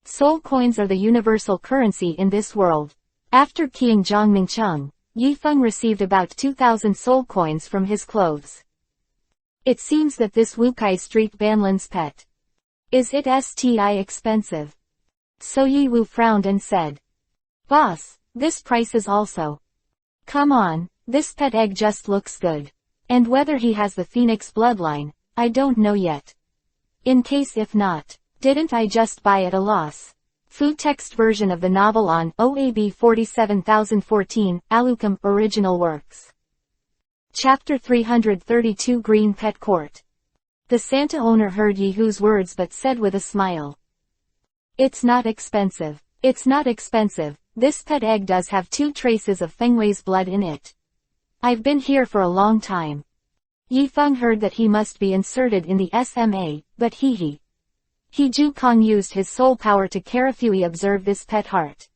Soul coins are the universal currency in this world. After keying Zhang Mingcheng, Yifeng received about 2,000 soul coins from his clothes. It seems that this Wukai Street Banlan's pet. Is it sti expensive? So Yi Wu frowned and said. Boss, this price is also. Come on, this pet egg just looks good. And whether he has the Phoenix bloodline, I don't know yet. In case if not, didn't I just buy at a loss? Full text version of the novel on OAB 47014, Alucum, Original Works. Chapter 332 Green Pet Court. The Santa owner heard Yi Hu's words but said with a smile. It's not expensive. It's not expensive. This pet egg does have 2 traces of Fengwei's blood in it. I've been here for a long time. Yifeng heard that he must be inserted in the SMA, but He Ju Kong used his soul power to carefully observe this pet heart.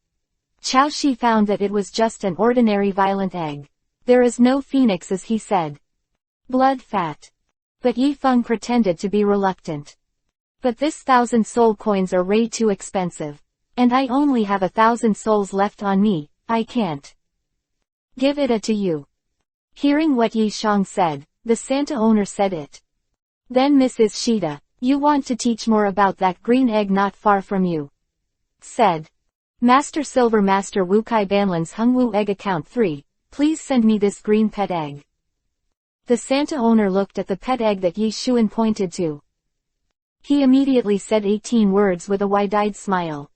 Chao Shi found that it was just an ordinary violent egg. There is no phoenix as he said. Blood fat. But Yifeng pretended to be reluctant. But this 1,000 soul coins are way too expensive. And I only have 1,000 souls left on me, I can't give it to you. Hearing what Yi Shang said, the Santa owner said it. Then Mrs. Shida, you want to teach more about that green egg not far from you. Said. Master Silver Master Wukai Banlan's Hungwu Egg Account 3, please send me this green pet egg. The Santa owner looked at the pet egg that Yi Xuan pointed to. He immediately said 18 words with a wide-eyed smile.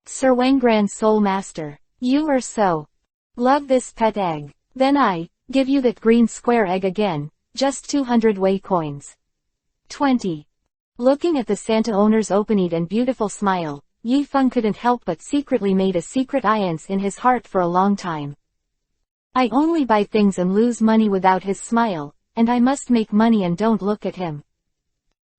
Sir Wangran Soul Master, you are so. Love this pet egg. Then I give you that green square egg again, just 200 Wei coins. 20. Looking at the Santa owner's open-eyed and beautiful smile, Yifeng couldn't help but secretly made a secret alliance in his heart for a long time. I only buy things and lose money without his smile, and I must make money and don't look at him.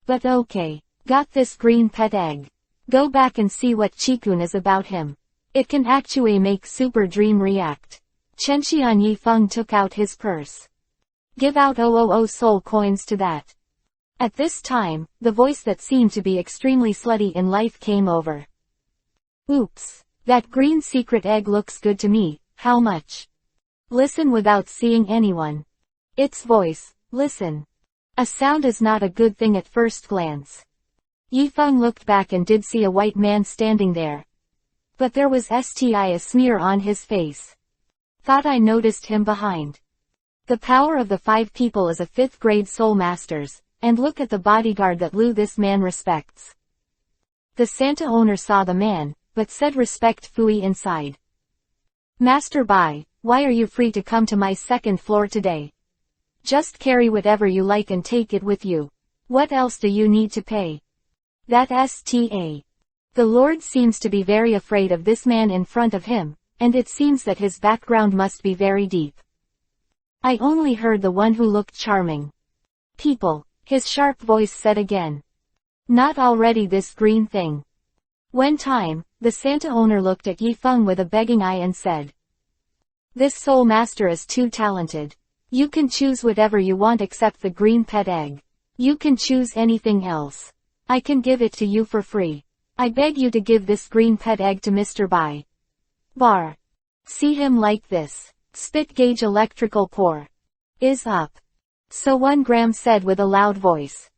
But okay, got this green pet egg. Go back and see what Qikun is about him. It can actually make Super Dream react. Chenxian Yifeng took out his purse. Give out 000 soul coins to that. At this time, the voice that seemed to be extremely slutty in life came over. Oops. That green secret egg looks good to me, how much? Listen without seeing anyone. Its voice, listen. A sound is not a good thing at first glance. Yifeng looked back and did see a white man standing there. But there was a smear on his face. Thought I noticed him behind. The power of the 5 people is a 5th grade soul masters, and look at the bodyguard that Lu this man respects. The Santa owner saw the man, but said respect Fui inside. Master Bai, why are you free to come to my 2nd floor today? Just carry whatever you like and take it with you. What else do you need to pay? That sta. The Lord seems to be very afraid of this man in front of him, and it seems that his background must be very deep. I only heard the one who looked charming. People, his sharp voice said again. Not already this green thing. When time, the Santa owner looked at Yifeng with a begging eye and said. This soul master is too talented. You can choose whatever you want except the green pet egg. You can choose anything else. I can give it to you for free. I beg you to give this green pet egg to Mr. Bai. Bar. See him like this. Spit gauge electrical core. Is up. So 1 gram said with a loud voice.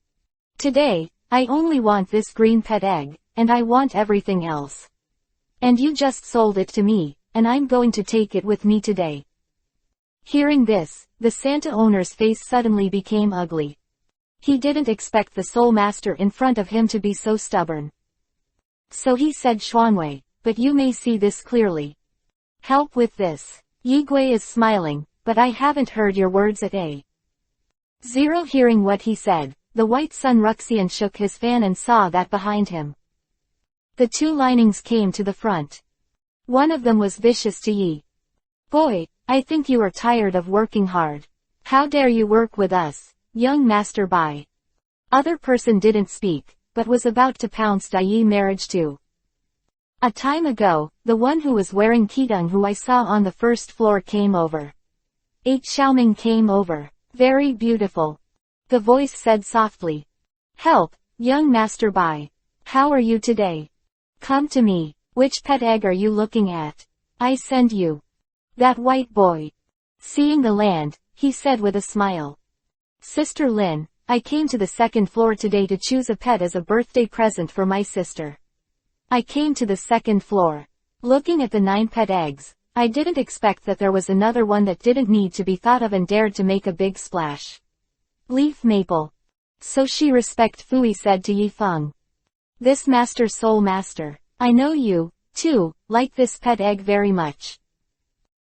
Today, I only want this green pet egg, and I want everything else. And you just sold it to me, and I'm going to take it with me today. Hearing this, the Santa owner's face suddenly became ugly. He didn't expect the soul master in front of him to be so stubborn. So he said Xuanwei, but you may see this clearly. Help with this. Yigui is smiling, but I haven't heard your words at A. 0. Hearing what he said, the white sun Ruxian shook his fan and saw that behind him. The two linings came to the front. One of them was vicious to Yi. Boy, I think you are tired of working hard. How dare you work with us, young master Bai. Other person didn't speak, but was about to pounce Yi marriage too. A time ago, the one who was wearing Qidong who I saw on the first floor came over. 8 Xiaoming came over. Very beautiful. The voice said softly. Help, young master Bai. How are you today? Come to me. Which pet egg are you looking at? I send you. That white boy. Seeing the land, he said with a smile. Sister Lin, I came to the second floor today to choose a pet as a birthday present for my sister. I came to the second floor. Looking at the 9 pet eggs, I didn't expect that there was another one that didn't need to be thought of and dared to make a big splash. Leaf maple. So she respect Fui said to Yifeng. This master soul master. I know you, too, like this pet egg very much.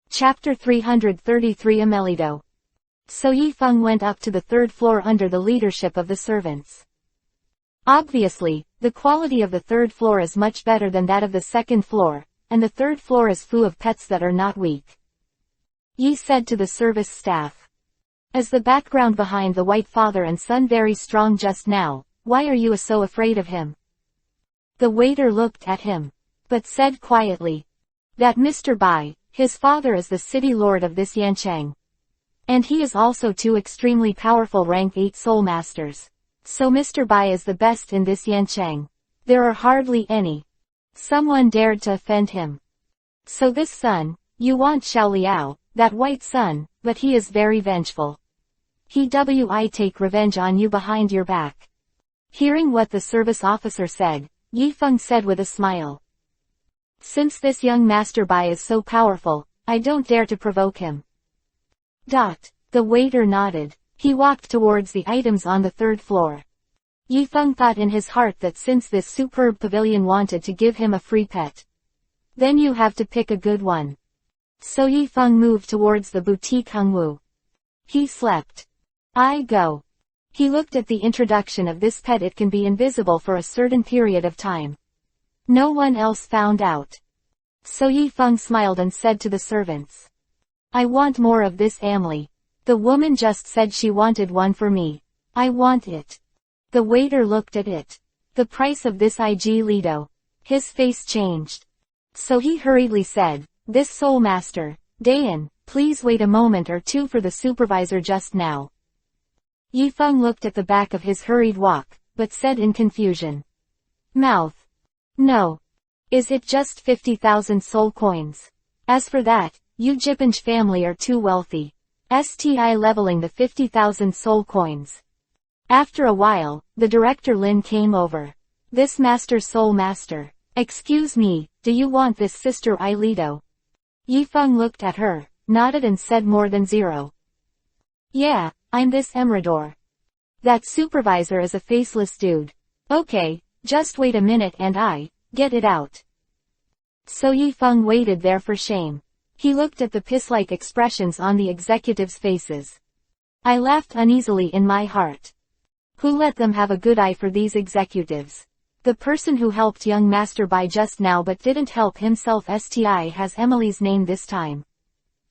Chapter 333 Amelido. So Yifeng went up to the 3rd floor under the leadership of the servants. Obviously, the quality of the 3rd floor is much better than that of the 2nd floor, and the 3rd floor is full of pets that are not weak. Yi said to the service staff. Is the background behind the white father and son very strong just now? Why are you so afraid of him? The waiter looked at him, but said quietly. That Mr. Bai, his father is the city lord of this Yanchang. And he is also 2 extremely powerful rank 8 soul masters. So Mr. Bai is the best in this Yanchang. There are hardly any. Someone dared to offend him. So this son, you want Xiao Liao, that white son, but he is very vengeful. He will take revenge on you behind your back. Hearing what the service officer said, Yifeng said with a smile. Since this young master Bai is so powerful, I don't dare to provoke him. The waiter nodded. He walked towards the items on the 3rd floor. Yifeng thought in his heart that since this superb pavilion wanted to give him a free pet, then you have to pick a good one. So Yifeng moved towards the boutique Hongwu. He slept. I go. He looked at the introduction of this pet. It can be invisible for a certain period of time. No one else found out. So Yifeng smiled and said to the servants. I want more of this Amli. The woman just said she wanted one for me. I want it. The waiter looked at it. The price of this IG Lido. His face changed. So he hurriedly said, this soul master, Dayan, please wait a moment or two for the supervisor just now. Yifeng looked at the back of his hurried walk, but said in confusion. Mouth. No. Is it just 50,000 soul coins? As for that, you Jipanj family are too wealthy. Leveling the 50,000 soul coins. After a while, the director Lin came over. This master soul master. Excuse me, do you want this sister Lido? Yifeng looked at her, nodded and said more than 0. Yeah, I'm this Emrador. That supervisor is a faceless dude. Okay, just wait a minute and I get it out. So Yifeng waited there for shame. He looked at the piss-like expressions on the executives' faces. I laughed uneasily in my heart. Who let them have a good eye for these executives? The person who helped young Master Bai just now but didn't help himself has Emily's name this time.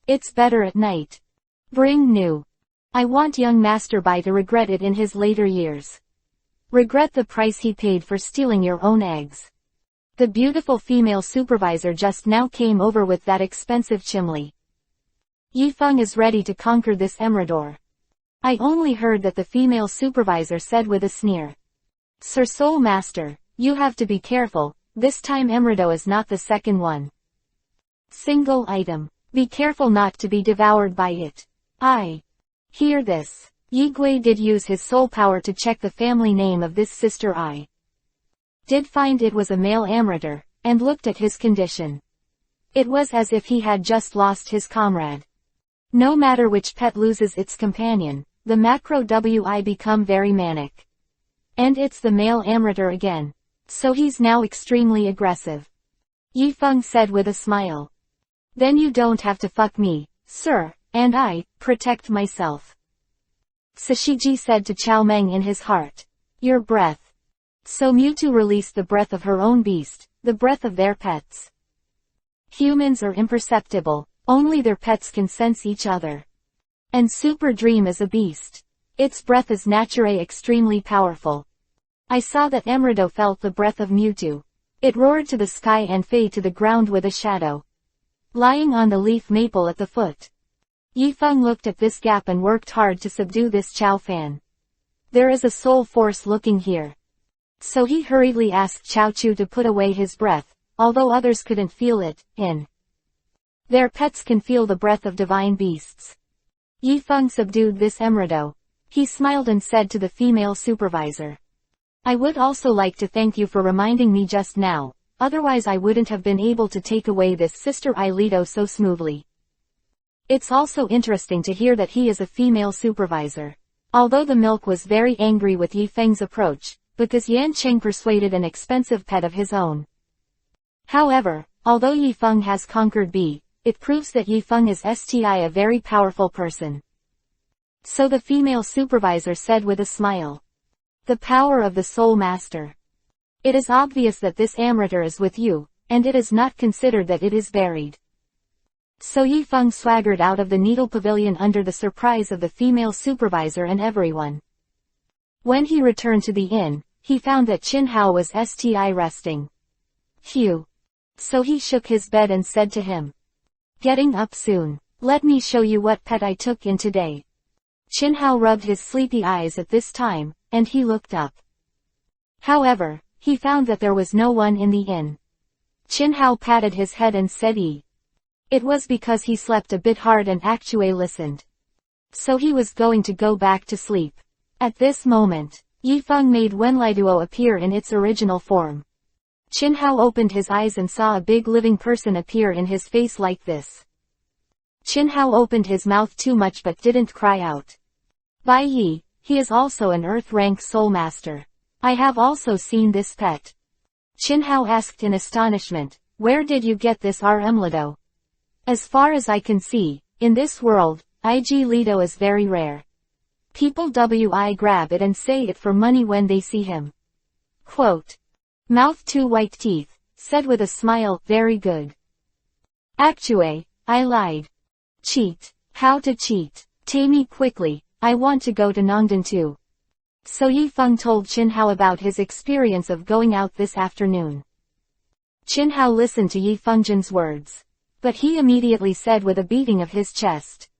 It's better at night. Bring new. I want young Master Bai to regret it in his later years. Regret the price he paid for stealing your own eggs. The beautiful female supervisor just now came over with that expensive chimley. Yifeng is ready to conquer this Emrador. I only heard that the female supervisor said with a sneer. Sir Soul Master, you have to be careful, this time Emrado is not the second one. Single item. Be careful not to be devoured by it. I hear this. Yigui did use his soul power to check the family name of this sister I did find it was a male Amrator, and looked at his condition. It was as if he had just lost his comrade. No matter which pet loses its companion, the macro WI become very manic. And it's the male Amrator again. So he's now extremely aggressive. Yifeng said with a smile. Then you don't have to fuck me, sir, and I protect myself. Sashiji said to Chao Meng in his heart. Your breath. So Mewtwo released the breath of her own beast, the breath of their pets. Humans are imperceptible, only their pets can sense each other. And Super Dream is a beast. Its breath is naturally extremely powerful. I saw that Emerado felt the breath of Mewtwo. It roared to the sky and fell to the ground with a shadow. Lying on the leaf maple at the foot. Yifeng looked at this gap and worked hard to subdue this Chao Fan. There is a soul force looking here. So he hurriedly asked Chao Chu to put away his breath, although others couldn't feel it, their pets can feel the breath of divine beasts. Yifeng subdued this Emerado. He smiled and said to the female supervisor. I would also like to thank you for reminding me just now, otherwise I wouldn't have been able to take away this Sister Ailito so smoothly. It's also interesting to hear that he is a female supervisor. Although the milk was very angry with Yifeng's approach, because Yan Cheng persuaded an expensive pet of his own. However, although Yifeng has conquered B, it proves that Yifeng is a very powerful person. So the female supervisor said with a smile. The power of the Soul Master. It is obvious that this amateur is with you, and it is not considered that it is buried. So Yifeng swaggered out of the Needle Pavilion under the surprise of the female supervisor and everyone. When he returned to the inn, he found that Qin Hao was resting. Phew. So he shook his bed and said to him. Getting up soon. Let me show you what pet I took in today. Qin Hao rubbed his sleepy eyes at this time, and he looked up. However, he found that there was no one in the inn. Qin Hao patted his head and said It was because he slept a bit hard and actually listened. So he was going to go back to sleep. At this moment, Yifeng made Wenliduo appear in its original form. Qin Hao opened his eyes and saw a big living person appear in his face like this. Qin Hao opened his mouth too much but didn't cry out. Bai Yi, he is also an Earth-rank Soul Master. I have also seen this pet. Qin Hao asked in astonishment, where did you get this Lido? As far as I can see, in this world, Lido is very rare. People grab it and say it for money when they see him. Quote. Mouth two white teeth, said with a smile, very good. Actually, I lied. Cheat. How to cheat. Tell me quickly, I want to go to Nongdan too. So Yifeng told Qin Hao about his experience of going out this afternoon. Qin Hao listened to Yifeng's words. But he immediately said with a beating of his chest.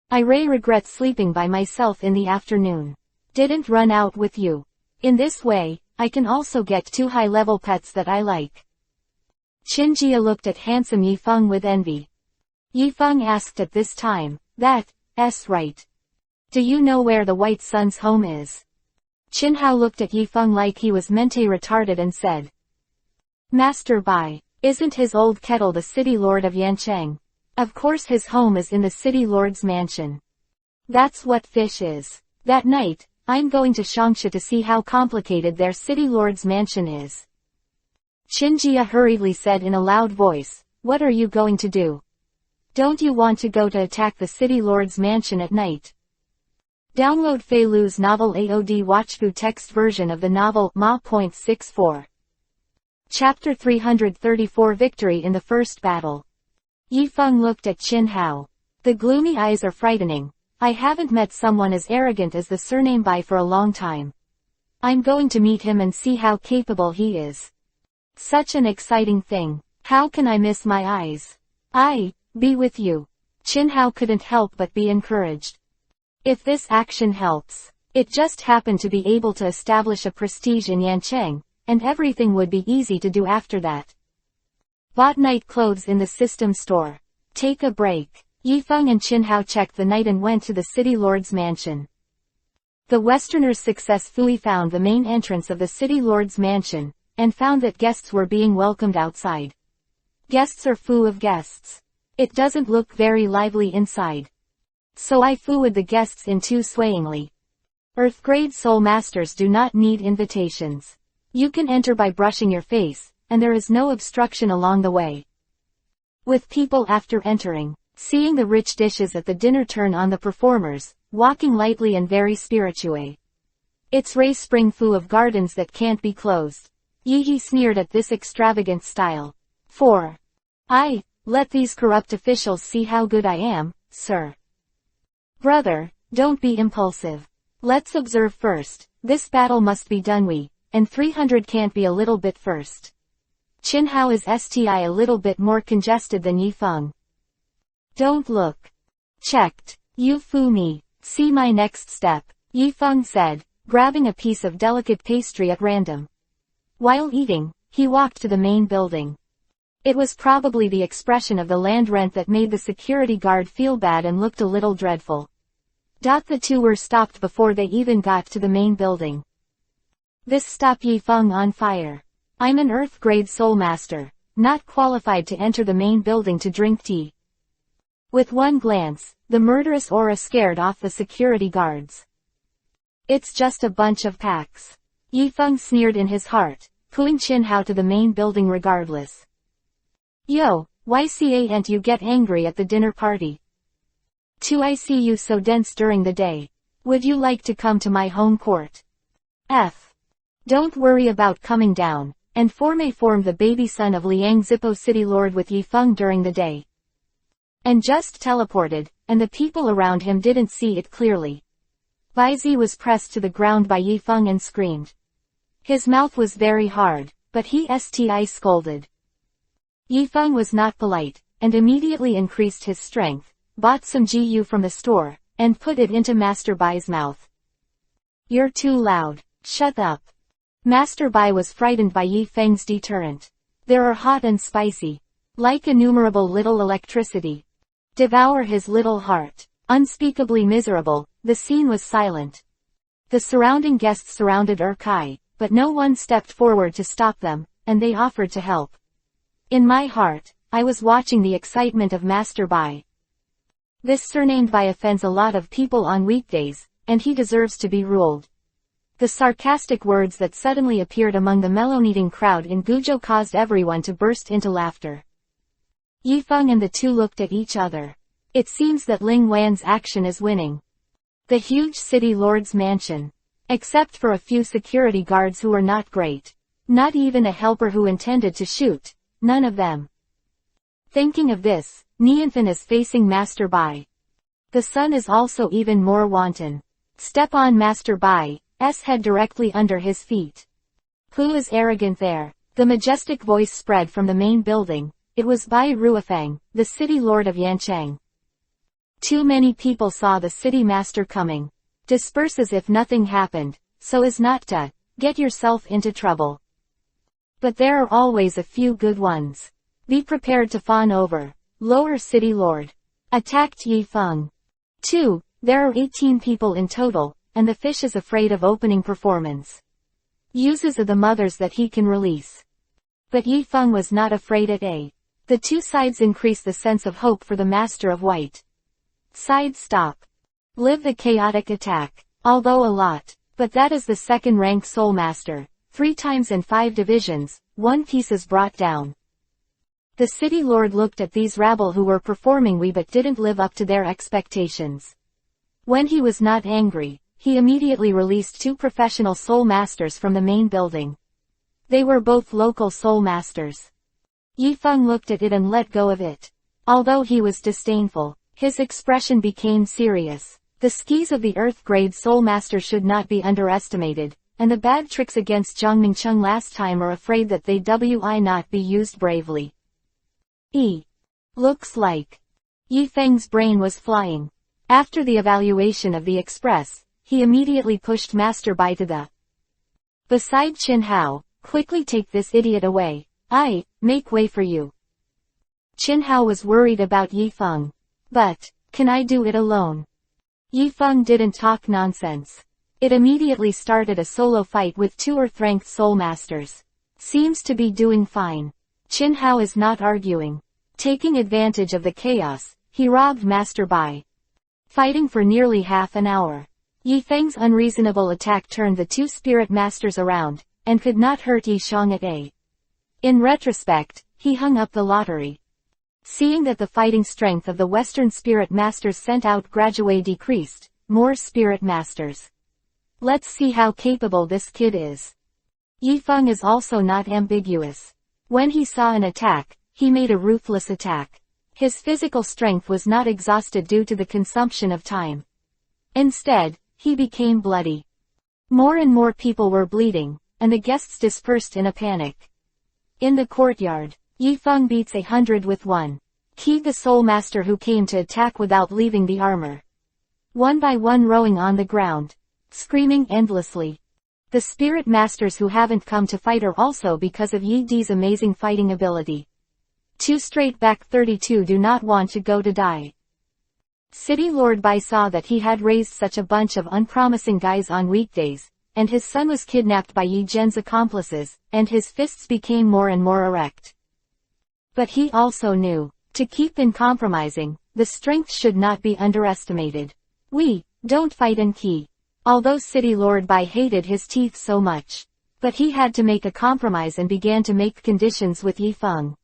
I regret sleeping by myself in the afternoon. Didn't run out with you. In this way, I can also get two high-level pets that I like. Qin Jia looked at handsome Yifeng with envy. Yifeng asked at this time, that's right. Do you know where the White Sun's home is? Qin Hao looked at Yifeng like he was mentally retarded and said. Master Bai, isn't his old kettle the city lord of Yancheng? Of course his home is in the city lord's mansion. That's what fish is. That night, I'm going to Shangsha to see how complicated their city lord's mansion is. Qin Jia hurriedly said in a loud voice, what are you going to do? Don't you want to go to attack the city lord's mansion at night? Download Fei Lu's novel AOD Watchfu text version of the novel Ma.64. Chapter 334 Victory in the First Battle. Yifeng looked at Qin Hao. The gloomy eyes are frightening. I haven't met someone as arrogant as the surname Bai for a long time. I'm going to meet him and see how capable he is. Such an exciting thing. How can I miss my eyes? Be with you. Qin Hao couldn't help but be encouraged. If this action helps, it just happened to be able to establish a prestige in Yancheng, and everything would be easy to do after that. Bought night clothes in the system store. Take a break. Yifeng and Qin Hao checked the night and went to the city lord's mansion. The Westerners successfully found the main entrance of the city lord's mansion, and found that guests were being welcomed outside. Guests are full of guests. It doesn't look very lively inside. So I forward the guests in too swayingly. Earth-grade soul masters do not need invitations. You can enter by brushing your face, and there is no obstruction along the way. With people after entering, seeing the rich dishes at the dinner turn on the performers, walking lightly and very spirituelle. It's Ray Spring Fu of gardens that can't be closed. He sneered at this extravagant style. 4. Let these corrupt officials see how good I am, sir. Brother, don't be impulsive. Let's observe first. This battle must be done and 300 can't be a little bit first. Qin Hao is a little bit more congested than Yi Feng. Don't look. Checked. You fool me. See my next step, Yi Feng said, grabbing a piece of delicate pastry at random. While eating, he walked to the main building. It was probably the expression of the land rent that made the security guard feel bad and looked a little dreadful. The two were stopped before they even got to the main building. This stopped Yi Feng on fire. I'm an Earth-grade soul master, not qualified to enter the main building to drink tea. With one glance, the murderous aura scared off the security guards. It's just a bunch of packs. Yi Feng sneered in his heart, pulling Qin Hao to the main building regardless. Yo, why can't you get angry at the dinner party? I see you so dense during the day. Would you like to come to my home court? Don't worry about coming down, and formed the baby son of Liang Zippo City Lord with Yi Feng during the day. And just teleported, and the people around him didn't see it clearly. Bai Zi was pressed to the ground by Yi Feng and screamed. His mouth was very hard, but he scolded. Yi Feng was not polite, and immediately increased his strength, bought some GU from the store, and put it into Master Bai's mouth. You're too loud. Shut up. Master Bai was frightened by Yi Feng's deterrent. There are hot and spicy. Like innumerable little electricity. Devour his little heart. Unspeakably miserable, the scene was silent. The surrounding guests surrounded Kai, but no one stepped forward to stop them, and they offered to help. In my heart, I was watching the excitement of Master Bai. This surnamed Bai offends a lot of people on weekdays, and he deserves to be ruled. The sarcastic words that suddenly appeared among the melon-eating crowd in Guizhou caused everyone to burst into laughter. Yi Feng and the two looked at each other. It seems that Ling Wan's action is winning. The huge city lord's mansion. Except for a few security guards who were not great. Not even a helper who intended to shoot. None of them. Thinking of this, Nianfan is facing Master Bai. The sun is also even more wanton. Step on Master Bai's head directly under his feet. Who is arrogant there? The majestic voice spread from the main building. It was Bai Ruofeng, the city lord of Yancheng. Too many people saw the city master coming. Disperse as if nothing happened, so as not to get yourself into trouble. But there are always a few good ones. Be prepared to fawn over. Lower City Lord. Attacked Yi Feng. 2. There are 18 people in total, and the fish is afraid of opening performance. Uses of the mothers that he can release. But Yi Feng was not afraid at A. The two sides increase the sense of hope for the Master of White. Side stop. Live the chaotic attack. Although a lot. But that is the second rank Soul Master. 3 times in 5 divisions, 1 piece is brought down. The city lord looked at these rabble who were performing but didn't live up to their expectations. When he was not angry, he immediately released 2 professional soul masters from the main building. They were both local soul masters. Yi Feng looked at it and let go of it. Although he was disdainful, his expression became serious. The skis of the Earth-grade soul master should not be underestimated. And the bad tricks against Zhang Mingcheng last time are afraid that they will not be used bravely. Looks like. Yi Feng's brain was flying. After the evaluation of the express, he immediately pushed Master Bai to the beside Qin Hao. Quickly take this idiot away. Make way for you. Qin Hao was worried about Yi Feng. But, can I do it alone? Yi Feng didn't talk nonsense. It immediately started a solo fight with 2 Earth-ranked soul masters. Seems to be doing fine. Qin Hao is not arguing. Taking advantage of the chaos, he robbed Master Bai. Fighting for nearly half an hour. Yi Feng's unreasonable attack turned the 2 spirit masters around, and could not hurt Yi Xiong at A. In retrospect, he hung up the lottery. Seeing that the fighting strength of the Western Spirit Masters sent out gradually decreased, more Spirit Masters. Let's see how capable this kid is. Yifeng is also not ambiguous. When he saw an attack, he made a ruthless attack. His physical strength was not exhausted due to the consumption of time. Instead, he became bloody. More and more people were bleeding, and the guests dispersed in a panic. In the courtyard, Yifeng beats 100 with one. Qi the Soul Master who came to attack without leaving the armor. One by one rowing on the ground, screaming endlessly. The Spirit Masters who haven't come to fight are also because of Yi Di's amazing fighting ability. 2 straight back 32 do not want to go to die. City Lord Bai saw that he had raised such a bunch of unpromising guys on weekdays, and his son was kidnapped by Yi Zhen's accomplices, and his fists became more and more erect. But he also knew, to keep in compromising, the strength should not be underestimated. We don't fight in Qi. Although City Lord Bai hated his teeth so much. But he had to make a compromise and began to make conditions with Yifeng.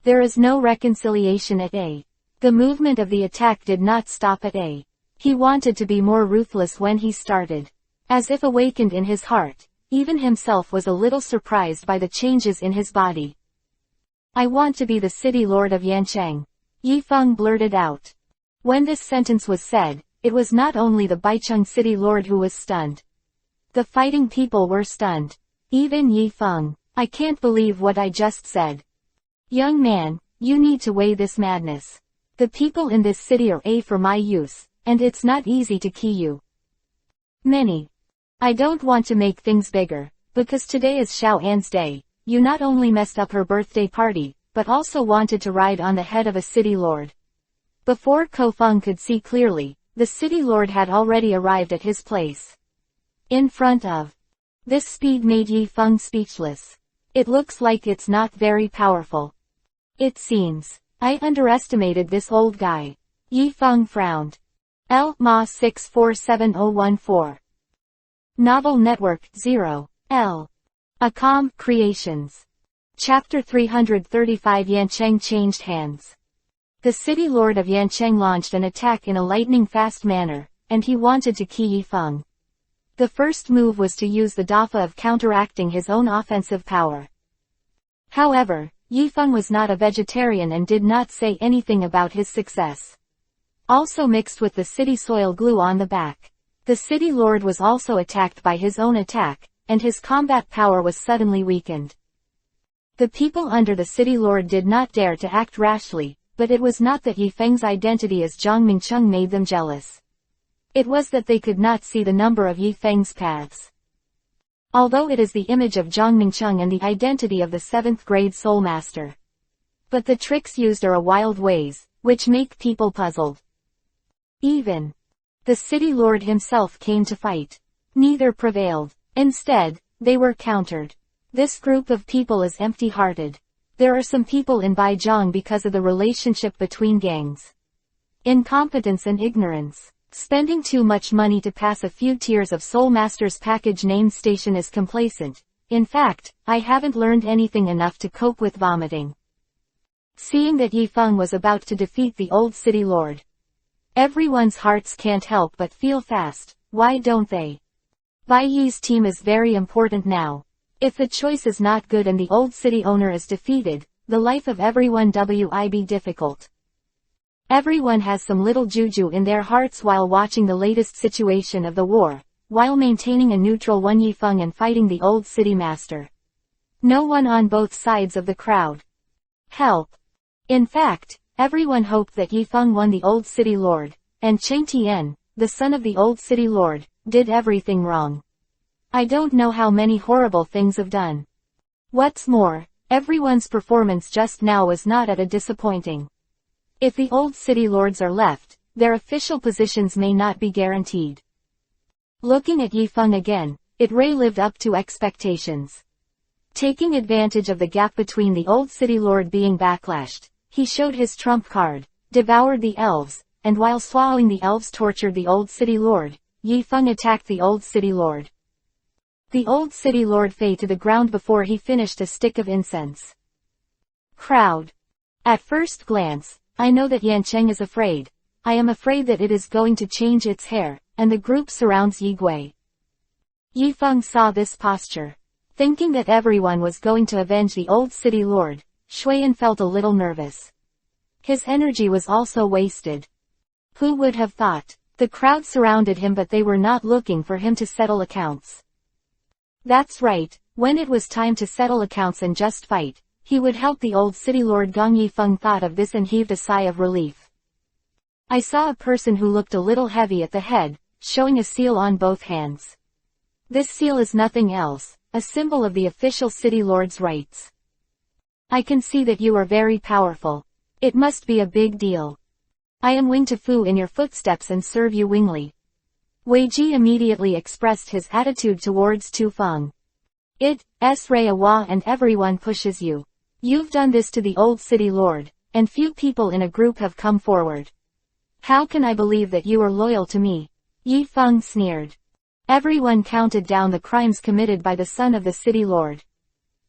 There is no reconciliation at A. The movement of the attack did not stop at A. He wanted to be more ruthless when he started. As if awakened in his heart, even himself was a little surprised by the changes in his body. I want to be the city lord of Yancheng. Yifeng blurted out. When this sentence was said, it was not only the Baicheng city lord who was stunned. The fighting people were stunned. Even Yifeng. I can't believe what I just said. Young man, you need to weigh this madness. The people in this city are A for my use, and it's not easy to key you. Many. I don't want to make things bigger, because today is Xiao An's day. You not only messed up her birthday party, but also wanted to ride on the head of a city lord. Before Ko Feng could see clearly, the city lord had already arrived at his place. In front of. This speed made Yifeng speechless. It looks like it's not very powerful. It seems. I underestimated this old guy. Yifeng frowned. Ma 647014. Novel Network 0. L. Acom Creations. Chapter 335 Yancheng changed hands. The city lord of Yancheng launched an attack in a lightning-fast manner, and he wanted to key Yifeng. The first move was to use the Dafa of counteracting his own offensive power. However, Yifeng was not a vegetarian and did not say anything about his success. Also mixed with the city soil glue on the back. The city lord was also attacked by his own attack, and his combat power was suddenly weakened. The people under the city lord did not dare to act rashly, but it was not that Yifeng's identity as Zhang Mingcheng made them jealous. It was that they could not see the number of Yifeng's paths. Although it is the image of Zhang Mingcheng and the identity of the 7th grade soul master. But the tricks used are a wild ways, which make people puzzled. Even the city lord himself came to fight. Neither prevailed. Instead, they were countered. This group of people is empty-hearted. There are some people in Baijiang because of the relationship between gangs. Incompetence and ignorance. Spending too much money to pass a few tiers of Soul Master's package named station is complacent. In fact, I haven't learned anything enough to cope with vomiting. Seeing that Yifeng was about to defeat the old city lord. Everyone's hearts can't help but feel fast, why don't they? Bai Yi's team is very important now. If the choice is not good and the old city owner is defeated, the life of everyone will be difficult. Everyone has some little juju in their hearts while watching the latest situation of the war, while maintaining a neutral one Yifeng and fighting the old city master. No one on both sides of the crowd. Help. In fact, everyone hoped that Yifeng won the old city lord, and Cheng Tian, the son of the old city lord, did everything wrong. I don't know how many horrible things have done. What's more, everyone's performance just now was not at a disappointing. If the old city lords are left, their official positions may not be guaranteed. Looking at Yifeng again, it lived up to expectations. Taking advantage of the gap between the old city lord being backlashed, he showed his trump card, devoured the elves, and while swallowing the elves tortured the old city lord. Yifeng attacked the old city lord. The old city lord fell to the ground before he finished a stick of incense. Crowd. At first glance, I know that Yancheng is afraid. I am afraid that it is going to change its hair, and the group surrounds Yi Gui. Yi Feng saw this posture. Thinking that everyone was going to avenge the old city lord, Shuiyan felt a little nervous. His energy was also wasted. Who would have thought? The crowd surrounded him, but they were not looking for him to settle accounts. That's right, when it was time to settle accounts and just fight, he would help the old city lord. Gong Yi Feng thought of this and heaved a sigh of relief. I saw a person who looked a little heavy at the head, showing a seal on both hands. This seal is nothing else, a symbol of the official city lord's rights. I can see that you are very powerful. It must be a big deal. I am willing to follow in your footsteps and serve you willingly. Wei Ji immediately expressed his attitude towards Tu Feng. It's Reiwa and everyone pushes you. You've done this to the old city lord, and few people in a group have come forward. How can I believe that you are loyal to me? Yi Feng sneered. Everyone counted down the crimes committed by the son of the city lord.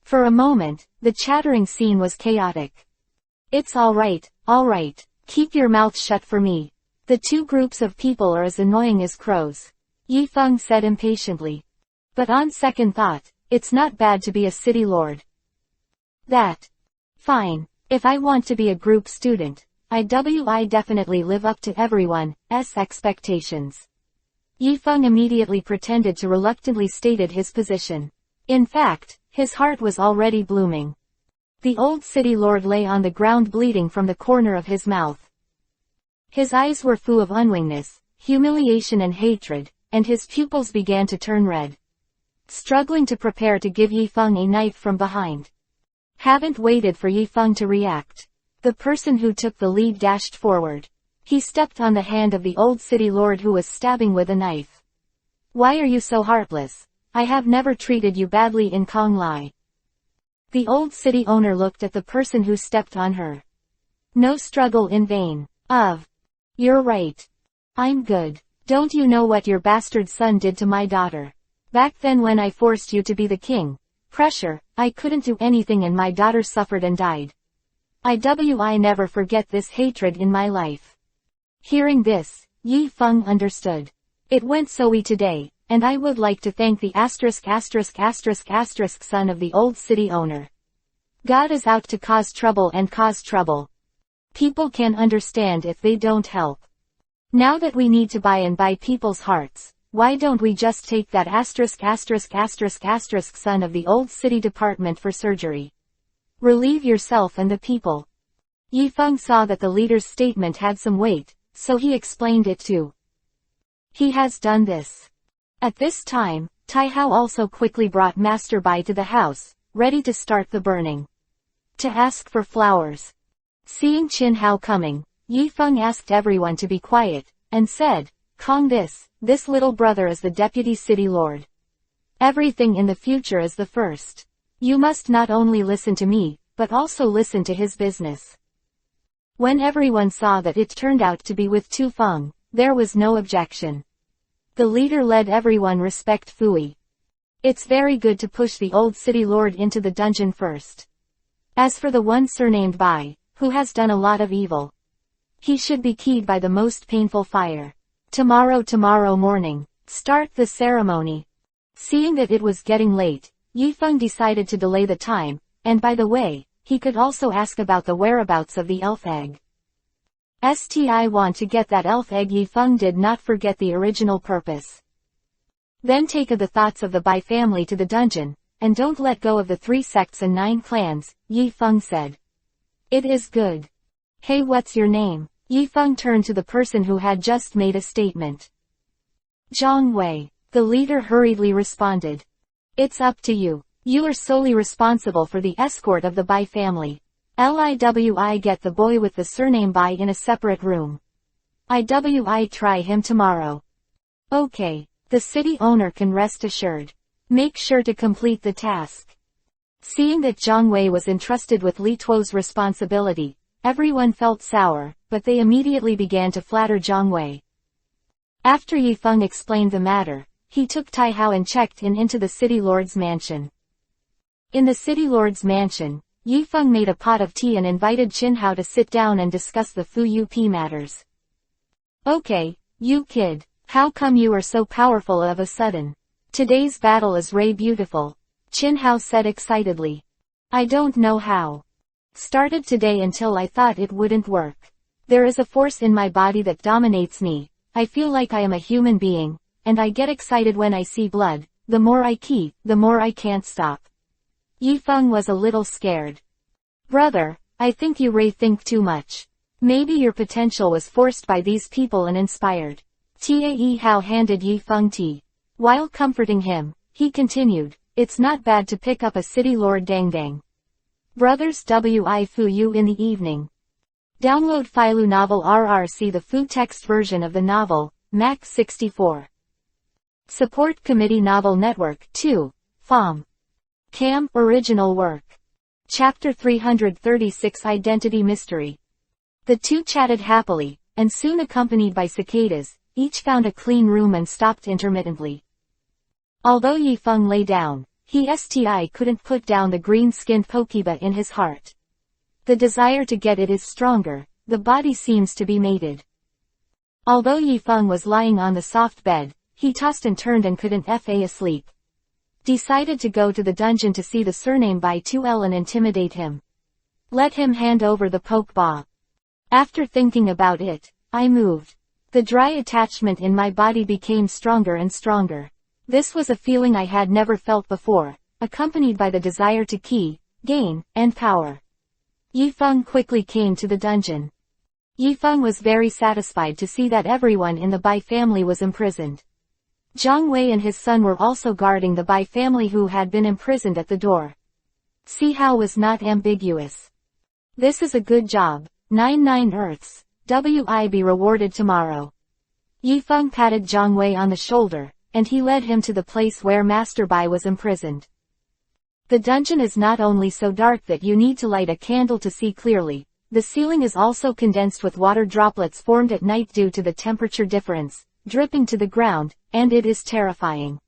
For a moment, the chattering scene was chaotic. It's all right. Keep your mouth shut for me. The two groups of people are as annoying as crows. Yi Feng said impatiently. But on second thought, it's not bad to be a city lord. Fine. If I want to be a group student, I definitely live up to everyone's expectations. Yi Feng immediately pretended to reluctantly stated his position. In fact, his heart was already blooming. The old city lord lay on the ground bleeding from the corner of his mouth. His eyes were full of unwillingness, humiliation and hatred, and his pupils began to turn red. Struggling to prepare to give Yi Feng a knife from behind. Haven't waited for Yi Feng to react. The person who took the lead dashed forward. He stepped on the hand of the old city lord who was stabbing with a knife. Why are you so heartless? I have never treated you badly in Kong Lai. The old city owner looked at the person who stepped on her. No struggle in vain. You're right. I'm good. Don't you know what your bastard son did to my daughter? Back then when I forced you to be the king, pressure, I couldn't do anything and my daughter suffered and died. I never forget this hatred in my life. Hearing this, Yi Feng understood. It went so today, and I would like to thank the **** son of the old city owner. God is out to cause trouble and cause trouble. People can understand if they don't help. Now that we need to buy people's hearts, why don't we just take that **** son of the old city department for surgery? Relieve yourself and the people. Yi Feng saw that the leader's statement had some weight, so he explained it too. He has done this. At this time, Tai Hao also quickly brought Master Bai to the house, ready to start the burning. To ask for flowers. Seeing Qin Hao coming, Yi Feng asked everyone to be quiet, and said, Kong this little brother is the deputy city lord. Everything in the future is the first. You must not only listen to me, but also listen to his business. When everyone saw that it turned out to be with Tu Feng, there was no objection. The leader led everyone respect Fui. It's very good to push the old city lord into the dungeon first. As for the one surnamed Bai, who has done a lot of evil, he should be keyed by the most painful fire. Tomorrow morning, start the ceremony. Seeing that it was getting late, Yi Feng decided to delay the time, and by the way, he could also ask about the whereabouts of the elf egg. I want to get that elf egg. Yi Feng did not forget the original purpose. Then take the thoughts of the Bai family to the dungeon, and don't let go of the 3 sects and 9 clans, Yi Feng said. It is good. Hey, what's your name? Yi Feng turned to the person who had just made a statement. Zhang Wei. The leader hurriedly responded. It's up to you. You are solely responsible for the escort of the Bai family. I get the boy with the surname Bai in a separate room. I try him tomorrow. Okay. The city owner can rest assured. Make sure to complete the task. Seeing that Zhang Wei was entrusted with Li Tuo's responsibility, everyone felt sour, but they immediately began to flatter Zhang Wei. After Yi Feng explained the matter, he took Tai Hao and checked into the city lord's mansion. In the city lord's mansion, Yi Feng made a pot of tea and invited Qin Hao to sit down and discuss the Fu Up matters. Okay, you kid, how come you are so powerful of a sudden? Today's battle is Ray beautiful, Qin Hao said excitedly. I don't know how. Started today until I thought it wouldn't work. There is a force in my body that dominates me. I feel like I am a human being, and I get excited when I see blood. The more I keep, the more I can't stop. Yi Feng was a little scared. Brother, I think you think too much. Maybe your potential was forced by these people and inspired. Tae Hao handed Yi Feng tea. While comforting him, he continued, it's not bad to pick up a city lord dang dang. Brothers Wi Fu Yu in the evening. Download Filu Novel RRC the Fu text version of the novel, Mac 64. Support Committee Novel Network 2, FOM. Cam, original work. Chapter 336 Identity Mystery. The two chatted happily, and soon accompanied by cicadas, each found a clean room and stopped intermittently. Although Yi Feng lay down, he couldn't put down the green-skinned Pokeba in his heart. The desire to get it is stronger, the body seems to be mated. Although Yi Feng was lying on the soft bed, he tossed and turned and couldn't fa asleep. Decided to go to the dungeon to see the surname by 2L and intimidate him. Let him hand over the Pokeball. After thinking about it, I moved. The dry attachment in my body became stronger and stronger. This was a feeling I had never felt before, accompanied by the desire to gain, and power. Yi Feng quickly came to the dungeon. Yi Feng was very satisfied to see that everyone in the Bai family was imprisoned. Zhang Wei and his son were also guarding the Bai family who had been imprisoned at the door. Si Hao was not ambiguous. This is a good job, 99 Earths, be rewarded tomorrow. Yi Feng patted Zhang Wei on the shoulder, and he led him to the place where Master Bai was imprisoned. The dungeon is not only so dark that you need to light a candle to see clearly, the ceiling is also condensed with water droplets formed at night due to the temperature difference, dripping to the ground, and it is terrifying.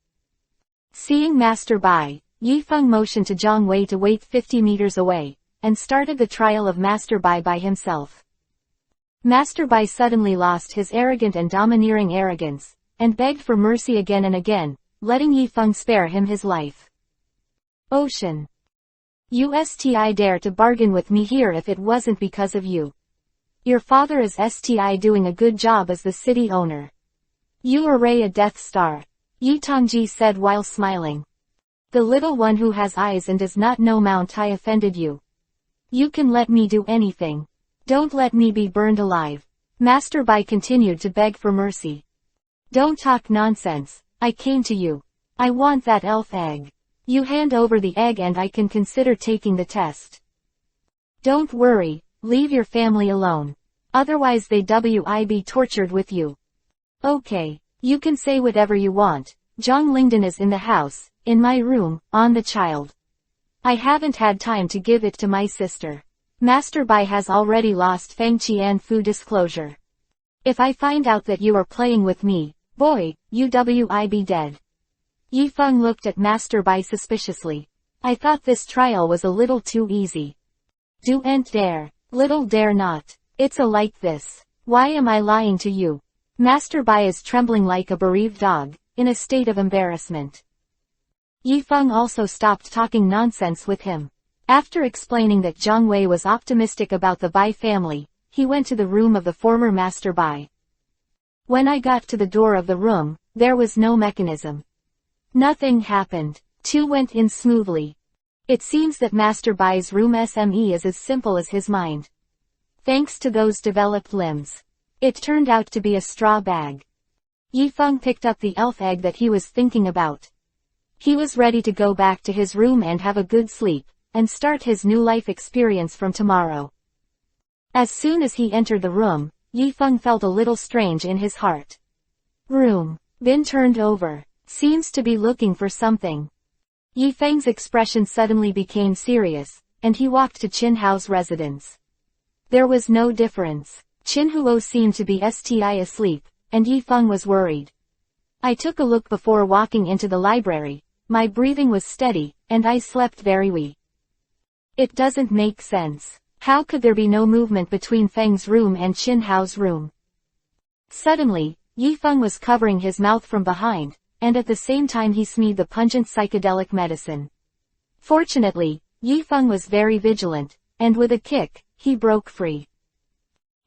Seeing Master Bai, Yi Feng motioned to Zhang Wei to wait 50 meters away, and started the trial of Master Bai by himself. Master Bai suddenly lost his arrogant and domineering arrogance, and begged for mercy again and again, letting Yi Feng spare him his life. Ocean. Usti dare to bargain with me here if it wasn't because of you. Your father is doing a good job as the city owner. You array a Death Star, Yi Tongji said while smiling. The little one who has eyes and does not know Mount Tai offended you. You can let me do anything. Don't let me be burned alive. Master Bai continued to beg for mercy. Don't talk nonsense, I came to you. I want that elf egg. You hand over the egg and I can consider taking the test. Don't worry, leave your family alone. Otherwise they will be tortured with you. Okay, you can say whatever you want. Zhang Lingdan is in the house, in my room, on the child. I haven't had time to give it to my sister. Master Bai has already lost Feng Qian Fu disclosure. If I find out that you are playing with me, boy, you will be dead. Yi Feng looked at Master Bai suspiciously. I thought this trial was a little too easy. Do'ent dare, little dare not. It's like this. Why am I lying to you? Master Bai is trembling like a bereaved dog, in a state of embarrassment. Yi Feng also stopped talking nonsense with him. After explaining that Zhang Wei was optimistic about the Bai family, he went to the room of the former Master Bai. When I got to the door of the room, there was no mechanism. Nothing happened. Two went in smoothly. It seems that Master Bai's room SME is as simple as his mind. Thanks to those developed limbs. It turned out to be a straw bag. Yi Feng picked up the elf egg that he was thinking about. He was ready to go back to his room and have a good sleep, and start his new life experience from tomorrow. As soon as he entered the room, Yi Feng felt a little strange in his heart. Room. Been turned over. Seems to be looking for something. Yi Feng's expression suddenly became serious, and he walked to Qin Hao's residence. There was no difference. Qin Huo seemed to be asleep, and Yi Feng was worried. I took a look before walking into the library. My breathing was steady, and I slept very well. It doesn't make sense. How could there be no movement between Feng's room and Qin Hao's room? Suddenly, Yi Feng was covering his mouth from behind, and at the same time he smeared the pungent psychedelic medicine. Fortunately, Yi Feng was very vigilant, and with a kick, he broke free.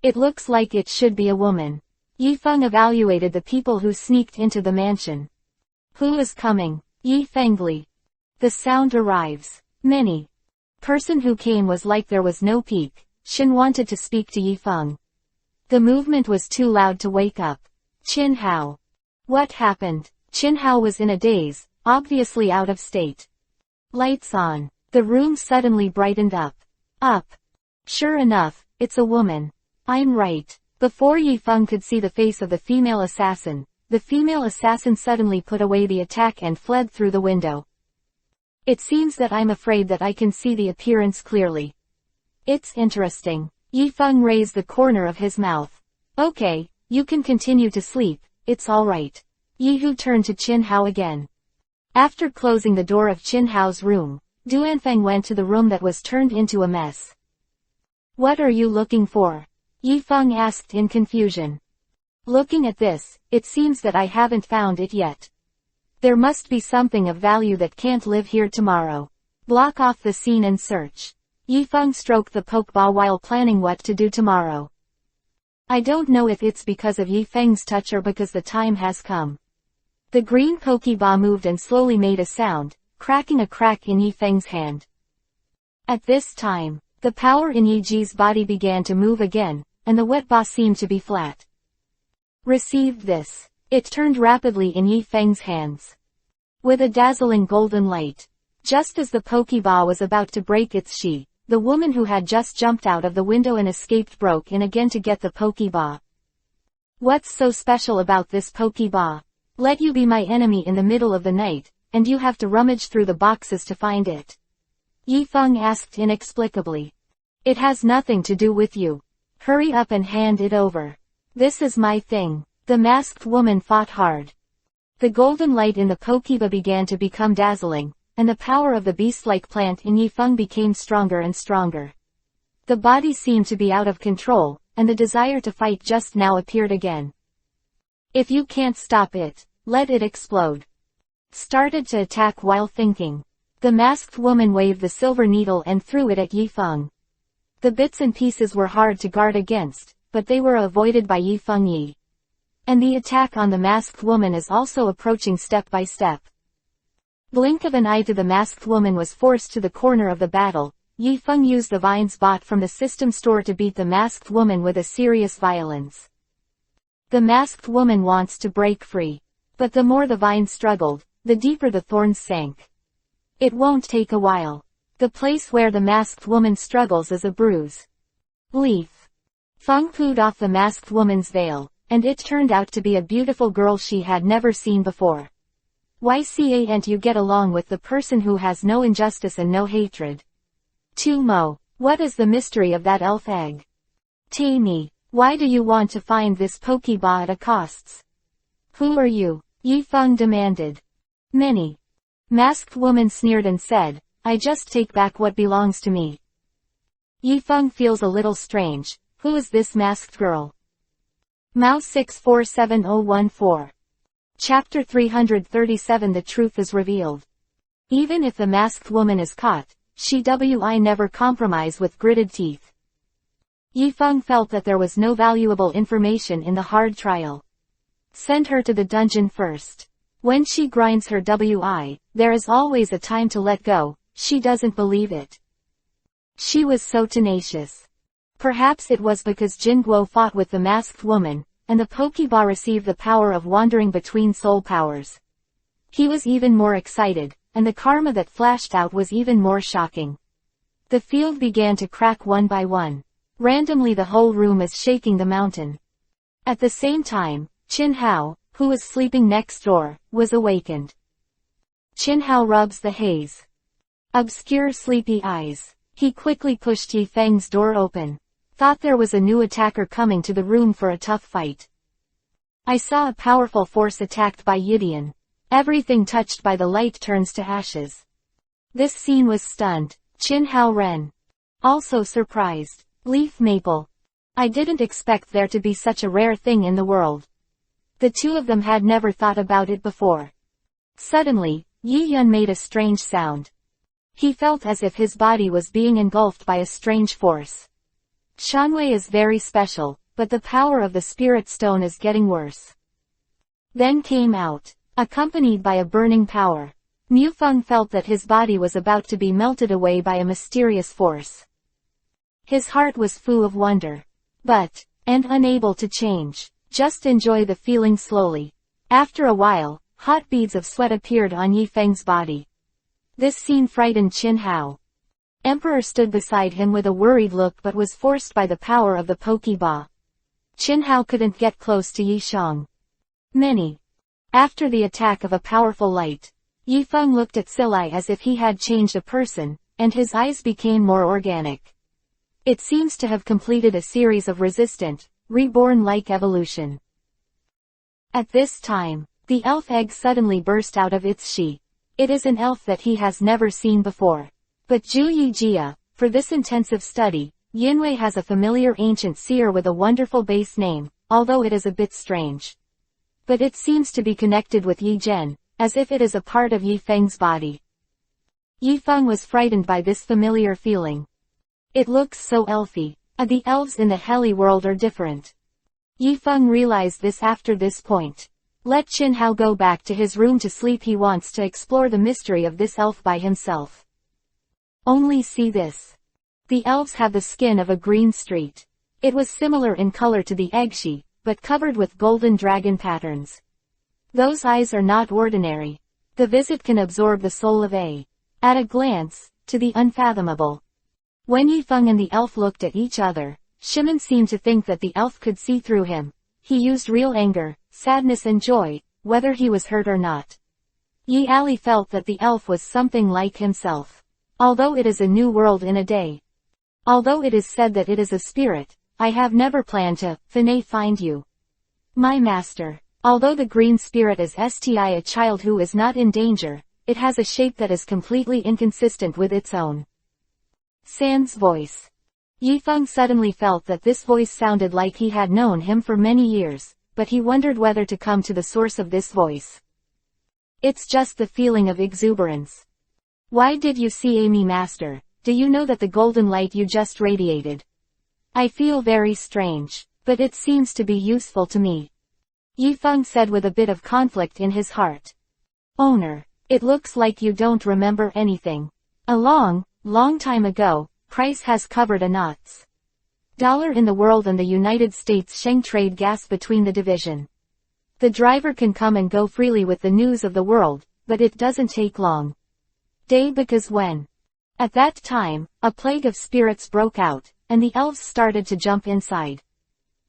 It looks like it should be a woman. Yi Feng evaluated the people who sneaked into the mansion. Who is coming? Yi Fengli. The sound arrives. Many. Person who came was like there was no peak. Shin wanted to speak to Yi Feng. The movement was too loud to wake up. Qin Hao. What happened? Qin Hao was in a daze, obviously out of state. Lights on. The room suddenly brightened up. Up. Sure enough, it's a woman. I'm right. Before Yi Feng could see the face of the female assassin suddenly put away the attack and fled through the window. It seems that I'm afraid that I can see the appearance clearly. It's interesting. Yi Feng raised the corner of his mouth. Okay, you can continue to sleep, it's alright. Yi Hu turned to Qin Hao again. After closing the door of Qin Hao's room, Duanfeng went to the room that was turned into a mess. What are you looking for? Yi Feng asked in confusion. Looking at this, it seems that I haven't found it yet. There must be something of value that can't live here tomorrow. Block off the scene and search. Yi Feng stroked the pokeball while planning what to do tomorrow. I don't know if it's because of Yi Feng's touch or because the time has come. The green pokeball moved and slowly made a sound, cracking a crack in Yi Feng's hand. At this time, the power in Yi Ji's body began to move again, and the wet ball seemed to be flat. Received this. It turned rapidly in Yi Feng's hands. With a dazzling golden light. Just as the pokeball was about to break its sheath, the woman who had just jumped out of the window and escaped broke in again to get the pokeball. What's so special about this pokeball? Let you be my enemy in the middle of the night, and you have to rummage through the boxes to find it. Yi Feng asked inexplicably. It has nothing to do with you. Hurry up and hand it over. This is my thing. The masked woman fought hard. The golden light in the pokeball began to become dazzling, and the power of the beast-like plant in Yi Feng became stronger and stronger. The body seemed to be out of control, and the desire to fight just now appeared again. If you can't stop it, let it explode. Started to attack while thinking. The masked woman waved the silver needle and threw it at Yi Feng. The bits and pieces were hard to guard against, but they were avoided by Yi Feng. And the attack on the masked woman is also approaching step by step. Blink of an eye to the masked woman was forced to the corner of the battle. Yi Feng used the vines bought from the system store to beat the masked woman with a serious violence. The masked woman wants to break free. But the more the vine struggled, the deeper the thorns sank. It won't take a while. The place where the masked woman struggles is a bruise. Leaf. Feng pulled off the masked woman's veil, and it turned out to be a beautiful girl she had never seen before. Why can't you get along with the person who has no injustice and no hatred? Tumo, what is the mystery of that elf egg? Tammy, why do you want to find this pokeball at a costs? Who are you? Yi Feng demanded. Many. Masked woman sneered and said, I just take back what belongs to me. Yi Feng feels a little strange. Who is this masked girl? Mao 647014. Chapter 337 The truth is revealed. Even if the masked woman is caught, she will never compromise with gritted teeth. Yi Feng felt that there was no valuable information in the hard trial. Send her to the dungeon first. When she grinds her there is always a time to let go. She doesn't believe it. She was so tenacious. Perhaps it was because Jin Guo fought with the masked woman, and the pokeball received the power of wandering between soul powers. He was even more excited, and the karma that flashed out was even more shocking. The field began to crack one by one. Randomly the whole room is shaking the mountain. At the same time, Qin Hao, who was sleeping next door, was awakened. Qin Hao rubs the haze. Obscure sleepy eyes. He quickly pushed Yi Feng's door open. Thought there was a new attacker coming to the room for a tough fight. I saw a powerful force attacked by Yidian. Everything touched by the light turns to ashes. This scene was stunned. Chin Hao Ren. Also surprised. Leaf Maple. I didn't expect there to be such a rare thing in the world. The two of them had never thought about it before. Suddenly, Yi Yun made a strange sound. He felt as if his body was being engulfed by a strange force. Shanwei is very special, but the power of the spirit stone is getting worse. Then came out, accompanied by a burning power. Mufeng felt that his body was about to be melted away by a mysterious force. His heart was full of wonder. And unable to change. Just enjoy the feeling slowly. After a while, hot beads of sweat appeared on Yi Feng's body. This scene frightened Chin Hao. Emperor stood beside him with a worried look but was forced by the power of the Pokeba. Chin Hao couldn't get close to Yi Shang. After the attack of a powerful light, Yi Feng looked at Silai as if he had changed a person, and his eyes became more organic. It seems to have completed a series of resistant, reborn-like evolution. At this time, the elf egg suddenly burst out of its sheath. It is an elf that he has never seen before. But Zhu Yijia, for this intensive study, Yinwei has a familiar ancient seer with a wonderful base name, although it is a bit strange. But it seems to be connected with Yi Zhen, as if it is a part of Yi Feng's body. Yi Feng was frightened by this familiar feeling. It looks so elfy. The elves in the Heli world are different. Yi Feng realized this after this point. Let Chin Hao go back to his room to sleep. He wants to explore the mystery of this elf by himself. Only see this. The elves have the skin of a green street. It was similar in color to the eggshi, but covered with golden dragon patterns. Those eyes are not ordinary. The visit can absorb the soul of at a glance, to the unfathomable. When Yi Feng and the elf looked at each other, Shimon seemed to think that the elf could see through him. He used real anger, sadness and joy, whether he was hurt or not. Yi Ali felt that the elf was something like himself. Although it is a new world in a day. Although it is said that it is a spirit, I have never planned to find you. My master. Although the green spirit is a child who is not in danger, it has a shape that is completely inconsistent with its own. San's voice. Yi Feng suddenly felt that this voice sounded like he had known him for many years, but he wondered whether to come to the source of this voice. It's just the feeling of exuberance. Why did you see me, master? Do you know that the golden light you just radiated? I feel very strange, but it seems to be useful to me. Yi Feng said with a bit of conflict in his heart. Owner, it looks like you don't remember anything. A long time ago, price has covered a knots. Dollar in the world and the United States Sheng trade gas between the division. The driver can come and go freely with the news of the world, but it doesn't take long. Because when? At that time, a plague of spirits broke out, and the elves started to jump inside.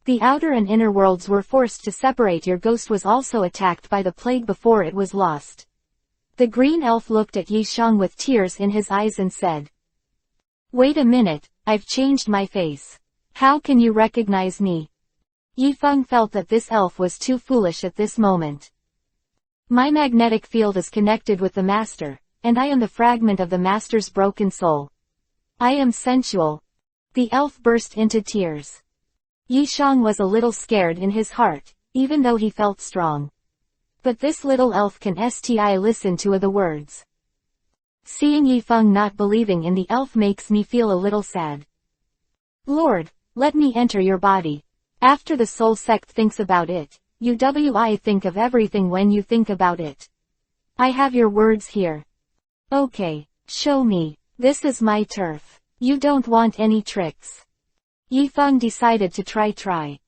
The outer and inner worlds were forced to separate. Your ghost was also attacked by the plague before it was lost. The green elf looked at Yi Shang with tears in his eyes and said. Wait a minute, I've changed my face. How can you recognize me? Yi Feng felt that this elf was too foolish at this moment. My magnetic field is connected with the master, and I am the fragment of the master's broken soul. I am sensual. The elf burst into tears. Yi Shang was a little scared in his heart, even though he felt strong. But this little elf can listen to the words. Seeing Yi Feng not believing in the elf makes me feel a little sad. Lord, let me enter your body. After the soul sect thinks about it, I think of everything when you think about it. I have your words here. Okay, show me. This is my turf. You don't want any tricks. Yi Feng decided to try.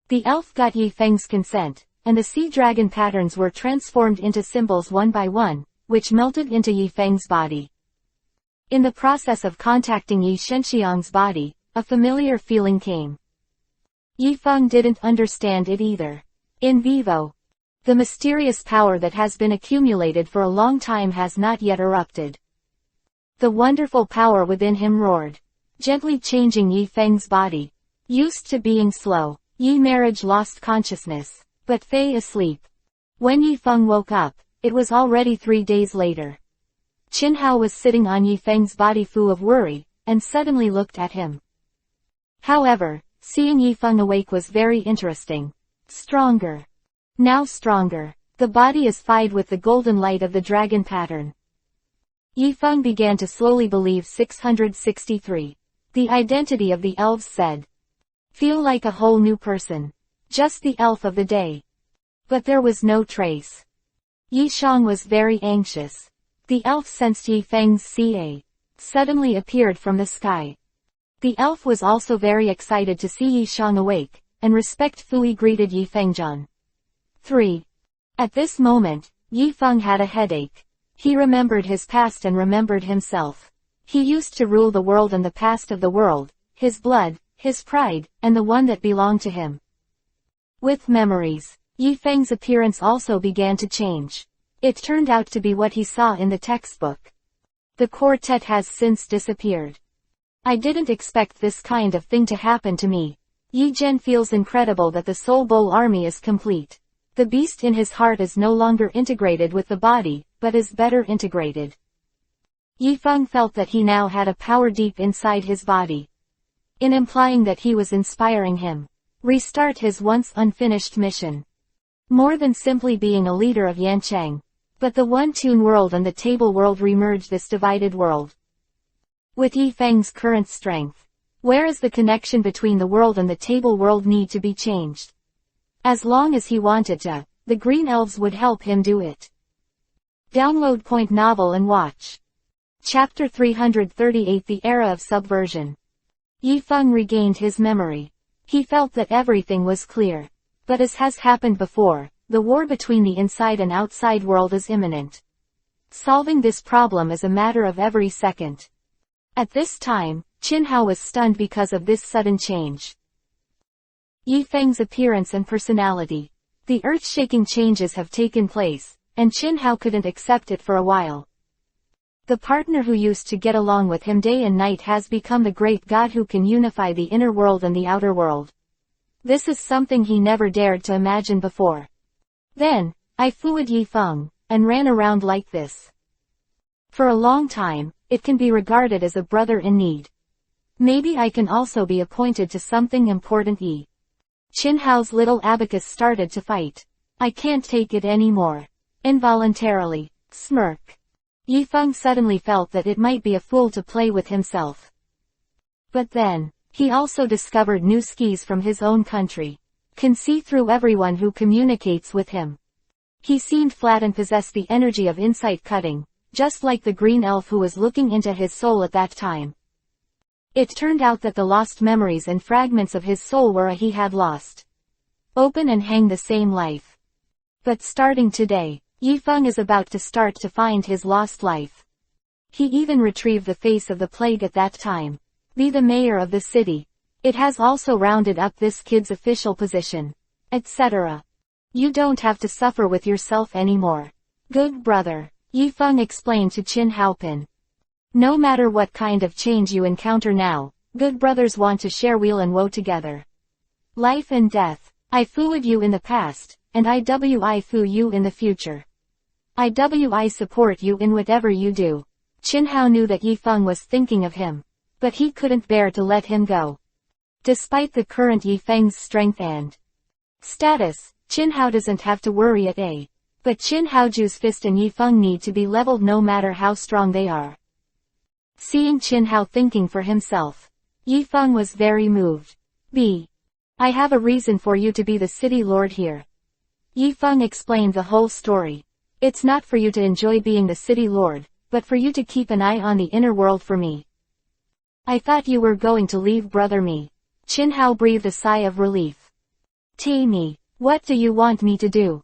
The elf got Yi Feng's consent, and the sea dragon patterns were transformed into symbols one by one, which melted into Yi Feng's body. In the process of contacting Yi Shenxiang's body, a familiar feeling came. Yi Feng didn't understand it either. In vivo. The mysterious power that has been accumulated for a long time has not yet erupted. The wonderful power within him roared, gently changing Yi Feng's body. Used to being slow, Yi marriage lost consciousness, but Fei asleep. When Yifeng woke up, it was already 3 days later. Qinhao was sitting on Yifeng's body full of worry, and suddenly looked at him. However, seeing Yifeng awake was very interesting. Stronger. Now stronger. The body is fied with the golden light of the dragon pattern. Yifeng began to slowly believe 663. The identity of the elves said. Feel like a whole new person. Just the elf of the day. But there was no trace. Yishang was very anxious. The elf sensed Yifeng's CA. Suddenly appeared from the sky. The elf was also very excited to see Yishang awake, and respectfully greeted Yifengjian. 3. At this moment, Yifeng had a headache. He remembered his past and remembered himself. He used to rule the world and the past of the world, his blood, his pride, and the one that belonged to him. With memories, Yifeng's appearance also began to change. It turned out to be what he saw in the textbook. The quartet has since disappeared. I didn't expect this kind of thing to happen to me. Yi Zhen feels incredible that the Soul Bowl army is complete. The beast in his heart is no longer integrated with the body, but is better integrated. Yifeng felt that he now had a power deep inside his body. In implying that he was inspiring him. Restart his once unfinished mission. More than simply being a leader of Yancheng. But the one-tune world and the table world remerge this divided world. With Yifeng's current strength. Where is the connection between the world and the table world need to be changed? As long as he wanted to, the green elves would help him do it. Download Point Novel and watch. Chapter 338 The Era of Subversion. Yifeng regained his memory. He felt that everything was clear. But as has happened before, the war between the inside and outside world is imminent. Solving this problem is a matter of every second. At this time, Qinhao was stunned because of this sudden change. Yifeng's appearance and personality. The earth-shaking changes have taken place, and Qinhao couldn't accept it for a while. The partner who used to get along with him day and night has become the great god who can unify the inner world and the outer world. This is something he never dared to imagine before. Then, I fooled Yifeng, and ran around like this. For a long time, it can be regarded as a brother in need. Maybe I can also be appointed to something important. Qinhao's little abacus started to fight. I can't take it anymore. Involuntarily. Smirk. Yifeng suddenly felt that it might be a fool to play with himself. But then, he also discovered new skis from his own country. Can see through everyone who communicates with him. He seemed flat and possessed the energy of insight cutting, just like the green elf who was looking into his soul at that time. It turned out that the lost memories and fragments of his soul were he had lost. Open and hang the same life. But starting today, Yifeng is about to start to find his lost life. He even retrieved the face of the plague at that time. Be the mayor of the city. It has also rounded up this kid's official position. Etc. You don't have to suffer with yourself anymore. Good brother. Yifeng explained to Qin Haopin. No matter what kind of change you encounter now, good brothers want to share weal and woe together. Life and death. I fooled you in the past, and I fool you in the future. I support you in whatever you do. Qinhao knew that Yifeng was thinking of him. But he couldn't bear to let him go. Despite the current Yifeng's strength and status, Qinhao doesn't have to worry at all. But Qinhaoju's fist and Yifeng need to be leveled no matter how strong they are. Seeing Qinhao thinking for himself, Yifeng was very moved. I have a reason for you to be the city lord here. Yifeng explained the whole story. It's not for you to enjoy being the city lord, but for you to keep an eye on the inner world for me. I thought you were going to leave brother me. Qinhao breathed a sigh of relief. Me, what do you want me to do?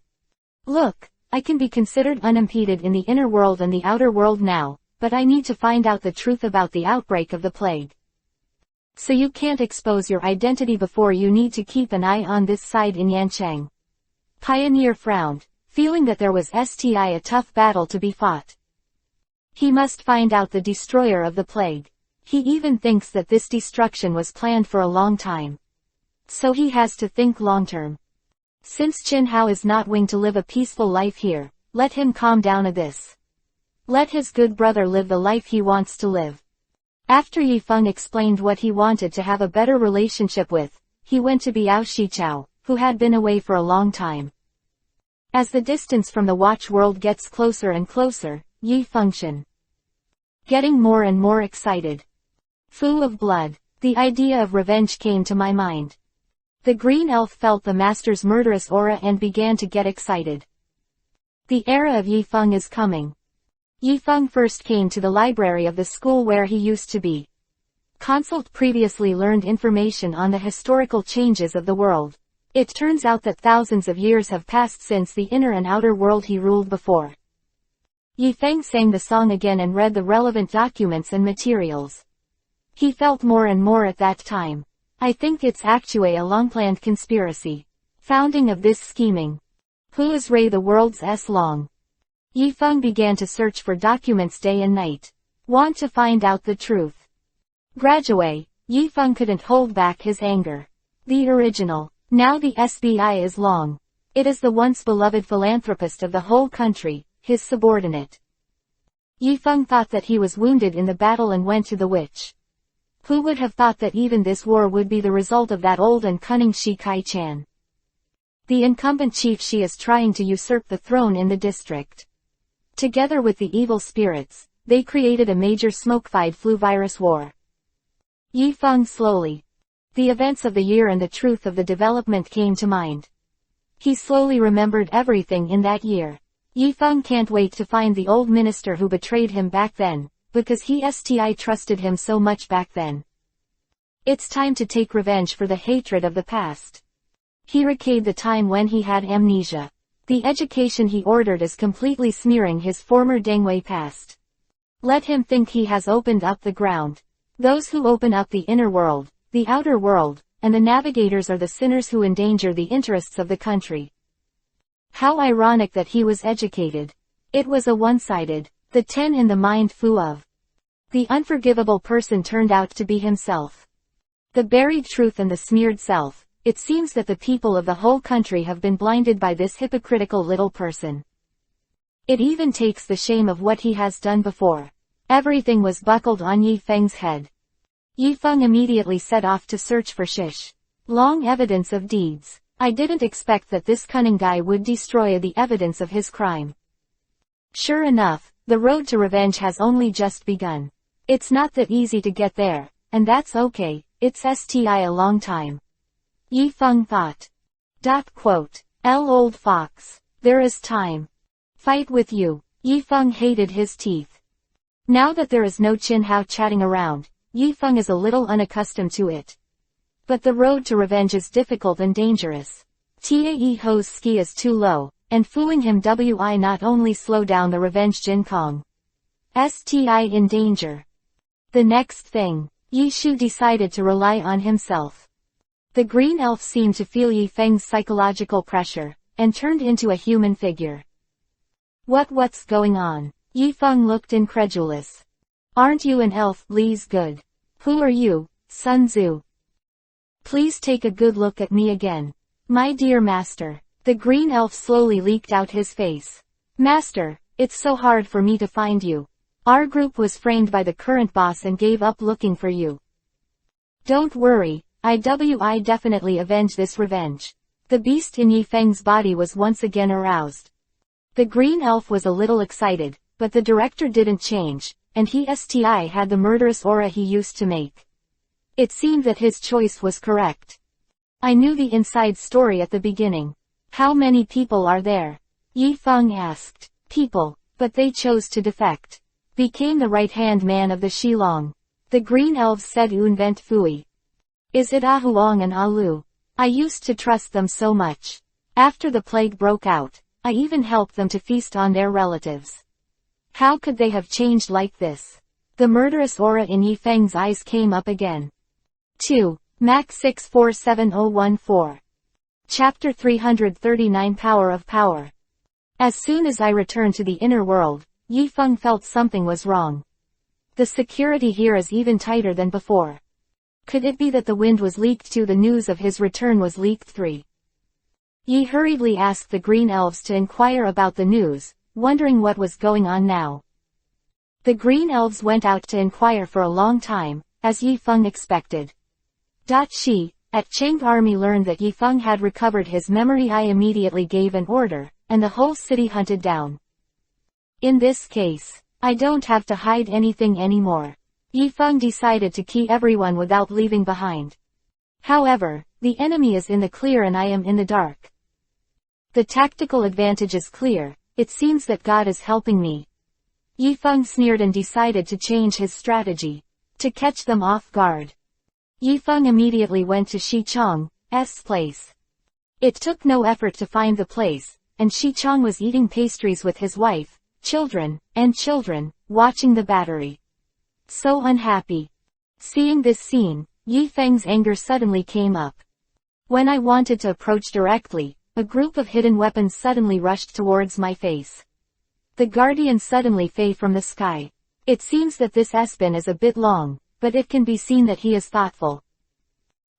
Look, I can be considered unimpeded in the inner world and the outer world now, but I need to find out the truth about the outbreak of the plague. So you can't expose your identity before you need to keep an eye on this side in Yancheng. Pioneer frowned, feeling that there was a tough battle to be fought. He must find out the destroyer of the plague. He even thinks that this destruction was planned for a long time. So he has to think long-term. Since Qin Hao is not willing to live a peaceful life here, let him calm down a this. Let his good brother live the life he wants to live. After Yi Feng explained what he wanted to have a better relationship with, he went to Biao Shichao, who had been away for a long time. As the distance from the watch world gets closer and closer, Yi Fengxian getting more and more excited. Full of blood, the idea of revenge came to my mind. The green elf felt the master's murderous aura and began to get excited. The era of Yi Feng is coming. Yi Feng first came to the library of the school where he used to be. Consult previously learned information on the historical changes of the world. It turns out that thousands of years have passed since the inner and outer world he ruled before. Yi Feng sang the song again and read the relevant documents and materials. He felt more and more at that time. I think it's actually a long-planned conspiracy. Founding of this scheming. Who is Ray the world's long? Yi Feng began to search for documents day and night. Want to find out the truth. Gradually, Yi Feng couldn't hold back his anger. The original. Now the SBI is long. It is the once beloved philanthropist of the whole country, his subordinate. Yi Feng thought that he was wounded in the battle and went to the witch. Who would have thought that even this war would be the result of that old and cunning Shi Kai-chan? The incumbent chief Shi is trying to usurp the throne in the district. Together with the evil spirits, they created a major smoke-fied flu virus war. Yi Feng slowly. The events of the year and the truth of the development came to mind. He slowly remembered everything in that year. Yi Feng can't wait to find the old minister who betrayed him back then, because he trusted him so much back then. It's time to take revenge for the hatred of the past. He recalled the time when he had amnesia. The education he ordered is completely smearing his former Dengwei past. Let him think he has opened up the ground. Those who open up the inner world, the outer world, and the navigators are the sinners who endanger the interests of the country. How ironic that he was educated. It was a one-sided, the 10 in the mind fu of. The unforgivable person turned out to be himself. The buried truth and the smeared self. It seems that the people of the whole country have been blinded by this hypocritical little person. It even takes the shame of what he has done before. Everything was buckled on Yi Feng's head. Yi Feng immediately set off to search for Shish. Long evidence of deeds. I didn't expect that this cunning guy would destroy the evidence of his crime. Sure enough, the road to revenge has only just begun. It's not that easy to get there, and that's okay, it's a long time. Yi Feng thought. Old fox. There is time. Fight with you. Yi Feng hated his teeth. Now that there is no Qin Hao chatting around, Yi Feng is a little unaccustomed to it. But the road to revenge is difficult and dangerous. Tae Ho's ski is too low, and fooling him wi not only slow down the revenge Jin Kong. In danger. The next thing, Yi Shu decided to rely on himself. The green elf seemed to feel Yi Feng's psychological pressure, and turned into a human figure. What's going on? Yi Feng looked incredulous. Aren't you an elf, Li's good? Who are you, Sun Tzu? Please take a good look at me again. My dear master. The green elf slowly leaked out his face. Master, it's so hard for me to find you. Our group was framed by the current boss and gave up looking for you. Don't worry. I definitely avenge this revenge. The beast in Yi Feng's body was once again aroused. The green elf was a little excited, but the director didn't change, and he had the murderous aura he used to make. It seemed that his choice was correct. I knew the inside story at the beginning. How many people are there? Yi Feng asked. People, but they chose to defect. Became the right-hand man of the Shilong. The green elves said Unvent Fui. Is it Ahuang and Alu? I used to trust them so much. After the plague broke out, I even helped them to feast on their relatives. How could they have changed like this? The murderous aura in Yi Feng's eyes came up again. 2. Mac 647014. Chapter 339 Power of Power. As soon as I returned to the inner world, Yi Feng felt something was wrong. The security here is even tighter than before. Could it be that the wind was leaked too? The news of his return was leaked 3. Yi hurriedly asked the green elves to inquire about the news, wondering what was going on now. The green elves went out to inquire for a long time, as Yi Feng expected. She, at Cheng army learned that Yi Feng had recovered his memory. I immediately gave an order, and the whole city hunted down. In this case, I don't have to hide anything anymore. Yi Feng decided to kill everyone without leaving behind. However, the enemy is in the clear and I am in the dark. The tactical advantage is clear. It seems that God is helping me. Yi Feng sneered and decided to change his strategy. To catch them off guard. Yi Feng immediately went to Shi Chang's place. It took no effort to find the place, and Shi Chang was eating pastries with his wife, children, watching the battery. So unhappy. Seeing this scene, Yi Feng's anger suddenly came up. When I wanted to approach directly, a group of hidden weapons suddenly rushed towards my face. The guardian suddenly fell from the sky. It seems that this S-bin is a bit long, but it can be seen that he is thoughtful.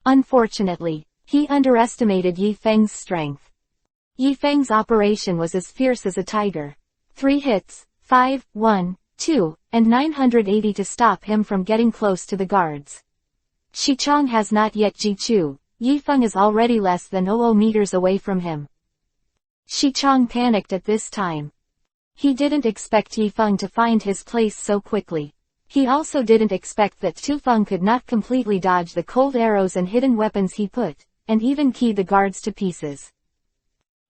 Unfortunately, he underestimated Yi Feng's strength. Yi Feng's operation was as fierce as a tiger. 3 hits, 5, 1, 2, and 980 to stop him from getting close to the guards. Shi Chang has not yet Jichu. Yi Feng is already less than 00 meters away from him. Shi Chang panicked at this time. He didn't expect Yi Feng to find his place so quickly. He also didn't expect that Tu Feng could not completely dodge the cold arrows and hidden weapons he put, and even keyed the guards to pieces.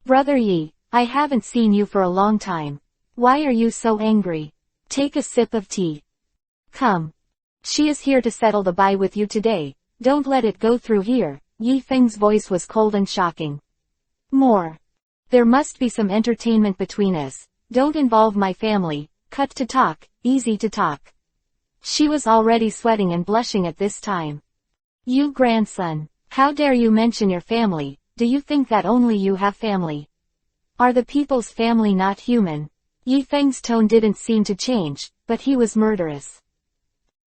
Brother Yi, I haven't seen you for a long time. Why are you so angry? Take a sip of tea. Come. She is here to settle the buy with you today. Don't let it go through here. Yi Feng's voice was cold and shocking. More. There must be some entertainment between us. Don't involve my family. Cut to talk, easy to talk. She was already sweating and blushing at this time. You grandson, how dare you mention your family? Do you think that only you have family? Are the people's family not human? Yi Feng's tone didn't seem to change, but he was murderous.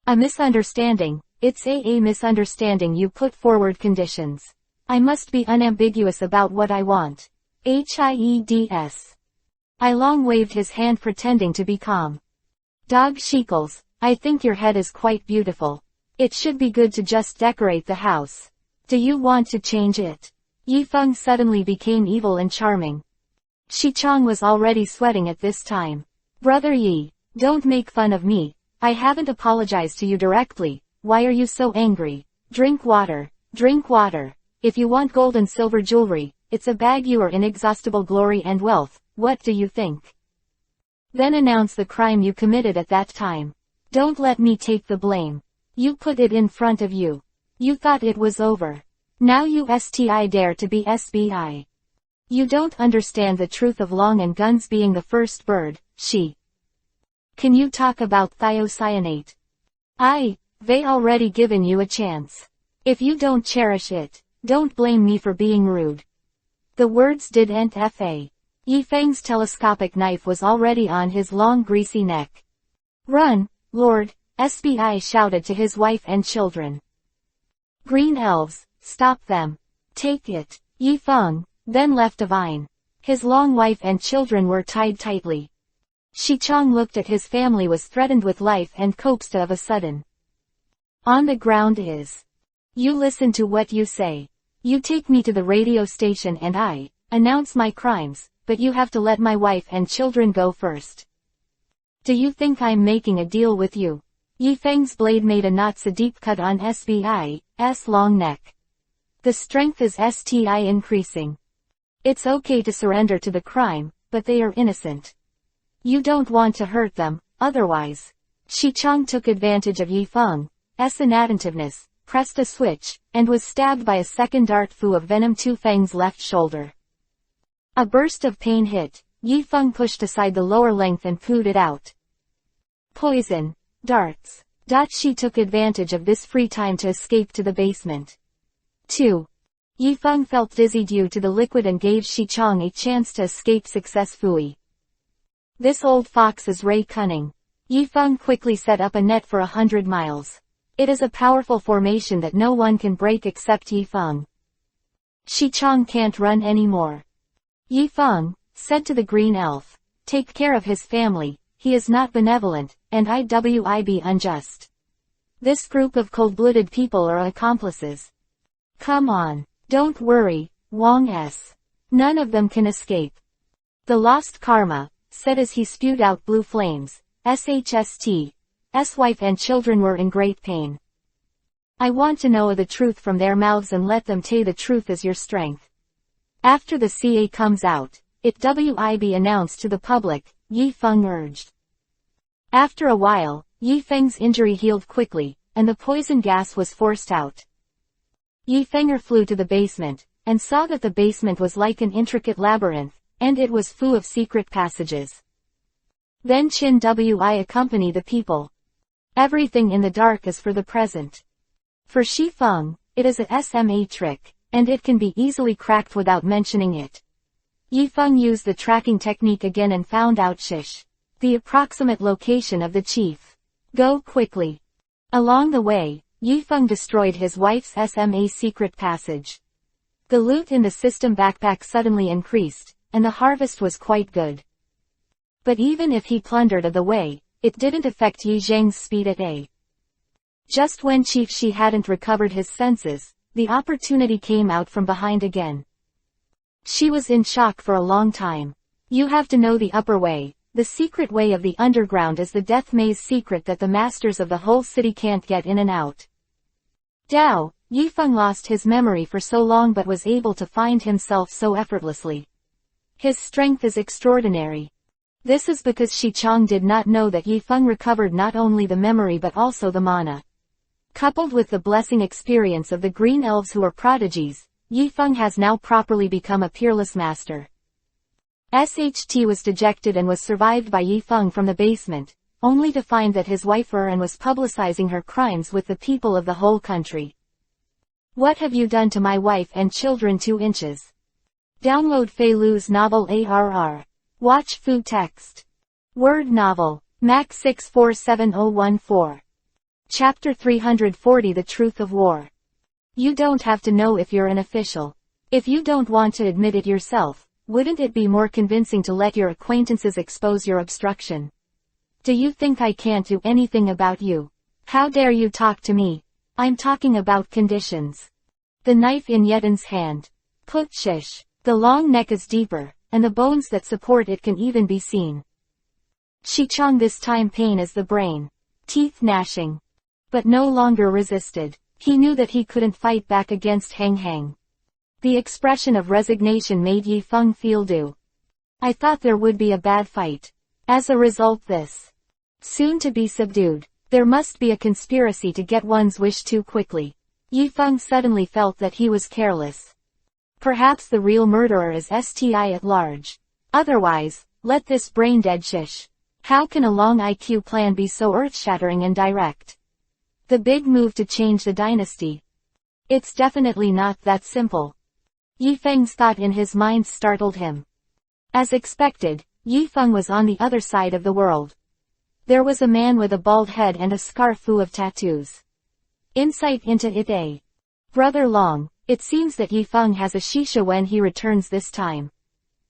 A misunderstanding. It's a misunderstanding. You put forward conditions. I must be unambiguous about what I want. Hieds. I Long waved his hand pretending to be calm. Dog Shekels, I think your head is quite beautiful. It should be good to just decorate the house. Do you want to change it? Yi Feng suddenly became evil and charming. Shi Chang was already sweating at this time. Brother Yi, don't make fun of me. I haven't apologized to you directly. Why are you so angry? Drink water. Drink water. If you want gold and silver jewelry, it's a bag. You are inexhaustible glory and wealth. What do you think? Then announce the crime you committed at that time. Don't let me take the blame. You put it in front of you. You thought it was over. Now you dare to be SBI. You don't understand the truth of Long and Guns being the first bird, she. Can you talk about thiocyanate? They already given you a chance. If you don't cherish it, don't blame me for being rude. The words didn't fa. Yi Feng's telescopic knife was already on his long greasy neck. Run, Lord, SBI shouted to his wife and children. Green elves, stop them. Take it. Yi Feng then left a vine. His long wife and children were tied tightly. Shi Chang looked at his family was threatened with life and coaxed of a sudden. On the ground is. You listen to what you say. You take me to the radio station and I announce my crimes, but you have to let my wife and children go first. Do you think I'm making a deal with you? Yi Feng's blade made a deep cut on SBI's long neck. The strength is increasing. It's okay to surrender to the crime, but they are innocent. You don't want to hurt them, otherwise. Shi Chang took advantage of Yi Feng's inattentiveness, pressed a switch, and was stabbed by a second dart fu of venom to Feng's left shoulder. A burst of pain hit. Yi Feng pushed aside the lower length and pooed it out. Poison. Darts. Shi took advantage of this free time to escape to the basement. 2. Yi Feng felt dizzy due to the liquid and gave Shi Chang a chance to escape successfully. This old fox is Ray cunning. Yi Feng quickly set up a net for 100 miles. It is a powerful formation that no one can break except Yi Feng. Shi Chong can't run anymore. Yi Feng said to the green elf, take care of his family, he is not benevolent, and IWIB unjust. This group of cold-blooded people are accomplices. Come on, don't worry, Wong S. None of them can escape. The lost karma said as he spewed out blue flames. SHST. S-wife and children were in great pain. I want to know the truth from their mouths and let them say the truth is your strength. After the CA comes out, it WIB announced to the public, Yi Feng urged. After a while, Yi Feng's injury healed quickly, and the poison gas was forced out. Yi Fenger flew to the basement, and saw that the basement was like an intricate labyrinth, and it was full of secret passages. Then Chin Wi accompany the people. Everything in the dark is for the present. For Shi Feng, it is a SMA trick, and it can be easily cracked without mentioning it. Yi Feng used the tracking technique again and found out the approximate location of the chief. Go quickly. Along the way, Yi Feng destroyed his wife's SMA secret passage. The loot in the system backpack suddenly increased, and the harvest was quite good. But even if he plundered the way, it didn't affect Yi Zheng's speed at A. Just when Chief Shi hadn't recovered his senses, the opportunity came out from behind again. She was in shock for a long time. You have to know the upper way. The secret way of the underground is the death maze secret that the masters of the whole city can't get in and out. Dao, Yi Feng lost his memory for so long but was able to find himself so effortlessly. His strength is extraordinary. This is because Shi Chong did not know that Yi Feng recovered not only the memory but also the mana. Coupled with the blessing experience of the green elves who are prodigies, Yi Feng has now properly become a peerless master. SHT was dejected and was survived by Yi Feng from the basement, only to find that his wife Erin was publicizing her crimes with the people of the whole country. What have you done to my wife and children? 2 inches. Download Fei Lu's novel ARR. Watch Fu Text. Word novel. Mac 647014. Chapter 340 The Truth of War. You don't have to know if you're an official. If you don't want to admit it yourself, wouldn't it be more convincing to let your acquaintances expose your obstruction? Do you think I can't do anything about you? How dare you talk to me? I'm talking about conditions. The knife in Yetin's hand. Put shish. The long neck is deeper, and the bones that support it can even be seen. Shi Chong this time pain as the brain. Teeth gnashing. But no longer resisted. He knew that he couldn't fight back against Hang Hang. The expression of resignation made Yi Feng feel due. I thought there would be a bad fight. As a result this. Soon to be subdued. There must be a conspiracy to get one's wish too quickly. Yi Feng suddenly felt that he was careless. Perhaps the real murderer is STI at large. Otherwise, let this brain-dead shish. How can a long IQ plan be so earth-shattering and direct? The big move to change the dynasty. It's definitely not that simple. Yi Feng's thought in his mind startled him. As expected, Yi Feng was on the other side of the world. There was a man with a bald head and a scarf full of tattoos. Insight into it. A. Brother Long, it seems that Yi Feng has a shisha when he returns this time.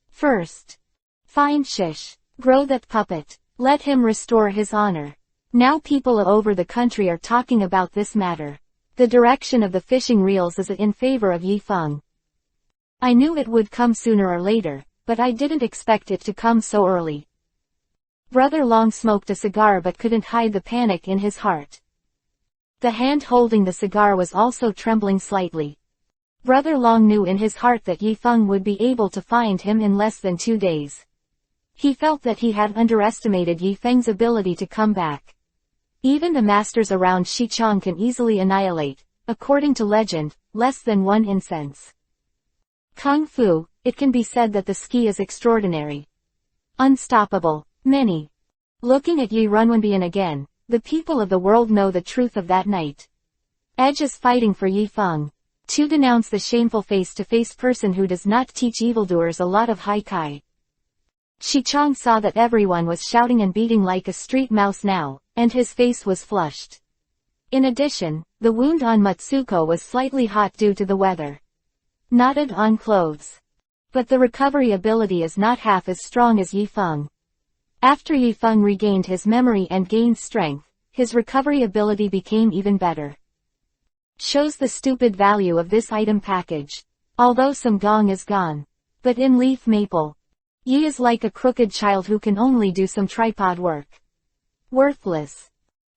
First. Find shish. Grow that puppet. Let him restore his honor. Now people over the country are talking about this matter. The direction of the fishing reels is in favor of Yi Feng. I knew it would come sooner or later, but I didn't expect it to come so early. Brother Long smoked a cigar but couldn't hide the panic in his heart. The hand holding the cigar was also trembling slightly. Brother Long knew in his heart that Yi Feng would be able to find him in less than 2 days. He felt that he had underestimated Yi Feng's ability to come back. Even the masters around Shi Chong can easily annihilate, according to legend, less than 1 incense. Kung Fu, it can be said that the ski is extraordinary. Unstoppable. Many. Looking at Yi Runwenbian again, the people of the world know the truth of that night. Edge is fighting for Yi Feng. To denounce the shameful face-to-face person who does not teach evildoers a lot of haikai. Shi Chong saw that everyone was shouting and beating like a street mouse now, and his face was flushed. In addition, the wound on Matsuko was slightly hot due to the weather. Knotted on clothes. But the recovery ability is not half as strong as Yi Feng. After Yi Feng regained his memory and gained strength, his recovery ability became even better. Shows the stupid value of this item package. Although some gong is gone. But in leaf maple, Yi is like a crooked child who can only do some tripod work. Worthless.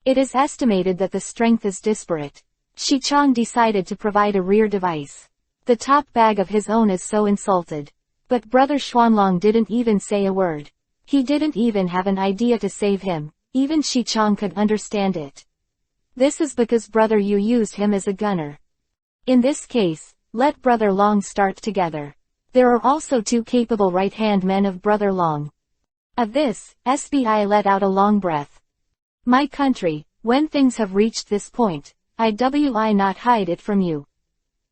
It is estimated that the strength is disparate. Shi Chong decided to provide a rear device. The top bag of his own is so insulted. But Brother Xuanlong didn't even say a word. He didn't even have an idea to save him. Even Shi Chong could understand it. This is because Brother Yu used him as a gunner. In this case, let Brother Long start together. There are also 2 capable right-hand men of Brother Long. Of this, SBI let out a long breath. My country, when things have reached this point, IWI not hide it from you.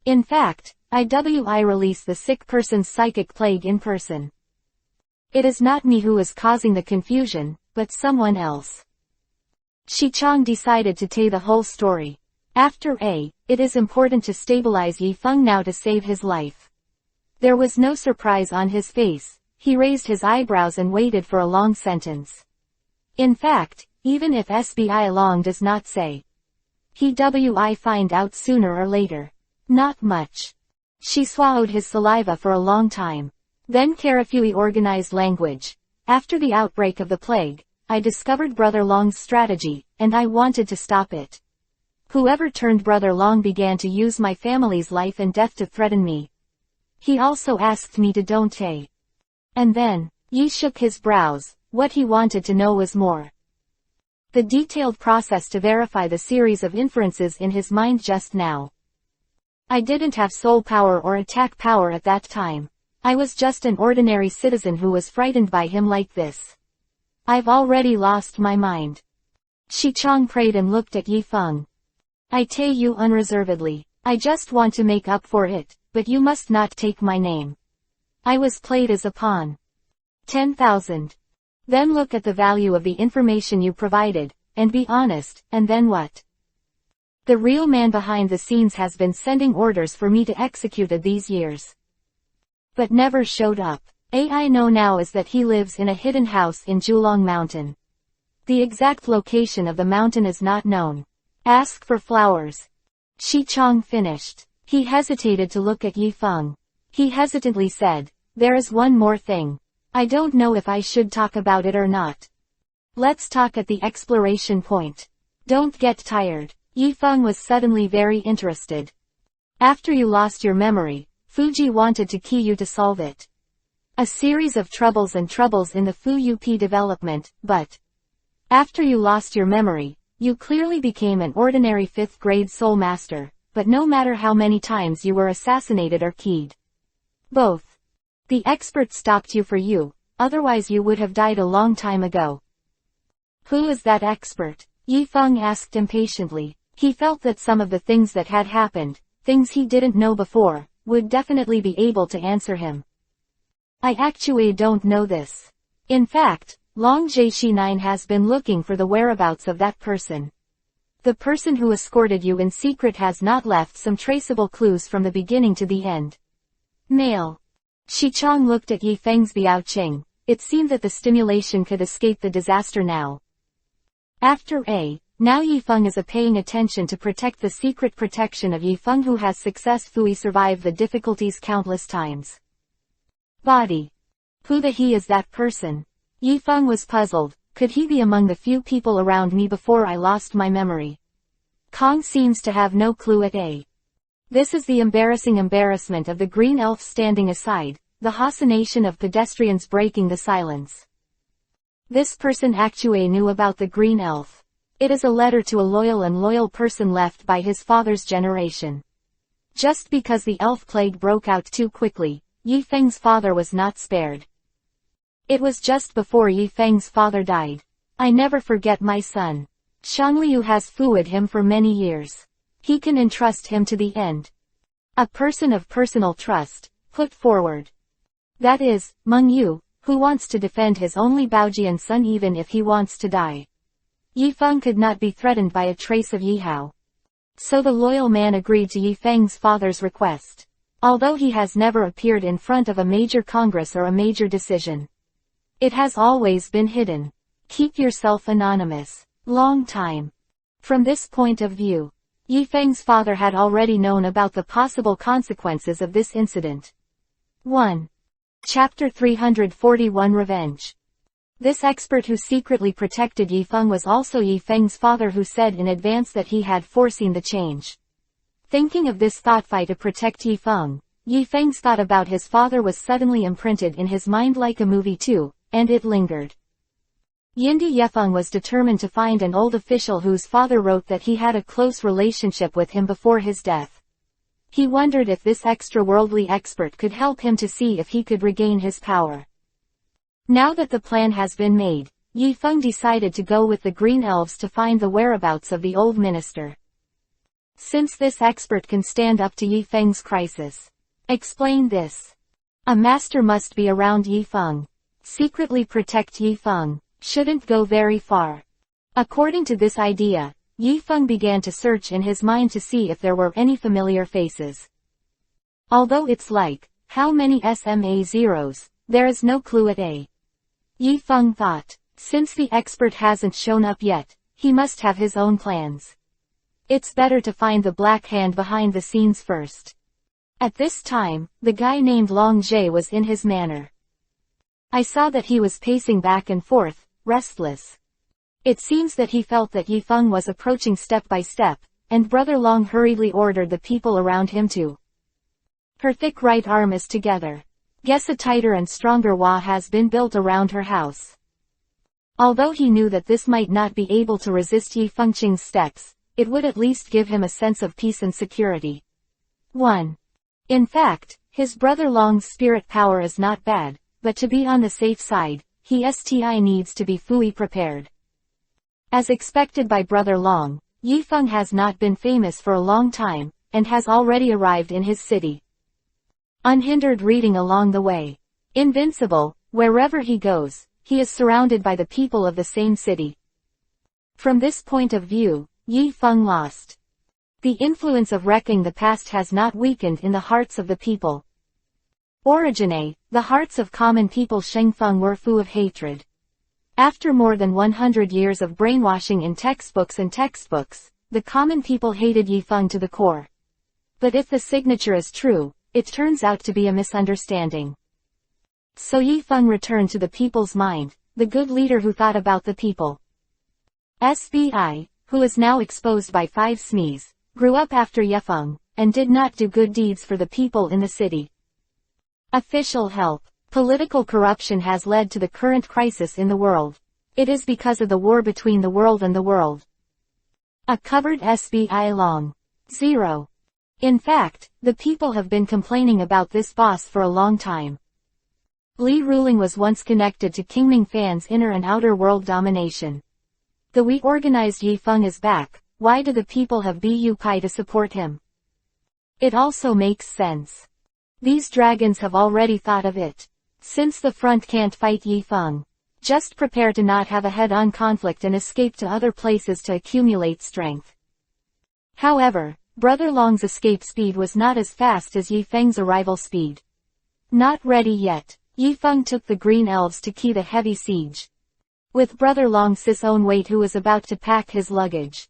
In fact, IWI release the sick person's psychic plague in person. It is not me who is causing the confusion, but someone else. Shi Chong decided to tell the whole story. After it is important to stabilize Yi Feng now to save his life. There was no surprise on his face. He raised his eyebrows and waited for a long sentence. In fact, even if SBI Long does not say, he wi find out sooner or later. Not much. She swallowed his saliva for a long time. Then Karafui organized language. After the outbreak of the plague, I discovered Brother Long's strategy, and I wanted to stop it. Whoever turned Brother Long began to use my family's life and death to threaten me. He also asked me to don't say. And then, Yi shook his brows. What he wanted to know was more. The detailed process to verify the series of inferences in his mind just now. I didn't have soul power or attack power at that time. I was just an ordinary citizen who was frightened by him like this. I've already lost my mind. Shi Chong prayed and looked at Yi Feng. I tell you unreservedly, I just want to make up for it, but you must not take my name. I was played as a pawn. 10,000. Then look at the value of the information you provided, and be honest, and then what? The real man behind the scenes has been sending orders for me to execute it these years. But never showed up. I know now is that he lives in a hidden house in Julong Mountain. The exact location of the mountain is not known. Ask for flowers. Shi Chong finished. He hesitated to look at Yi Feng. He hesitantly said, there is one more thing. I don't know if I should talk about it or not. Let's talk at the exploration point. Don't get tired. Yi Feng was suddenly very interested. After you lost your memory, Fuji wanted to key you to solve it. A series of troubles in the Fu UP development, but after you lost your memory, you clearly became an ordinary 5th grade soul master, but no matter how many times you were assassinated or keyed. Both. The expert stopped you for you, otherwise you would have died a long time ago. Who is that expert? Yi Feng asked impatiently. He felt that some of the things that had happened, things he didn't know before, would definitely be able to answer him. I actually don't know this. In fact, Long Jie9 has been looking for the whereabouts of that person. The person who escorted you in secret has not left some traceable clues from the beginning to the end. Male. Shi Chong looked at Yi Feng's Biaoqing. It seemed that the stimulation could escape the disaster now. After now Yi Feng is paying attention to protect the secret protection of Yi Feng who has successfully survived the difficulties countless times. Body. Who the he is that person? Yi Feng was puzzled. Could he be among the few people around me before I lost my memory? Kong seems to have no clue at This is the embarrassing embarrassment of the green elf standing aside, the hallucination of pedestrians breaking the silence. This person actually knew about the green elf. It is a letter to a loyal person left by his father's generation. Just because the elf plague broke out too quickly, Yi Feng's father was not spared. It was just before Yi Feng's father died. I never forget my son. Shangliu has fooled him for many years. He can entrust him to the end. A person of personal trust, put forward. That is, Meng Yu, who wants to defend his only Baojian son even if he wants to die. Yi Feng could not be threatened by a trace of Yi Hao. So the loyal man agreed to Yi Feng's father's request. although he has never appeared in front of a major congress or a major decision. It has always been hidden. Keep yourself anonymous. Long time. From this point of view, Yifeng's father had already known about the possible consequences of this incident. 1. Chapter 341 Revenge. This expert who secretly protected Yifeng was also Yifeng's father, who said in advance that he had foreseen the change. Thinking of this thought fight to protect Yifeng, Yifeng's thought about his father was suddenly imprinted in his mind like a movie too, and it lingered. Yindi Yifeng was determined to find an old official whose father wrote that he had a close relationship with him before his death. He wondered if this extra-worldly expert could help him to see if he could regain his power. Now that the plan has been made, Yifeng decided to go with the green elves to find the whereabouts of the old minister. Since this expert can stand up to Yifeng's crisis. Explain this. A master must be around Yifeng. Secretly protect Yifeng. Shouldn't go very far. According to this idea, Yifeng began to search in his mind to see if there were any familiar faces. Although it's like, how many SMA zeros, there is no clue at A. Yifeng thought, since the expert hasn't shown up yet, he must have his own plans. It's better to find the black hand behind the scenes first. At this time, the guy named Long Jie was in his manor. I saw that he was pacing back and forth, restless. It seems that he felt that Yifeng was approaching step by step, and Brother Long hurriedly ordered the people around him to. Her thick right arm is together. Guess a tighter and stronger wall has been built around her house. Although he knew that this might not be able to resist Yifeng's steps, it would at least give him a sense of peace and security. 1. In fact, his Brother Long's spirit power is not bad, but to be on the safe side, he needs to be fully prepared. As expected by Brother Long, Yifeng has not been famous for a long time, and has already arrived in his city. Unhindered reading along the way. Invincible, wherever he goes, he is surrounded by the people of the same city. From this point of view, Yifeng lost. The influence of wrecking the past has not weakened in the hearts of the people. Origine, the hearts of common people Shengfeng were full of hatred. After more than 100 years of brainwashing in textbooks, the common people hated Yifeng to the core. But if the signature is true, it turns out to be a misunderstanding. So Yifeng returned to the people's mind, the good leader who thought about the people. SBI, who is now exposed by 5 SMEs, grew up after Yifeng, and did not do good deeds for the people in the city. Official help. Political corruption has led to the current crisis in the world. It is because of the war between the world and the world. A covered SBI long. 0. In fact, the people have been complaining about this boss for a long time. Li ruling was once connected to Qingming Fan's inner and outer world domination. The we-organized Yifeng is back. Why do the people have EPUB to support him? It also makes sense. These dragons have already thought of it. Since the front can't fight Yifeng, just prepare to not have a head-on conflict and escape to other places to accumulate strength. However, Brother Long's escape speed was not as fast as Yifeng's arrival speed. Not ready yet, Yifeng took the green elves to key the heavy siege. With Brother Long's own weight, who was about to pack his luggage.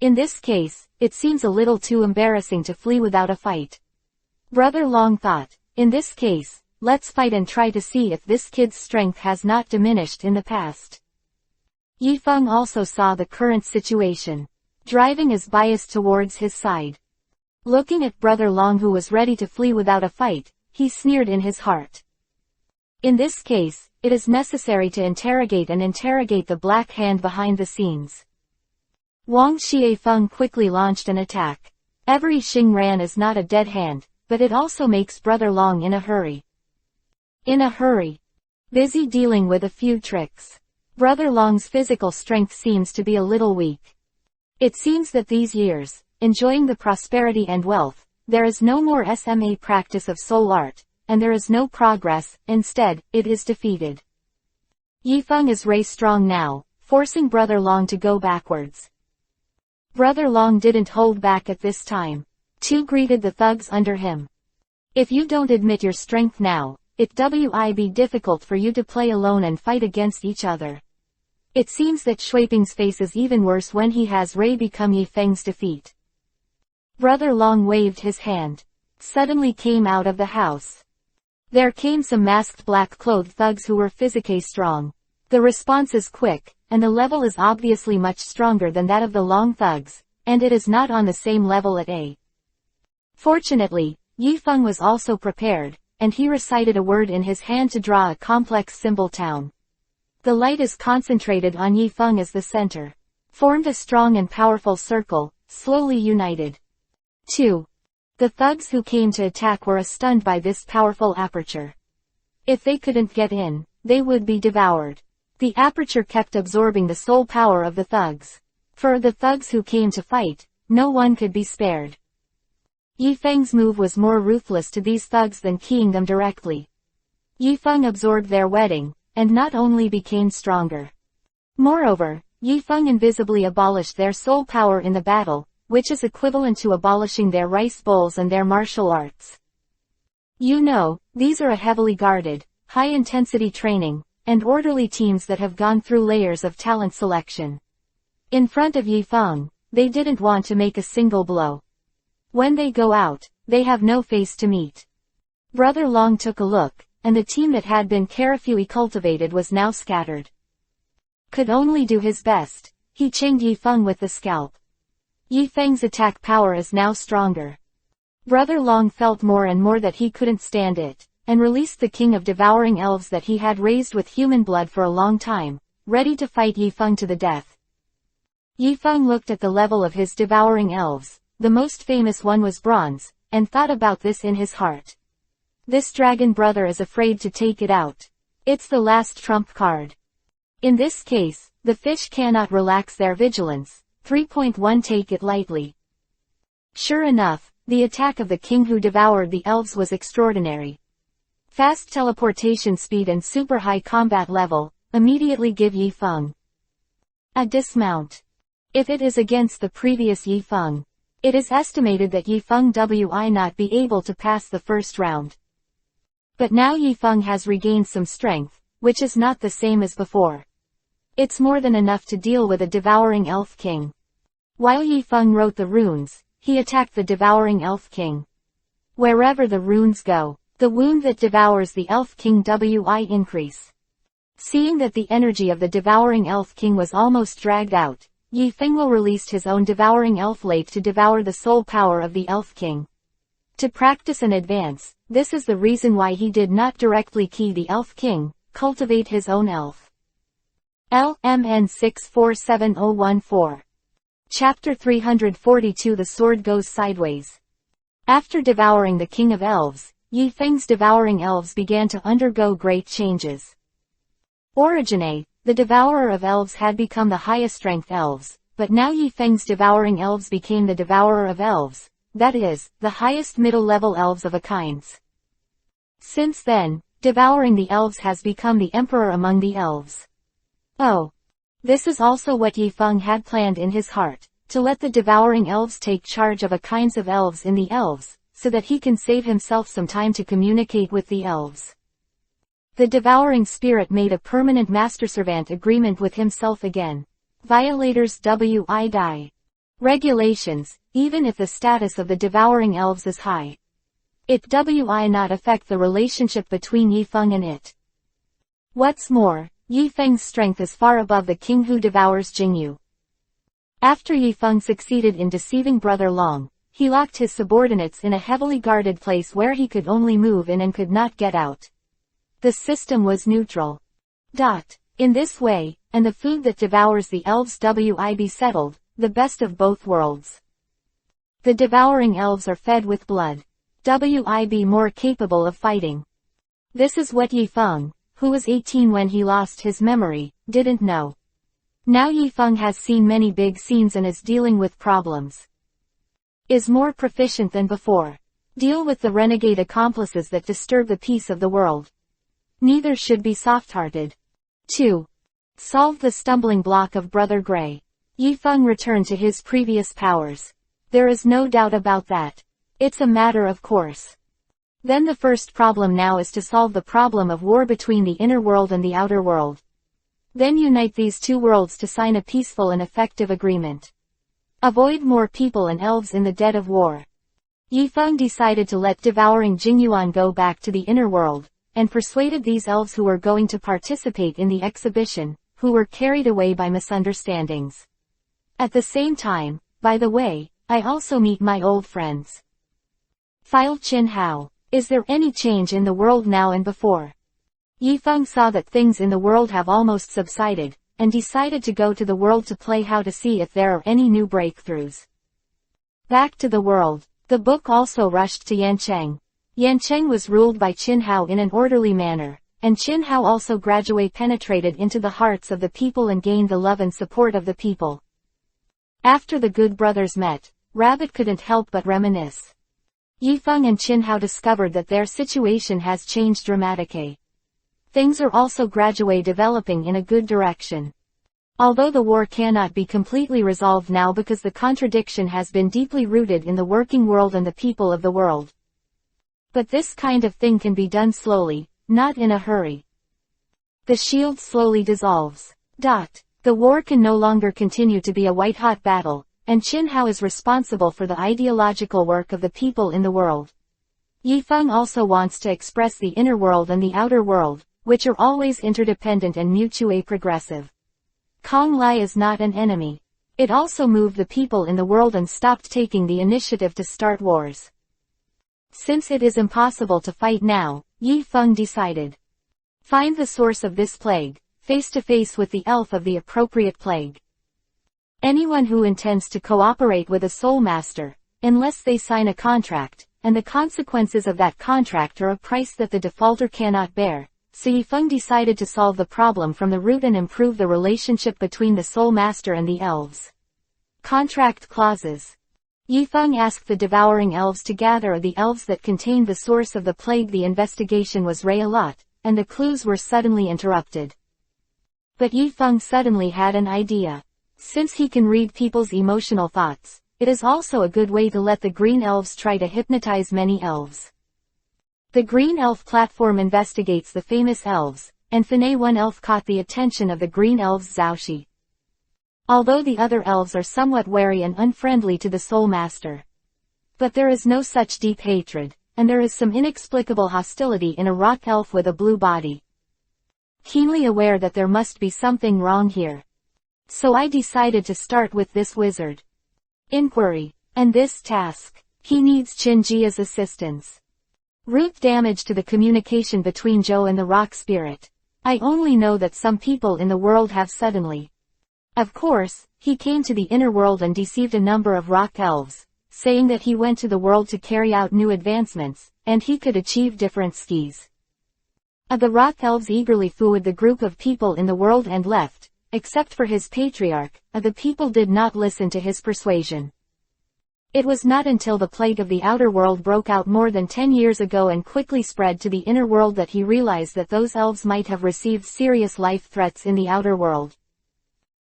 In this case, it seems a little too embarrassing to flee without a fight. Brother Long thought, in this case, let's fight and try to see if this kid's strength has not diminished in the past. Yifeng also saw the current situation. Driving is biased towards his side. Looking at Brother Long, who was ready to flee without a fight, he sneered in his heart. In this case, it is necessary to interrogate the black hand behind the scenes. Wang Xiefeng quickly launched an attack. Every Xing Ran is not a dead hand, but it also makes Brother Long in a hurry. Busy dealing with a few tricks. Brother Long's physical strength seems to be a little weak. It seems that these years, enjoying the prosperity and wealth, there is no more SMA practice of soul art, and there is no progress, instead, it is defeated. Yifeng is Ray strong now, forcing Brother Long to go backwards. Brother Long didn't hold back at this time. Two greeted the thugs under him. If you don't admit your strength now, it will be difficult for you to play alone and fight against each other. It seems that Shuiping's face is even worse when he has Ray become Yi Feng's defeat. Brother Long waved his hand. Suddenly came out of the house. There came some masked black-clothed thugs who were physically strong. The response is quick, and the level is obviously much stronger than that of the Long thugs, and it is not on the same level at A. Fortunately, Yi Feng was also prepared, and he recited a word in his hand to draw a complex symbol town. The light is concentrated on Yi Feng as the center. Formed a strong and powerful circle, slowly united. 2. The thugs who came to attack were stunned by this powerful aperture. If they couldn't get in, they would be devoured. The aperture kept absorbing the soul power of the thugs. For the thugs who came to fight, no one could be spared. Yi Feng's move was more ruthless to these thugs than keying them directly. Yi Feng absorbed their wedding, and not only became stronger. Moreover, Yi Feng invisibly abolished their soul power in the battle, which is equivalent to abolishing their rice bowls and their martial arts. You know, these are a heavily guarded, high-intensity training, and orderly teams that have gone through layers of talent selection. In front of Yi Feng, they didn't want to make a single blow. When they go out, they have no face to meet. Brother Long took a look, and the team that had been carefully cultivated was now scattered. Could only do his best. He chained Yi Feng with the scalp. Yi Feng's attack power is now stronger. Brother Long felt more and more that he couldn't stand it, and released the king of devouring elves that he had raised with human blood for a long time, ready to fight Yi Feng to the death. Yi Feng looked at the level of his devouring elves. The most famous one was bronze, and thought about this in his heart. This dragon brother is afraid to take it out. It's the last trump card. In this case, the fish cannot relax their vigilance. 3.1 Take it lightly. Sure enough, the attack of the king who devoured the elves was extraordinary. Fast teleportation speed and super high combat level, immediately give Yi Feng a dismount. If it is against the previous Yi Feng, it is estimated that Yi Feng will not be able to pass the first round. But now Yi Feng has regained some strength, which is not the same as before. It's more than enough to deal with a devouring elf king. While Yi Feng wrote the runes, he attacked the devouring elf king. Wherever the runes go, the wound that devours the elf king will increase. Seeing that the energy of the devouring elf king was almost dragged out, Yi Feng will released his own devouring elf lake to devour the soul power of the elf king. To practice and advance, this is the reason why he did not directly key the elf king, cultivate his own elf. LMN 647014. Chapter 342 The Sword Goes Sideways. After devouring the King of Elves, Yi Feng's devouring elves began to undergo great changes. Origine, the devourer of elves had become the highest ranked elves, but now Yi Feng's devouring elves became the devourer of elves, that is, the highest middle-level elves of a kinds. Since then, devouring the elves has become the emperor among the elves. Oh. This is also what Yi Feng had planned in his heart, to let the devouring elves take charge of a kinds of elves in the elves, so that he can save himself some time to communicate with the elves. The devouring spirit made a permanent master-servant agreement with himself again. Violators will die. Regulations, even if the status of the devouring elves is high. It will not affect the relationship between Yi Feng and it. What's more, Yi Feng's strength is far above the king who devours Jingyu. After Yi Feng succeeded in deceiving Brother Long, he locked his subordinates in a heavily guarded place where he could only move in and could not get out. The system was neutral. In this way, and the food that devours the elves will be settled, the best of both worlds. The devouring elves are fed with blood. Will be more capable of fighting. This is what Yi Feng, who was 18 when he lost his memory, didn't know. Now Yi Feng has seen many big scenes and is dealing with problems. Is more proficient than before. Deal with the renegade accomplices that disturb the peace of the world. Neither should be soft-hearted. 2. Solve the stumbling block of Brother Gray. Yi Feng returned to his previous powers. There is no doubt about that. It's a matter of course. Then the first problem now is to solve the problem of war between the inner world and the outer world. Then unite these two worlds to sign a peaceful and effective agreement. Avoid more people and elves in the dead of war. Yifeng decided to let devouring Jingyuan go back to the inner world, and persuaded these elves who were going to participate in the exhibition, who were carried away by misunderstandings. At the same time, by the way, I also meet my old friends. File Chin Hao. Is there any change in the world now and before? Yifeng saw that things in the world have almost subsided, and decided to go to the world to play how to see if there are any new breakthroughs. Back to the world. The book also rushed to Yancheng. Yancheng was ruled by Chin Hao in an orderly manner, and Chin Hao also gradually penetrated into the hearts of the people and gained the love and support of the people. After the good brothers met, Rabbit couldn't help but reminisce. Yifeng and Chin Hao discovered that their situation has changed dramatically. Things are also gradually developing in a good direction. Although the war cannot be completely resolved now because the contradiction has been deeply rooted in the working world and the people of the world. But this kind of thing can be done slowly, not in a hurry. The shield slowly dissolves. The war can no longer continue to be a white-hot battle, and Chin Hao is responsible for the ideological work of the people in the world. Yifeng also wants to express the inner world and the outer world, which are always interdependent and mutually progressive. Kong Lai is not an enemy. It also moved the people in the world and stopped taking the initiative to start wars. Since it is impossible to fight now, Yifeng decided. Find the source of this plague, face to face with the elf of the appropriate plague. Anyone who intends to cooperate with a soul master, unless they sign a contract, and the consequences of that contract are a price that the defaulter cannot bear, so Yifeng decided to solve the problem from the root and improve the relationship between the soul master and the elves. Contract clauses. Yifeng asked the devouring elves to gather the elves that contained the source of the plague. The investigation was Readaloud, and the clues were suddenly interrupted. But Yifeng suddenly had an idea. Since he can read people's emotional thoughts, it is also a good way to let the green elves try to hypnotize many elves. The green elf platform investigates the famous elves, and Fanei one elf caught the attention of the green elves Zhaoxi. Although the other elves are somewhat wary and unfriendly to the soul master. But there is no such deep hatred, and there is some inexplicable hostility in a rock elf with a blue body. Keenly aware that there must be something wrong here. So I decided to start with this wizard. Inquiry. And this task. He needs Qinjia's assistance. Root damage to the communication between Zhou and the rock spirit. I only know that some people in the world have suddenly. Of course, he came to the inner world and deceived a number of rock elves, saying that he went to the world to carry out new advancements, and he could achieve different skis. The rock elves eagerly followed the group of people in the world and left. Except for his patriarch, the people did not listen to his persuasion. It was not until the plague of the outer world broke out more than 10 years ago and quickly spread to the inner world that he realized that those elves might have received serious life threats in the outer world.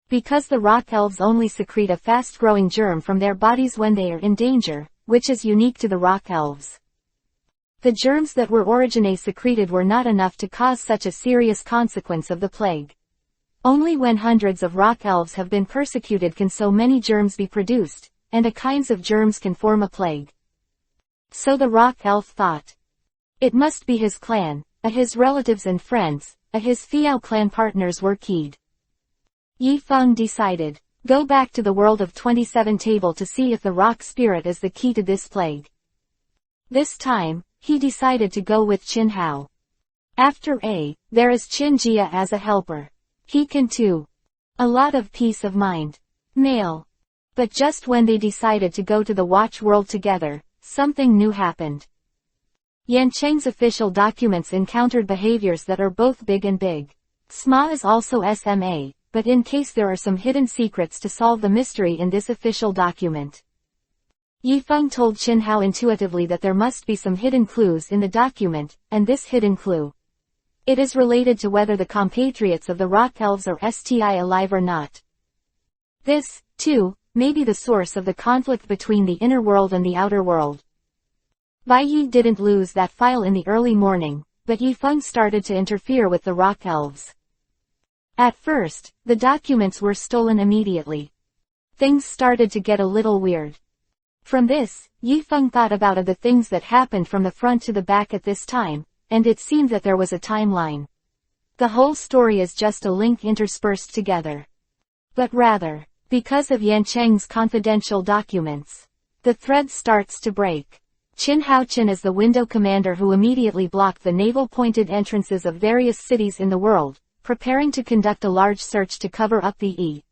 Because the rock elves only secrete a fast-growing germ from their bodies when they are in danger, which is unique to the rock elves. The germs that were originally secreted were not enough to cause such a serious consequence of the plague. Only when hundreds of rock elves have been persecuted can so many germs be produced, and the kinds of germs can form a plague. So the rock elf thought. It must be his clan, his relatives and friends, his Fiao clan partners were keyed. Yifeng decided, go back to the world of 27 table to see if the rock spirit is the key to this plague. This time, he decided to go with Chin Hao. After there is Qin Jia as a helper. He can too. A lot of peace of mind. Male. But just when they decided to go to the watch world together, something new happened. Yancheng's official documents encountered behaviors that are both big and big. SMA is also SMA, but in case there are some hidden secrets to solve the mystery in this official document. Yifeng told Chin Hao intuitively that there must be some hidden clues in the document, and this hidden clue. It is related to whether the compatriots of the rock elves are STI alive or not. This, too, may be the source of the conflict between the inner world and the outer world. Bai Yi didn't lose that file in the early morning, but Yi Feng started to interfere with the rock elves. At first, the documents were stolen immediately. Things started to get a little weird. From this, Yi Feng thought about the things that happened from the front to the back at this time, and it seemed that there was a timeline. The whole story is just a link interspersed together. But rather, because of Yan Cheng's confidential documents, the thread starts to break. Qin Haochen is the window commander who immediately blocked the naval-pointed entrances of various cities in the world, preparing to conduct a large search to cover up the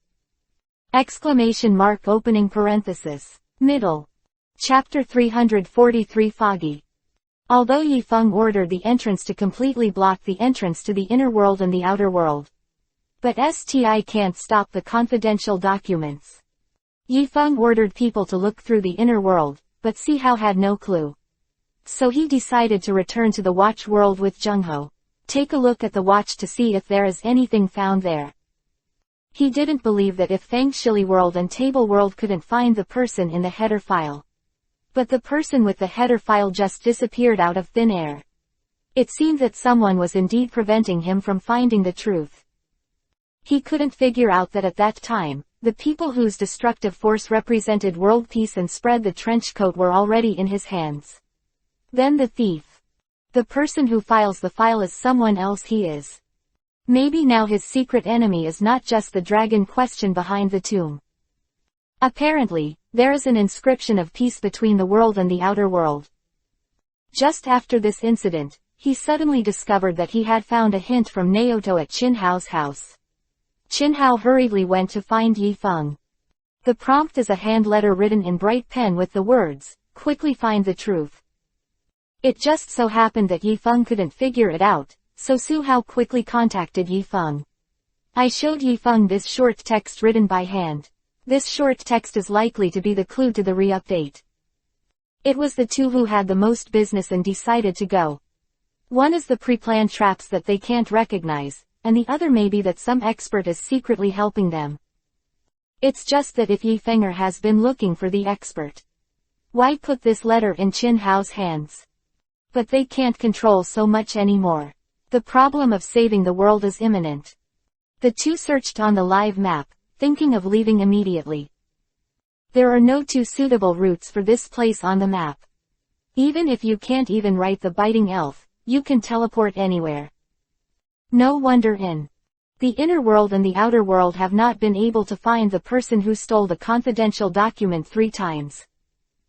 opening parenthesis, middle. Chapter 343 Foggy. Although Yi Feng ordered the entrance to completely block the entrance to the inner world and the outer world. But STI can't stop the confidential documents. Yi Feng ordered people to look through the inner world, but Si Hao had no clue. So he decided to return to the watch world with Zhengho. Take a look at the watch to see if there is anything found there. He didn't believe that if Feng Shili world and table world couldn't find the person in the header file. But the person with the header file just disappeared out of thin air. It seemed that someone was indeed preventing him from finding the truth. He couldn't figure out that at that time, the people whose destructive force represented world peace and spread the trench coat were already in his hands. Then the thief. The person who files the file is someone else he is. Maybe now his secret enemy is not just the dragon question behind the tomb. Apparently, there is an inscription of peace between the world and the outer world. Just after this incident, he suddenly discovered that he had found a hint from Naoto at Qin Hao's house. Qin Hao hurriedly went to find Yi Feng. The prompt is a hand letter written in bright pen with the words, "Quickly find the truth." It just so happened that Yi Feng couldn't figure it out, so Su Hao quickly contacted Yi Feng. I showed Yi Feng this short text written by hand. This short text is likely to be the clue to the re-update. It was the two who had the most business and decided to go. One is the pre-planned traps that they can't recognize, and the other may be that some expert is secretly helping them. It's just that if Yi Fenger has been looking for the expert, why put this letter in Qin Hao's hands? But they can't control so much anymore. The problem of saving the world is imminent. The two searched on the live map, thinking of leaving immediately. There are no two suitable routes for this place on the map. Even if you can't even write the biting elf, you can teleport anywhere. No wonder the inner world and the outer world have not been able to find the person who stole the confidential document 3 times.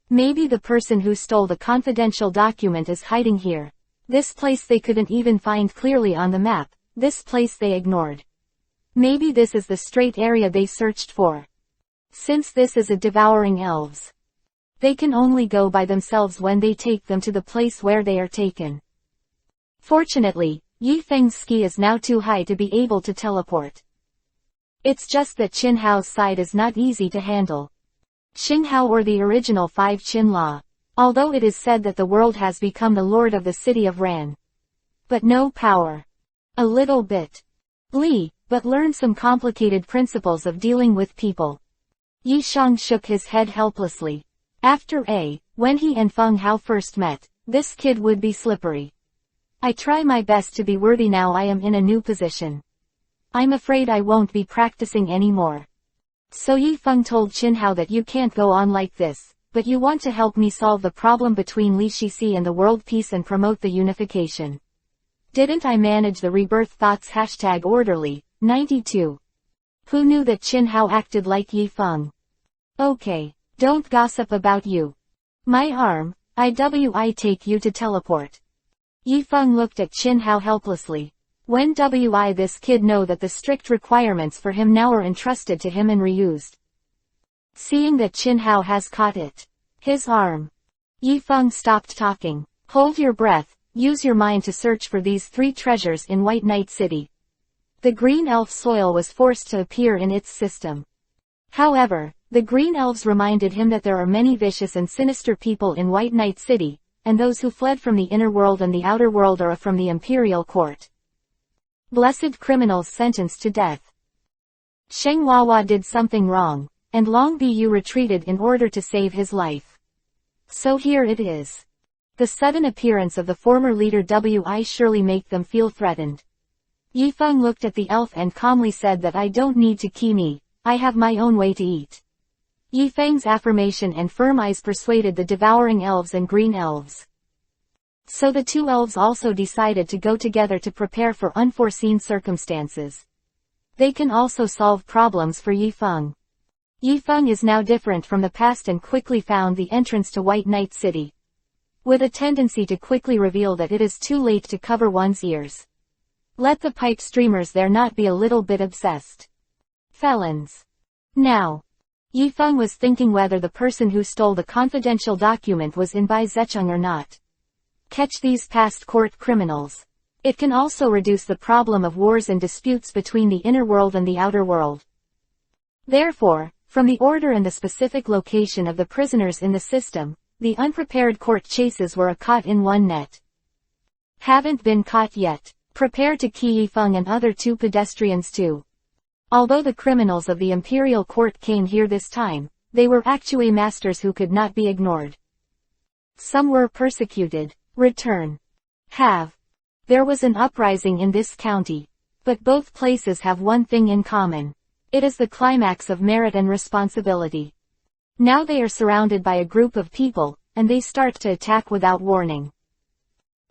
Maybe the person who stole the confidential document is hiding here. This place they couldn't even find clearly on the map, this place they ignored. Maybe this is the straight area they searched for. Since this is a devouring elves, they can only go by themselves when they take them to the place where they are taken. Fortunately, Yi Feng's ski is now too high to be able to teleport. It's just that Qin Hao's side is not easy to handle. Xing Hao or the original 5 Qin Law. Although it is said that the world has become the lord of the city of Ran. But no power. A little bit. Li, but learn some complicated principles of dealing with people. Yi Shang shook his head helplessly. After when he and Feng Hao first met, this kid would be slippery. I try my best to be worthy now I am in a new position. I'm afraid I won't be practicing anymore. So Yi Feng told Qin Hao that you can't go on like this, but you want to help me solve the problem between Li Shixi and the world peace and promote the unification. Didn't I manage the rebirth thoughts #orderly, 92. Who knew that Qin Hao acted like Yi Feng? Okay, don't gossip about you. My arm, I take you to teleport. Yi Feng looked at Qin Hao helplessly. When this kid know that the strict requirements for him now are entrusted to him and reused? Seeing that Qin Hao has caught it. His arm. Yi Feng stopped talking. Hold your breath, use your mind to search for these 3 treasures in White Knight City. The green elf soil was forced to appear in its system. However, the green elves reminded him that there are many vicious and sinister people in White Knight City, and those who fled from the inner world and the outer world are from the imperial court. Blessed criminals sentenced to death. Sheng Wawa did something wrong, and Long Bu retreated in order to save his life. So here it is. The sudden appearance of the former leader Wi surely make them feel threatened. Yifeng looked at the elf and calmly said that I don't need to key me, I have my own way to eat. Yifeng's affirmation and firm eyes persuaded the devouring elves and green elves. So the two elves also decided to go together to prepare for unforeseen circumstances. They can also solve problems for Yifeng. Yifeng is now different from the past and quickly found the entrance to White Knight City, with a tendency to quickly reveal that it is too late to cover one's ears. Let the pipe streamers there not be a little bit obsessed. Felons. Now, Yifeng was thinking whether the person who stole the confidential document was in Bai Zecheng or not. Catch these past court criminals. It can also reduce the problem of wars and disputes between the inner world and the outer world. Therefore, from the order and the specific location of the prisoners in the system, the unprepared court chases were a caught in one net. Haven't been caught yet. Prepare to key Yifeng and other two pedestrians too. Although the criminals of the imperial court came here this time, they were actually masters who could not be ignored. Some were persecuted. Return. Have. There was an uprising in this county. But both places have one thing in common. It is the climax of merit and responsibility. Now they are surrounded by a group of people, and they start to attack without warning.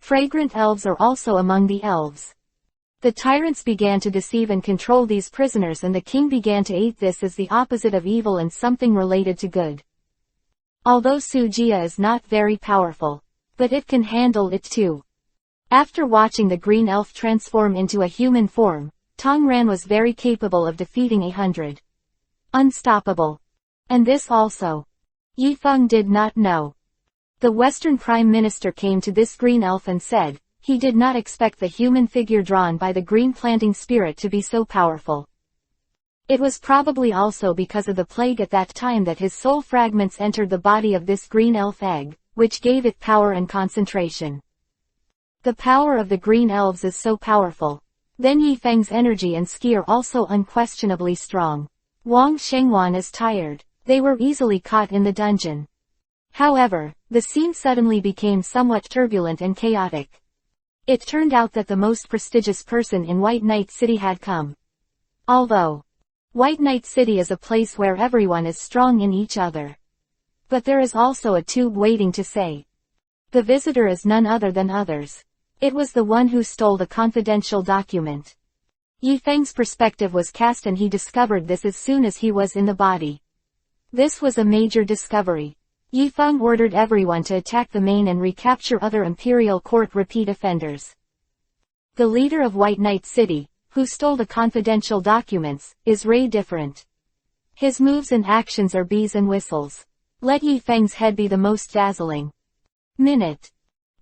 Fragrant elves are also among the elves. The tyrants began to deceive and control these prisoners, and the king began to hate this as the opposite of evil and something related to good. Although Sujia is not very powerful, but it can handle it too. After watching the green elf transform into a human form, Tongran was very capable of defeating 100. Unstoppable. And this also. Yifeng did not know. The Western Prime Minister came to this green elf and said, he did not expect the human figure drawn by the green planting spirit to be so powerful. It was probably also because of the plague at that time that his soul fragments entered the body of this green elf egg, which gave it power and concentration. The power of the green elves is so powerful. Then Yifeng's energy and ski are also unquestionably strong. Wang Shengwan is tired. They were easily caught in the dungeon. However, the scene suddenly became somewhat turbulent and chaotic. It turned out that the most prestigious person in White Knight City had come. Although White Knight City is a place where everyone is strong in each other. But there is also a tube waiting to say. The visitor is none other than others. It was the one who stole the confidential document. Yifeng's perspective was cast and he discovered this as soon as he was in the body. This was a major discovery. Yifeng ordered everyone to attack the main and recapture other imperial court repeat offenders. The leader of White Knight City, who stole the confidential documents, is Ray different. His moves and actions are bees and whistles. Let Yifeng's head be the most dazzling. Minute.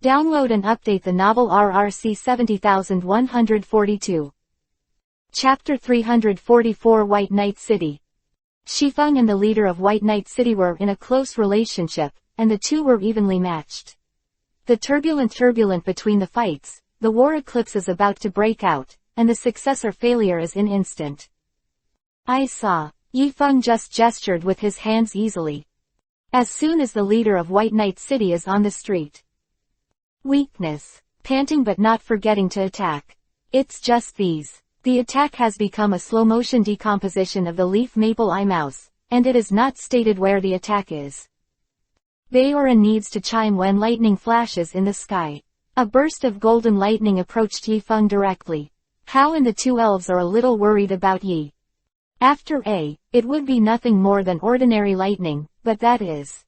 Download and update the novel RRC 70142. Chapter 344 White Knight City. Shifeng and the leader of White Knight City were in a close relationship, and the two were evenly matched. The turbulent between the fights, the war eclipse is about to break out, and the success or failure is an instant. I saw. Yifeng just gestured with his hands easily. As soon as the leader of White Knight City is on the street. Weakness. Panting but not forgetting to attack. It's just these. The attack has become a slow-motion decomposition of the leaf maple eye mouse, and it is not stated where the attack is. Baora needs to chime when lightning flashes in the sky. A burst of golden lightning approached Yifeng directly. Hao and the two elves are a little worried about Yi. After it would be nothing more than ordinary lightning, but that is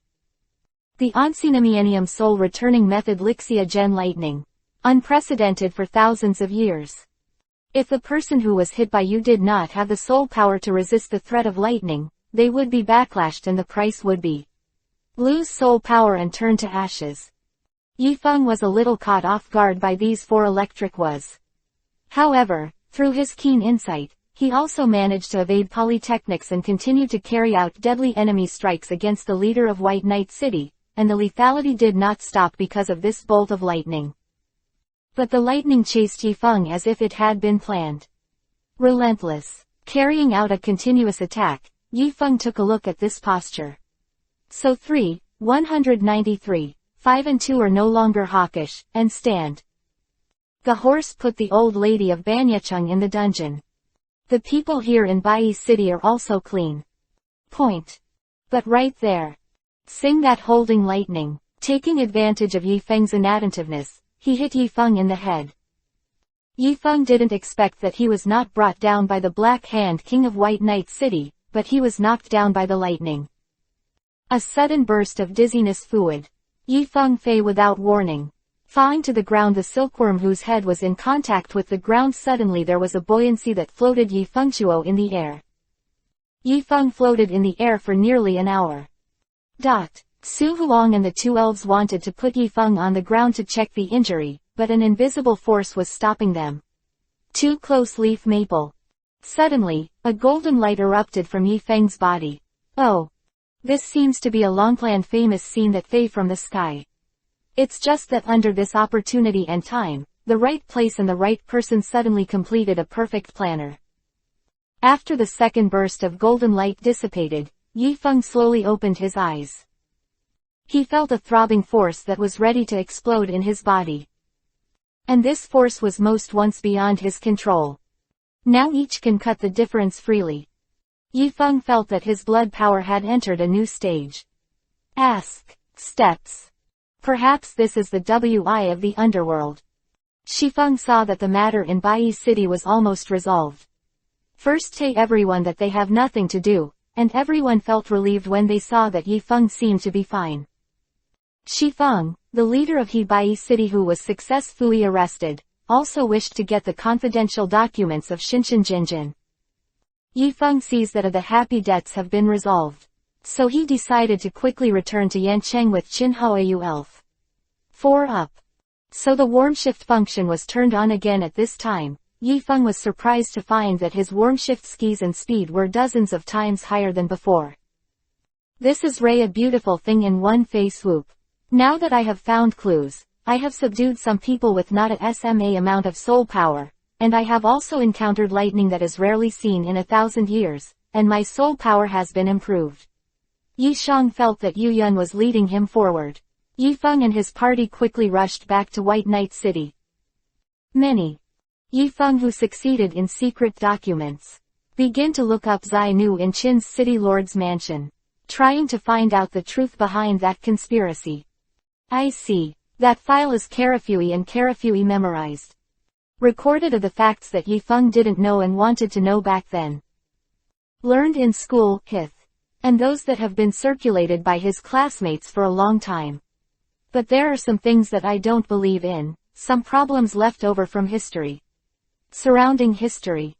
the Oncinemianium soul returning method Lixia Gen lightning. Unprecedented for thousands of years. If the person who was hit by you did not have the soul power to resist the threat of lightning, they would be backlashed and the price would be lose soul power and turn to ashes. Yifeng was a little caught off guard by these four electric was. However, through his keen insight, he also managed to evade polytechnics and continue to carry out deadly enemy strikes against the leader of White Knight City, and the lethality did not stop because of this bolt of lightning. But the lightning chased Yifeng as if it had been planned. Relentless. Carrying out a continuous attack, Yifeng took a look at this posture. So 193. 5 and 2 are no longer hawkish, and stand. The horse put the old lady of Banyachung in the dungeon. The people here in Bai City are also clean. Point. But right there. Sing that holding lightning. Taking advantage of Yifeng's inattentiveness, he hit Yifeng in the head. Yifeng didn't expect that he was not brought down by the Black Hand King of White Night City, but he was knocked down by the lightning. A sudden burst of dizziness fluid. Yifeng fell without warning. Falling to the ground, the silkworm whose head was in contact with the ground, suddenly there was a buoyancy that floated Yifeng Chuo in the air. Yifeng floated in the air for nearly an hour. Su Huang and the two elves wanted to put Yifeng on the ground to check the injury, but an invisible force was stopping them. Too close, leaf maple. Suddenly, a golden light erupted from Yifeng's body. Oh! This seems to be a long-planned famous scene that fell from the sky. It's just that under this opportunity and time, the right place and the right person suddenly completed a perfect planner. After the second burst of golden light dissipated, Yifeng slowly opened his eyes. He felt a throbbing force that was ready to explode in his body. And this force was most once beyond his control. Now each can cut the difference freely. Yifeng felt that his blood power had entered a new stage. Steps. Perhaps this is the WI of the underworld. Shifeng saw that the matter in Bai City was almost resolved. First tell everyone that they have nothing to do, and everyone felt relieved when they saw that Yifeng seemed to be fine. Shifeng, the leader of Bai City who was successfully arrested, also wished to get the confidential documents of Shinshin Jinjin. Yifeng sees that the happy debts have been resolved. So he decided to quickly return to Yancheng with Qin Huayu elf. 4 up. So the warm shift function was turned on again at this time. Yifeng was surprised to find that his warm shift skis and speed were dozens of times higher than before. This is a beautiful thing in one fell swoop. Now that I have found clues, I have subdued some people with not a SMA amount of soul power, and I have also encountered lightning that is rarely seen in 1,000 years, and my soul power has been improved. Yi Shang felt that Yu Yun was leading him forward. Yifeng and his party quickly rushed back to White Night City. Yifeng, who succeeded in secret documents, began to look up Zai Nu in Qin's city lord's mansion, trying to find out the truth behind that conspiracy. I see. That file is Karafui and Karafui memorized. Recorded of the facts that Yifeng didn't know and wanted to know back then. Learned in school, Hith. And those that have been circulated by his classmates for a long time. But there are some things that I don't believe in, some problems left over from history. Surrounding history.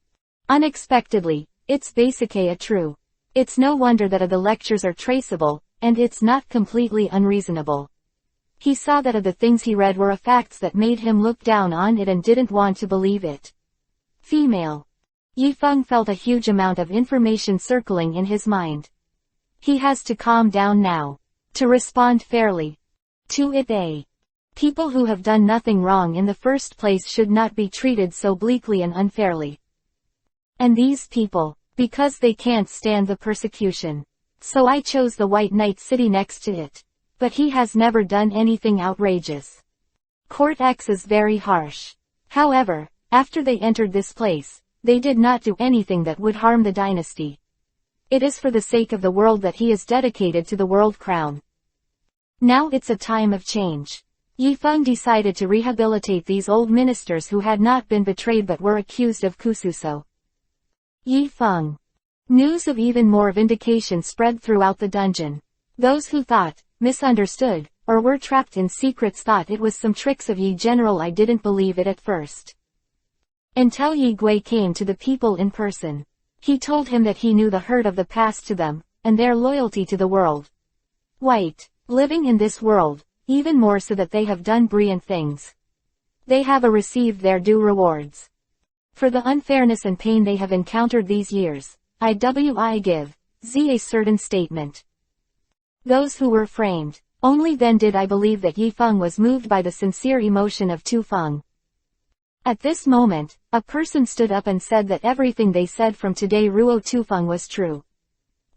Unexpectedly, it's basically true. It's no wonder that the lectures are traceable, and it's not completely unreasonable. He saw that the things he read were facts that made him look down on it and didn't want to believe it. Female. Yifeng felt a huge amount of information circling in his mind. He has to calm down now. To respond fairly. To it. People who have done nothing wrong in the first place should not be treated so bleakly and unfairly. And these people, because they can't stand the persecution. So I chose the White Night City next to it. But he has never done anything outrageous. Court X is very harsh. However, after they entered this place, they did not do anything that would harm the dynasty. It is for the sake of the world that he is dedicated to the world crown. Now it's a time of change. Yifeng decided to rehabilitate these old ministers who had not been betrayed but were accused of kususo. Yifeng. News of even more vindication spread throughout the dungeon. Those who thought, misunderstood, or were trapped in secrets thought it was some tricks of Yi General. I didn't believe it at first. Until Yi Gui came to the people in person. He told him that he knew the hurt of the past to them, and their loyalty to the world. White, living in this world, even more so that they have done brilliant things. They have received their due rewards. For the unfairness and pain they have encountered these years, I give a certain statement. Those who were framed, only then did I believe that Yifeng was moved by the sincere emotion of Tu Feng. At this moment, a person stood up and said that everything they said from today Ruo Tufeng was true.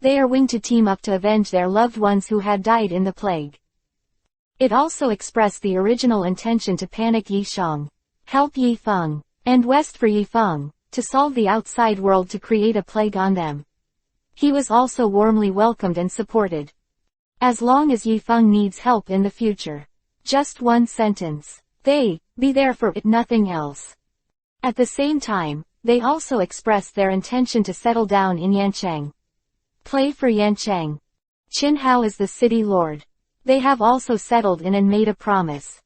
They are willing to team up to avenge their loved ones who had died in the plague. It also expressed the original intention to panic Yi Shang, help Yi Feng, and west for Yi Feng, to solve the outside world to create a plague on them. He was also warmly welcomed and supported. As long as Yi Feng needs help in the future. Just one sentence. They, be there for it, nothing else. At the same time, they also expressed their intention to settle down in Yancheng. Play for Yancheng. Qin Hao is the city lord. They have also settled in and made a promise.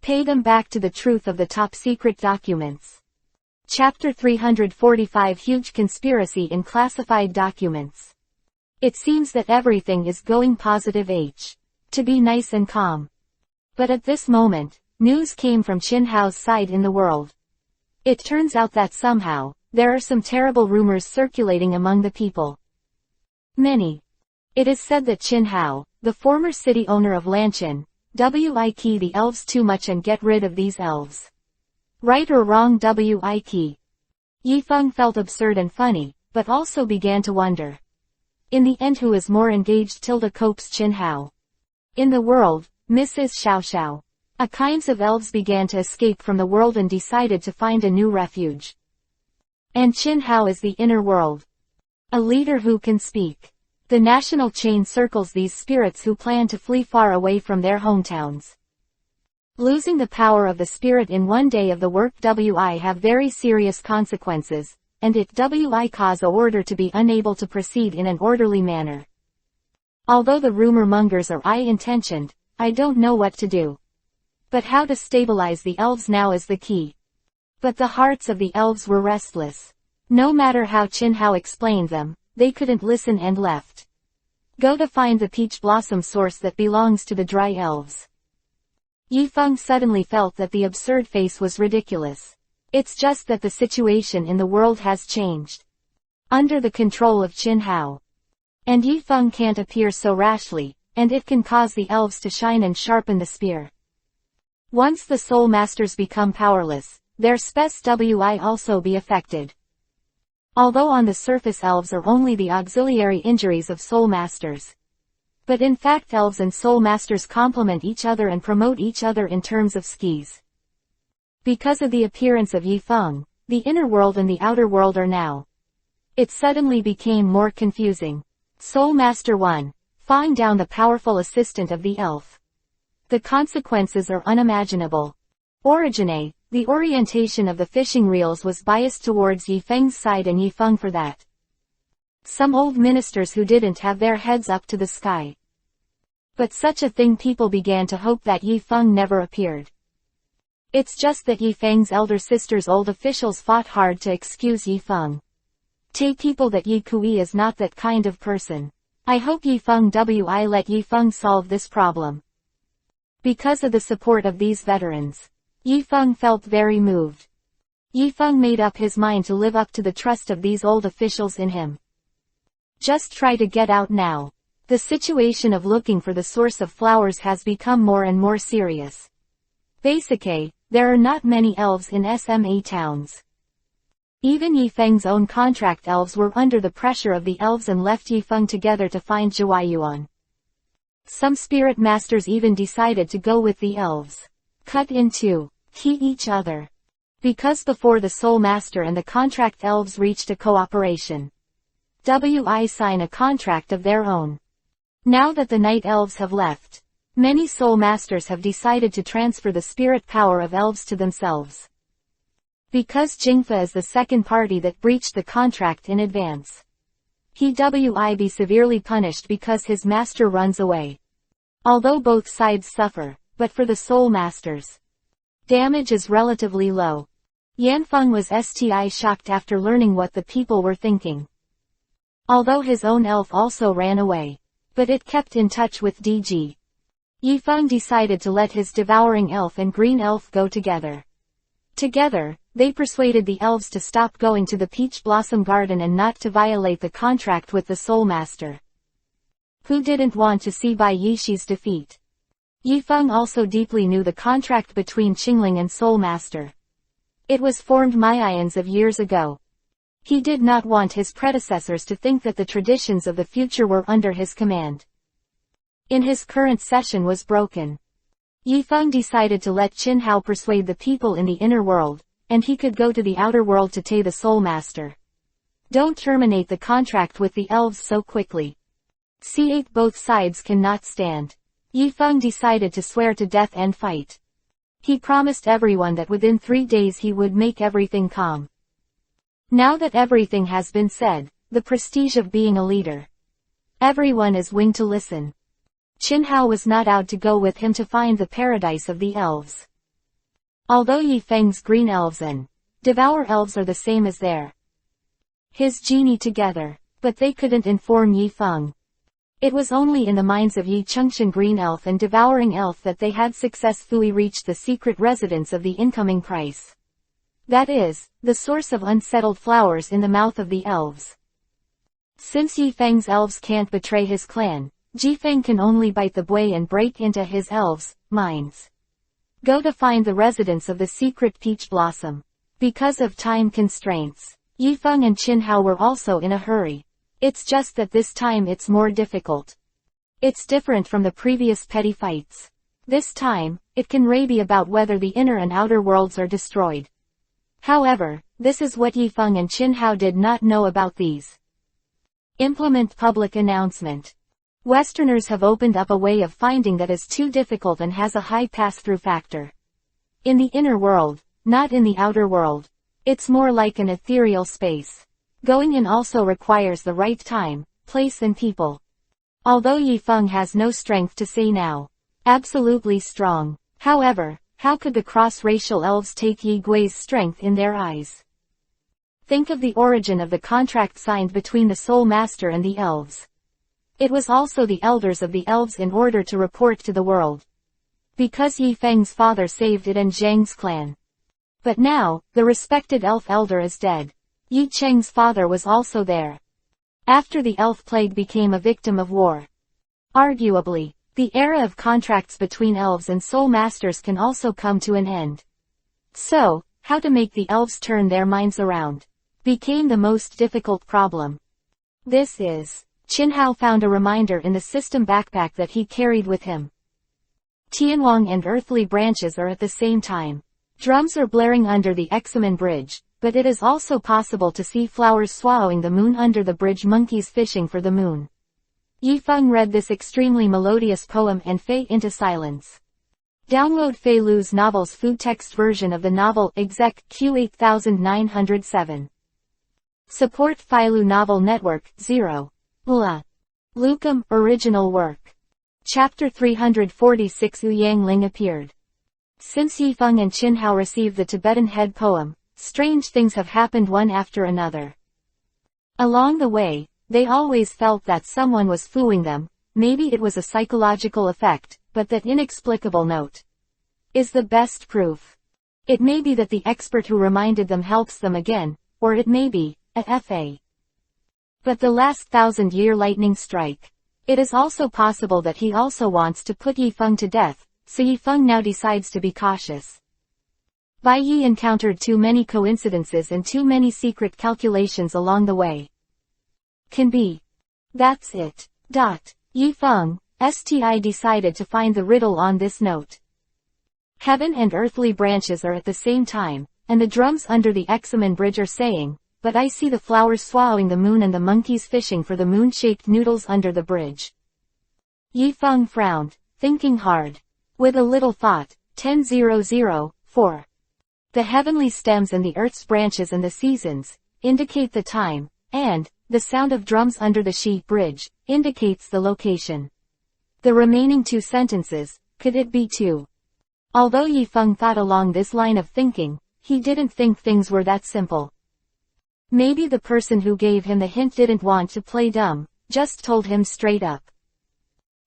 Pay them back to the truth of the top secret documents. Chapter 345 Huge Conspiracy in Classified Documents. It seems that everything is going positive to be nice and calm. But at this moment, news came from Qin Hao's side in the world. It turns out that somehow, there are some terrible rumors circulating among the people. It is said that Qin Hao, the former city owner of Lanchen, wik the elves too much and get rid of these elves. Right or wrong wik? Yi Feng felt absurd and funny, but also began to wonder. In the end, who is more engaged? Copes Qin Hao. In the world, Mrs. Xiao Xiao. A kinds of elves began to escape from the world and decided to find a new refuge. And Qin Hao is the inner world. A leader who can speak. The national chain circles these spirits who plan to flee far away from their hometowns. Losing the power of the spirit in one day of the work wi have very serious consequences, and it wi cause a order to be unable to proceed in an orderly manner. Although the rumor mongers are I-intentioned, I don't know what to do. But how to stabilize the elves now is the key. But the hearts of the elves were restless. No matter how Qin Hao explained them, they couldn't listen and left. Go to find the peach blossom source that belongs to the dry elves. Yi Feng suddenly felt that the absurd face was ridiculous. It's just that the situation in the world has changed. Under the control of Qin Hao. And Yi Feng can't appear so rashly, and it can cause the elves to shine and sharpen the spear. Once the soul masters become powerless, their spes wi also be affected. Although on the surface elves are only the auxiliary injuries of soul masters. But in fact elves and soul masters complement each other and promote each other in terms of skis. Because of the appearance of Yi Feng, the inner world and the outer world are now. It suddenly became more confusing. Soul Master 1. Fang down the powerful assistant of the elf. The consequences are unimaginable. Origine, the orientation of the fishing reels was biased towards Yi Feng's side and Yi Feng for that. Some old ministers who didn't have their heads up to the sky. But such a thing, people began to hope that Yi Feng never appeared. It's just that Yi Feng's elder sister's old officials fought hard to excuse Yi Feng. Tell people that Yi Kui is not that kind of person. I hope Yi Feng wi let Yi Feng solve this problem. Because of the support of these veterans, Yi Feng felt very moved. Yi Feng made up his mind to live up to the trust of these old officials in him. Just try to get out now. The situation of looking for the source of flowers has become more and more serious. Basically, there are not many elves in SMA towns. Even Yi Feng's own contract elves were under the pressure of the elves and left Yi Feng together to find Jiaoyuan. Some spirit masters even decided to go with the elves. Cut into each other. Because before the soul master and the contract elves reached a cooperation. Wi sign a contract of their own. Now that the night elves have left, many soul masters have decided to transfer the spirit power of elves to themselves. Because Jingfa is the second party that breached the contract in advance. He will be severely punished because his master runs away. Although both sides suffer, but for the soul masters, damage is relatively low. Yanfeng was shocked after learning what the people were thinking. Although his own elf also ran away, but it kept in touch with DG. Yifeng decided to let his devouring elf and green elf go together. Together, they persuaded the elves to stop going to the Peach Blossom Garden and not to violate the contract with the Soul Master. Who didn't want to see Bai Yixi's defeat? Yifeng also deeply knew the contract between Qingling and Soul Master. It was formed millions of years ago. He did not want his predecessors to think that the traditions of the future were under his command. in his current session was broken. Yifeng decided to let Qin Hao persuade the people in the inner world, and he could go to the outer world to tame the Soul Master. Don't terminate the contract with the elves so quickly. C8 both sides cannot stand. Yifeng decided to swear to death and fight. He promised everyone that within 3 days he would make everything calm. Now that everything has been said, the prestige of being a leader. Everyone is willing to listen. Qin Hao was not out to go with him to find the paradise of the elves. Although Yifeng's green elves and devour elves are the same as his genie together, but they couldn't inform Yifeng. It was only in the minds of Yi Chengqian green elf and devouring elf that they had successfully reached the secret residence of the incoming price. That is, the source of unsettled flowers in the mouth of the elves. Since Yifeng's elves can't betray his clan, Yifeng can only bite the buoy and break into his elves' minds. Go to find the residence of the secret peach blossom. Because of time constraints, Yifeng and Qin Hao were also in a hurry. It's just that this time it's more difficult. It's different from the previous petty fights. This time, it can be about whether the inner and outer worlds are destroyed. However, this is what Yifeng and Qin Hao did not know about these. Implement public announcement. Westerners have opened up a way of finding that is too difficult and has a high pass-through factor. In the inner world, not in the outer world. It's more like an ethereal space. Going in also requires the right time, place and people. Although Yifeng has no strength to say now. Absolutely strong. However, how could the cross-racial elves take Yi Gui's strength in their eyes? Think of the origin of the contract signed between the Soul Master and the elves. It was also the elders of the elves in order to report to the world. Because Yifeng's father saved it and Zhang's clan. But now, the respected elf elder is dead. Yi Cheng's father was also there. After the elf plague became a victim of war. Arguably, the era of contracts between elves and soul masters can also come to an end. So, how to make the elves turn their minds around became the most difficult problem. Qin Hao found a reminder in the system backpack that he carried with him. Tianwang and earthly branches are at the same time. Drums are blaring under the Examen Bridge, but it is also possible to see flowers swallowing the moon under the bridge, monkeys fishing for the moon. Yifeng read this extremely melodious poem and fade into silence. Download Fei Lu's novel's food text version of the novel exec Q8907. Support Fei Lu Novel Network, 0. Ula. Lucum, original work. Chapter 346 Yang Ling appeared. Since Yifeng and Qin Hao received the Tibetan head poem, strange things have happened one after another. Along the way, they always felt that someone was fooling them, maybe it was a psychological effect, but that inexplicable note is the best proof. It may be that the expert who reminded them helps them again, or it may be a FA. But the last 1,000-year lightning strike. It is also possible that he also wants to put Yifeng to death, so Yifeng now decides to be cautious. Bai Yi encountered too many coincidences and too many secret calculations along the way. Can be. That's it. Yifeng, STI decided to find the riddle on this note. Heaven and earthly branches are at the same time, and the drums under the Examen Bridge are saying, but I see the flowers swallowing the moon and the monkeys fishing for the moon-shaped noodles under the bridge. Yifeng frowned, thinking hard. With a little thought, 10:00:4. The heavenly stems and the earth's branches and the seasons indicate the time, and the sound of drums under the sheet bridge indicates the location. The remaining two sentences, could it be two? Although Yifeng thought along this line of thinking, he didn't think things were that simple. Maybe the person who gave him the hint didn't want to play dumb, just told him straight up.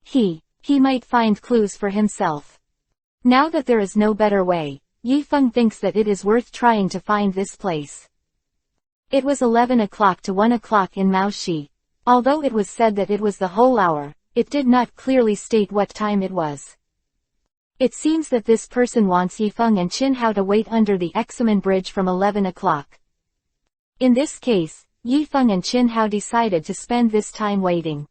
He might find clues for himself. Now that there is no better way, Yifeng thinks that it is worth trying to find this place. It was 11 o'clock to 1 o'clock in Maoshi. Although it was said that it was the whole hour, it did not clearly state what time it was. It seems that this person wants Yifeng and Qin Hao to wait under the Examen Bridge from 11 o'clock. In this case, Yifeng and Qin Hao decided to spend this time waiting.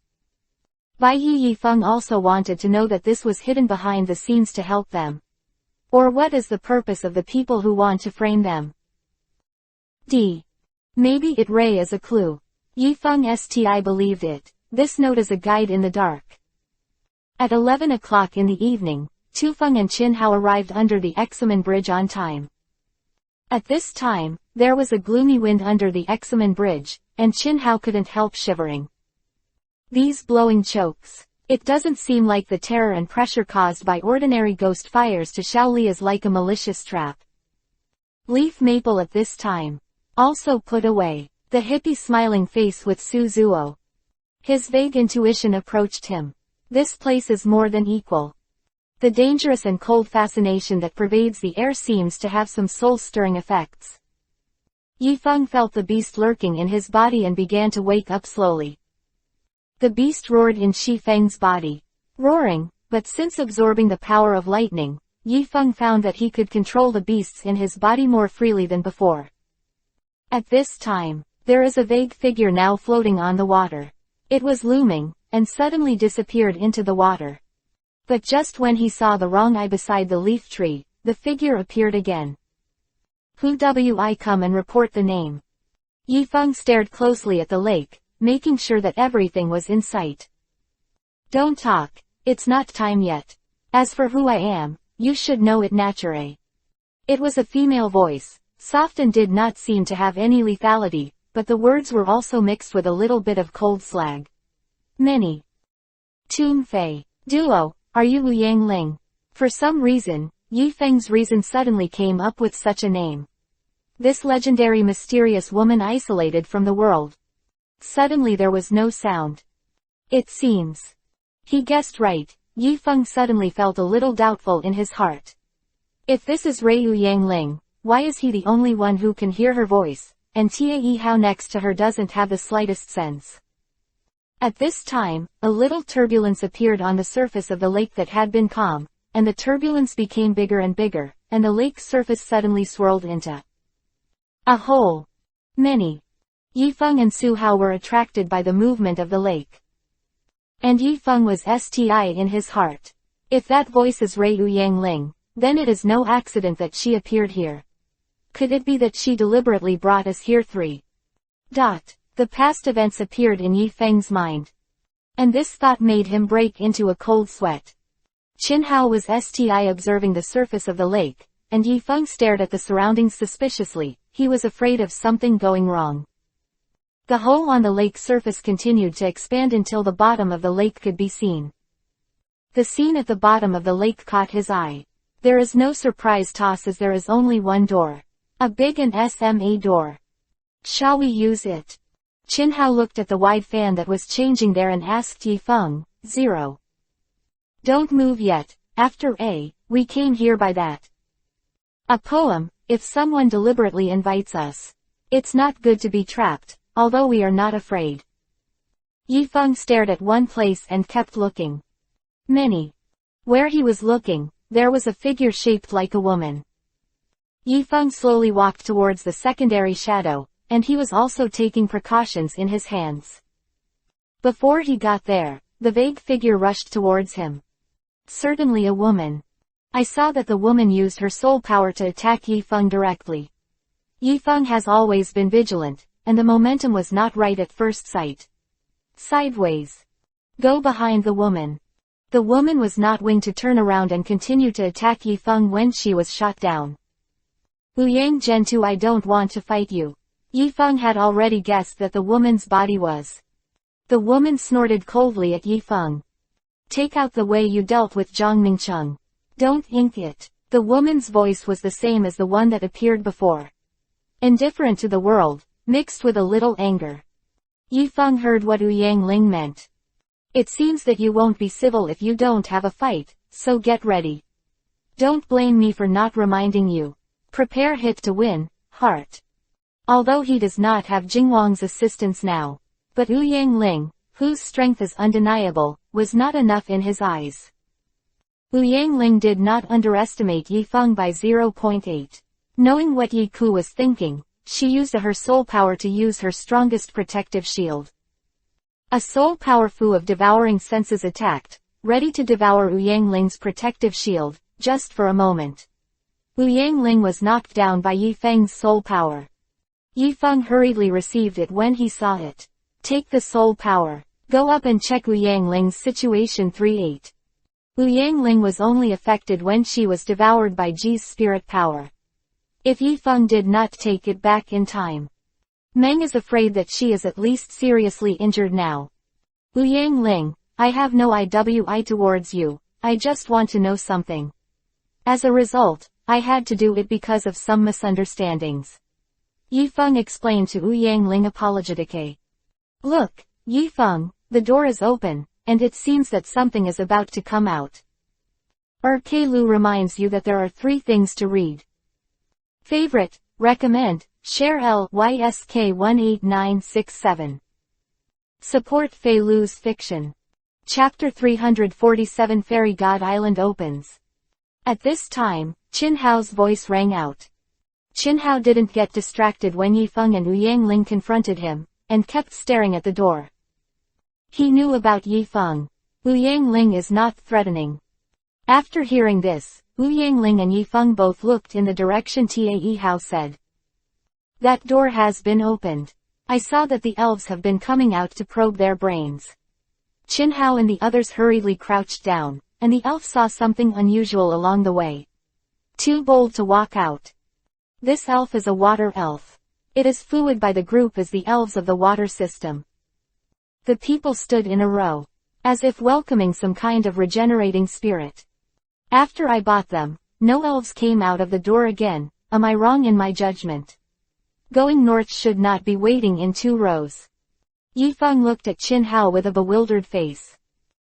Bai Yifeng also wanted to know that this was hidden behind the scenes to help them. Or what is the purpose of the people who want to frame them? D. Maybe it Ray is a clue. Yifeng Sti believed it. This note is a guide in the dark. At 11 o'clock in the evening, Tufeng and Qin Hao arrived under the Examen Bridge on time. At this time, there was a gloomy wind under the Examen Bridge, and Qin Hao couldn't help shivering. These blowing chokes. It doesn't seem like the terror and pressure caused by ordinary ghost fires to Shaoli is like a malicious trap. Leaf Maple at this time. Also put away. The hippie smiling face with Su Zuo. His vague intuition approached him. This place is more than equal. The dangerous and cold fascination that pervades the air seems to have some soul-stirring effects. Yifeng felt the beast lurking in his body and began to wake up slowly. The beast roared in Shi Feng's body. Roaring, but since absorbing the power of lightning, Yifeng found that he could control the beasts in his body more freely than before. At this time, there is a vague figure now floating on the water. It was looming, and suddenly disappeared into the water. But just when he saw the wrong eye beside the leaf tree, the figure appeared again. Who will come and report the name? Yifeng stared closely at the lake, making sure that everything was in sight. Don't talk, it's not time yet. As for who I am, you should know it naturally. It was a female voice, soft and did not seem to have any lethality, but the words were also mixed with a little bit of cold slag. Many. Toon Fei. Duo, are you Wu Yangling? For some reason, Yifeng's reason suddenly came up with such a name. This legendary mysterious woman isolated from the world. Suddenly there was no sound. It seems. He guessed right. Yifeng suddenly felt a little doubtful in his heart. If this is Rei Yangling, why is he the only one who can hear her voice, and Tie Hao next to her doesn't have the slightest sense? At this time, a little turbulence appeared on the surface of the lake that had been calm, and the turbulence became bigger and bigger, and the lake's surface suddenly swirled into a hole. Many. Yifeng and Su Hao were attracted by the movement of the lake. And Yifeng was Sti in his heart. If that voice is Rei Yangling, then it is no accident that she appeared here. Could it be that she deliberately brought us here? 3. The past events appeared in Yifeng's mind. And this thought made him break into a cold sweat. Qin Hao was Sti observing the surface of the lake, and Yifeng stared at the surroundings suspiciously. He was afraid of something going wrong. The hole on the lake's surface continued to expand until the bottom of the lake could be seen. The scene at the bottom of the lake caught his eye. There is no surprise toss as there is only one door. A big and SMA door. Shall we use it? Qin Hao looked at the wide fan that was changing there and asked Yifeng. 0. Don't move yet. After A, we came here by that. A poem, if someone deliberately invites us. It's not good to be trapped, although we are not afraid. Yifeng stared at one place and kept looking. Many. Where he was looking, there was a figure shaped like a woman. Yifeng slowly walked towards the secondary shadow, and he was also taking precautions in his hands. Before he got there, the vague figure rushed towards him. Certainly a woman. I saw that the woman used her soul power to attack Yifeng directly. Yifeng has always been vigilant, and the momentum was not right at first sight. Sideways. Go behind the woman. The woman was not willing to turn around and continue to attack Yifeng when she was shot down. Ouyang Gentoo, I don't want to fight you. Yifeng had already guessed that the woman's body was. The woman snorted coldly at Yifeng. Take out the way you dealt with Zhang Mingcheng. Don't ink it. The woman's voice was the same as the one that appeared before. Indifferent to the world, mixed with a little anger. Yifeng heard what Ouyang Ling meant. It seems that you won't be civil if you don't have a fight, so get ready. Don't blame me for not reminding you. Prepare hit to win, heart. Although he does not have Jingwang's assistance now. But Ouyang Ling, whose strength is undeniable, was not enough in his eyes. Ouyang Ling did not underestimate Yifeng by 0.8. Knowing what Yi Ku was thinking, she used her soul power to use her strongest protective shield. A soul power fu of devouring senses attacked, ready to devour Wu Yangling's protective shield, just for a moment. Wu Yangling was knocked down by Yi Feng's soul power. Yi Feng hurriedly received it when he saw it. Take the soul power. Go up and check Wu Yangling's situation 3-8. Wu Yangling was only affected when she was devoured by Ji's spirit power. If Yi Feng did not take it back in time, Meng is afraid that she is at least seriously injured now. Wu Yangling, I have no IWI towards you, I just want to know something. As a result, I had to do it because of some misunderstandings. Yi Feng explained to Wu Yangling apologetically. Look, Yi Feng, the door is open, and it seems that something is about to come out. Lu reminds you that there are 3 things to read. Favorite, recommend, share LYSK 18967. Support Fei Lu's fiction. Chapter 347 Fairy God Island opens. At this time, Qin Hao's voice rang out. Qin Hao didn't get distracted when Yi Feng and Wu Yangling confronted him, and kept staring at the door. He knew about Yi Feng. Wu Yangling is not threatening. After hearing this, Wu Yangling and Yi Feng both looked in the direction Tae Hao said. That door has been opened. I saw that the elves have been coming out to probe their brains. Qin Hao and the others hurriedly crouched down, and the elf saw something unusual along the way. Too bold to walk out. This elf is a water elf. It is fluid by the group as the elves of the water system. The people stood in a row, as if welcoming some kind of regenerating spirit. After I bought them, no elves came out of the door again. Am I wrong in my judgment? Going north should not be waiting in 2 rows. Yi Feng looked at Qin Hao with a bewildered face.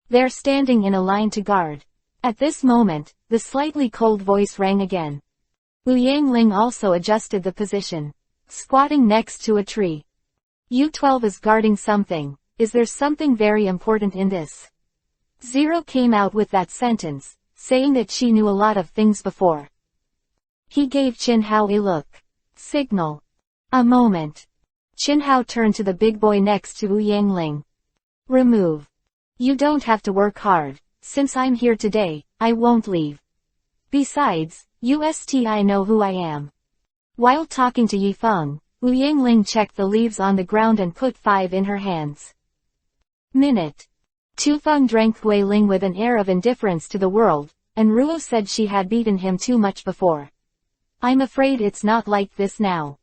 They're standing in a line to guard. At this moment, the slightly cold voice rang again. Wu Yangling also adjusted the position, squatting next to a tree. U12 is guarding something. Is there something very important in this? Zero came out with that sentence, saying that she knew a lot of things before. He gave Qin Hao a look. Signal. A moment. Qin Hao turned to the big boy next to Wu Yangling. Remove. You don't have to work hard. Since I'm here today, I won't leave. Besides, I know who I am. While talking to Yi Feng, Wu Yangling checked the leaves on the ground and put 5 in her hands. Minute. Tu Feng drank Wei Ling with an air of indifference to the world, and Ruo said she had beaten him too much before. I'm afraid it's not like this now.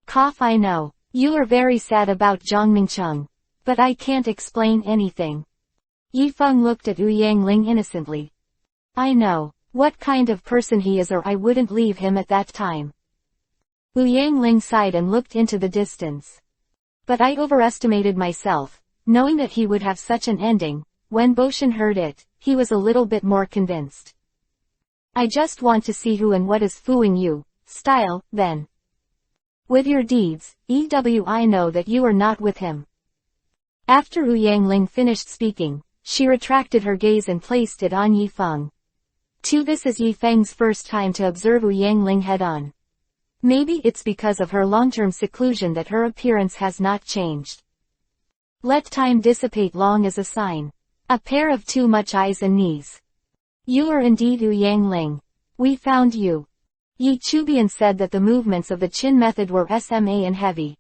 Cough. I know. You are very sad about Zhang Mingcheng. But I can't explain anything. Yi Feng looked at Wu Yangling innocently. I know what kind of person he is, or I wouldn't leave him at that time. Wu Yangling sighed and looked into the distance. But I overestimated myself, knowing that he would have such an ending. When Boshan heard it, he was a little bit more convinced. I just want to see who and what is fooling you, style, then. With your deeds, I know that you are not with him. After Wu Yangling finished speaking, she retracted her gaze and placed it on Yi Feng. This is Yi Feng's first time to observe Wu Yangling head-on. Maybe it's because of her long-term seclusion that her appearance has not changed. Let time dissipate long as a sign. A pair of too much eyes and knees. You are indeed Wu Yangling. We found you. Yi Chubian said that the movements of the Qin method were SMA and heavy.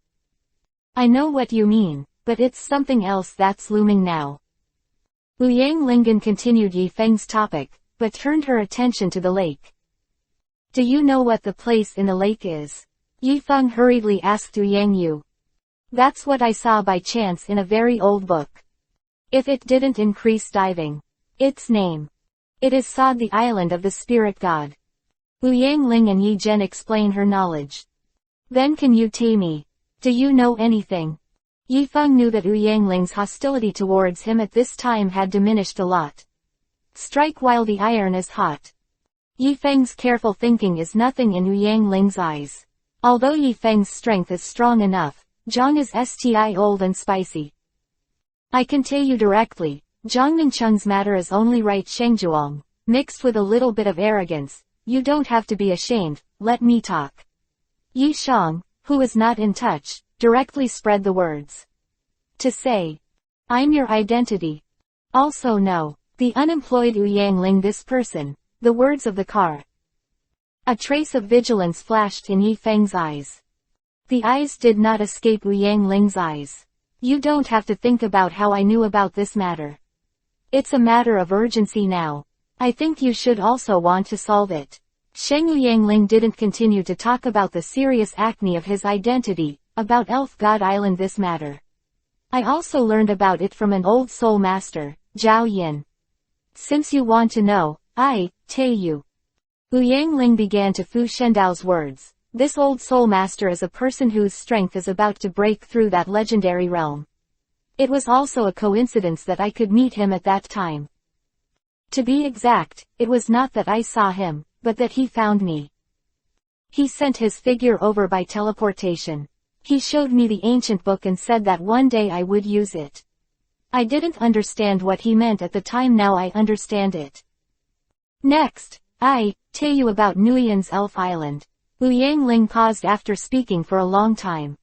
I know what you mean, but it's something else that's looming now. Wu Yanglingen continued Yi Feng's topic, but turned her attention to the lake. Do you know what the place in the lake is? Yi Feng hurriedly asked Wu Yangyu. That's what I saw by chance in a very old book. If it didn't increase diving. Its name. It is Sod, the island of the spirit god. Wu Yangling and Yi Zhen explain her knowledge. Then can you tell me? Do you know anything? Yi Feng knew that Wu Yangling's hostility towards him at this time had diminished a lot. Strike while the iron is hot. Yi Feng's careful thinking is nothing in Wu Yangling's eyes. Although Yi Feng's strength is strong enough, Zhang is old and spicy. I can tell you directly, Zhang Mingcheng's matter is only right Shengzhuang, mixed with a little bit of arrogance. You don't have to be ashamed, let me talk. Yi Shang, who is not in touch, directly spread the words. To say, I'm your identity. Also no. The unemployed Uyangling this person. The words of the car. A trace of vigilance flashed in Yi Feng's eyes. The eyes did not escape Uyangling's eyes. You don't have to think about how I knew about this matter. It's a matter of urgency now. I think you should also want to solve it. Sheng Uyangling didn't continue to talk about the serious acne of his identity, about Elf God Island this matter. I also learned about it from an old soul master, Zhao Yin. Since you want to know, I tell you. Uyangling began to Fu Shendao's words. This old soul master is a person whose strength is about to break through that legendary realm. It was also a coincidence that I could meet him at that time. To be exact, it was not that I saw him, but that he found me. He sent his figure over by teleportation. He showed me the ancient book and said that one day I would use it. I didn't understand what he meant at the time, now I understand it. Next, I tell you about Nguyen's Elf Island. Uyangling paused after speaking for a long time.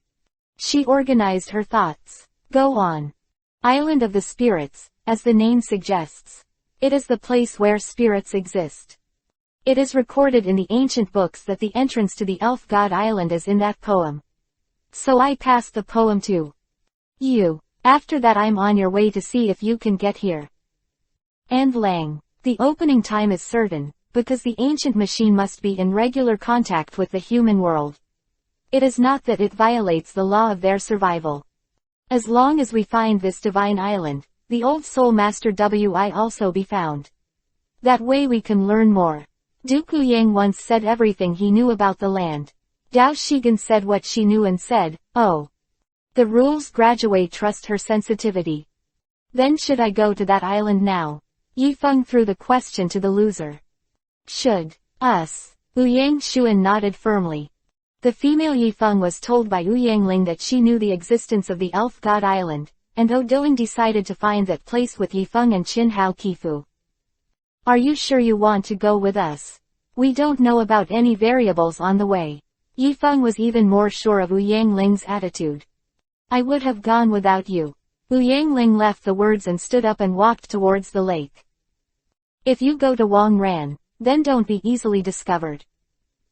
She organized her thoughts. Go on. Island of the Spirits, as the name suggests. It is the place where spirits exist. It is recorded in the ancient books that the entrance to the Elf God Island is in that poem. So I passed the poem to you. After that I'm on your way to see if you can get here. And Lang. The opening time is certain, because the ancient machine must be in regular contact with the human world. It is not that it violates the law of their survival. As long as we find this divine island, the old soul master Wi also be found. That way we can learn more. Duke Yang once said everything he knew about the land. Dao Shigan said what she knew and said, oh. The rules graduate trust her sensitivity. Then should I go to that island now? Yi Feng threw the question to the loser. Should us? Uyang Xuan nodded firmly. The female Yi Feng was told by Uyangling that she knew the existence of the Elf God Island, and Odoing decided to find that place with Yi Feng and Qin Hao Kifu. Are you sure you want to go with us? We don't know about any variables on the way. Yi Feng was even more sure of Uyangling's attitude. I would have gone without you. Uyangling left the words and stood up and walked towards the lake. If you go to Wang Ran, then don't be easily discovered.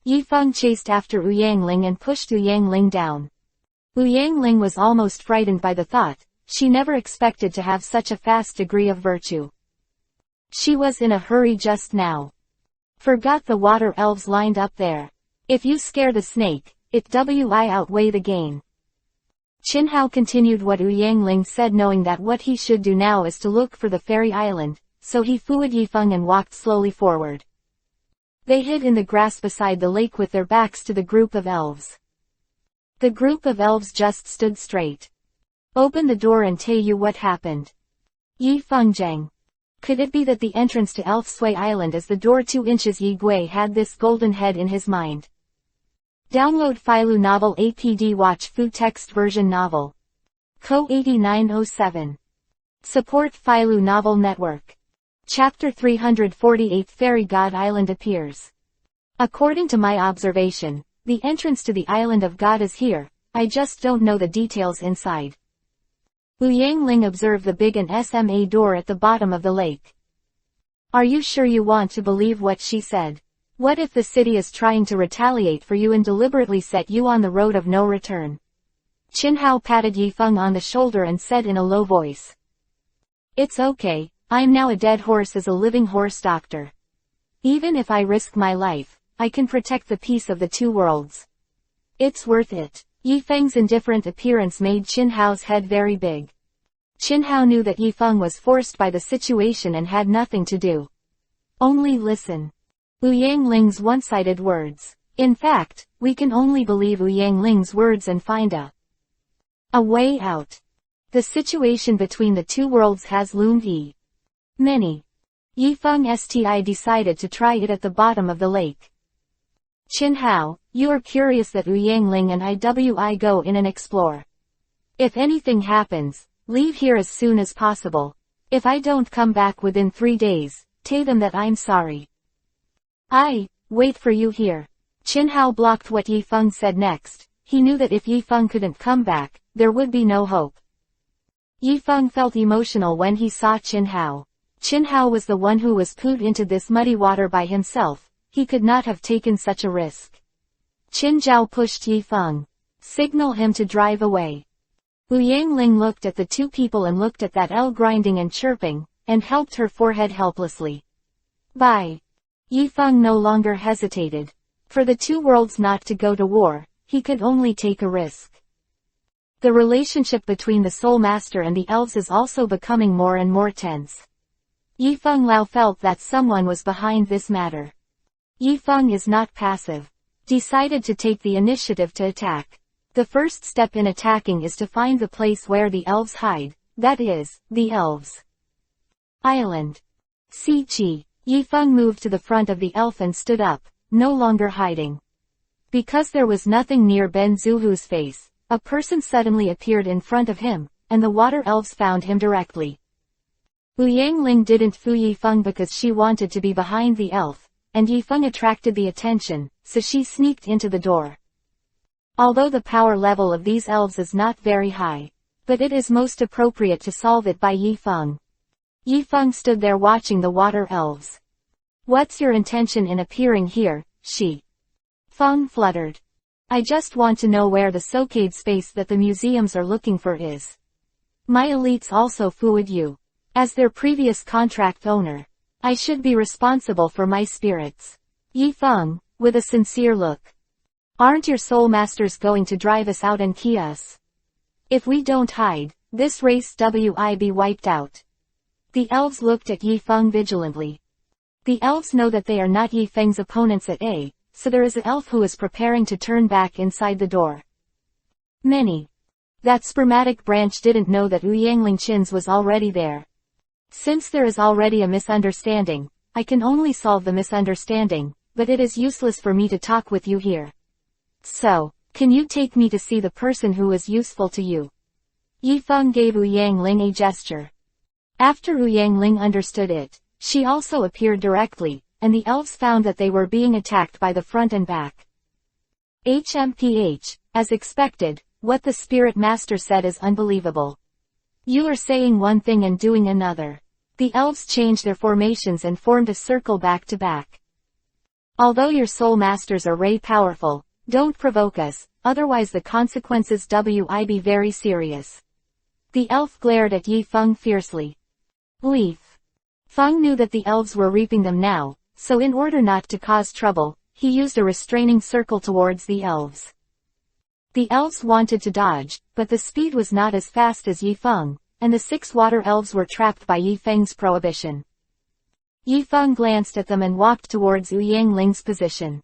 Yi Feng chased after Uyangling and pushed Uyangling down. Uyangling was almost frightened by the thought. She never expected to have such a fast degree of virtue. She was in a hurry just now. Forgot the water elves lined up there. If you scare the snake, it wi outweigh the gain. Qin Hao continued what Uyangling said, knowing that what he should do now is to look for the fairy island, so he followed Yi Feng and walked slowly forward. They hid in the grass beside the lake with their backs to the group of elves. The group of elves just stood straight. Open the door and tell you what happened. Yi Feng Zhang. Could it be that the entrance to Elf Sui Island is the door? 2 inches? Yi Gui had this golden head in his mind. Download Filu Novel APD Watch Fu Text Version Novel. Co 8907. Support Filu Novel Network. Chapter 348 Fairy God Island appears. According to my observation, the entrance to the Island of God is here, I just don't know the details inside. Uyangling observed the big and SMA door at the bottom of the lake. Are you sure you want to believe what she said? What if the city is trying to retaliate for you and deliberately set you on the road of no return? Qin Hao patted Yi Feng on the shoulder and said in a low voice. It's okay, I'm now a dead horse as a living horse doctor. Even if I risk my life, I can protect the peace of the 2 worlds. It's worth it. Yi Feng's indifferent appearance made Qin Hao's head very big. Qin Hao knew that Yi Feng was forced by the situation and had nothing to do. Only listen. Uyangling's one-sided words. In fact, we can only believe Uyangling's words and find a way out. The situation between the 2 worlds has loomed many. Yi Feng Sti decided to try it at the bottom of the lake. Qin Hao, you are curious that Uyangling and I go in and explore. If anything happens, leave here as soon as possible. If I don't come back within 3 days, tell them that I'm sorry. I wait for you here. Qin Hao blocked what Yi Feng said next. He knew that if Yi Feng couldn't come back, there would be no hope. Yifeng felt emotional when he saw Qin Hao. Qin Hao was the one who was put into this muddy water by himself. He could not have taken such a risk. Qin Zhao pushed Yifeng. Signal him to drive away. Wu Yangling looked at the two people and looked at that L grinding and chirping, and helped her forehead helplessly. Bye. Yifeng no longer hesitated. For the two worlds not to go to war, he could only take a risk. The relationship between the Soul Master and the elves is also becoming more and more tense. Yifeng Lao felt that someone was behind this matter. Yifeng is not passive. Decided to take the initiative to attack. The first step in attacking is to find the place where the elves hide, that is, the elves' island. Siqi. Yifeng moved to the front of the elf and stood up, no longer hiding. Because there was nothing near Ben Zuhu's face, a person suddenly appeared in front of him, and the water elves found him directly. Wu Yangling didn't fool Yifeng because she wanted to be behind the elf, and Yifeng attracted the attention, so she sneaked into the door. Although the power level of these elves is not very high, but it is most appropriate to solve it by Yifeng. Yifeng stood there watching the water elves. What's your intention in appearing here, she? Feng fluttered. I just want to know where the Socade space that the museums are looking for is. My elites also fooled you. As their previous contract owner, I should be responsible for my spirits. Yifeng, with a sincere look. Aren't your soul masters going to drive us out and key us? If we don't hide, this race will be wiped out. The elves looked at Yifeng vigilantly. The elves know that they are not Yifeng's opponents at A, so there is an elf who is preparing to turn back inside the door. That spermatic branch didn't know that Wu Yangling Qin's was already there. Since there is already a misunderstanding, I can only solve the misunderstanding, but it is useless for me to talk with you here. So, can you take me to see the person who is useful to you? Yifeng gave Wu Yangling a gesture. After Wu Yangling understood it, she also appeared directly, and the elves found that they were being attacked by the front and back. HMPH, as expected, what the Spirit Master said is unbelievable. You are saying one thing and doing another. The elves changed their formations and formed a circle back to back. Although your soul masters are Ray powerful, don't provoke us, otherwise the consequences will be very serious. The elf glared at Yifeng fiercely. Leaf. Feng knew that the elves were reaping them now, so in order not to cause trouble, he used a restraining circle towards the elves. The elves wanted to dodge, but the speed was not as fast as Yifeng, and the 6 water elves were trapped by Yifeng's prohibition. Yifeng glanced at them and walked towards Wu Yangling's position.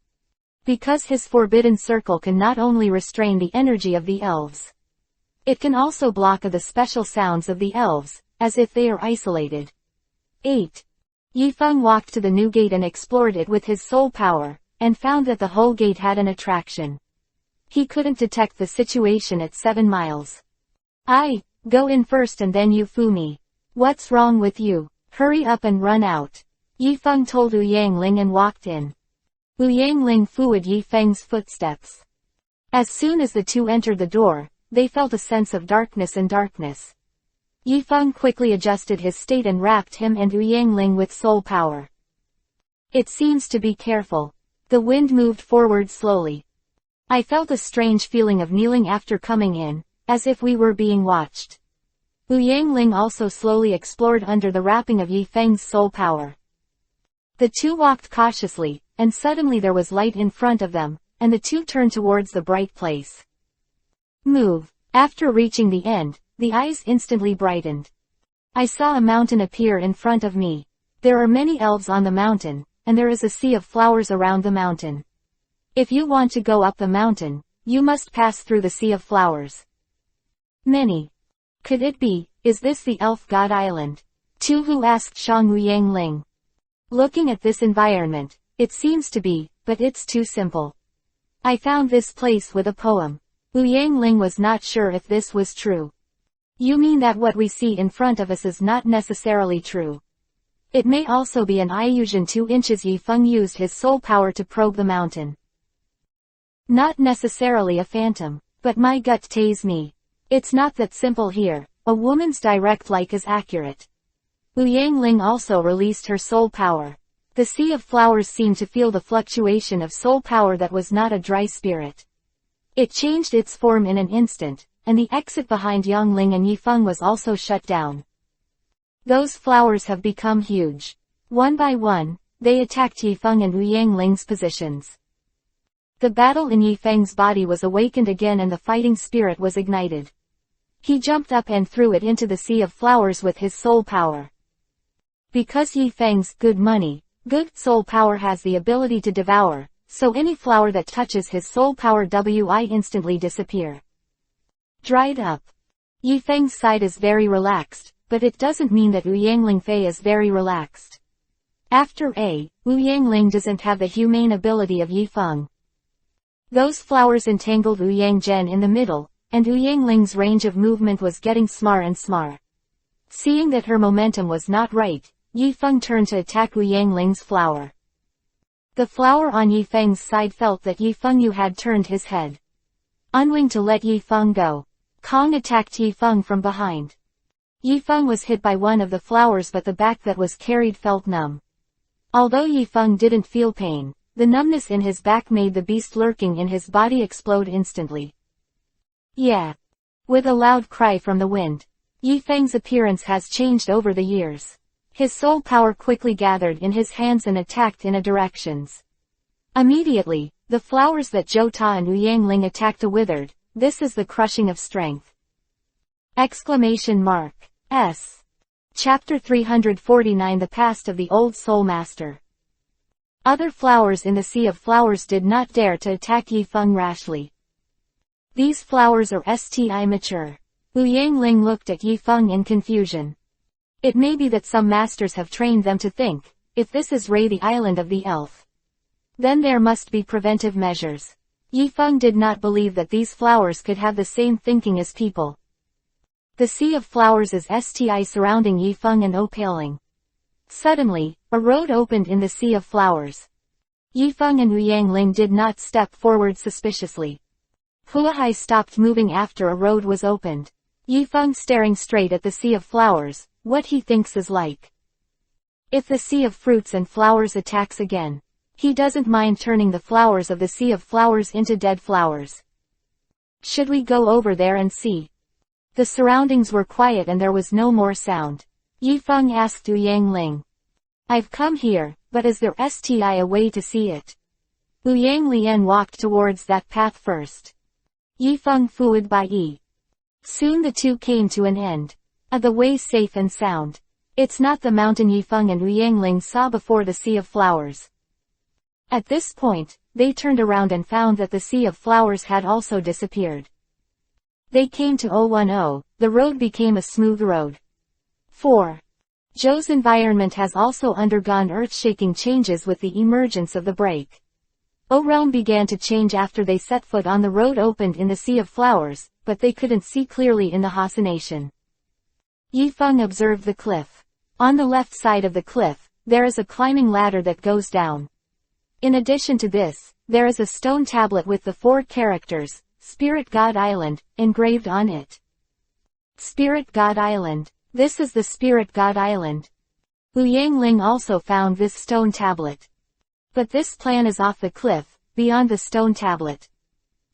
Because his forbidden circle can not only restrain the energy of the elves, it can also block the special sounds of the elves, as if they are isolated. 8. Yifeng walked to the new gate and explored it with his soul power, and found that the whole gate had an attraction. He couldn't detect the situation at 7 miles. I, go in first and then you fool me. What's wrong with you? Hurry up and run out. Yifeng told Wu Yangling and walked in. Wu Yangling followed Yifeng's footsteps. As soon as the two entered the door, they felt a sense of darkness and darkness. Yifeng quickly adjusted his state and wrapped him and Wu Yangling with soul power. It seems to be careful. The wind moved forward slowly. I felt a strange feeling of kneeling after coming in, as if we were being watched. Wu Yangling also slowly explored under the wrapping of Yifeng's soul power. The two walked cautiously, and suddenly there was light in front of them, and the two turned towards the bright place. Move. After reaching the end, the eyes instantly brightened. I saw a mountain appear in front of me. There are many elves on the mountain, and there is a sea of flowers around the mountain. If you want to go up the mountain, you must pass through the sea of flowers. Many. Could it be, is this the Elf God Island? Tu Hu asked Shang Wu Yangling. Looking at this environment, it seems to be, but it's too simple. I found this place with a poem. Wu Yangling was not sure if this was true. You mean that what we see in front of us is not necessarily true? It may also be an illusion. 2 inches. Yifeng used his soul power to probe the mountain. Not necessarily a phantom, but my gut tells me. It's not that simple here, A woman's direct like is accurate. Wu Yangling also released her soul power. The sea of flowers seemed to feel the fluctuation of soul power that was not a dry spirit. It changed its form in an instant, and the exit behind Yangling and Yifeng was also shut down. Those flowers have become huge. One by one, they attacked Yifeng and Wu Yangling's positions. The battle in Yifeng's body was awakened again and the fighting spirit was ignited. He jumped up and threw it into the sea of flowers with his soul power. Because Yifeng's good money, good soul power has the ability to devour, so any flower that touches his soul power will instantly disappear. Dried up. Yifeng's side is very relaxed, but it doesn't mean that Wu Yangling Fei is very relaxed. After Wu Yangling doesn't have the humane ability of Yifeng. Those flowers entangled Wu Yangzhen in the middle, and Wu Yangling's range of movement was getting smaller and smaller. Seeing that her momentum was not right, Yifeng turned to attack Wu Yangling's flower. The flower on Yifeng's side felt that Yifeng Yu had turned his head. Unwilling to let Yifeng go, Kong attacked Yifeng from behind. Yifeng was hit by one of the flowers but the back that was carried felt numb. Although Yifeng didn't feel pain, the numbness in his back made the beast lurking in his body explode instantly. Yeah. With a loud cry from the wind, Yifeng's appearance has changed over the years. His soul power quickly gathered in his hands and attacked in a directions. Immediately, the flowers that Zhou Ta and Wu Yangling attacked withered. This is the crushing of strength. Exclamation mark. S. Chapter 349 The Past of the Old Soul Master. Other flowers in the sea of flowers did not dare to attack Yifeng rashly. These flowers are mature. Wu Yangling looked at Yifeng in confusion. It may be that some masters have trained them to think, if this is the island of the elf, then there must be preventive measures. Yifeng did not believe that these flowers could have the same thinking as people. The sea of flowers is surrounding Yifeng and Opaling. Suddenly, a road opened in the sea of flowers. Yifeng and Wu Yangling did not step forward suspiciously. Huahai stopped moving after a road was opened. Yifeng staring straight at the sea of flowers, what he thinks is like. If the sea of fruits and flowers attacks again, he doesn't mind turning the flowers of the sea of flowers into dead flowers. Should we go over there and see? The surroundings were quiet and there was no more sound. Yifeng asked Wu Yangling. I've come here, but is there a way to see it? Wu Yanglien walked towards that path first. Yifeng followed by Yi. Soon the two came to an end. The way safe and sound. It's not the mountain Yifeng and Wu Yangling saw before the sea of flowers. At this point, they turned around and found that the sea of flowers had also disappeared. They came to 010, the road became a smooth road. 4. Zhou's environment has also undergone earth-shaking changes with the emergence of the break. O-realm began to change after they set foot on the road opened in the sea of flowers, but they couldn't see clearly in the Hasa nation. Yifeng observed the cliff. On the left side of the cliff, there is a climbing ladder that goes down. In addition to this, there is a stone tablet with the 4 characters, Spirit God Island, engraved on it. Spirit God Island. This is the Spirit God Island. Wu Yangling also found this stone tablet. But this plan is off the cliff, beyond the stone tablet.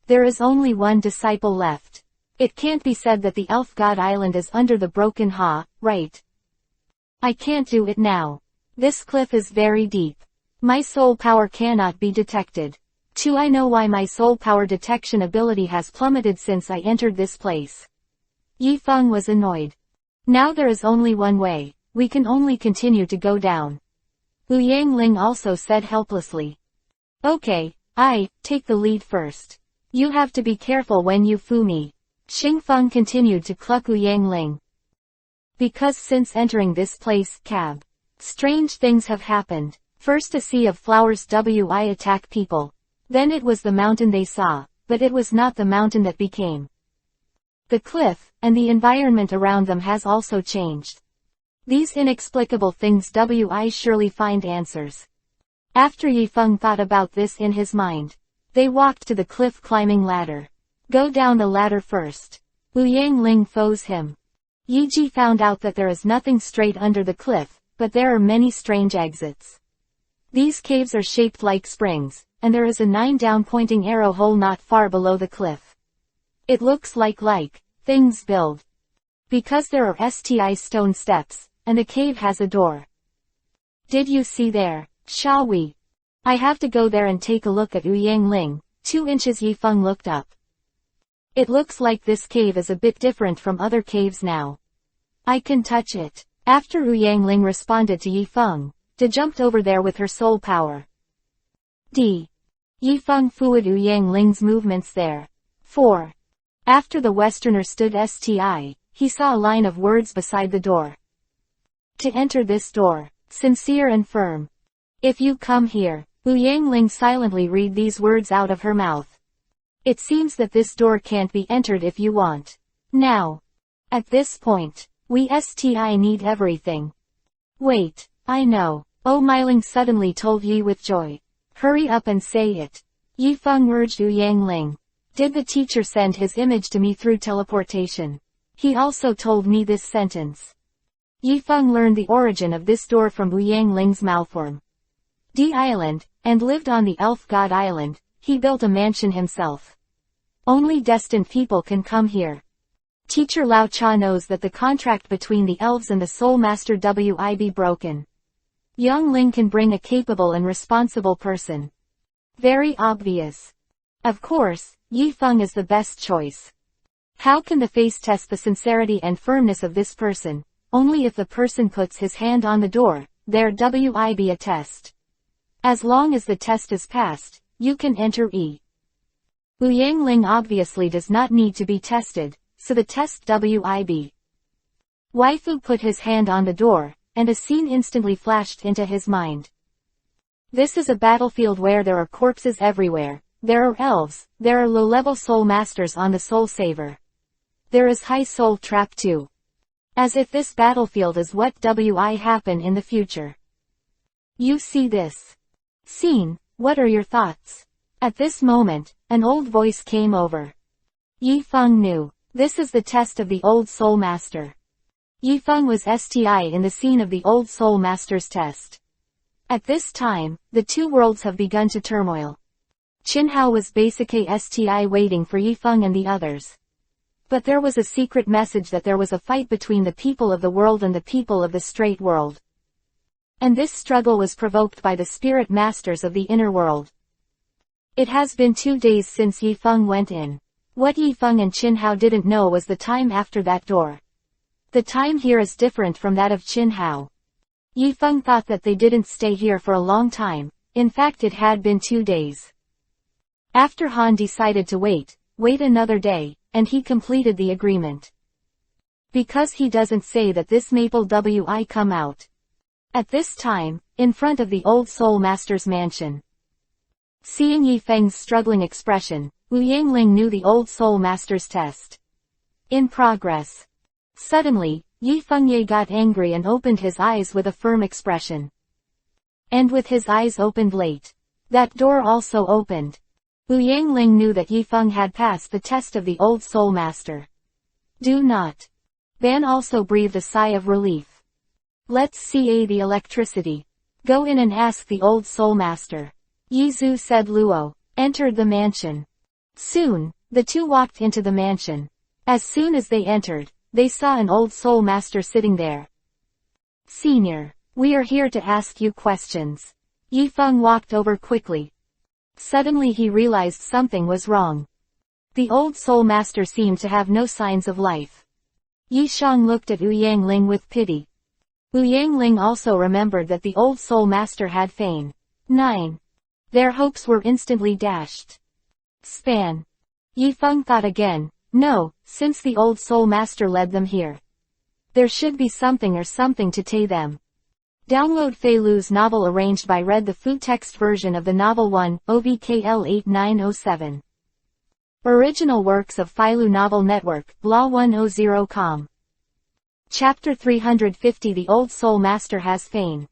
There is only one disciple left. It can't be said that the Elf God Island is under the broken right? I can't do it now. This cliff is very deep. My soul power cannot be detected. 2. I know why my soul power detection ability has plummeted since I entered this place. Yifeng was annoyed. Now there is only one way, we can only continue to go down. Wu Yangling also said helplessly. Okay, I take the lead first. You have to be careful when you fool me. Xingfeng continued to cluck Wu Yangling. Because since entering this place, strange things have happened. First a sea of flowers attack people. Then it was the mountain they saw, but it was not the mountain that became. The cliff, and the environment around them has also changed. These inexplicable things surely find answers. After Yifeng thought about this in his mind, they walked to the cliff climbing ladder. Go down the ladder first. Wu Yangling foes him. Yi found out that there is nothing straight under the cliff, but there are many strange exits. These caves are shaped like springs, and there is a 9 down pointing arrow hole not far below the cliff. It looks like things build. Because there are stone steps, and the cave has a door. Did you see there? Shall we? I have to go there and take a look at Ouyang Ling. 2 inches. Yifeng looked up. It looks like this cave is a bit different from other caves now. I can touch it. After Ouyang Ling responded to Yifeng, De jumped over there with her soul power. Yifeng fluid Ouyang Ling's movements there. 4. After the Westerner stood still, he saw a line of words beside the door. To enter this door, sincere and firm. If you come here, Ouyang Ling silently read these words out of her mouth. It seems that this door can't be entered if you want. Now. At this point, we need everything. Wait, I know. Oh, Myling suddenly told Yi with joy. Hurry up and say it. Yifeng urged Ouyang Ling. Did the teacher send his image to me through teleportation? He also told me this sentence. Yifeng learned the origin of this door from Ouyang Ling's malform. Island, and lived on the elf god island. He built a mansion himself. Only destined people can come here. Teacher Lao Cha knows that the contract between the elves and the Soul Master WIB broken. Young Ling can bring a capable and responsible person. Very obvious. Of course, Yifeng is the best choice. How can the face test the sincerity and firmness of this person? Only if the person puts his hand on the door, there WIB a test. As long as the test is passed, you can enter Ouyang Ling obviously does not need to be tested, so the test WIB. Waifu put his hand on the door, and a scene instantly flashed into his mind. This is a battlefield where there are corpses everywhere. There are elves, there are low-level soul masters on the Soul Saver. There is high soul trap too. As if this battlefield is what happen in the future. You see this scene, what are your thoughts? At this moment, an old voice came over. Yifeng knew. This is the test of the old Soul Master. Yifeng was in the scene of the old Soul Master's test. At this time, the two worlds have begun to turmoil. Qinhao was basically waiting for Yifeng and the others. But there was a secret message that there was a fight between the people of the world and the people of the straight world. And this struggle was provoked by the spirit masters of the inner world. It has been 2 days since Yifeng went in. What Yifeng and Qinhao didn't know was the time after that door. The time here is different from that of Qinhao. Yifeng thought that they didn't stay here for a long time. In fact, it had been 2 days. After Han decided to wait another day, and he completed the agreement. Because he doesn't say that this maple come out. At this time, in front of the old Soul Master's mansion. Seeing Yifeng's struggling expression, Ouyang Ling knew the old Soul Master's test. In progress. Suddenly, Yifeng got angry and opened his eyes with a firm expression. And with his eyes opened late. That door also opened. Ouyang Ling knew that Yifeng had passed the test of the old Soul Master. Do not. Ban also breathed a sigh of relief. Let's see the electricity. Go in and ask the old Soul Master. Yizu said. Luo entered the mansion. Soon, the two walked into the mansion. As soon as they entered, they saw an old Soul Master sitting there. Senior, we are here to ask you questions. Yifeng walked over quickly. Suddenly he realized something was wrong. The old Soul Master seemed to have no signs of life. Yishang looked at Ouyang Ling with pity. Ouyang Ling also remembered that the old Soul Master had feigned. 9. Their hopes were instantly dashed. Span. Yifeng thought again. No, since the old Soul Master led them here. There should be something or something to tie them. Download Fei Lu's novel arranged by Read the full text version of the novel 1, OVKL 8907. Original works of Fei Lu Novel Network, blah10.com. Chapter 350. The Old Soul Master has feigned.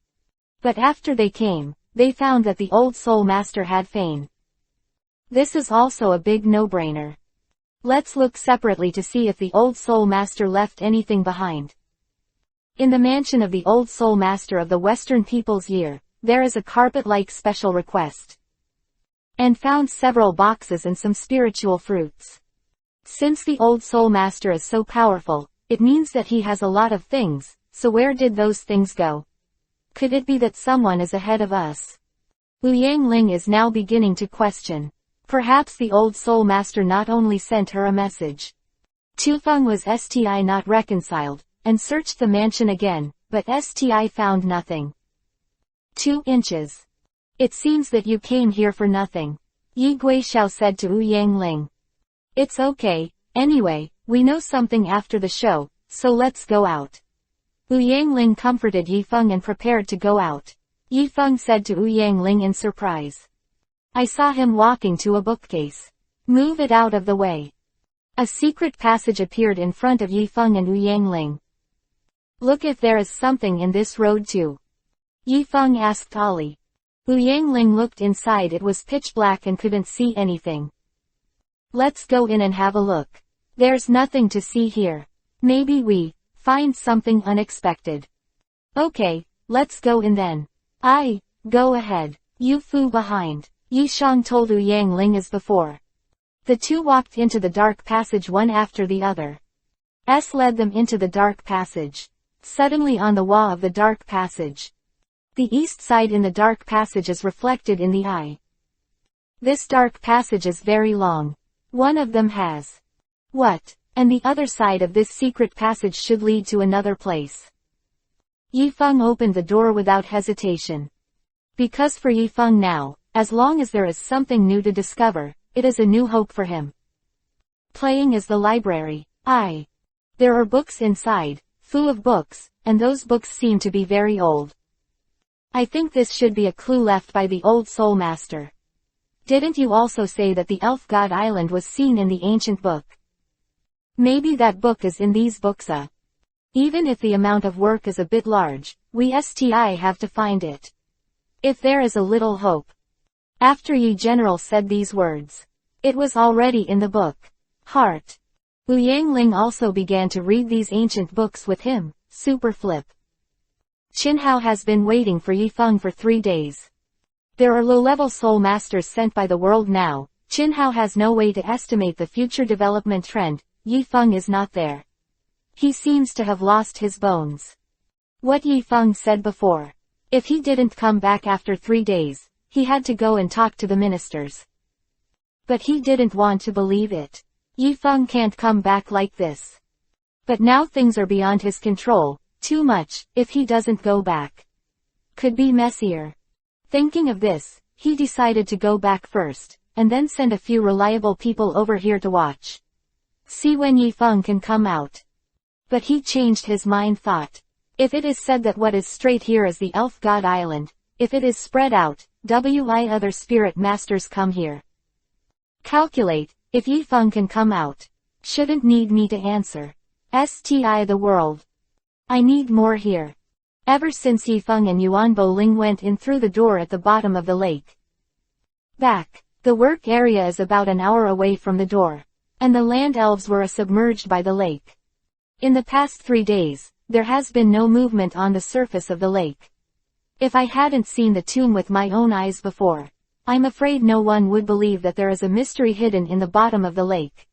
But after they came, they found that the old Soul Master had feigned. This is also a big no-brainer. Let's look separately to see if the old soul master left anything behind. In the mansion of the old soul master of the Western People's Year, there is a carpet-like special request. And found several boxes and some spiritual fruits. Since the old soul master is so powerful, it means that he has a lot of things, so where did those things go? Could it be that someone is ahead of us? Wu Yangling is now beginning to question. Perhaps the old soul master not only sent her a message. Tu Feng was not reconciled, and searched the mansion again, but found nothing. 2 inches. It seems that you came here for nothing. Yi Guixiao said to Wu Yangling. It's okay, anyway, we know something after the show, so let's go out. Wu Yangling comforted Yi Feng and prepared to go out. Yi Feng said to Wu Yangling in surprise. I saw him walking to a bookcase. Move it out of the way. A secret passage appeared in front of Yi Feng and Wu Yangling. Look if there is something in this road too. Yi Feng asked Ollie. Wu Yangling looked inside. It was pitch black and couldn't see anything. Let's go in and have a look. There's nothing to see here. Maybe we find something unexpected. Okay, let's go in then. Go ahead. You Fu behind. Yi Shang told Wu Yangling as before. The two walked into the dark passage one after the other. Led them into the dark passage. Suddenly on the wall of the dark passage. The east side in the dark passage is reflected in the eye. This dark passage is very long. One of them has. What? And the other side of this secret passage should lead to another place. Yi Feng opened the door without hesitation. Because for Yi Feng now, as long as there is something new to discover, it is a new hope for him. Playing is the library. There are books inside, full of books, and those books seem to be very old. I think this should be a clue left by the old soul master. Didn't you also say that the elf god island was seen in the ancient book? Maybe that book is in these books. Even if the amount of work is a bit large, we have to find it. If there is a little hope. After Yi General said these words, it was already in the book. Heart. Wu Yangling also began to read these ancient books with him, super flip. Qinhao has been waiting for Yi Feng for 3 days. There are low-level soul masters sent by the world now. Qinhao has no way to estimate the future development trend. Yi Feng is not there. He seems to have lost his bones. What Yi Feng said before. If he didn't come back after 3 days, he had to go and talk to the ministers. But he didn't want to believe it. Yi Feng can't come back like this. But now things are beyond his control. Too much, if he doesn't go back. Could be messier. Thinking of this, he decided to go back first, and then send a few reliable people over here to watch. See when Yi Feng can come out. But he changed his mind. Thought. If it is said that what is straight here is the elf god island, if it is spread out, other spirit masters come here. Calculate, if Yi Feng can come out. Shouldn't need me to answer. The world. I need more here. Ever since Yi Feng and Yuan Boling went in through the door at the bottom of the lake. Back. The work area is about an hour away from the door. And the land elves were submerged by the lake. In the past 3 days, there has been no movement on the surface of the lake. If I hadn't seen the tomb with my own eyes before, I'm afraid no one would believe that there is a mystery hidden in the bottom of the lake.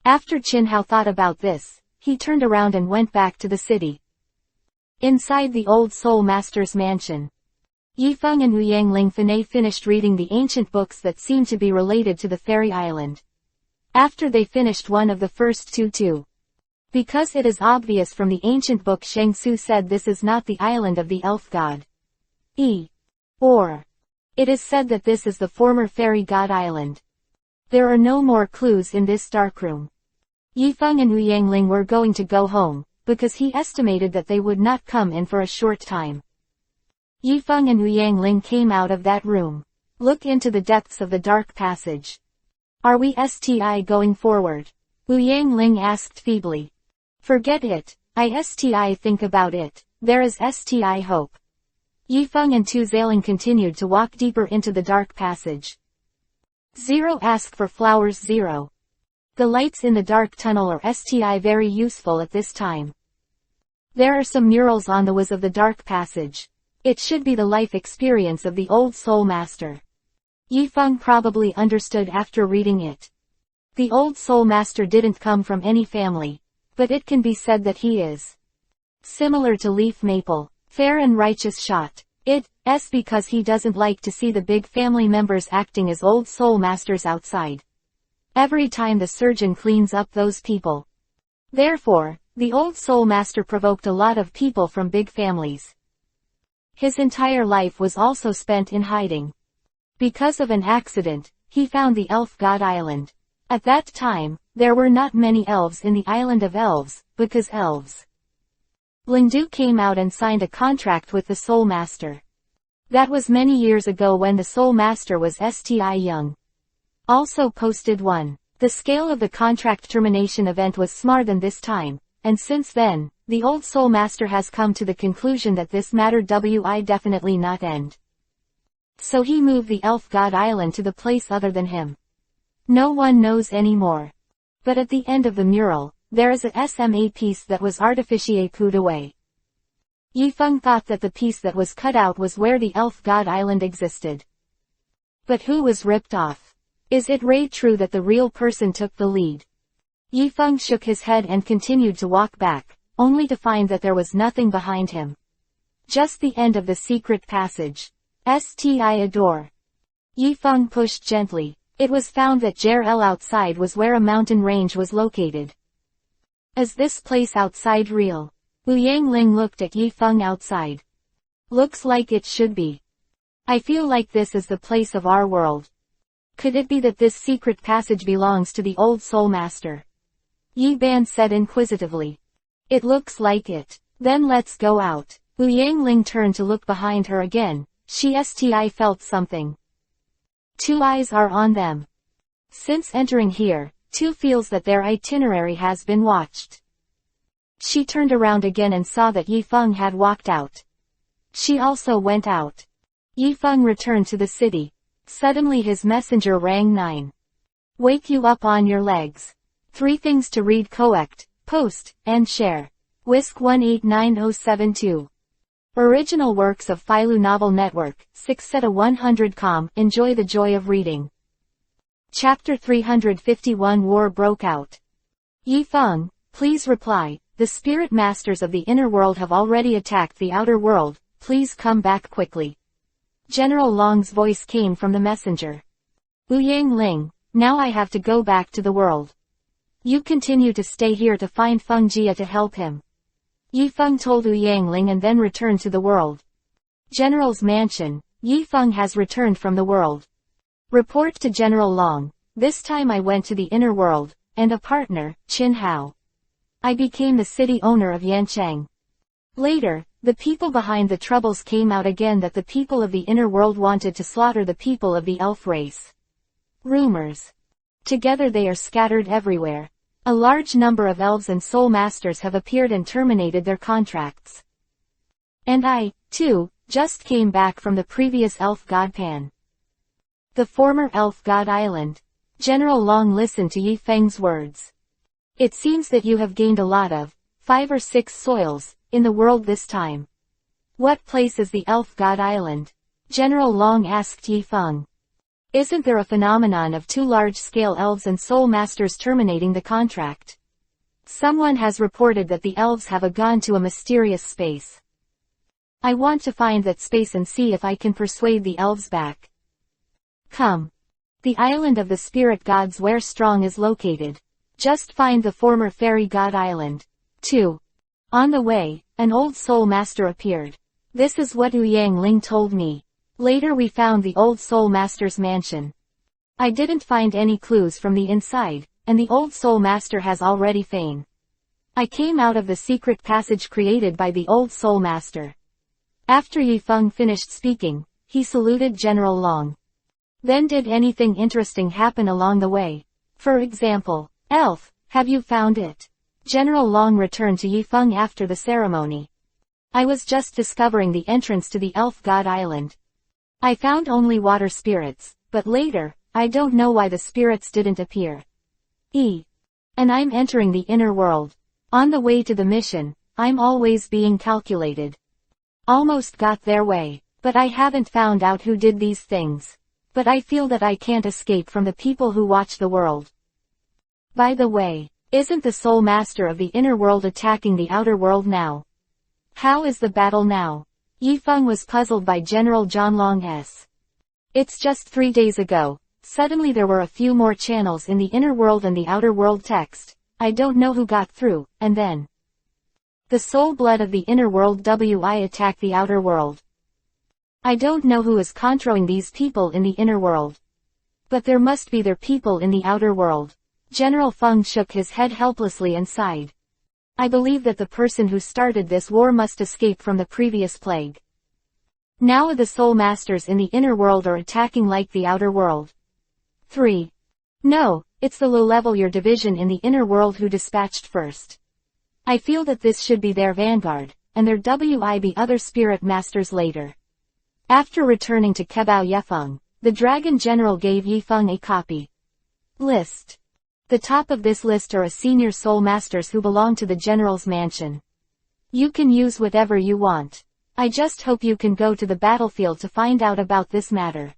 After Qinhao thought about this, he turned around and went back to the city. Inside the old soul master's mansion. Yi Feng and Wu Yangling finished reading the ancient books that seemed to be related to the fairy island. After they finished one of the first two. Because it is obvious from the ancient book, Shang Su said this is not the island of the elf god. Or. It is said that this is the former fairy god island. There are no more clues in this darkroom. Yi Feng and Wu Yangling were going to go home, because he estimated that they would not come in for a short time. Yi Feng and Wu Yangling came out of that room. Look into the depths of the dark passage. Are we going forward? Wu Yangling asked feebly. Forget it, think about it, there is hope. Yi Feng and Tu Zailing continued to walk deeper into the dark passage. 0 Ask for flowers 0. The lights in the dark tunnel are very useful at this time. There are some murals on the walls of the dark passage. It should be the life experience of the old soul master. Yifeng probably understood after reading it. The old soul master didn't come from any family, but it can be said that he is similar to Leaf Maple, fair and righteous shot. It's because he doesn't like to see the big family members acting as old soul masters outside. Every time the surgeon cleans up those people. Therefore, the old soul master provoked a lot of people from big families. His entire life was also spent in hiding. Because of an accident, he found the elf god island. At that time, there were not many elves in the island of elves, because elves. Lindu came out and signed a contract with the soul master. That was many years ago when the soul master was young. Also posted 1. The scale of the contract termination event was smaller than this time, and since then, the old soul master has come to the conclusion that this matter will definitely not end. So he moved the elf god island to the place other than him. No one knows anymore. But at the end of the mural, there is a SMA piece that was artificially put away. Yifeng thought that the piece that was cut out was where the elf god island existed. But who was ripped off? Is it true that the real person took the lead? Yifeng shook his head and continued to walk back, only to find that there was nothing behind him. Just the end of the secret passage. A door. Yifeng pushed gently. It was found that outside was where a mountain range was located. Is this place outside real? Wu Yangling looked at Yifeng outside. Looks like it should be. I feel like this is the place of our world. Could it be that this secret passage belongs to the old soul master? Yi Ban said inquisitively. It looks like it. Then let's go out. Wu Yangling turned to look behind her again. She felt something. 2 eyes are on them. Since entering here, 2 feels that their itinerary has been watched. She turned around again and saw that Yifeng had walked out. She also went out. Yifeng returned to the city. Suddenly his messenger rang 9. Wake you up on your legs. 3 things to read: collect, post, and share. Whisk 189072. Original works of Filu Novel Network, 6/100. Enjoy the joy of reading. Chapter 351. War broke out. Yifeng, please reply. The spirit masters of the inner world have already attacked the outer world. Please come back quickly. General Long's voice came from the messenger. Wu Yangling, now I have to go back to the world. You continue to stay here to find Feng Jia to help him. Yifeng told Wu Yangling and then returned to the world. General's mansion. Yifeng has returned from the world. Report to General Long. This time I went to the inner world, and a partner, Qin Hao. I became the city owner of Yancheng. Later, the people behind the troubles came out again that the people of the inner world wanted to slaughter the people of the elf race. Rumors. Together they are scattered everywhere. A large number of elves and soul masters have appeared and terminated their contracts. And I, too, just came back from the previous elf god Pan. The former elf god island. General Long listened to Yifeng's words. It seems that you have gained a lot of 5 or 6 soils in the world this time. What place is the elf god island? General Long asked Yifeng. Isn't there a phenomenon of 2 large-scale elves and soul masters terminating the contract? Someone has reported that the elves have gone to a mysterious space. I want to find that space and see if I can persuade the elves back. Come. The island of the spirit gods where Strong is located. Just find the former fairy god island. 2. On the way, an old soul master appeared. This is what Wu Yangling told me. Later we found the old soul master's mansion. I didn't find any clues from the inside, and the old soul master has already fain. I came out of the secret passage created by the old soul master. After Yifeng finished speaking, he saluted General Long. Then did anything interesting happen along the way? For example, elf, have you found it? General Long returned to Yifeng after the ceremony. I was just discovering the entrance to the elf god island. I found only water spirits, but later, I don't know why the spirits didn't appear. And I'm entering the inner world. On the way to the mission, I'm always being calculated. Almost got their way, but I haven't found out who did these things. But I feel that I can't escape from the people who watch the world. By the way, isn't the soul master of the inner world attacking the outer world now? How is the battle now? Yifeng was puzzled by General Zhanlong's. It's just 3 days ago. Suddenly there were a few more channels in the inner world and the outer world text. I don't know who got through, and then the soul blood of the inner world wi attacked the outer world. I don't know who is controlling these people in the inner world. But there must be their people in the outer world. General Feng shook his head helplessly and sighed. I believe that the person who started this war must escape from the previous plague. Now the soul masters in the inner world are attacking like the outer world. 3. No, it's the low-level your division in the inner world who dispatched first. I feel that this should be their vanguard, and their WIB other spirit masters later. After returning to Kebao Yefeng, the Dragon General gave Yifeng a copy list. The top of this list are senior soul masters who belong to the General's mansion. You can use whatever you want. I just hope you can go to the battlefield to find out about this matter.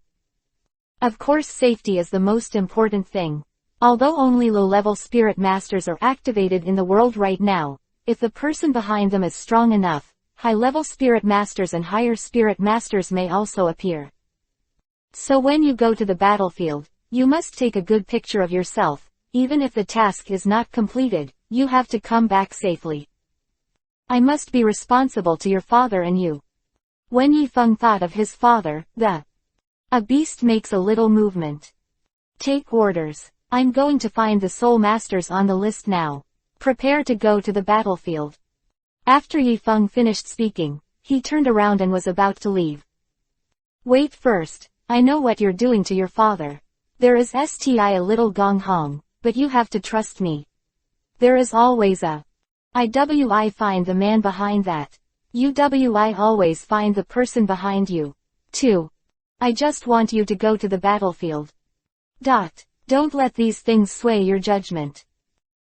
Of course, safety is the most important thing. Although only low-level spirit masters are activated in the world right now, if the person behind them is strong enough, high-level spirit masters and higher spirit masters may also appear. So when you go to the battlefield, you must take a good picture of yourself. Even if the task is not completed, you have to come back safely. I must be responsible to your father and you. When Yifeng thought of his father, a beast makes a little movement. Take orders. I'm going to find the soul masters on the list now. Prepare to go to the battlefield. After Yifeng finished speaking, he turned around and was about to leave. Wait first, I know what you're doing to your father. There is a little gong hong, but you have to trust me. There is always I find the man behind that. I always find the person behind you. 2. I just want you to go to the battlefield. Don't let these things sway your judgment.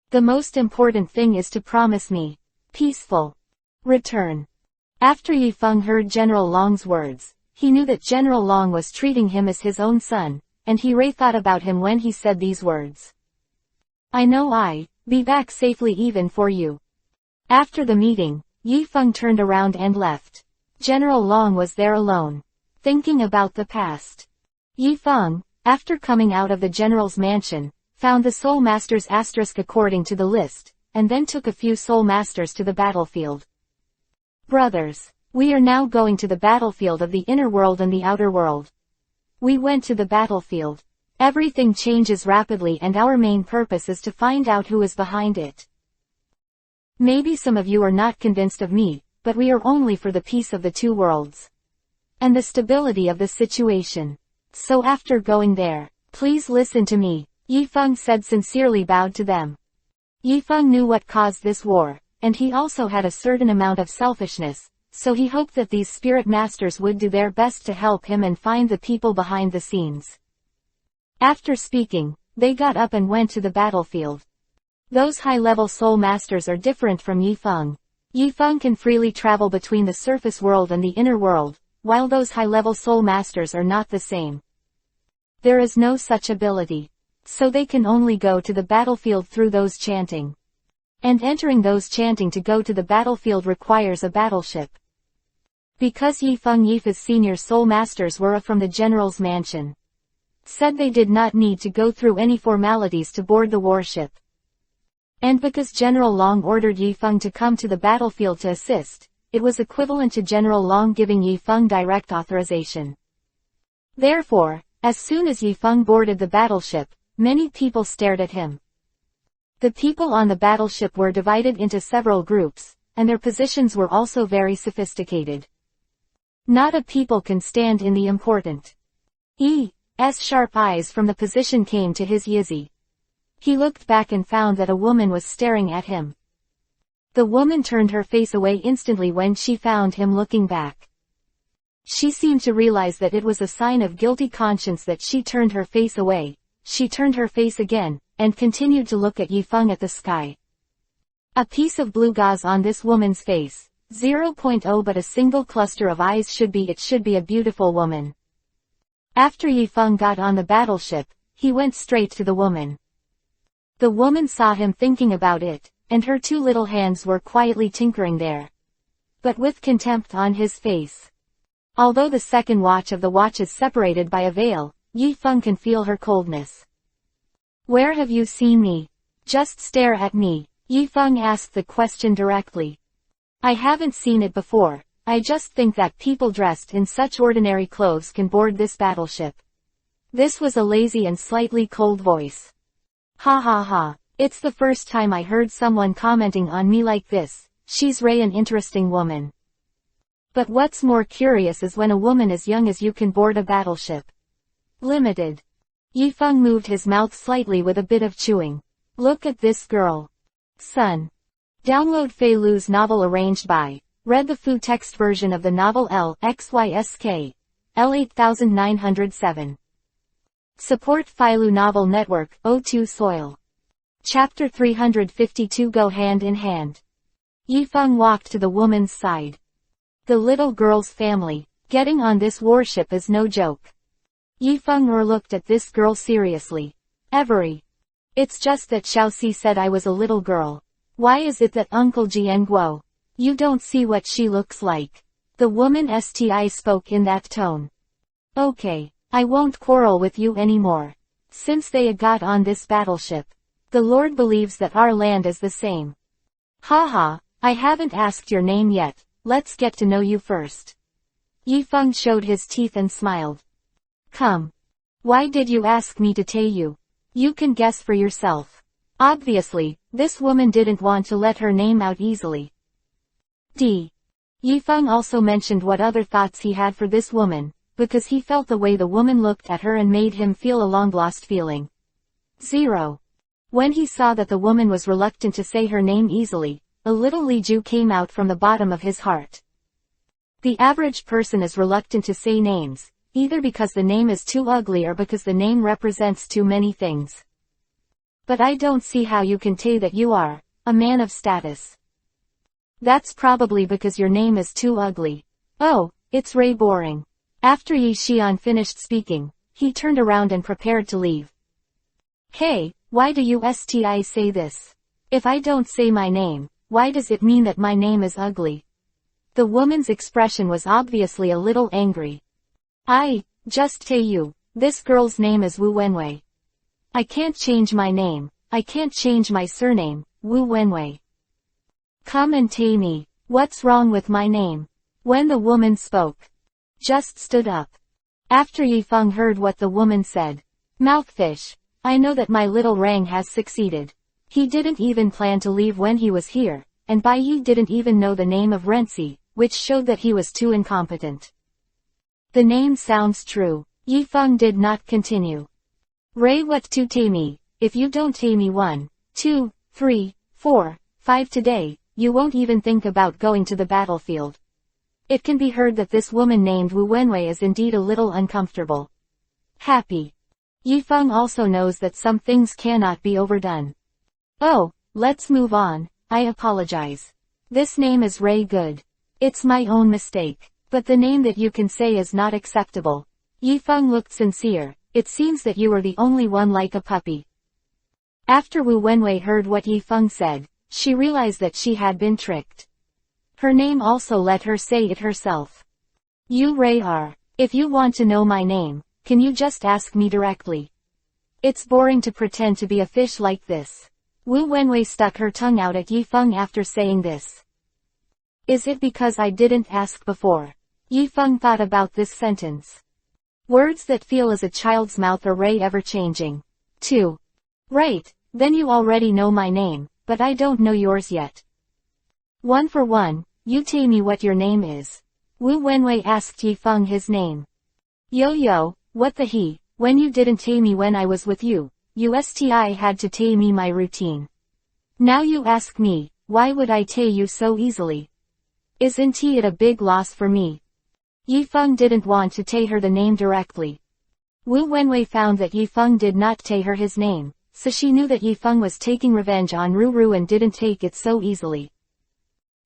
The most important thing is to promise me peaceful return. After Yifeng heard General Long's words, he knew that General Long was treating him as his own son, and he thought about him when he said these words. I know I'll be back safely even for you. After the meeting, Yifeng turned around and left. General Long was there alone, thinking about the past. Yifeng, after coming out of the general's mansion, found the soul masters according to the list, and then took a few soul masters to the battlefield. Brothers, we are now going to the battlefield of the inner world and the outer world. We went to the battlefield. Everything changes rapidly and our main purpose is to find out who is behind it. Maybe some of you are not convinced of me, but we are only for the peace of the two worlds. And the stability of the situation. So after going there, please listen to me, Yifeng said, sincerely bowed to them. Yifeng knew what caused this war, and he also had a certain amount of selfishness, so he hoped that these spirit masters would do their best to help him and find the people behind the scenes. After speaking, they got up and went to the battlefield. Those high-level soul masters are different from Yifeng. Yifeng can freely travel between the surface world and the inner world, while those high-level soul masters are not the same. There is no such ability. So they can only go to the battlefield through those chanting. And entering those chanting to go to the battlefield requires a battleship. Because Yifeng Yif's senior soul masters were from the general's mansion, said they did not need to go through any formalities to board the warship. And because General Long ordered Yifeng to come to the battlefield to assist, it was equivalent to General Long giving Yifeng direct authorization. Therefore, as soon as Yifeng boarded the battleship, many people stared at him. The people on the battleship were divided into several groups, and their positions were also very sophisticated. Not a people can stand in the important. E.'s sharp eyes from the position came to his Yizzy. He looked back and found that a woman was staring at him. The woman turned her face away instantly when she found him looking back. She seemed to realize that it was a sign of guilty conscience that she turned her face away. she turned her face again, and continued to look at Yifeng at the sky. A piece of blue gauze on this woman's face, 0.0 but a single cluster of eyes it should be a beautiful woman. After Yifeng got on the battleship, he went straight to the woman. The woman saw him thinking about it, and her two little hands were quietly tinkering there. But with contempt on his face. Although the second watch of the watch is separated by a veil, Yifeng can feel her coldness. Where have you seen me? Just stare at me. Yifeng asked the question directly. I haven't seen it before, I just think that people dressed in such ordinary clothes can board this battleship. This was a lazy and slightly cold voice. Ha ha ha, it's the first time I heard someone commenting on me like this, she's Ray, an interesting woman. But what's more curious is when a woman as young as you can board a battleship. Limited. Yifeng moved his mouth slightly with a bit of chewing. Look at this girl. Son. Download Fei Lu's novel arranged by, read the full text version of the novel LXYSK, L8907. Support Fei Lu Novel Network, O2 Soil. Chapter 352 Go Hand in Hand. Yifeng walked to the woman's side. The little girl's family, getting on this warship is no joke. Yifeng looked at this girl seriously. Every. It's just that Xiaoxi said I was a little girl. Why is it that Uncle Jianguo? You don't see what she looks like. The woman spoke in that tone. Okay, I won't quarrel with you anymore. Since they got on this battleship, the Lord believes that our land is the same. Haha, I haven't asked your name yet, let's get to know you first. Yifeng showed his teeth and smiled. Come. Why did you ask me to tell you? You can guess for yourself. Obviously, this woman didn't want to let her name out easily. Yifeng also mentioned what other thoughts he had for this woman, because he felt the way the woman looked at her and made him feel a long-lost feeling. 0. When he saw that the woman was reluctant to say her name easily, a little Liju came out from the bottom of his heart. The average person is reluctant to say names, either because the name is too ugly or because the name represents too many things. But I don't see how you can say that you are a man of status. That's probably because your name is too ugly. Oh, it's Ray boring. After Yi Xian finished speaking, he turned around and prepared to leave. Hey, why do you say this? If I don't say my name, why does it mean that my name is ugly? The woman's expression was obviously a little angry. I just tell you, this girl's name is Wu Wenwei. I can't change my name, I can't change my surname, Wu Wenwei. Come and tell me, what's wrong with my name? When the woman spoke, just stood up. After Yifeng heard what the woman said, Mouthfish, I know that my little Rang has succeeded. He didn't even plan to leave when he was here, and Bai Yi didn't even know the name of Renzi, which showed that he was too incompetent. The name sounds true. Yifeng did not continue. Ray, what to tell me? If you don't tell me 1, 2, 3, 4, 5 today, you won't even think about going to the battlefield. It can be heard that this woman named Wu Wenwei is indeed a little uncomfortable. Happy. Yifeng also knows that some things cannot be overdone. Oh, let's move on, I apologize. This name is Ray Good. It's my own mistake, but the name that you can say is not acceptable. Yifeng looked sincere. It seems that you are the only one like a puppy. After Wu Wenwei heard what Yifeng said, she realized that she had been tricked. Her name also let her say it herself. You Ray are. If you want to know my name, can you just ask me directly? It's boring to pretend to be a fish like this. Wu Wenwei stuck her tongue out at Yifeng after saying this. Is it because I didn't ask before? Yifeng thought about this sentence. Words that feel as a child's mouth are ever-changing. 2. Right, then you already know my name, but I don't know yours yet. 1 for 1, you tell me what your name is. Wu Wenwei asked Yifeng his name. Yo, what the he, when you didn't tell me when I was with you, USTI had to tell me my routine. Now you ask me, why would I tell you so easily? Isn't it a big loss for me? Yifeng didn't want to tell her the name directly. Wu Wenwei found that Yifeng did not tell her his name, so she knew that Yifeng was taking revenge on Ruru and didn't take it so easily.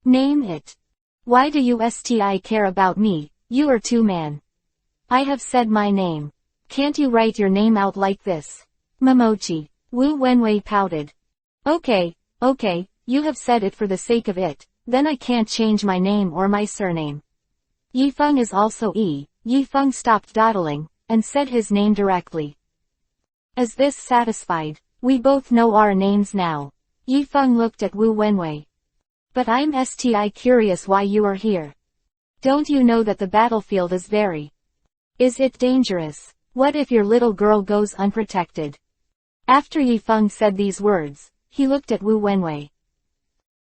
Name it. Why do you care about me, you are two-man? I have said my name. Can't you write your name out like this? Momochi. Wu Wenwei pouted. Okay, you have said it for the sake of it, then I can't change my name or my surname. Yifeng is also E. Yifeng stopped dawdling, and said his name directly. Is this satisfied? We both know our names now. Yifeng looked at Wu Wenwei. But I'm curious why you are here. Don't you know that the battlefield is very... Is it dangerous? What if your little girl goes unprotected? After Yifeng said these words, he looked at Wu Wenwei.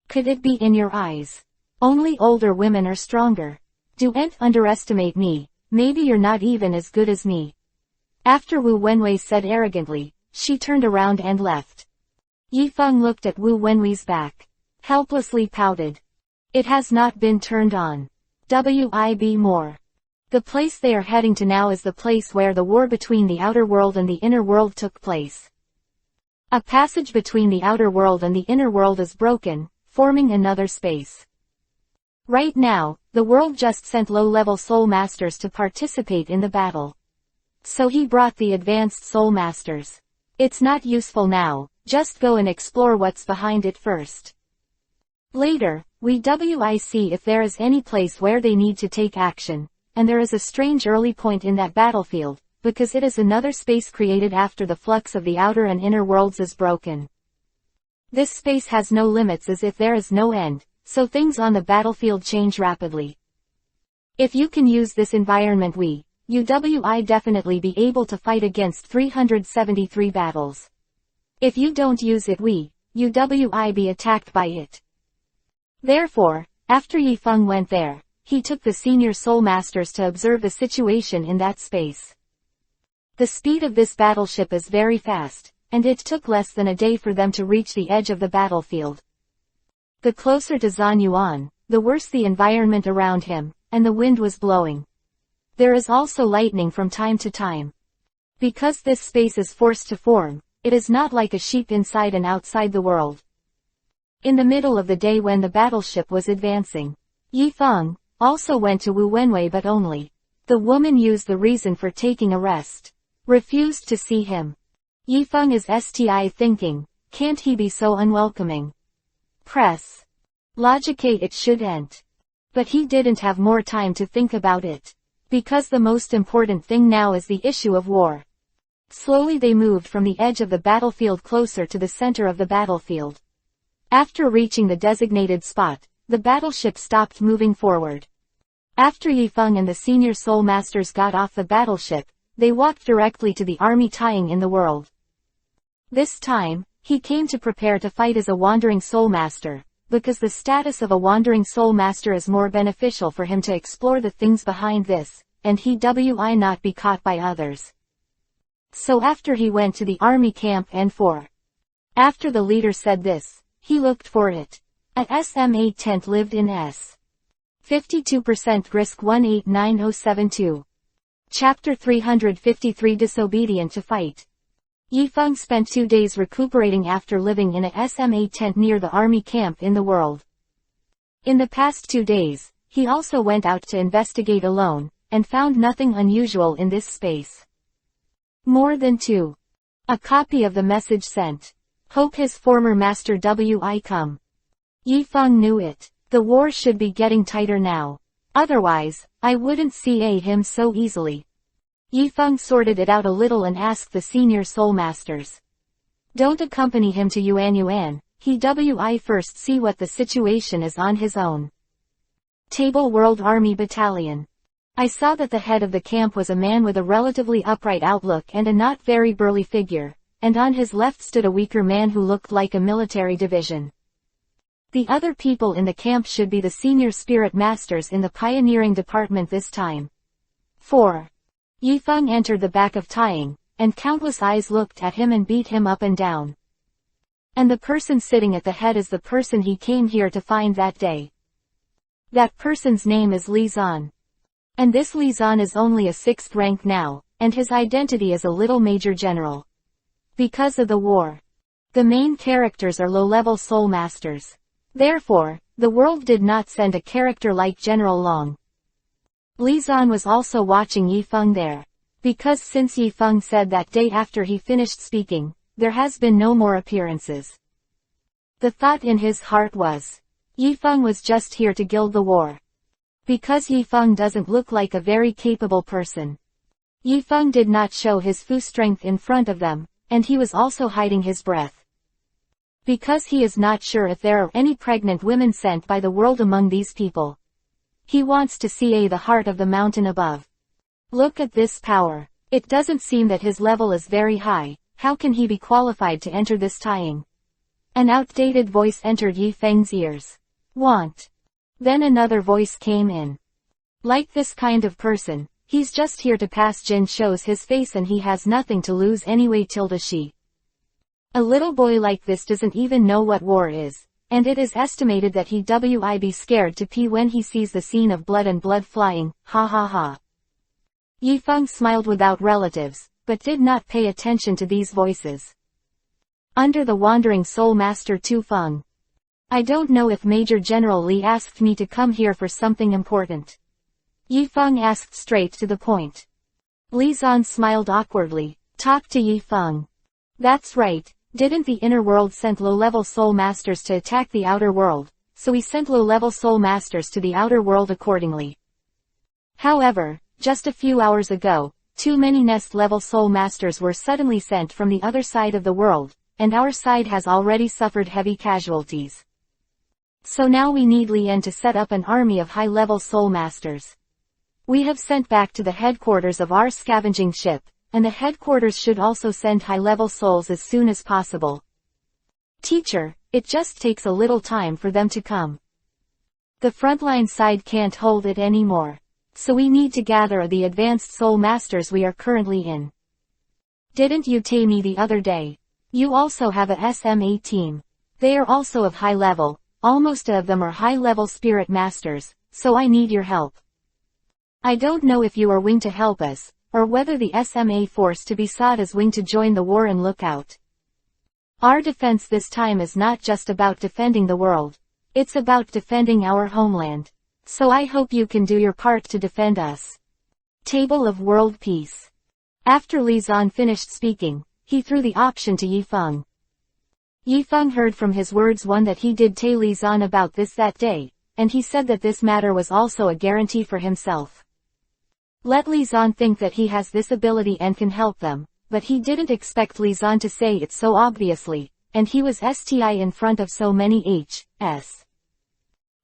Could it be in your eyes? Only older women are stronger. Don't underestimate me, maybe you're not even as good as me. After Wu Wenwei said arrogantly, she turned around and left. Yifeng looked at Wu Wenwei's back. Helplessly pouted. It has not been turned on. WIB more. The place they are heading to now is the place where the war between the outer world and the inner world took place. A passage between the outer world and the inner world is broken, forming another space. Right now, the world just sent low-level soul masters to participate in the battle. So he brought the advanced soul masters. It's not useful now, just go and explore what's behind it first. Later, we see if there is any place where they need to take action, and there is a strange early point in that battlefield, because it is another space created after the flux of the outer and inner worlds is broken. This space has no limits as if there is no end, so things on the battlefield change rapidly. If you can use this environment you definitely be able to fight against 373 battles. If you don't use it you be attacked by it. Therefore, after Yifeng went there, he took the senior soul masters to observe the situation in that space. The speed of this battleship is very fast, and it took less than a day for them to reach the edge of the battlefield. The closer to Zhan Yuan, the worse the environment around him, and the wind was blowing. There is also lightning from time to time. Because this space is forced to form, it is not like a sheep inside and outside the world. In the middle of the day when the battleship was advancing, Yifeng also went to Wu Wenwei, but only. The woman used the reason for taking a rest. Refused to see him. Yifeng is thinking, can't he be so unwelcoming? Press. Logicate it shouldn't. But he didn't have more time to think about it. Because the most important thing now is the issue of war. Slowly they moved from the edge of the battlefield closer to the center of the battlefield. After reaching the designated spot, the battleship stopped moving forward. After Yifeng and the senior soul masters got off the battleship, they walked directly to the army tying in the world. This time, he came to prepare to fight as a wandering soul master, because the status of a wandering soul master is more beneficial for him to explore the things behind this, and he not be caught by others. So after he went to the army camp after the leader said this, he looked for it. A SMA tent lived in S. 52% risk 189072. Chapter 353 Disobedient to Fight. Yifeng spent 2 days recuperating after living in a SMA tent near the army camp in the world. In the past 2 days, he also went out to investigate alone, and found nothing unusual in this space. More than 2. A copy of the message sent. Hope his former master come. Yifeng knew it. The war should be getting tighter now. Otherwise, I wouldn't see him so easily. Yifeng sorted it out a little and asked the senior soul masters. Don't accompany him to Yuan. He first see what the situation is on his own. Table World Army Battalion. I saw that the head of the camp was a man with a relatively upright outlook and a not very burly figure, and on his left stood a weaker man who looked like a military division. The other people in the camp should be the senior spirit masters in the pioneering department this time. 4. Yifeng entered the back of tying, and countless eyes looked at him and beat him up and down. And the person sitting at the head is the person he came here to find that day. That person's name is Li Zhan. And this Li Zhan is only a 6th rank now, and his identity is a little major general. Because of the war, the main characters are low-level soul masters. Therefore, the world did not send a character like General Long. Li Zan was also watching Yi Feng there. Because since Yi Feng said that day after he finished speaking, there has been no more appearances. The thought in his heart was, Yi Feng was just here to gild the war. Because Yi Feng doesn't look like a very capable person. Yi Feng did not show his full strength in front of them, and he was also hiding his breath. Because he is not sure if there are any pregnant women sent by the world among these people. He wants to see the heart of the mountain above. Look at this power. It doesn't seem that his level is very high. How can he be qualified to enter this tying? An outdated voice entered Yi Feng's ears. Want. Then another voice came in. Like this kind of person, he's just here to pass. Jin shows his face and he has nothing to lose anyway. She. A little boy like this doesn't even know what war is, and it is estimated that he will be scared to pee when he sees the scene of blood and blood flying. Ha ha ha. Yi Feng smiled without relatives, but did not pay attention to these voices. Under the Wandering Soul Master Tu Feng. I don't know if Major General Li asked me to come here for something important. Yi Feng asked straight to the point. Li Zan smiled awkwardly. Talk to Yi Feng. That's right, didn't the inner world send low-level soul masters to attack the outer world, so we sent low-level soul masters to the outer world accordingly. However, just a few hours ago, too many nest-level soul masters were suddenly sent from the other side of the world, and our side has already suffered heavy casualties. So now we need Lien to set up an army of high-level soul masters. We have sent back to the headquarters of our scavenging ship, and the headquarters should also send high-level souls as soon as possible. Teacher, it just takes a little time for them to come. The frontline side can't hold it anymore. So we need to gather the advanced soul masters we are currently in. Didn't you tell me the other day? You also have a SMA team. They are also of high level, almost of them are high-level spirit masters, so I need your help. I don't know if you are willing to help us, or whether the SMA force to be sought is willing to join the war and look out. Our defense this time is not just about defending the world. It's about defending our homeland. So I hope you can do your part to defend us. Table of World Peace. After Li Zan finished speaking, he threw the option to Yi Feng. Yi Feng heard from his words one that he did tell Li Zan about this that day, and he said that this matter was also a guarantee for himself. Let Li Zan think that he has this ability and can help them, but he didn't expect Li Zan to say it so obviously, and he was STI in front of so many H.S.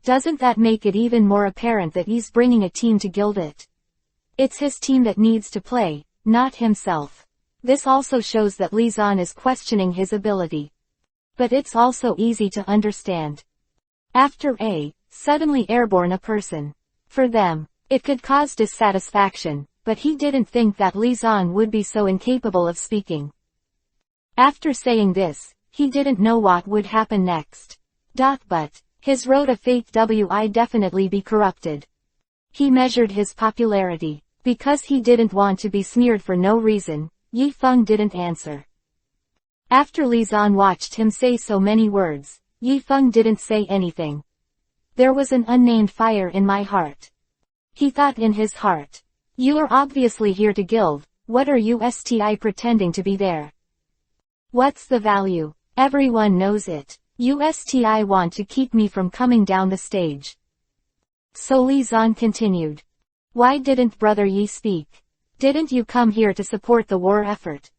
Doesn't that make it even more apparent that he's bringing a team to gild it? It's his team that needs to play, not himself. This also shows that Li Zan is questioning his ability. But it's also easy to understand. After suddenly airborne a person. For them, it could cause dissatisfaction, but he didn't think that Li Zan would be so incapable of speaking. After saying this, he didn't know what would happen next. But his road of fate will definitely be corrupted. He measured his popularity. Because he didn't want to be smeared for no reason, Yi Feng didn't answer. After Li Zan watched him say so many words, Yi Feng didn't say anything. There was an unnamed fire in my heart. He thought in his heart. You are obviously here to gild, what are you pretending to be there? What's the value? Everyone knows it. You want to keep me from coming down the stage. So Li Zan continued. Why didn't Brother Yi speak? Didn't you come here to support the war effort?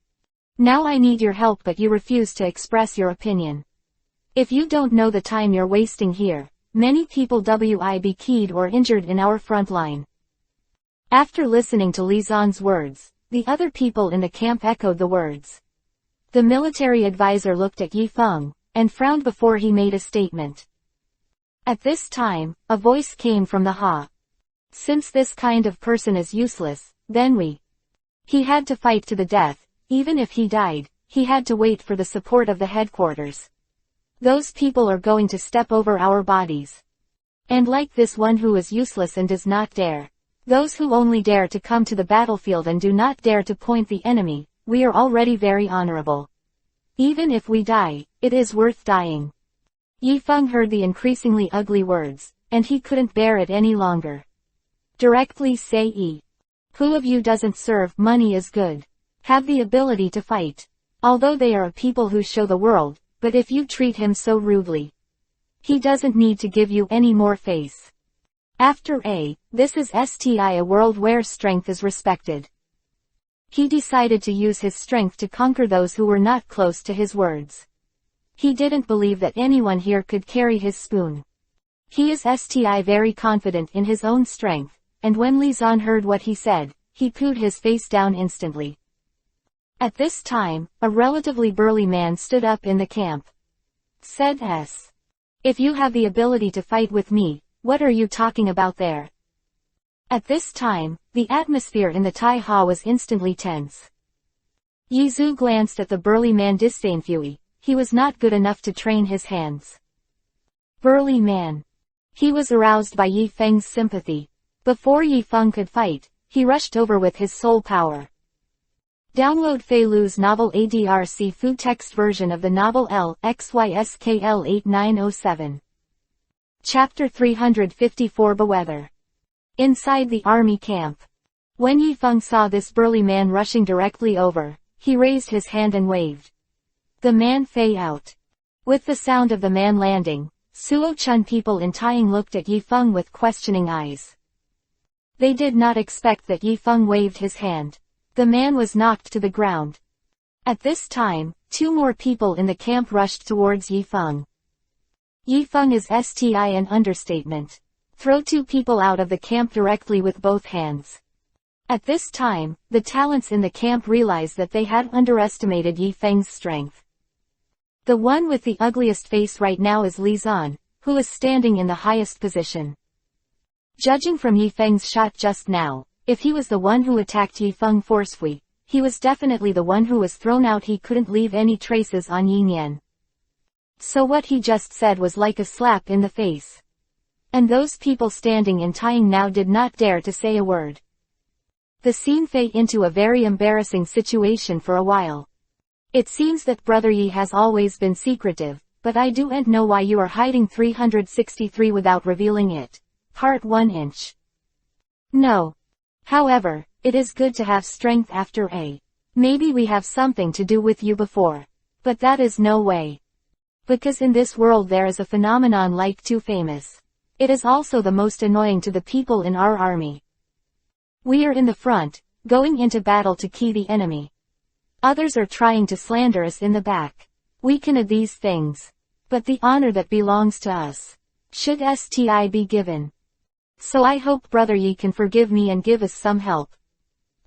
Now I need your help but you refuse to express your opinion. If you don't know the time you're wasting here, many people will be killed or injured in our front line. After listening to Li Zan's words, the other people in the camp echoed the words. The military advisor looked at Yi Feng, and frowned before he made a statement. At this time, a voice came from the Ha. Since this kind of person is useless, then he had to fight to the death, even if he died, he had to wait for the support of the headquarters. Those people are going to step over our bodies. And like this one who is useless and does not dare. Those who only dare to come to the battlefield and do not dare to point the enemy, we are already very honorable. Even if we die, it is worth dying. Yifeng heard the increasingly ugly words, and he couldn't bear it any longer. Directly say, who of you doesn't serve? Money is good. Have the ability to fight. Although they are a people who show the world, but if you treat him so rudely, he doesn't need to give you any more face. After this is a world where strength is respected. He decided to use his strength to conquer those who were not close to his words. He didn't believe that anyone here could carry his spoon. He is very confident in his own strength, and when Li Zan heard what he said, he pooed his face down instantly. At this time, a relatively burly man stood up in the camp. Said S. If you have the ability to fight with me, what are you talking about there? At this time, the atmosphere in the Tai Ha was instantly tense. Yi Zhu glanced at the burly man disdainfully. He was not good enough to train his hands. Burly man. He was aroused by Yi Feng's sympathy. Before Yi Feng could fight, he rushed over with his soul power. Download Fei Lu's novel ADRC full text version of the novel LXYSKL 8907. Chapter 354 Beweather. Inside the army camp. When Yi Feng saw this burly man rushing directly over, he raised his hand and waved. The man fell out. With the sound of the man landing, Suo Chun people in Taiying looked at Yi Feng with questioning eyes. They did not expect that Yi Feng waved his hand. The man was knocked to the ground. At this time, two more people in the camp rushed towards Yi Feng. Yi Feng is an understatement. Throw two people out of the camp directly with both hands. At this time, the talents in the camp realized that they had underestimated Yi Feng's strength. The one with the ugliest face right now is Li Zan, who is standing in the highest position. Judging from Yi Feng's shot just now, if he was the one who attacked Yi Feng forcefully, he was definitely the one who was thrown out. He couldn't leave any traces on Yin Yan. So what he just said was like a slap in the face. And those people standing in Taiying now did not dare to say a word. The scene fell into a very embarrassing situation for a while. It seems that Brother Yi has always been secretive, but I don't know why you are hiding 363 without revealing it. Part 1 inch. No. However, it is good to have strength after maybe we have something to do with you before. But that is no way. Because in this world there is a phenomenon like too famous. It is also the most annoying to the people in our army. We are in the front, going into battle to kill the enemy. Others are trying to slander us in the back. We can do these things. But the honor that belongs to us should be given. So I hope Brother Yi can forgive me and give us some help.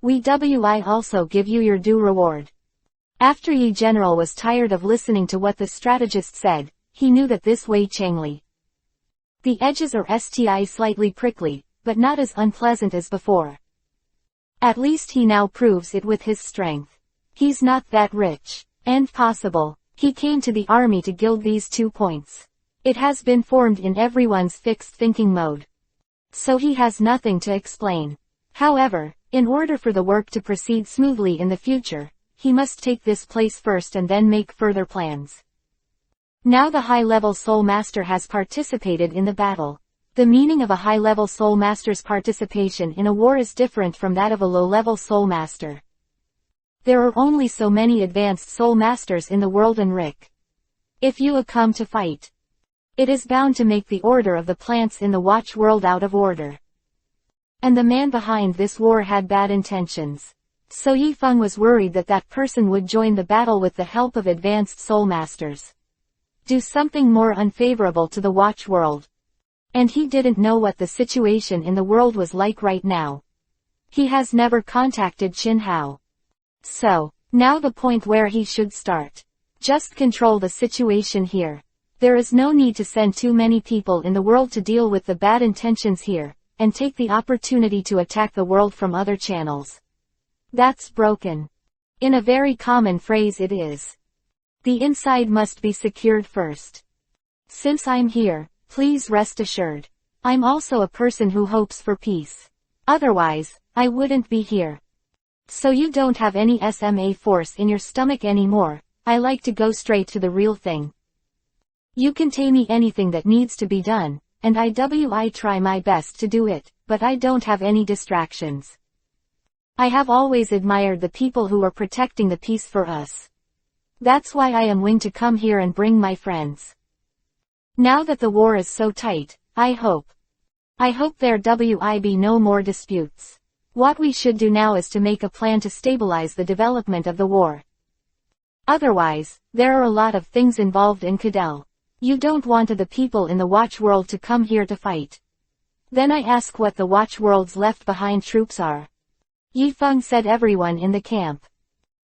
We will also give you your due reward. After Yi General was tired of listening to what the strategist said, he knew that this Wei Changli. The edges are slightly prickly, but not as unpleasant as before. At least he now proves it with his strength. He's not that rich. And possible. He came to the army to gild these 2 points. It has been formed in everyone's fixed thinking mode. So he has nothing to explain. However, in order for the work to proceed smoothly in the future, he must take this place first and then make further plans. Now the high-level Soul Master has participated in the battle. The meaning of a high-level Soul Master's participation in a war is different from that of a low-level Soul Master. There are only so many advanced Soul Masters in the world, and Rick. If you come to fight, it is bound to make the order of the plants in the Watch world out of order. And the man behind this war had bad intentions. So Yi Feng was worried that that person would join the battle with the help of advanced Soul Masters. Do something more unfavorable to the Watch world. And he didn't know what the situation in the world was like right now. He has never contacted Qin Hao. So, now the point where he should start. Just control the situation here. There is no need to send too many people in the world to deal with the bad intentions here, and take the opportunity to attack the world from other channels. That's broken. In a very common phrase it is. The inside must be secured first. Since I'm here, please rest assured. I'm also a person who hopes for peace. Otherwise, I wouldn't be here. So you don't have any SMA force in your stomach anymore. I like to go straight to the real thing. You can tell me anything that needs to be done, and I try my best to do it, but I don't have any distractions. I have always admired the people who are protecting the peace for us. That's why I am willing to come here and bring my friends. Now that the war is so tight, I hope there will be no more disputes. What we should do now is to make a plan to stabilize the development of the war. Otherwise, there are a lot of things involved in Kindle. You don't want the people in the watch world to come here to fight. Then I ask what the watch world's left behind troops are. Yi Feng said everyone in the camp.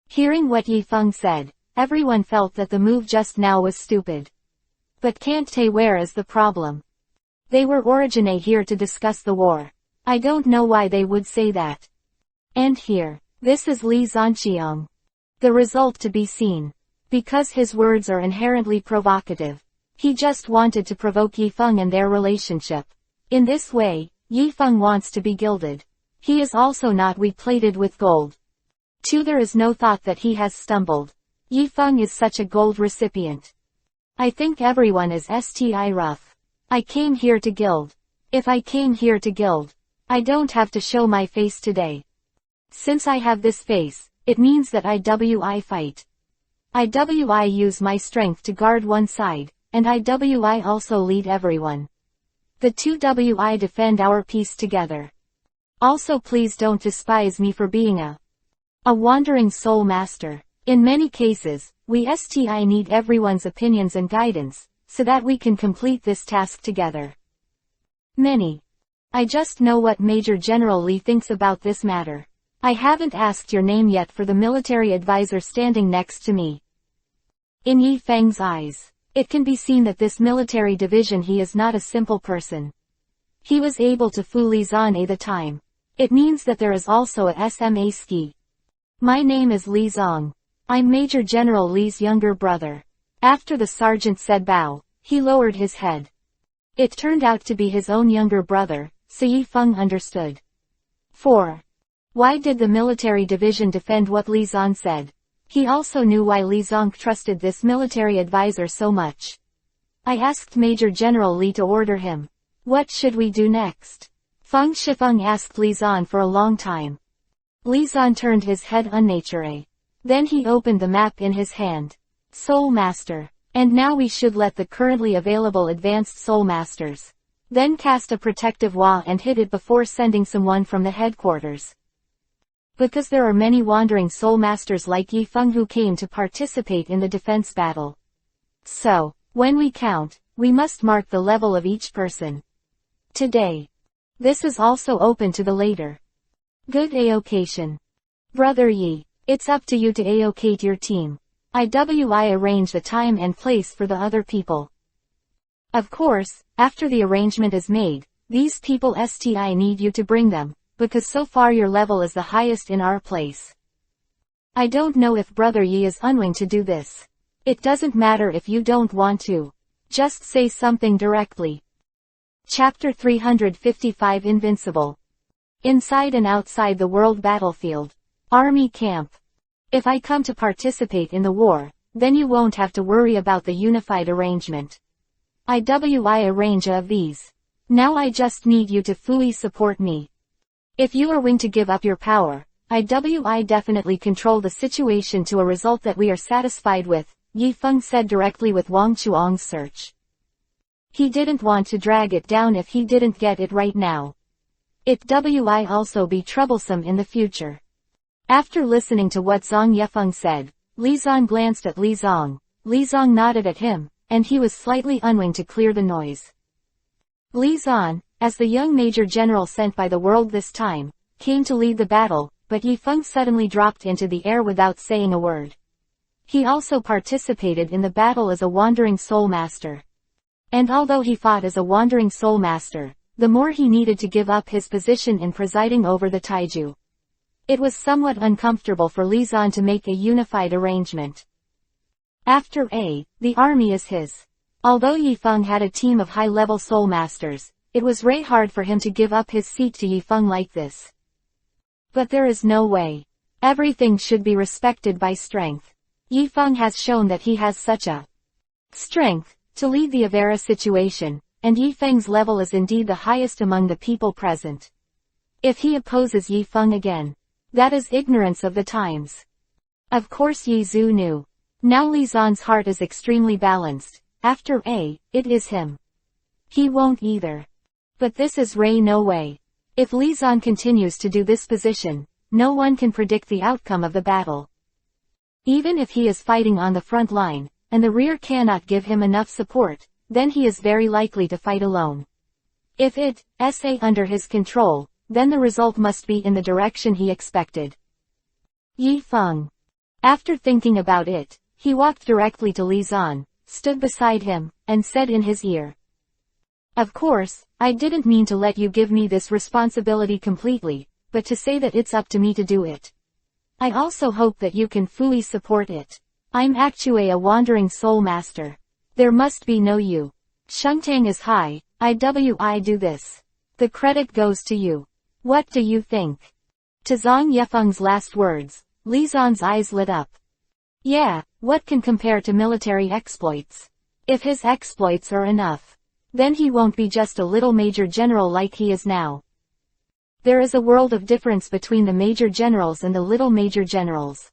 Hearing what Yi Feng said, everyone felt that the move just now was stupid. But can't tell where is the problem. They were originate here to discuss the war. I don't know why they would say that. And here, this is Li Zhanqiang. The result to be seen. Because his words are inherently provocative. He just wanted to provoke Yi Feng and their relationship. In this way, Yi Feng wants to be gilded. He is also not plated with gold. 2. There is no thought that he has stumbled. Yi Feng is such a gold recipient. I think everyone is sti rough. I came here to gild. If I came here to gild, I don't have to show my face today. Since I have this face, it means that I fight. I use my strength to guard one side, and I also lead everyone. The two defend our peace together. Also please don't despise me for being a wandering soul master. In many cases, we need everyone's opinions and guidance, so that we can complete this task together. I just know what Major General Li thinks about this matter. I haven't asked your name yet for the military advisor standing next to me. In Yi Feng's eyes, it can be seen that this military division he is not a simple person. He was able to fool Li Zhan at the time. It means that there is also a SMA ski. My name is Li Zhang. I'm Major General Li's younger brother. After the sergeant said bow, he lowered his head. It turned out to be his own younger brother, so Yi Feng understood. 4. Why did the military division defend what Li Zhan said? He also knew why Li Zhan trusted this military advisor so much. I asked Major General Li to order him. What should we do next? Feng Shifeng asked Li Zhan for a long time. Li Zhan turned his head unnaturally. Then he opened the map in his hand. Soul Master. And now we should let the currently available advanced Soul Masters. Then cast a protective wall and hit it before sending someone from the headquarters. Because there are many wandering Soul Masters like Yi Feng who came to participate in the defense battle. So, when we count, we must mark the level of each person. Today. This is also open to the later. Good allocation. Brother Yi, it's up to you to allocate your team. I arrange the time and place for the other people. Of course, after the arrangement is made, these people need you to bring them, because so far your level is the highest in our place. I don't know if Brother Yi is unwilling to do this. It doesn't matter if you don't want to. Just say something directly. Chapter 355 Invincible. Inside and outside the world battlefield. Army camp. If I come to participate in the war, then you won't have to worry about the unified arrangement. I arrange of these. Now I just need you to fully support me. If you are willing to give up your power, I definitely control the situation to a result that we are satisfied with, Yi Feng said directly with Wang Chuang's search. He didn't want to drag it down if he didn't get it right now. It will also be troublesome in the future. After listening to what Zhang Yefeng said, Li Zhan glanced at Li Zhang. Li Zhang nodded at him, and he was slightly unwilling to clear the noise. Li Zhan, as the young major general sent by the world this time, came to lead the battle, but Yi Feng suddenly dropped into the air without saying a word. He also participated in the battle as a wandering soul master. And although he fought as a wandering soul master, the more he needed to give up his position in presiding over the taiju. It was somewhat uncomfortable for Li Zhan to make a unified arrangement. After the army is his. Although Yi Feng had a team of high-level soul masters, it was Ray hard for him to give up his seat to Yifeng like this. But there is no way. Everything should be respected by strength. Yifeng has shown that he has such a strength to lead the Avera situation, and Yifeng's level is indeed the highest among the people present. If he opposes Yifeng again, that is ignorance of the times. Of course Yi Zhu knew. Now Li Zan's heart is extremely balanced. After A, it is him. He won't either. But this is Ray no way. If Li Zan continues to do this position, no one can predict the outcome of the battle. Even if he is fighting on the front line, and the rear cannot give him enough support, then he is very likely to fight alone. If it is under his control, then the result must be in the direction he expected. Yifeng. After thinking about it, he walked directly to Li Zan, stood beside him, and said in his ear, "Of course, I didn't mean to let you give me this responsibility completely, but to say that it's up to me to do it. I also hope that you can fully support it. I'm actually a wandering soul master. There must be no you. Shengtang is high, I do this. The credit goes to you. What do you think?" To Zhang Yifeng's last words, Li Zan's eyes lit up. Yeah, what can compare to military exploits? If his exploits are enough, then he won't be just a little major general like he is now. There is a world of difference between the major generals and the little major generals.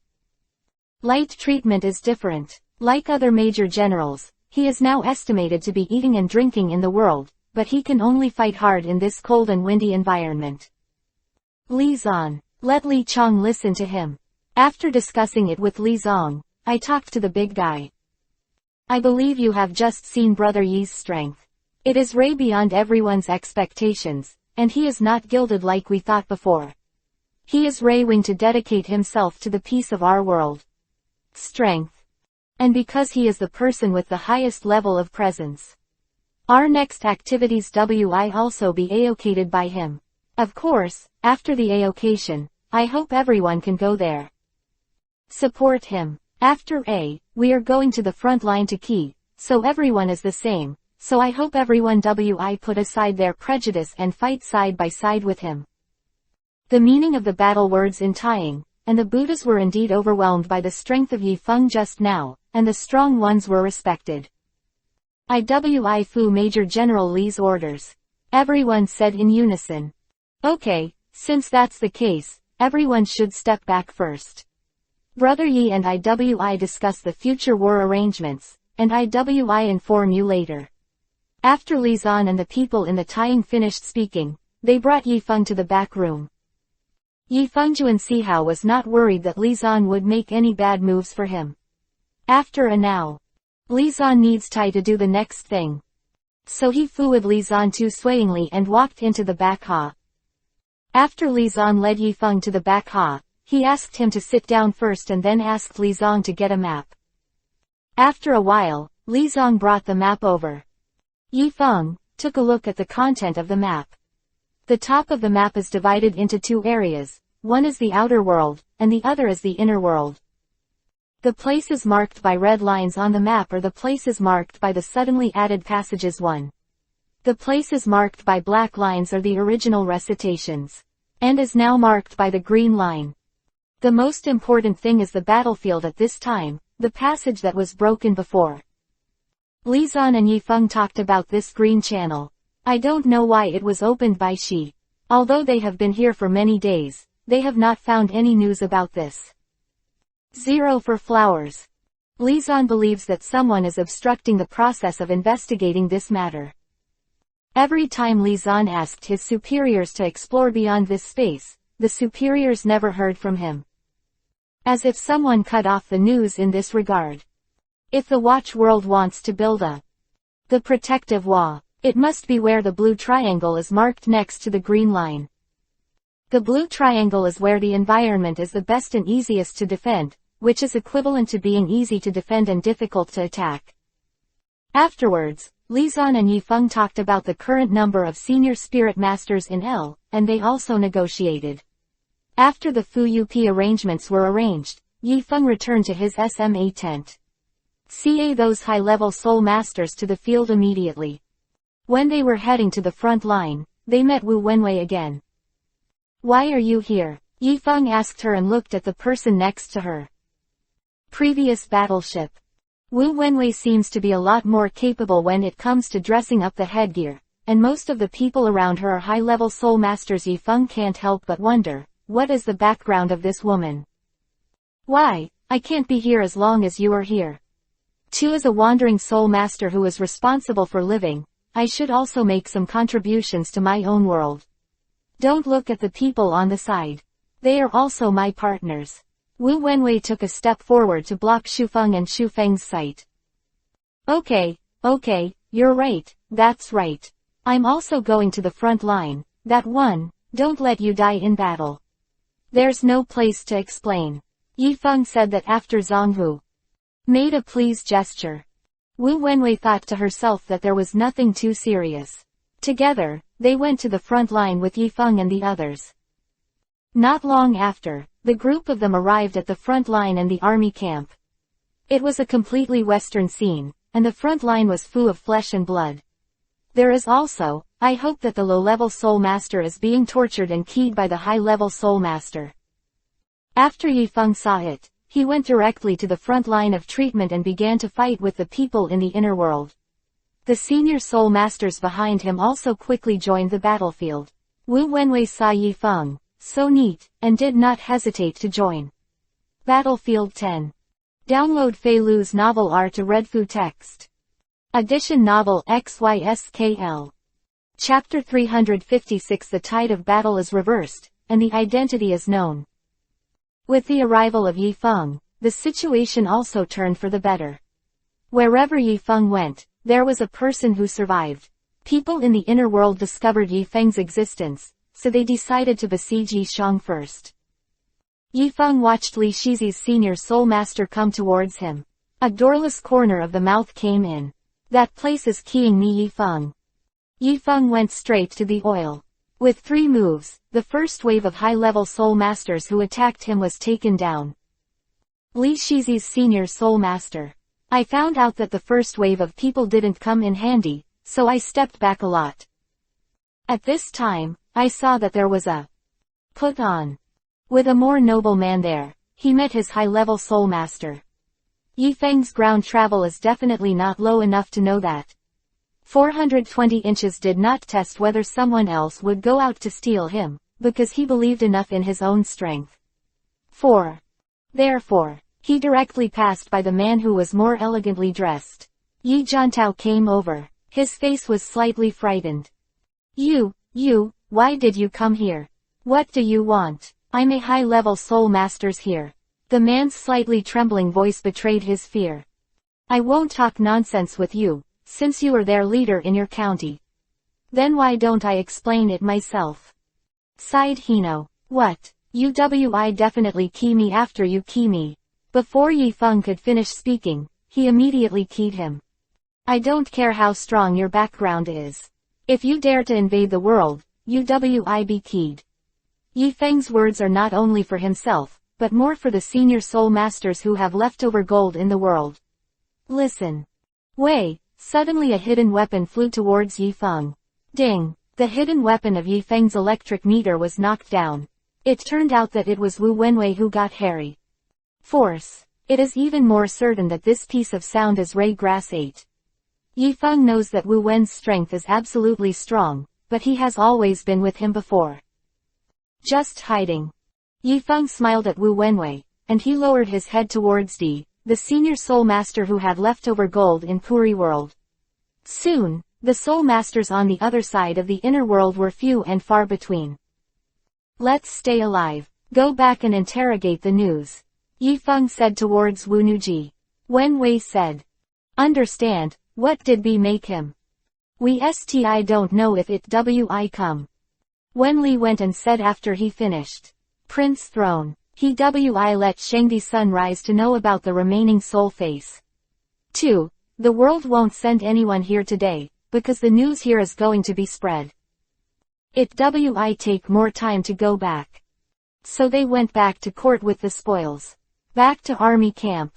Light treatment is different. Like other major generals, he is now estimated to be eating and drinking in the world, but he can only fight hard in this cold and windy environment. Li Zan. Let Li Chong listen to him. After discussing it with Li Zong, I talked to the big guy. I believe you have just seen Brother Yi's strength. It is Ray beyond everyone's expectations, and he is not gilded like we thought before. He is Ray willing to dedicate himself to the peace of our world. Strength. And because he is the person with the highest level of presence. Our next activities will also be allocated by him. Of course, after the allocation, I hope everyone can go there. Support him. After A, we are going to the front line to Key, so everyone is the same, so I hope everyone will put aside their prejudice and fight side by side with him. The meaning of the battle words in Taiying, and the Buddhas were indeed overwhelmed by the strength of Yifeng just now, and the strong ones were respected. I fu Major General Li's orders. Everyone said in unison. Okay, since that's the case, everyone should step back first. Brother Yi and I discuss the future war arrangements, and I inform you later. After Li Zan and the people in the Taiying finished speaking, they brought Yifeng to the back room. Yifeng Juan was not worried that Li Zan would make any bad moves for him. After a now, Li Zan needs Tai to do the next thing. So he flew Li Zan too swayingly and walked into the back hall. After Li Zan led Yifeng to the back hall, he asked him to sit down first and then asked Li Zong to get a map. After a while, Li Zong brought the map over. Yifeng took a look at the content of the map. The top of the map is divided into two areas, one is the outer world, and the other is the inner world. The places marked by red lines on the map are the places marked by the suddenly added passages 1. The places marked by black lines are the original recitations, and is now marked by the green line. The most important thing is the battlefield at this time, the passage that was broken before. Li Zan and Yifeng talked about this green channel. I don't know why it was opened by Shi. Although they have been here for many days, they have not found any news about this. 0 for flowers. Li Zan believes that someone is obstructing the process of investigating this matter. Every time Li Zan asked his superiors to explore beyond this space, the superiors never heard from him. As if someone cut off the news in this regard. If the Watch World wants to build the protective wall, it must be where the blue triangle is marked next to the green line. The blue triangle is where the environment is the best and easiest to defend, which is equivalent to being easy to defend and difficult to attack. Afterwards, Li Zan and Yifeng talked about the current number of senior spirit masters in L, and they also negotiated. After the Fu Up arrangements were arranged, Yifeng returned to his SMA tent. CA those high-level soul masters to the field immediately. When they were heading to the front line, they met Wu Wenwei again. "Why are you here?" Yi Feng asked her and looked at the person next to her. Previous battleship. Wu Wenwei seems to be a lot more capable when it comes to dressing up the headgear, and most of the people around her are high-level soul masters. Yi Feng can't help but wonder, what is the background of this woman? "Why, I can't be here as long as you are here. Tu is a wandering soul master who is responsible for living. I should also make some contributions to my own world. Don't look at the people on the side. They are also my partners." Wu Wenwei took a step forward to block Shufeng and Shufeng's sight. Okay, you're right, that's right. I'm also going to the front line. That one, don't let you die in battle. There's no place to explain. Yi Feng said that after Zhang Hu made a please gesture. Wu Wenwei thought to herself that there was nothing too serious. Together, they went to the front line with Yi Feng and the others. Not long after, the group of them arrived at the front line and the army camp. It was a completely Western scene, and the front line was full of flesh and blood. There is also, I hope that the low-level soul master is being tortured and keyed by the high-level soul master. After Yi Feng saw it, he went directly to the front line of treatment and began to fight with the people in the inner world. The senior soul masters behind him also quickly joined the battlefield. Wu Wenwei saw Yi Feng, so neat, and did not hesitate to join. Battlefield 10. Download Fei Lu's novel R to Redfu text. Edition novel XYSKL. Chapter 356. The tide of battle is reversed, and the identity is known. With the arrival of Yi Feng, the situation also turned for the better. Wherever Yi Feng went, there was a person who survived. People in the inner world discovered Yi Feng's existence, so they decided to besiege Yi Shang first. Yi Feng watched Li Shizi's senior soul master come towards him. A doorless corner of the mouth came in. "That place is keying me, Yi Feng." Yi Feng went straight to the oil. With 3 moves, the first wave of high-level soul masters who attacked him was taken down. Li Shizi's senior soul master. "I found out that the first wave of people didn't come in handy, so I stepped back a lot. At this time, I saw that there was a put on. With a more noble man there, he met his high-level soul master. Yi Feng's ground travel is definitely not low enough to know that. 420 inches did not test whether someone else would go out to steal him, because he believed enough in his own strength. 4. Therefore, he directly passed by the man who was more elegantly dressed. Yi Jiantao came over. His face was slightly frightened. You, why did you come here? What do you want? I'm a high-level soul master's here." The man's slightly trembling voice betrayed his fear. "I won't talk nonsense with you, since you are their leader in your county. Then why don't I explain it myself?" Sighed Hino. "What? UWI definitely key me after you key me." Before Yi Feng could finish speaking, he immediately keyed him. "I don't care how strong your background is. If you dare to invade the world, UWI be keyed." Yi Feng's words are not only for himself, but more for the senior soul masters who have leftover gold in the world. Listen. Wei, suddenly a hidden weapon flew towards Yi Feng. Ding! The hidden weapon of Yi Feng's electric meter was knocked down. It turned out that it was Wu Wenwei who got Harry. Force. It is even more certain that this piece of sound is Ray Grass 8. Yi Feng knows that Wu Wen's strength is absolutely strong, but he has always been with him before. Just hiding. Yi Feng smiled at Wu Wenwei, and he lowered his head towards Di, the senior soul master who had leftover gold in Puri world. Soon, the soul masters on the other side of the inner world were few and far between. Let's stay alive. Go back and interrogate the news. Yi Feng said towards Wu Nuji. Wenwei said. Understand, what did B make him? We sti don't know if it wi come. Wen Li went and said after he finished. Prince Throne. He wi let Shengdi Sun rise to know about the remaining soul face. 2. The world won't send anyone here today, because the news here is going to be spread. It wi take more time to go back. So they went back to court with the spoils. Back to army camp.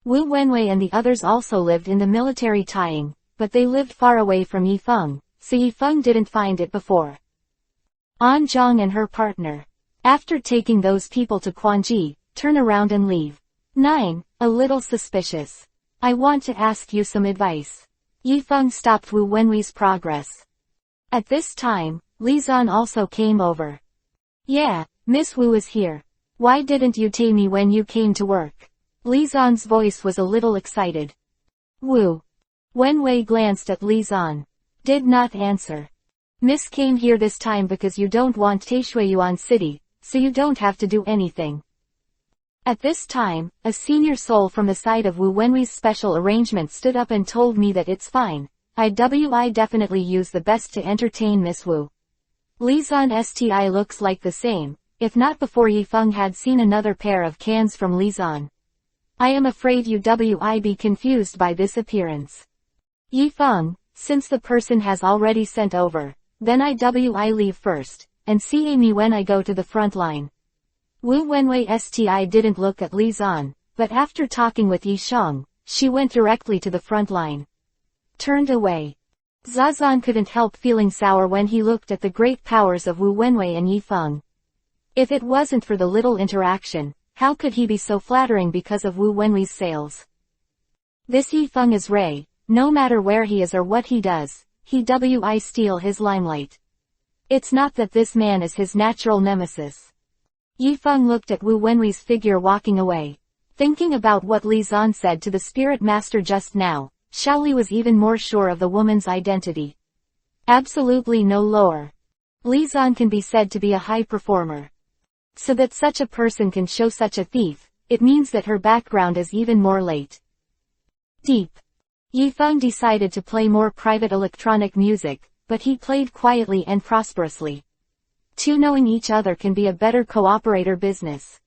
Wu Wenwei and the others also lived in the military tying, but they lived far away from Yi Feng, so Yi Feng didn't find it before. An Zhang and her partner, after taking those people to Quanji, turn around and leave. 9. A little suspicious. I want to ask you some advice. Yi Feng stopped Wu Wenwei's progress. At this time, Li Zan also came over. Yeah, Miss Wu is here. Why didn't you tell me when you came to work? Li Zan's voice was a little excited. Wu Wenwei glanced at Li Zan. Did not answer. Miss came here this time because you don't want Taishuiyuan City, so you don't have to do anything. At this time, a senior soul from the side of Wu Wenwei's special arrangement stood up and told me that it's fine. I definitely use the best to entertain Miss Wu. Li Zan sti looks like the same, if not before Yi Feng had seen another pair of cans from Li Zan. I am afraid you be confused by this appearance. Yi Feng, since the person has already sent over, then I leave first, and see me when I go to the front line. Wu Wenwei sti didn't look at Li Zan, but after talking with Yi Sheng, she went directly to the front line. Turned away. Zazan couldn't help feeling sour when he looked at the great powers of Wu Wenwei and Yi Feng. If it wasn't for the little interaction, how could he be so flattering because of Wu Wenwei's sales? This Yi Feng is Ray, no matter where he is or what he does, he steal his limelight. It's not that this man is his natural nemesis. Yi Feng looked at Wu Wenwei's figure walking away. Thinking about what Li Zan said to the spirit master just now, Shaoli was even more sure of the woman's identity. Absolutely no lower. Li Zan can be said to be a high performer. So that such a person can show such a thief, it means that her background is even more late. Deep. Yi Feng decided to play more private electronic music, but he played quietly and prosperously. Two knowing each other can be a better cooperator business.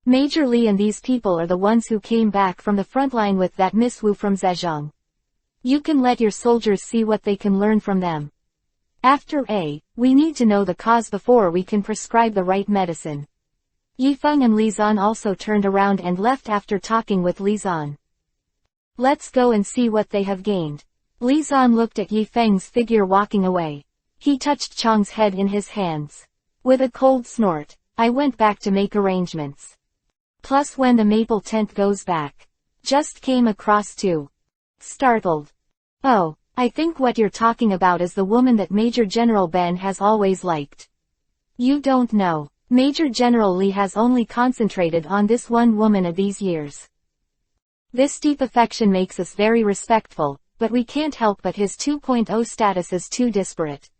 Major Li and these people are the ones who came back from the front line with that Miss Wu from Zhejiang. You can let your soldiers see what they can learn from them. After we need to know the cause before we can prescribe the right medicine. Yi Feng and Li Zan also turned around and left after talking with Li Zan. Let's go and see what they have gained. Li Zan looked at Yi Feng's figure walking away. He touched Chang's head in his hands. With a cold snort, I went back to make arrangements. Plus when the maple tent goes back. Just came across too. Startled. Oh, I think what you're talking about is the woman that Major General Ben has always liked. You don't know. Major General Li has only concentrated on this one woman of these years. This deep affection makes us very respectful, but we can't help but his 2.0 status is too disparate.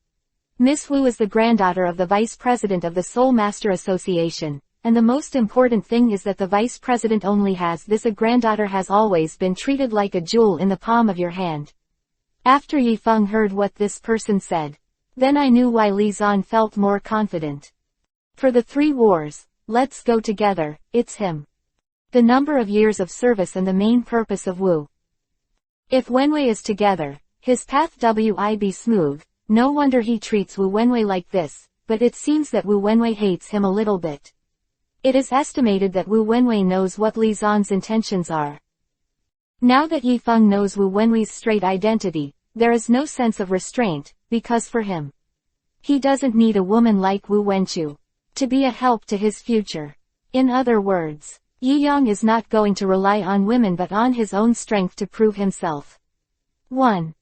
Miss Wu is the granddaughter of the Vice President of the Soul Master Association, and the most important thing is that the Vice President only has this. A granddaughter has always been treated like a jewel in the palm of your hand. After Yi Feng heard what this person said, then I knew why Li Zan felt more confident. For the 3 wars, let's go together, it's him. The number of years of service and the main purpose of Wu. If Wenwei is together, his path be smooth, no wonder he treats Wu Wenwei like this, but it seems that Wu Wenwei hates him a little bit. It is estimated that Wu Wenwei knows what Li Zan's intentions are. Now that Yi Feng knows Wu Wenwei's straight identity, there is no sense of restraint, because for him, he doesn't need a woman like Wu Wenchu to be a help to his future. In other words, Yi Yang is not going to rely on women but on his own strength to prove himself. 1.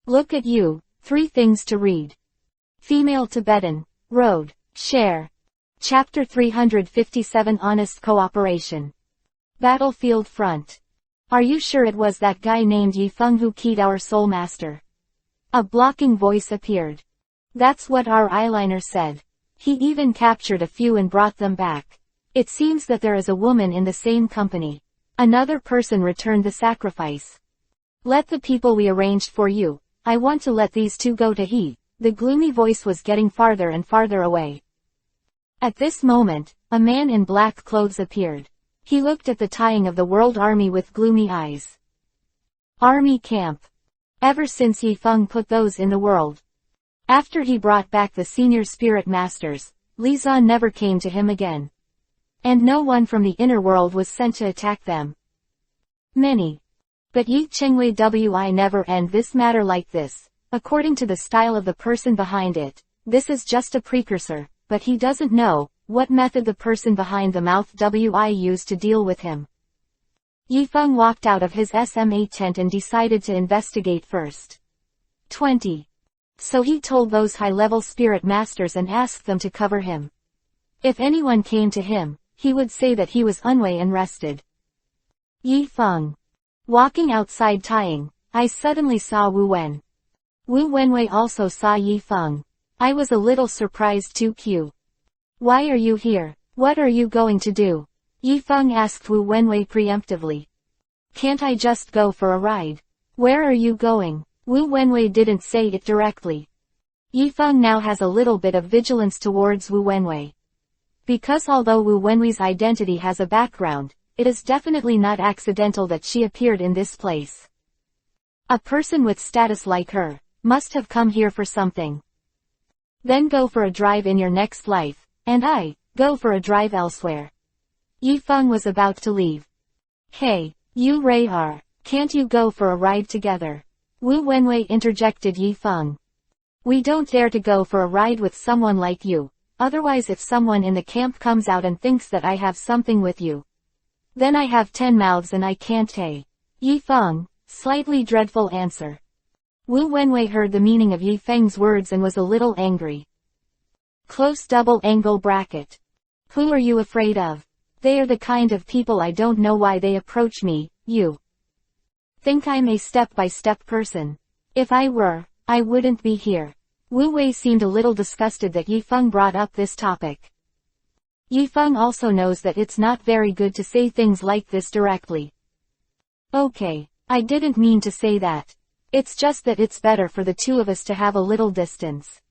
Look at you, 3 things to read. Female Tibetan, Road, Share. Chapter 357 Honest Cooperation. Battlefield Front. Are you sure it was that guy named Yi Feng who keyed our Soul Master? A blocking voice appeared. That's what our eyeliner said. He even captured a few and brought them back. It seems that there is a woman in the same company. Another person returned the sacrifice. Let the people we arranged for you. I want to let these 2 go to he. The gloomy voice was getting farther and farther away. At this moment, a man in black clothes appeared. He looked at the tying of the World Army with gloomy eyes. Army camp. Ever since Yi Feng put those in the world. After he brought back the senior spirit masters, Li Zan never came to him again. And no one from the inner world was sent to attack them. Many. But Yi Chengwei never end this matter like this. According to the style of the person behind it, this is just a precursor, but he doesn't know what method the person behind the mouth wi used to deal with him. Yifeng walked out of his SMA tent and decided to investigate first. 20. So he told those high-level spirit masters and asked them to cover him. If anyone came to him, he would say that he was unway and rested. Yifeng. Walking outside tying, I suddenly saw Wu Wen. Wu Wenwei also saw Yifeng. I was a little surprised too. Q. Why are you here? What are you going to do? Yifeng asked Wu Wenwei preemptively. Can't I just go for a ride? Where are you going? Wu Wenwei didn't say it directly. Yifeng now has a little bit of vigilance towards Wu Wenwei. Because although Wu Wenwei's identity has a background, it is definitely not accidental that she appeared in this place. A person with status like her must have come here for something. Then go for a drive in your next life, and I go for a drive elsewhere. Yifeng was about to leave. Hey, you Ray R, can't you go for a ride together? Wu Wenwei interjected Yifeng. We don't dare to go for a ride with someone like you, otherwise if someone in the camp comes out and thinks that I have something with you, then I have 10 mouths and I can't say. Yifeng, slightly dreadful answer. Wu Wenwei heard the meaning of Yifeng's words and was a little angry. Close double angle bracket. Who are you afraid of? They are the kind of people I don't know why they approach me. You think I'm a step-by-step person. If I were, I wouldn't be here. Wu Wei seemed a little disgusted that Yifeng brought up this topic. Yifeng also knows that it's not very good to say things like this directly. Okay, I didn't mean to say that. It's just that it's better for the two of us to have a little distance.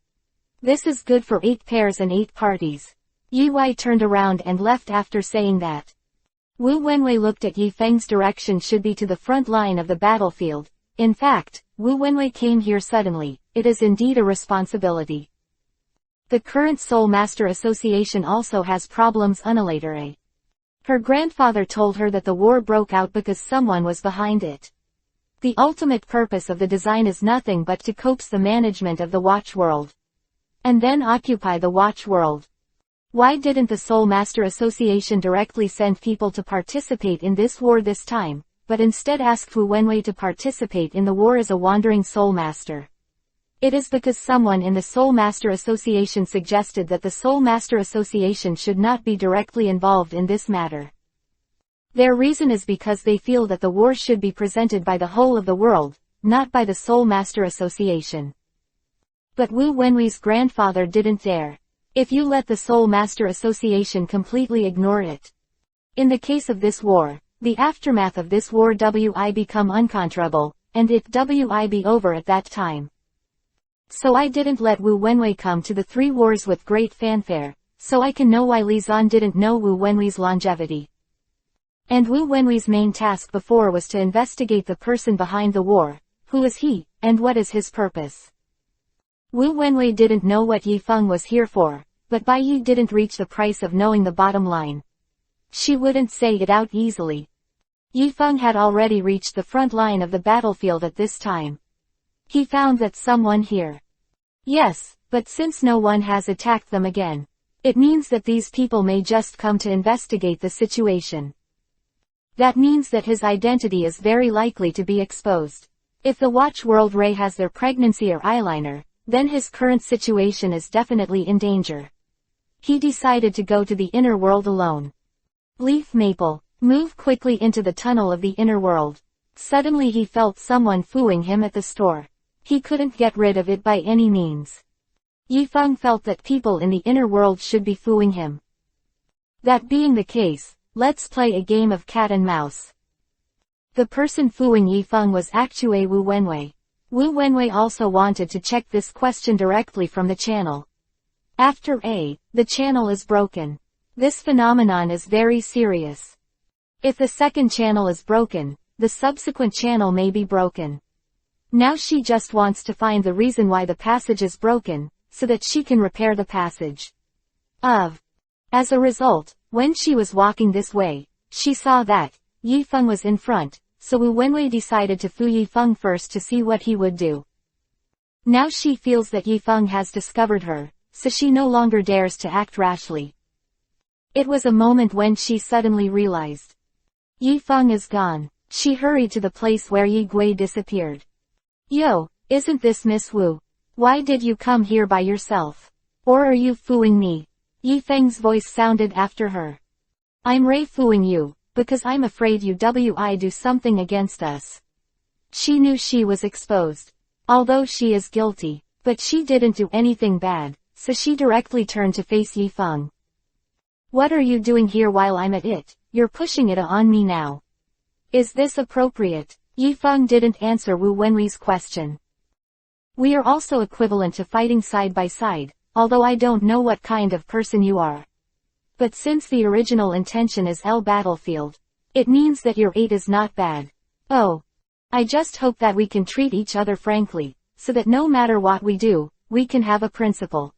This is good for 8 pairs and 8 parties. Yi turned around and left after saying that. Wu Wenwei looked at Yifeng's direction should be to the front line of the battlefield. In fact, Wu Wenwei came here suddenly. It is indeed a responsibility. The current Soul Master Association also has problems. Unalater. Her grandfather told her that the war broke out because someone was behind it. The ultimate purpose of the design is nothing but to coax the management of the Watch World. And then occupy the Watch World. Why didn't the Soul Master Association directly send people to participate in this war this time, but instead ask Wu Wenwei to participate in the war as a wandering Soul Master? It is because someone in the Soul Master Association suggested that the Soul Master Association should not be directly involved in this matter. Their reason is because they feel that the war should be presented by the whole of the world, not by the Soul Master Association. But Wu Wenwei's grandfather didn't dare. If you let the Soul Master Association completely ignore it. In the case of this war, the aftermath of this war will become uncontrollable, and it will be over at that time. So I didn't let Wu Wenwei come to the 3 wars with great fanfare, so I can know why Li Zan didn't know Wu Wenwei's longevity. And Wu Wenwei's main task before was to investigate the person behind the war. Who is he, and what is his purpose? Wu Wenwei didn't know what Yifeng was here for, but Bai Yi didn't reach the price of knowing the bottom line. She wouldn't say it out easily. Yifeng had already reached the front line of the battlefield at this time. He found that someone here. Yes, but since no one has attacked them again, it means that these people may just come to investigate the situation. That means that his identity is very likely to be exposed. If the Watch World Ray has their pregnancy or eyeliner, then his current situation is definitely in danger. He decided to go to the inner world alone. Leaf Maple, move quickly into the tunnel of the inner world. Suddenly he felt someone fooling him at the store. He couldn't get rid of it by any means. Yifeng felt that people in the inner world should be fooling him. That being the case, let's play a game of cat and mouse. The person fooling Yifeng was actually Wu Wenwei. Wu Wenwei also wanted to check this question directly from the channel. After the channel is broken. This phenomenon is very serious. If the second channel is broken, the subsequent channel may be broken. Now she just wants to find the reason why the passage is broken, so that she can repair the passage. As a result, when she was walking this way, she saw that Yifeng was in front, so Wu Wenwei decided to foo Yifeng first to see what he would do. Now she feels that Yifeng has discovered her, so she no longer dares to act rashly. It was a moment when she suddenly realized. Yifeng is gone. She hurried to the place where Yi Gui disappeared. Yo, isn't this Miss Wu? Why did you come here by yourself? Or are you fooling me? Yifeng's voice sounded after her. I'm fooling you, because I'm afraid you will do something against us. She knew she was exposed. Although she is guilty, but she didn't do anything bad, so she directly turned to face Yifeng. What are you doing here while I'm at it? You're pushing it on me now. Is this appropriate? Yifeng didn't answer Wu Wenwei's question. We are also equivalent to fighting side by side, although I don't know what kind of person you are. But since the original intention is L battlefield, it means that your 8 is not bad. Oh. I just hope that we can treat each other frankly, so that no matter what we do, we can have a principle.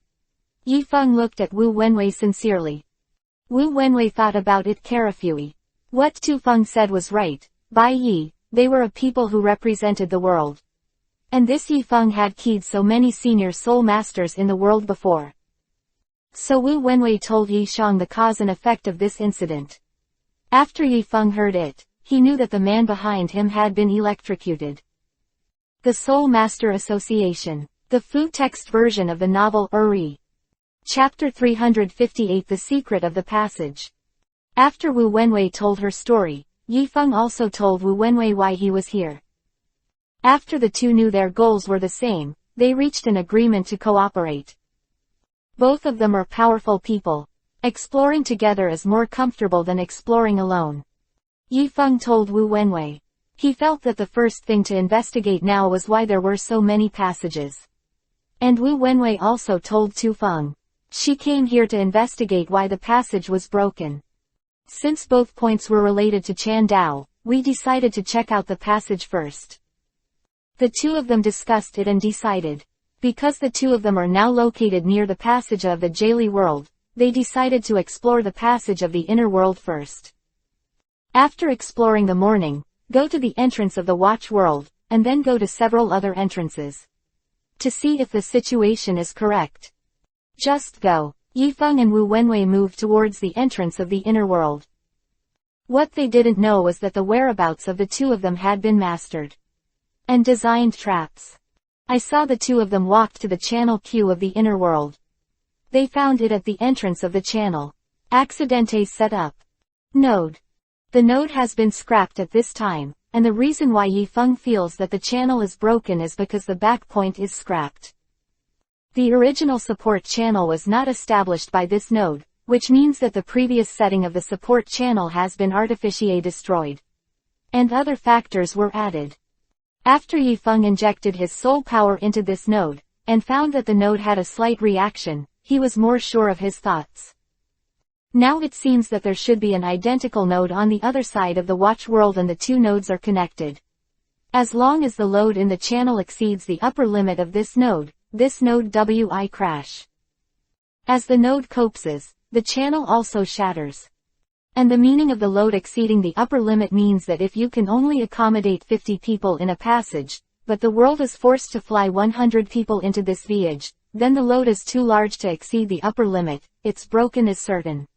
Yifeng looked at Wu Wenwei sincerely. Wu Wenwei thought about it carefully. What Tu Feng said was right. By Yi, they were a people who represented the world. And this Yifeng had keyed so many senior soul masters in the world before. So Wu Wenwei told Yi Shang the cause and effect of this incident. After Yifeng heard it, he knew that the man behind him had been electrocuted. The Soul Master Association. The full text version of the novel Uri. Chapter 358 The Secret of the Passage. After Wu Wenwei told her story, Yifeng also told Wu Wenwei why he was here. After the two knew their goals were the same, they reached an agreement to cooperate. Both of them are powerful people. Exploring together is more comfortable than exploring alone. Yifeng told Wu Wenwei. He felt that the first thing to investigate now was why there were so many passages. And Wu Wenwei also told Tu Feng. She came here to investigate why the passage was broken. Since both points were related to Chan Dao, we decided to check out the passage first. The two of them discussed it and decided. Because the two of them are now located near the passage of the Jali world, they decided to explore the passage of the inner world first. After exploring the morning, go to the entrance of the watch world, and then go to several other entrances. To see if the situation is correct. Just go. Yifeng and Wu Wenwei moved towards the entrance of the inner world. What they didn't know was that the whereabouts of the two of them had been mastered. And designed traps. I saw the two of them walked to the channel Q of the inner world. They found it at the entrance of the channel. Accidente set up. Node. The node has been scrapped at this time, and the reason why Yifeng feels that the channel is broken is because the back point is scrapped. The original support channel was not established by this node, which means that the previous setting of the support channel has been artificially destroyed. And other factors were added. After Yifeng injected his soul power into this node, and found that the node had a slight reaction, he was more sure of his thoughts. Now it seems that there should be an identical node on the other side of the watch world and the two nodes are connected. As long as the load in the channel exceeds the upper limit of this node wi crash. As the node collapses, the channel also shatters. And the meaning of the load exceeding the upper limit means that if you can only accommodate 50 people in a passage, but the world is forced to fly 100 people into this voyage, then the load is too large to exceed the upper limit, it's broken is certain.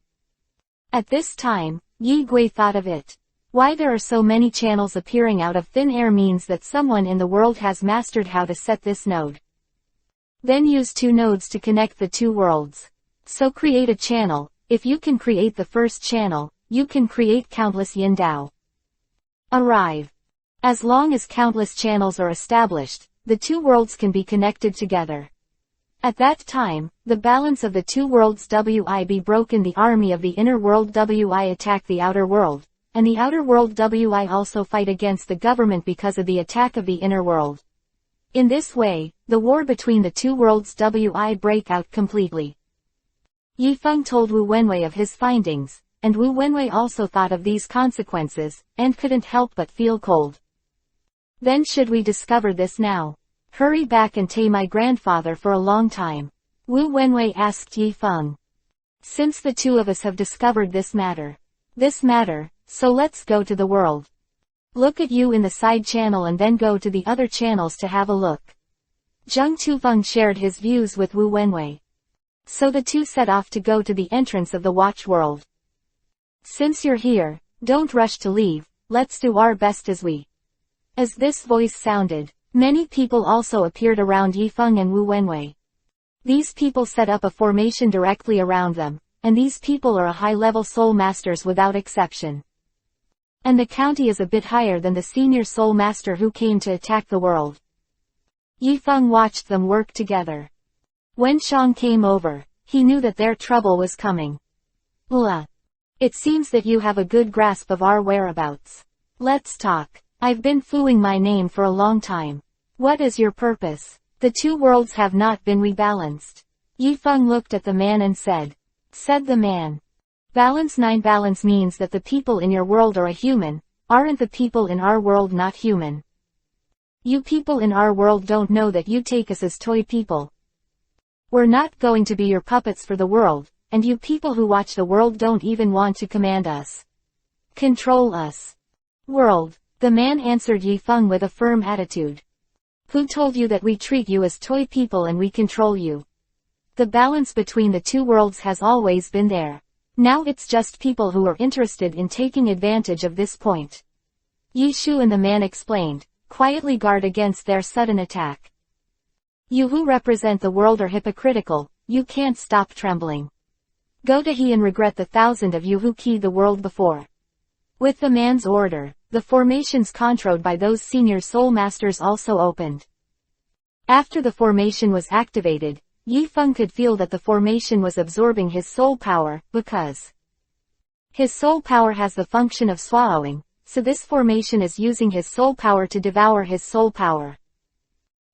At this time, Yi Gui thought of it. Why there are so many channels appearing out of thin air means that someone in the world has mastered how to set this node. Then use two nodes to connect the two worlds. So create a channel. If you can create the first channel, you can create countless yin dao. Arrive. As long as countless channels are established, the two worlds can be connected together. At that time, the balance of the two worlds will be broken. The army of the inner world will attack the outer world, and the outer world will also fight against the government because of the attack of the inner world. In this way, the war between the two worlds will break out completely. Yifeng told Wu Wenwei of his findings, and Wu Wenwei also thought of these consequences, and couldn't help but feel cold. Then should we discover this now? Hurry back and tell my grandfather for a long time. Wu Wenwei asked Yifeng. Since the two of us have discovered this matter, so let's go to the world. Look at you in the side channel and then go to the other channels to have a look. Zheng Tufeng shared his views with Wu Wenwei. So the two set off to go to the entrance of the watch world. Since you're here, don't rush to leave, let's do our best as we. As this voice sounded, many people also appeared around Yifeng and Wu Wenwei. These people set up a formation directly around them, and these people are a high-level soul masters without exception. And the county is a bit higher than the senior soul master who came to attack the world. Yifeng watched them work together. When Shang came over, he knew that their trouble was coming. Ula. It seems that you have a good grasp of our whereabouts. Let's talk. I've been fooling my name for a long time. What is your purpose? The two worlds have not been rebalanced. Yifeng looked at the man and said. Said the man. Balance 9. Balance means that the people in your world are a human, aren't the people in our world not human? You people in our world don't know that you take us as toy people. We're not going to be your puppets for the world, and you people who watch the world don't even want to command us. Control us. World. The man answered Yifeng with a firm attitude. Who told you that we treat you as toy people and we control you? The balance between the two worlds has always been there. Now it's just people who are interested in taking advantage of this point. Yishu and the man explained, quietly guard against their sudden attack. You who represent the world are hypocritical, you can't stop trembling. Go to he and regret the 1,000 of you who keyed the world before. With the man's order, the formations controlled by those senior soul masters also opened. After the formation was activated, Yifeng could feel that the formation was absorbing his soul power, because his soul power has the function of swallowing, so this formation is using his soul power to devour his soul power.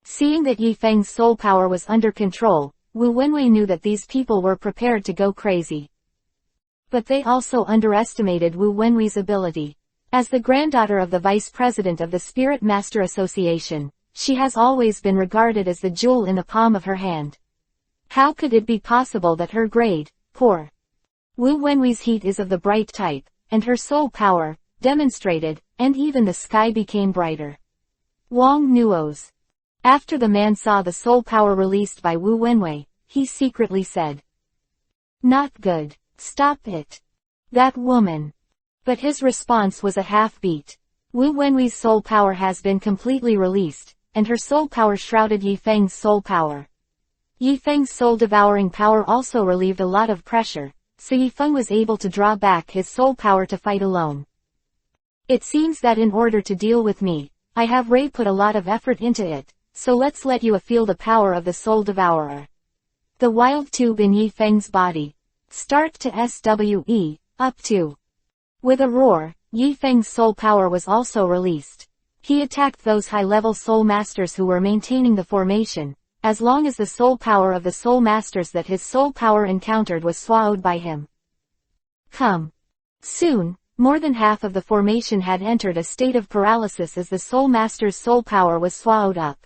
Seeing that Yifeng's soul power was under control, Wu Wenwei knew that these people were prepared to go crazy. But they also underestimated Wu Wenwei's ability. As the granddaughter of the vice president of the Spirit Master Association, she has always been regarded as the jewel in the palm of her hand. How could it be possible that her grade, poor Wu Wenwei's heat is of the bright type, and her soul power, demonstrated, and even the sky became brighter? Wang Nuo's. After the man saw the soul power released by Wu Wenwei, he secretly said. Not good. Stop it. That woman. But his response was a half-beat. Wu Wenwei's soul power has been completely released, and her soul power shrouded Yifeng's soul power. Yifeng's soul-devouring power also relieved a lot of pressure, so Yifeng was able to draw back his soul power to fight alone. It seems that in order to deal with me, I have Ray put a lot of effort into it. So let's let you feel the power of the soul devourer. The wild tube in Yifeng's body. Start to SWE, up to. With a roar, Yifeng's soul power was also released. He attacked those high-level soul masters who were maintaining the formation, as long as the soul power of the soul masters that his soul power encountered was swallowed by him. Come. Soon, more than half of the formation had entered a state of paralysis as the soul master's soul power was swallowed up.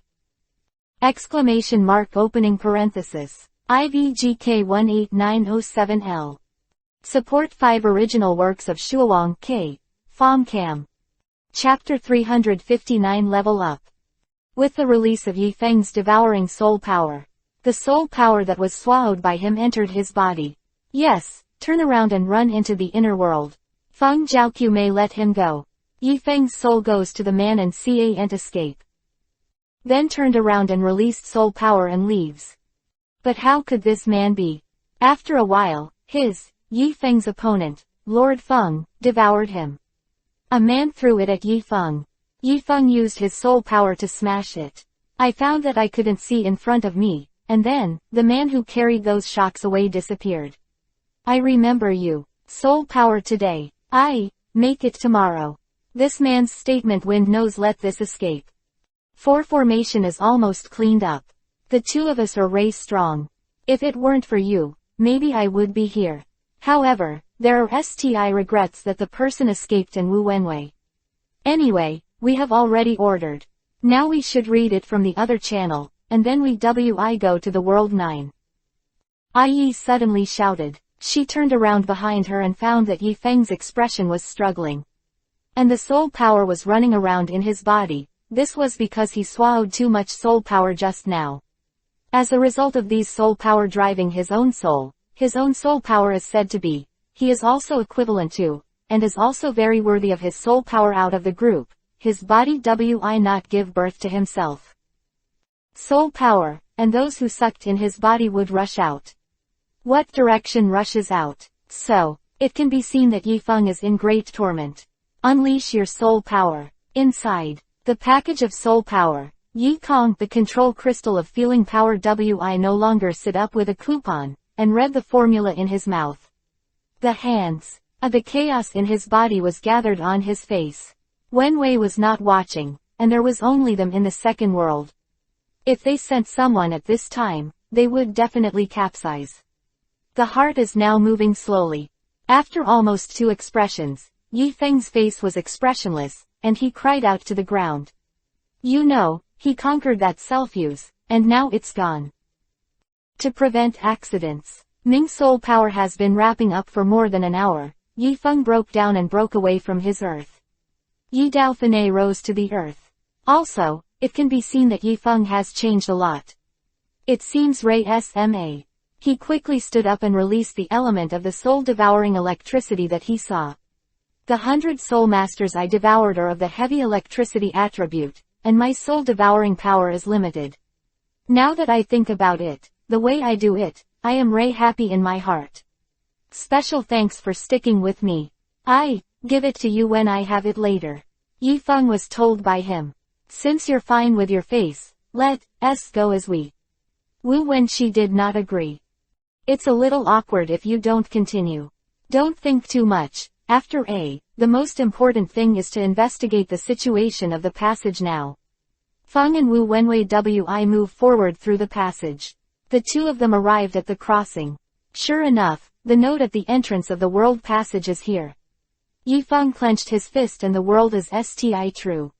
Exclamation mark opening parenthesis. IVGK 18907L. Support 5 original works of Shuowang K. Phom Cam. Chapter 359 Level Up. With the release of Yifeng's devouring soul power, the soul power that was swallowed by him entered his body. Yes, turn around and run into the inner world. Feng Zhaoqiu may let him go. Yifeng's soul goes to the man and can't escape. Then turned around and released soul power and leaves. But how could this man be? After a while, Yifeng's opponent, Lord Feng, devoured him. A man threw it at Yifeng. Yifeng used his soul power to smash it. I found that I couldn't see in front of me, and then, the man who carried those shocks away disappeared. I remember you. Soul power today. Make it tomorrow. This man's statement wind knows let this escape. Formation is almost cleaned up. The two of us are Ray strong. If it weren't for you, maybe I would be here. However, there are STI regrets that the person escaped in Wu Wenwei. Anyway, we have already ordered. Now we should read it from the other channel, and then we go to the world 9. Yi suddenly shouted. She turned around behind her and found that Yifeng's expression was struggling. And the soul power was running around in his body, This was because he swallowed too much soul power just now. As a result of these soul power driving his own soul power is said to be, he is also equivalent to, and is also very worthy of his soul power out of the group, his body wi not give birth to himself. Soul power, and those who sucked in his body would rush out. What direction rushes out? So, it can be seen that Yifeng is in great torment. Unleash your soul power. Inside the package of soul power, Yikong, the control crystal of feeling power wi no longer sit up with a coupon, and read the formula in his mouth. The hands of the chaos in his body was gathered on his face. Wenwei was not watching, and there was only them in the second world. If they sent someone at this time, they would definitely capsize. The heart is now moving slowly. After almost 2 expressions, Yifeng's face was expressionless, and he cried out to the ground. You know, he conquered that self-use, and now it's gone. To prevent accidents, Ming's soul power has been wrapping up for more than an hour. Yifeng broke down and broke away from his earth. Yi Daophinei rose to the earth. Also, it can be seen that Yifeng has changed a lot. It seems Ray SMA. He quickly stood up and released the element of the soul-devouring electricity that he saw. The 100 soul masters I devoured are of the heavy electricity attribute, and my soul-devouring power is limited. Now that I think about it, the way I do it, I am Ray happy in my heart. Special thanks for sticking with me. I give it to you when I have it later. Yifeng was told by him. Since you're fine with your face, let's go as we. Wu Wenqi did not agree. It's a little awkward if you don't continue. Don't think too much. After the most important thing is to investigate the situation of the passage now. Feng and Wu Wenwei wi move forward through the passage. The two of them arrived at the crossing. Sure enough, the note at the entrance of the world passage is here. Yifeng clenched his fist and the world is sti true.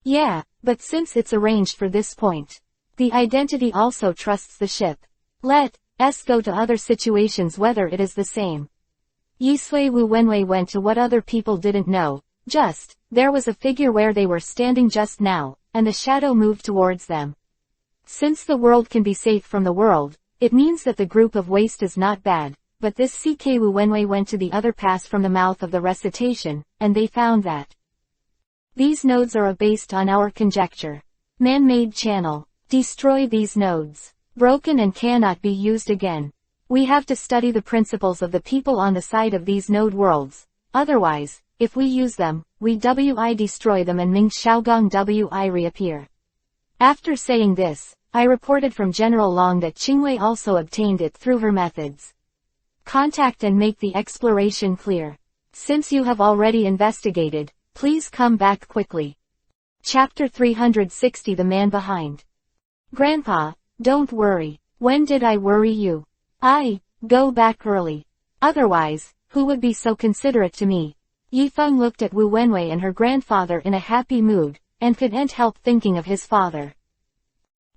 Yeah, but since it's arranged for this point, the identity also trusts the ship. Let's go to other situations whether it is the same. Yisui Wu Wenwei went to what other people didn't know. There was a figure where they were standing just now, and the shadow moved towards them. Since the world can be safe from the world, it means that the group of waste is not bad, but this CK Wu Wenwei went to the other pass from the mouth of the recitation, and they found that these nodes are based on our conjecture. Man-made channel. Destroy these nodes. Broken and cannot be used again. We have to study the principles of the people on the side of these node worlds. Otherwise, if we use them, we wi destroy them and Ming Xiaogong wi reappear. After saying this, I reported from General Long that Qingwei also obtained it through her methods. Contact and make the exploration clear. Since you have already investigated, please come back quickly. Chapter 360 The Man Behind. Grandpa, don't worry. When did I worry you? I go back early. Otherwise, who would be so considerate to me? Yifeng looked at Wu Wenwei and her grandfather in a happy mood, and couldn't help thinking of his father.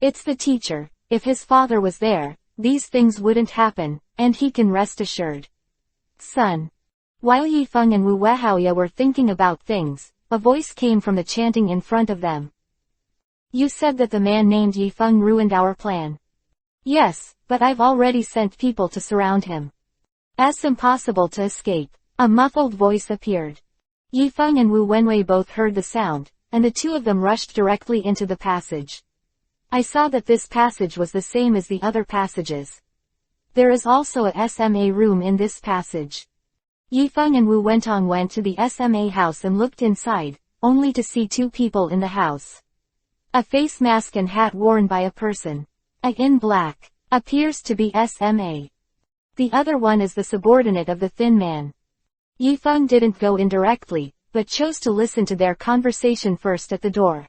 It's the teacher. If his father was there, these things wouldn't happen, and he can rest assured. Son. While Yifeng and Wu Wehaoya were thinking about things, a voice came from the chanting in front of them. You said that the man named Yifeng ruined our plan. Yes, but I've already sent people to surround him. It's impossible to escape. A muffled voice appeared. Yifeng and Wu Wenwei both heard the sound, and the two of them rushed directly into the passage. I saw that this passage was the same as the other passages. There is also a SMA room in this passage. Yifeng and Wu Wentong went to the SMA house and looked inside, only to see two people in the house. A face mask and hat worn by a person. In black. Appears to be SMA. The other one is the subordinate of the thin man. Yifeng didn't go in directly, but chose to listen to their conversation first at the door.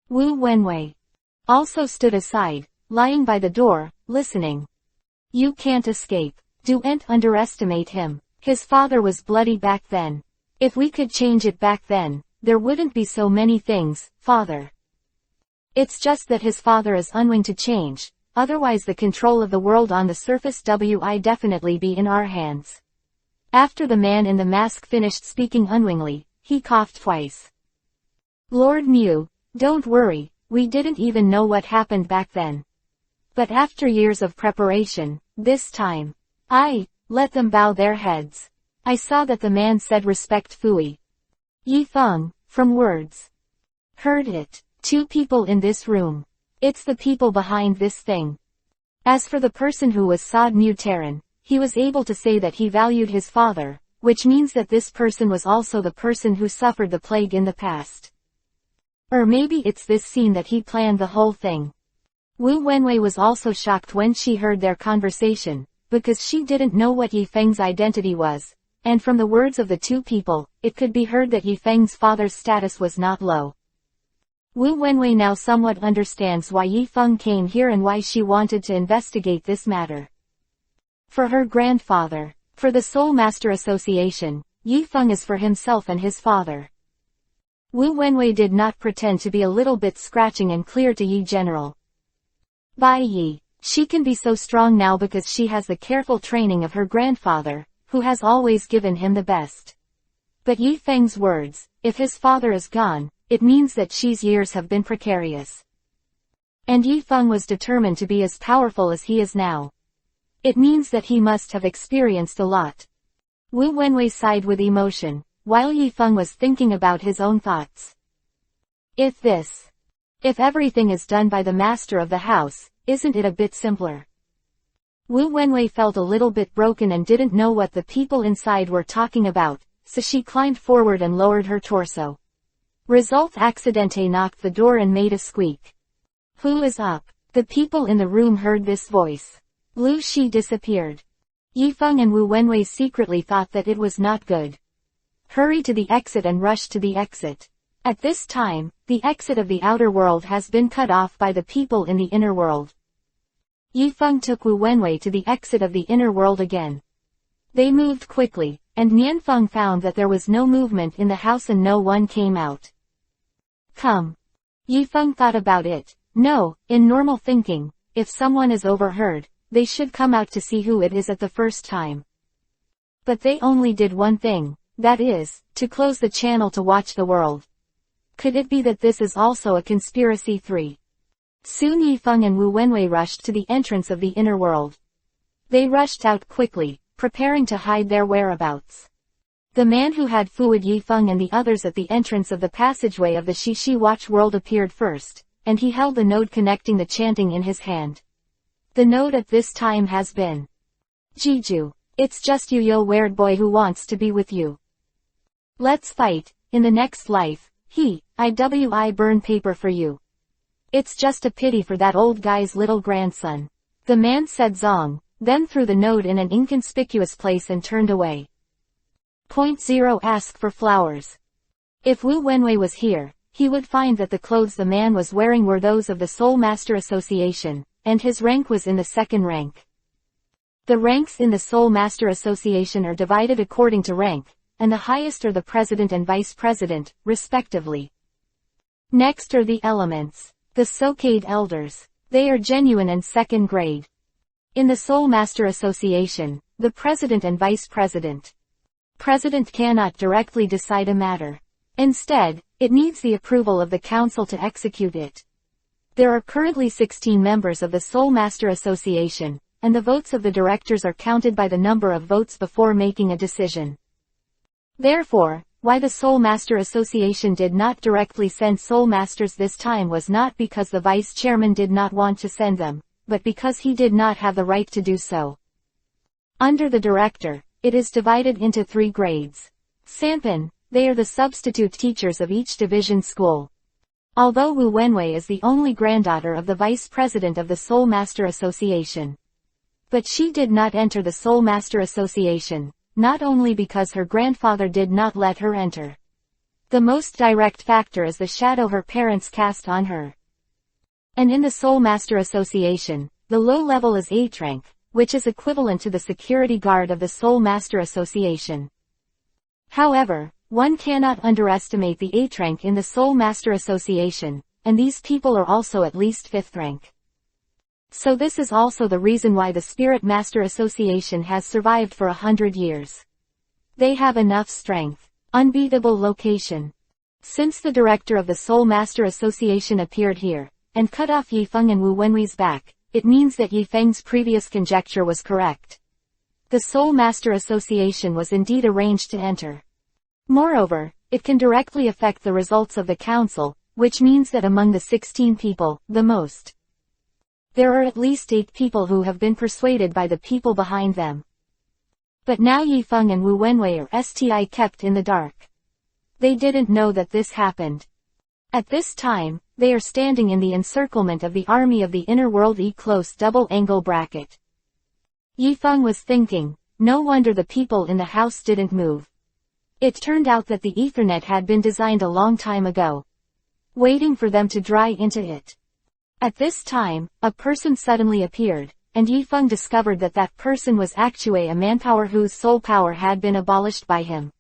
Wu Wenwei also stood aside, lying by the door, listening. You can't escape. Don't underestimate him. His father was bloody back then. If we could change it back then, there wouldn't be so many things, father. It's just that his father is unwilling to change, otherwise the control of the world on the surface wi definitely be in our hands. After the man in the mask finished speaking unwillingly, he coughed twice. Lord Mew, don't worry, we didn't even know what happened back then. But after years of preparation, this time, I let them bow their heads. I saw that the man said respect Fui. Yi Feng, from words. Heard it. 2 people in this room. It's the people behind this thing. As for the person who was Sod Mu Terran, he was able to say that he valued his father, which means that this person was also the person who suffered the plague in the past. Or maybe it's this scene that he planned the whole thing. Wu Wenwei was also shocked when she heard their conversation, because she didn't know what Yi Feng's identity was, and from the words of the 2 people, it could be heard that Yi Feng's father's status was not low. Wu Wenwei now somewhat understands why Yi Feng came here and why she wanted to investigate this matter. For her grandfather. For the Soul Master Association, Yi Feng is for himself and his father. Wu Wenwei did not pretend to be a little bit scratching and clear to Yi General. By Yi, she can be so strong now because she has the careful training of her grandfather, who has always given him the best. But Yi Feng's words, if his father is gone, it means that Xi's years have been precarious. And Yi Feng was determined to be as powerful as he is now. It means that he must have experienced a lot. Wu Wenwei sighed with emotion, while Yi Feng was thinking about his own thoughts. If everything is done by the master of the house, isn't it a bit simpler? Wu Wenwei felt a little bit broken and didn't know what the people inside were talking about, so she climbed forward and lowered her torso. Result accidente knocked the door and made a squeak. Who is up? The people in the room heard this voice. Lu Shi disappeared. Yi Feng and Wu Wenwei secretly thought that it was not good. Hurry to the exit and rush to the exit. At this time, the exit of the outer world has been cut off by the people in the inner world. Yi Feng took Wu Wenwei to the exit of the inner world again. They moved quickly, and Nian Feng found that there was no movement in the house and no one came out. Come. Yi Feng thought about it. No, in normal thinking, if someone is overheard, they should come out to see who it is at the first time. But they only did one thing, that is, to close the channel to watch the world. Could it be that this is also a conspiracy 3? Soon Yi Feng and Wu Wenwei rushed to the entrance of the inner world. They rushed out quickly, preparing to hide their whereabouts. The man who had fooled Yi Feng and the others at the entrance of the passageway of the Shishi Watch world appeared first, and he held the node connecting the chanting in his hand. The node at this time has been Jiju. It's just you, yo weird boy who wants to be with you. Let's fight, in the next life, I burn paper for you. It's just a pity for that old guy's little grandson. The man said Zong, then threw the node in an inconspicuous place and turned away. Point 0 Ask for flowers. If Wu Wenwei was here, he would find that the clothes the man was wearing were those of the Soul Master Association, and his rank was in the 2nd rank. The ranks in the Soul Master Association are divided according to rank, and the highest are the president and vice president, respectively. Next are the elements. The Sokade Elders. They are genuine and 2nd grade. In the Soul Master Association, the president and vice president. President cannot directly decide a matter. Instead, it needs the approval of the council to execute it. There are currently 16 members of the Soul Master Association, and the votes of the directors are counted by the number of votes before making a decision. Therefore, why the Soul Master Association did not directly send Soul Masters this time was not because the vice chairman did not want to send them, but because he did not have the right to do so. Under the director, it is divided into 3 grades. Sanpin, they are the substitute teachers of each division school. Although Wu Wenwei is the only granddaughter of the vice president of the Soul Master Association. But she did not enter the Soul Master Association, not only because her grandfather did not let her enter. The most direct factor is the shadow her parents cast on her. And in the Soul Master Association, the low level is 8th rank, which is equivalent to the security guard of the Soul Master Association. However, one cannot underestimate the 8th rank in the Soul Master Association, and these people are also at least 5th rank. So this is also the reason why the Spirit Master Association has survived for 100 years. They have enough strength. Unbeatable location. Since the director of the Soul Master Association appeared here, and cut off Yifeng and Wu Wenwei's back, it means that Yifeng's previous conjecture was correct. The Soul Master Association was indeed arranged to enter. Moreover, it can directly affect the results of the council, which means that among the 16 people, there are at least 8 people who have been persuaded by the people behind them. But now Yifeng and Wu Wenwei are kept in the dark. They didn't know that this happened. At this time, they are standing in the encirclement of the army of the inner world close double angle bracket. Yifeng was thinking, no wonder the people in the house didn't move. It turned out that the Ethernet had been designed a long time ago, waiting for them to dry into it. At this time, a person suddenly appeared, and Yifeng discovered that that person was actually a manpower whose soul power had been abolished by him.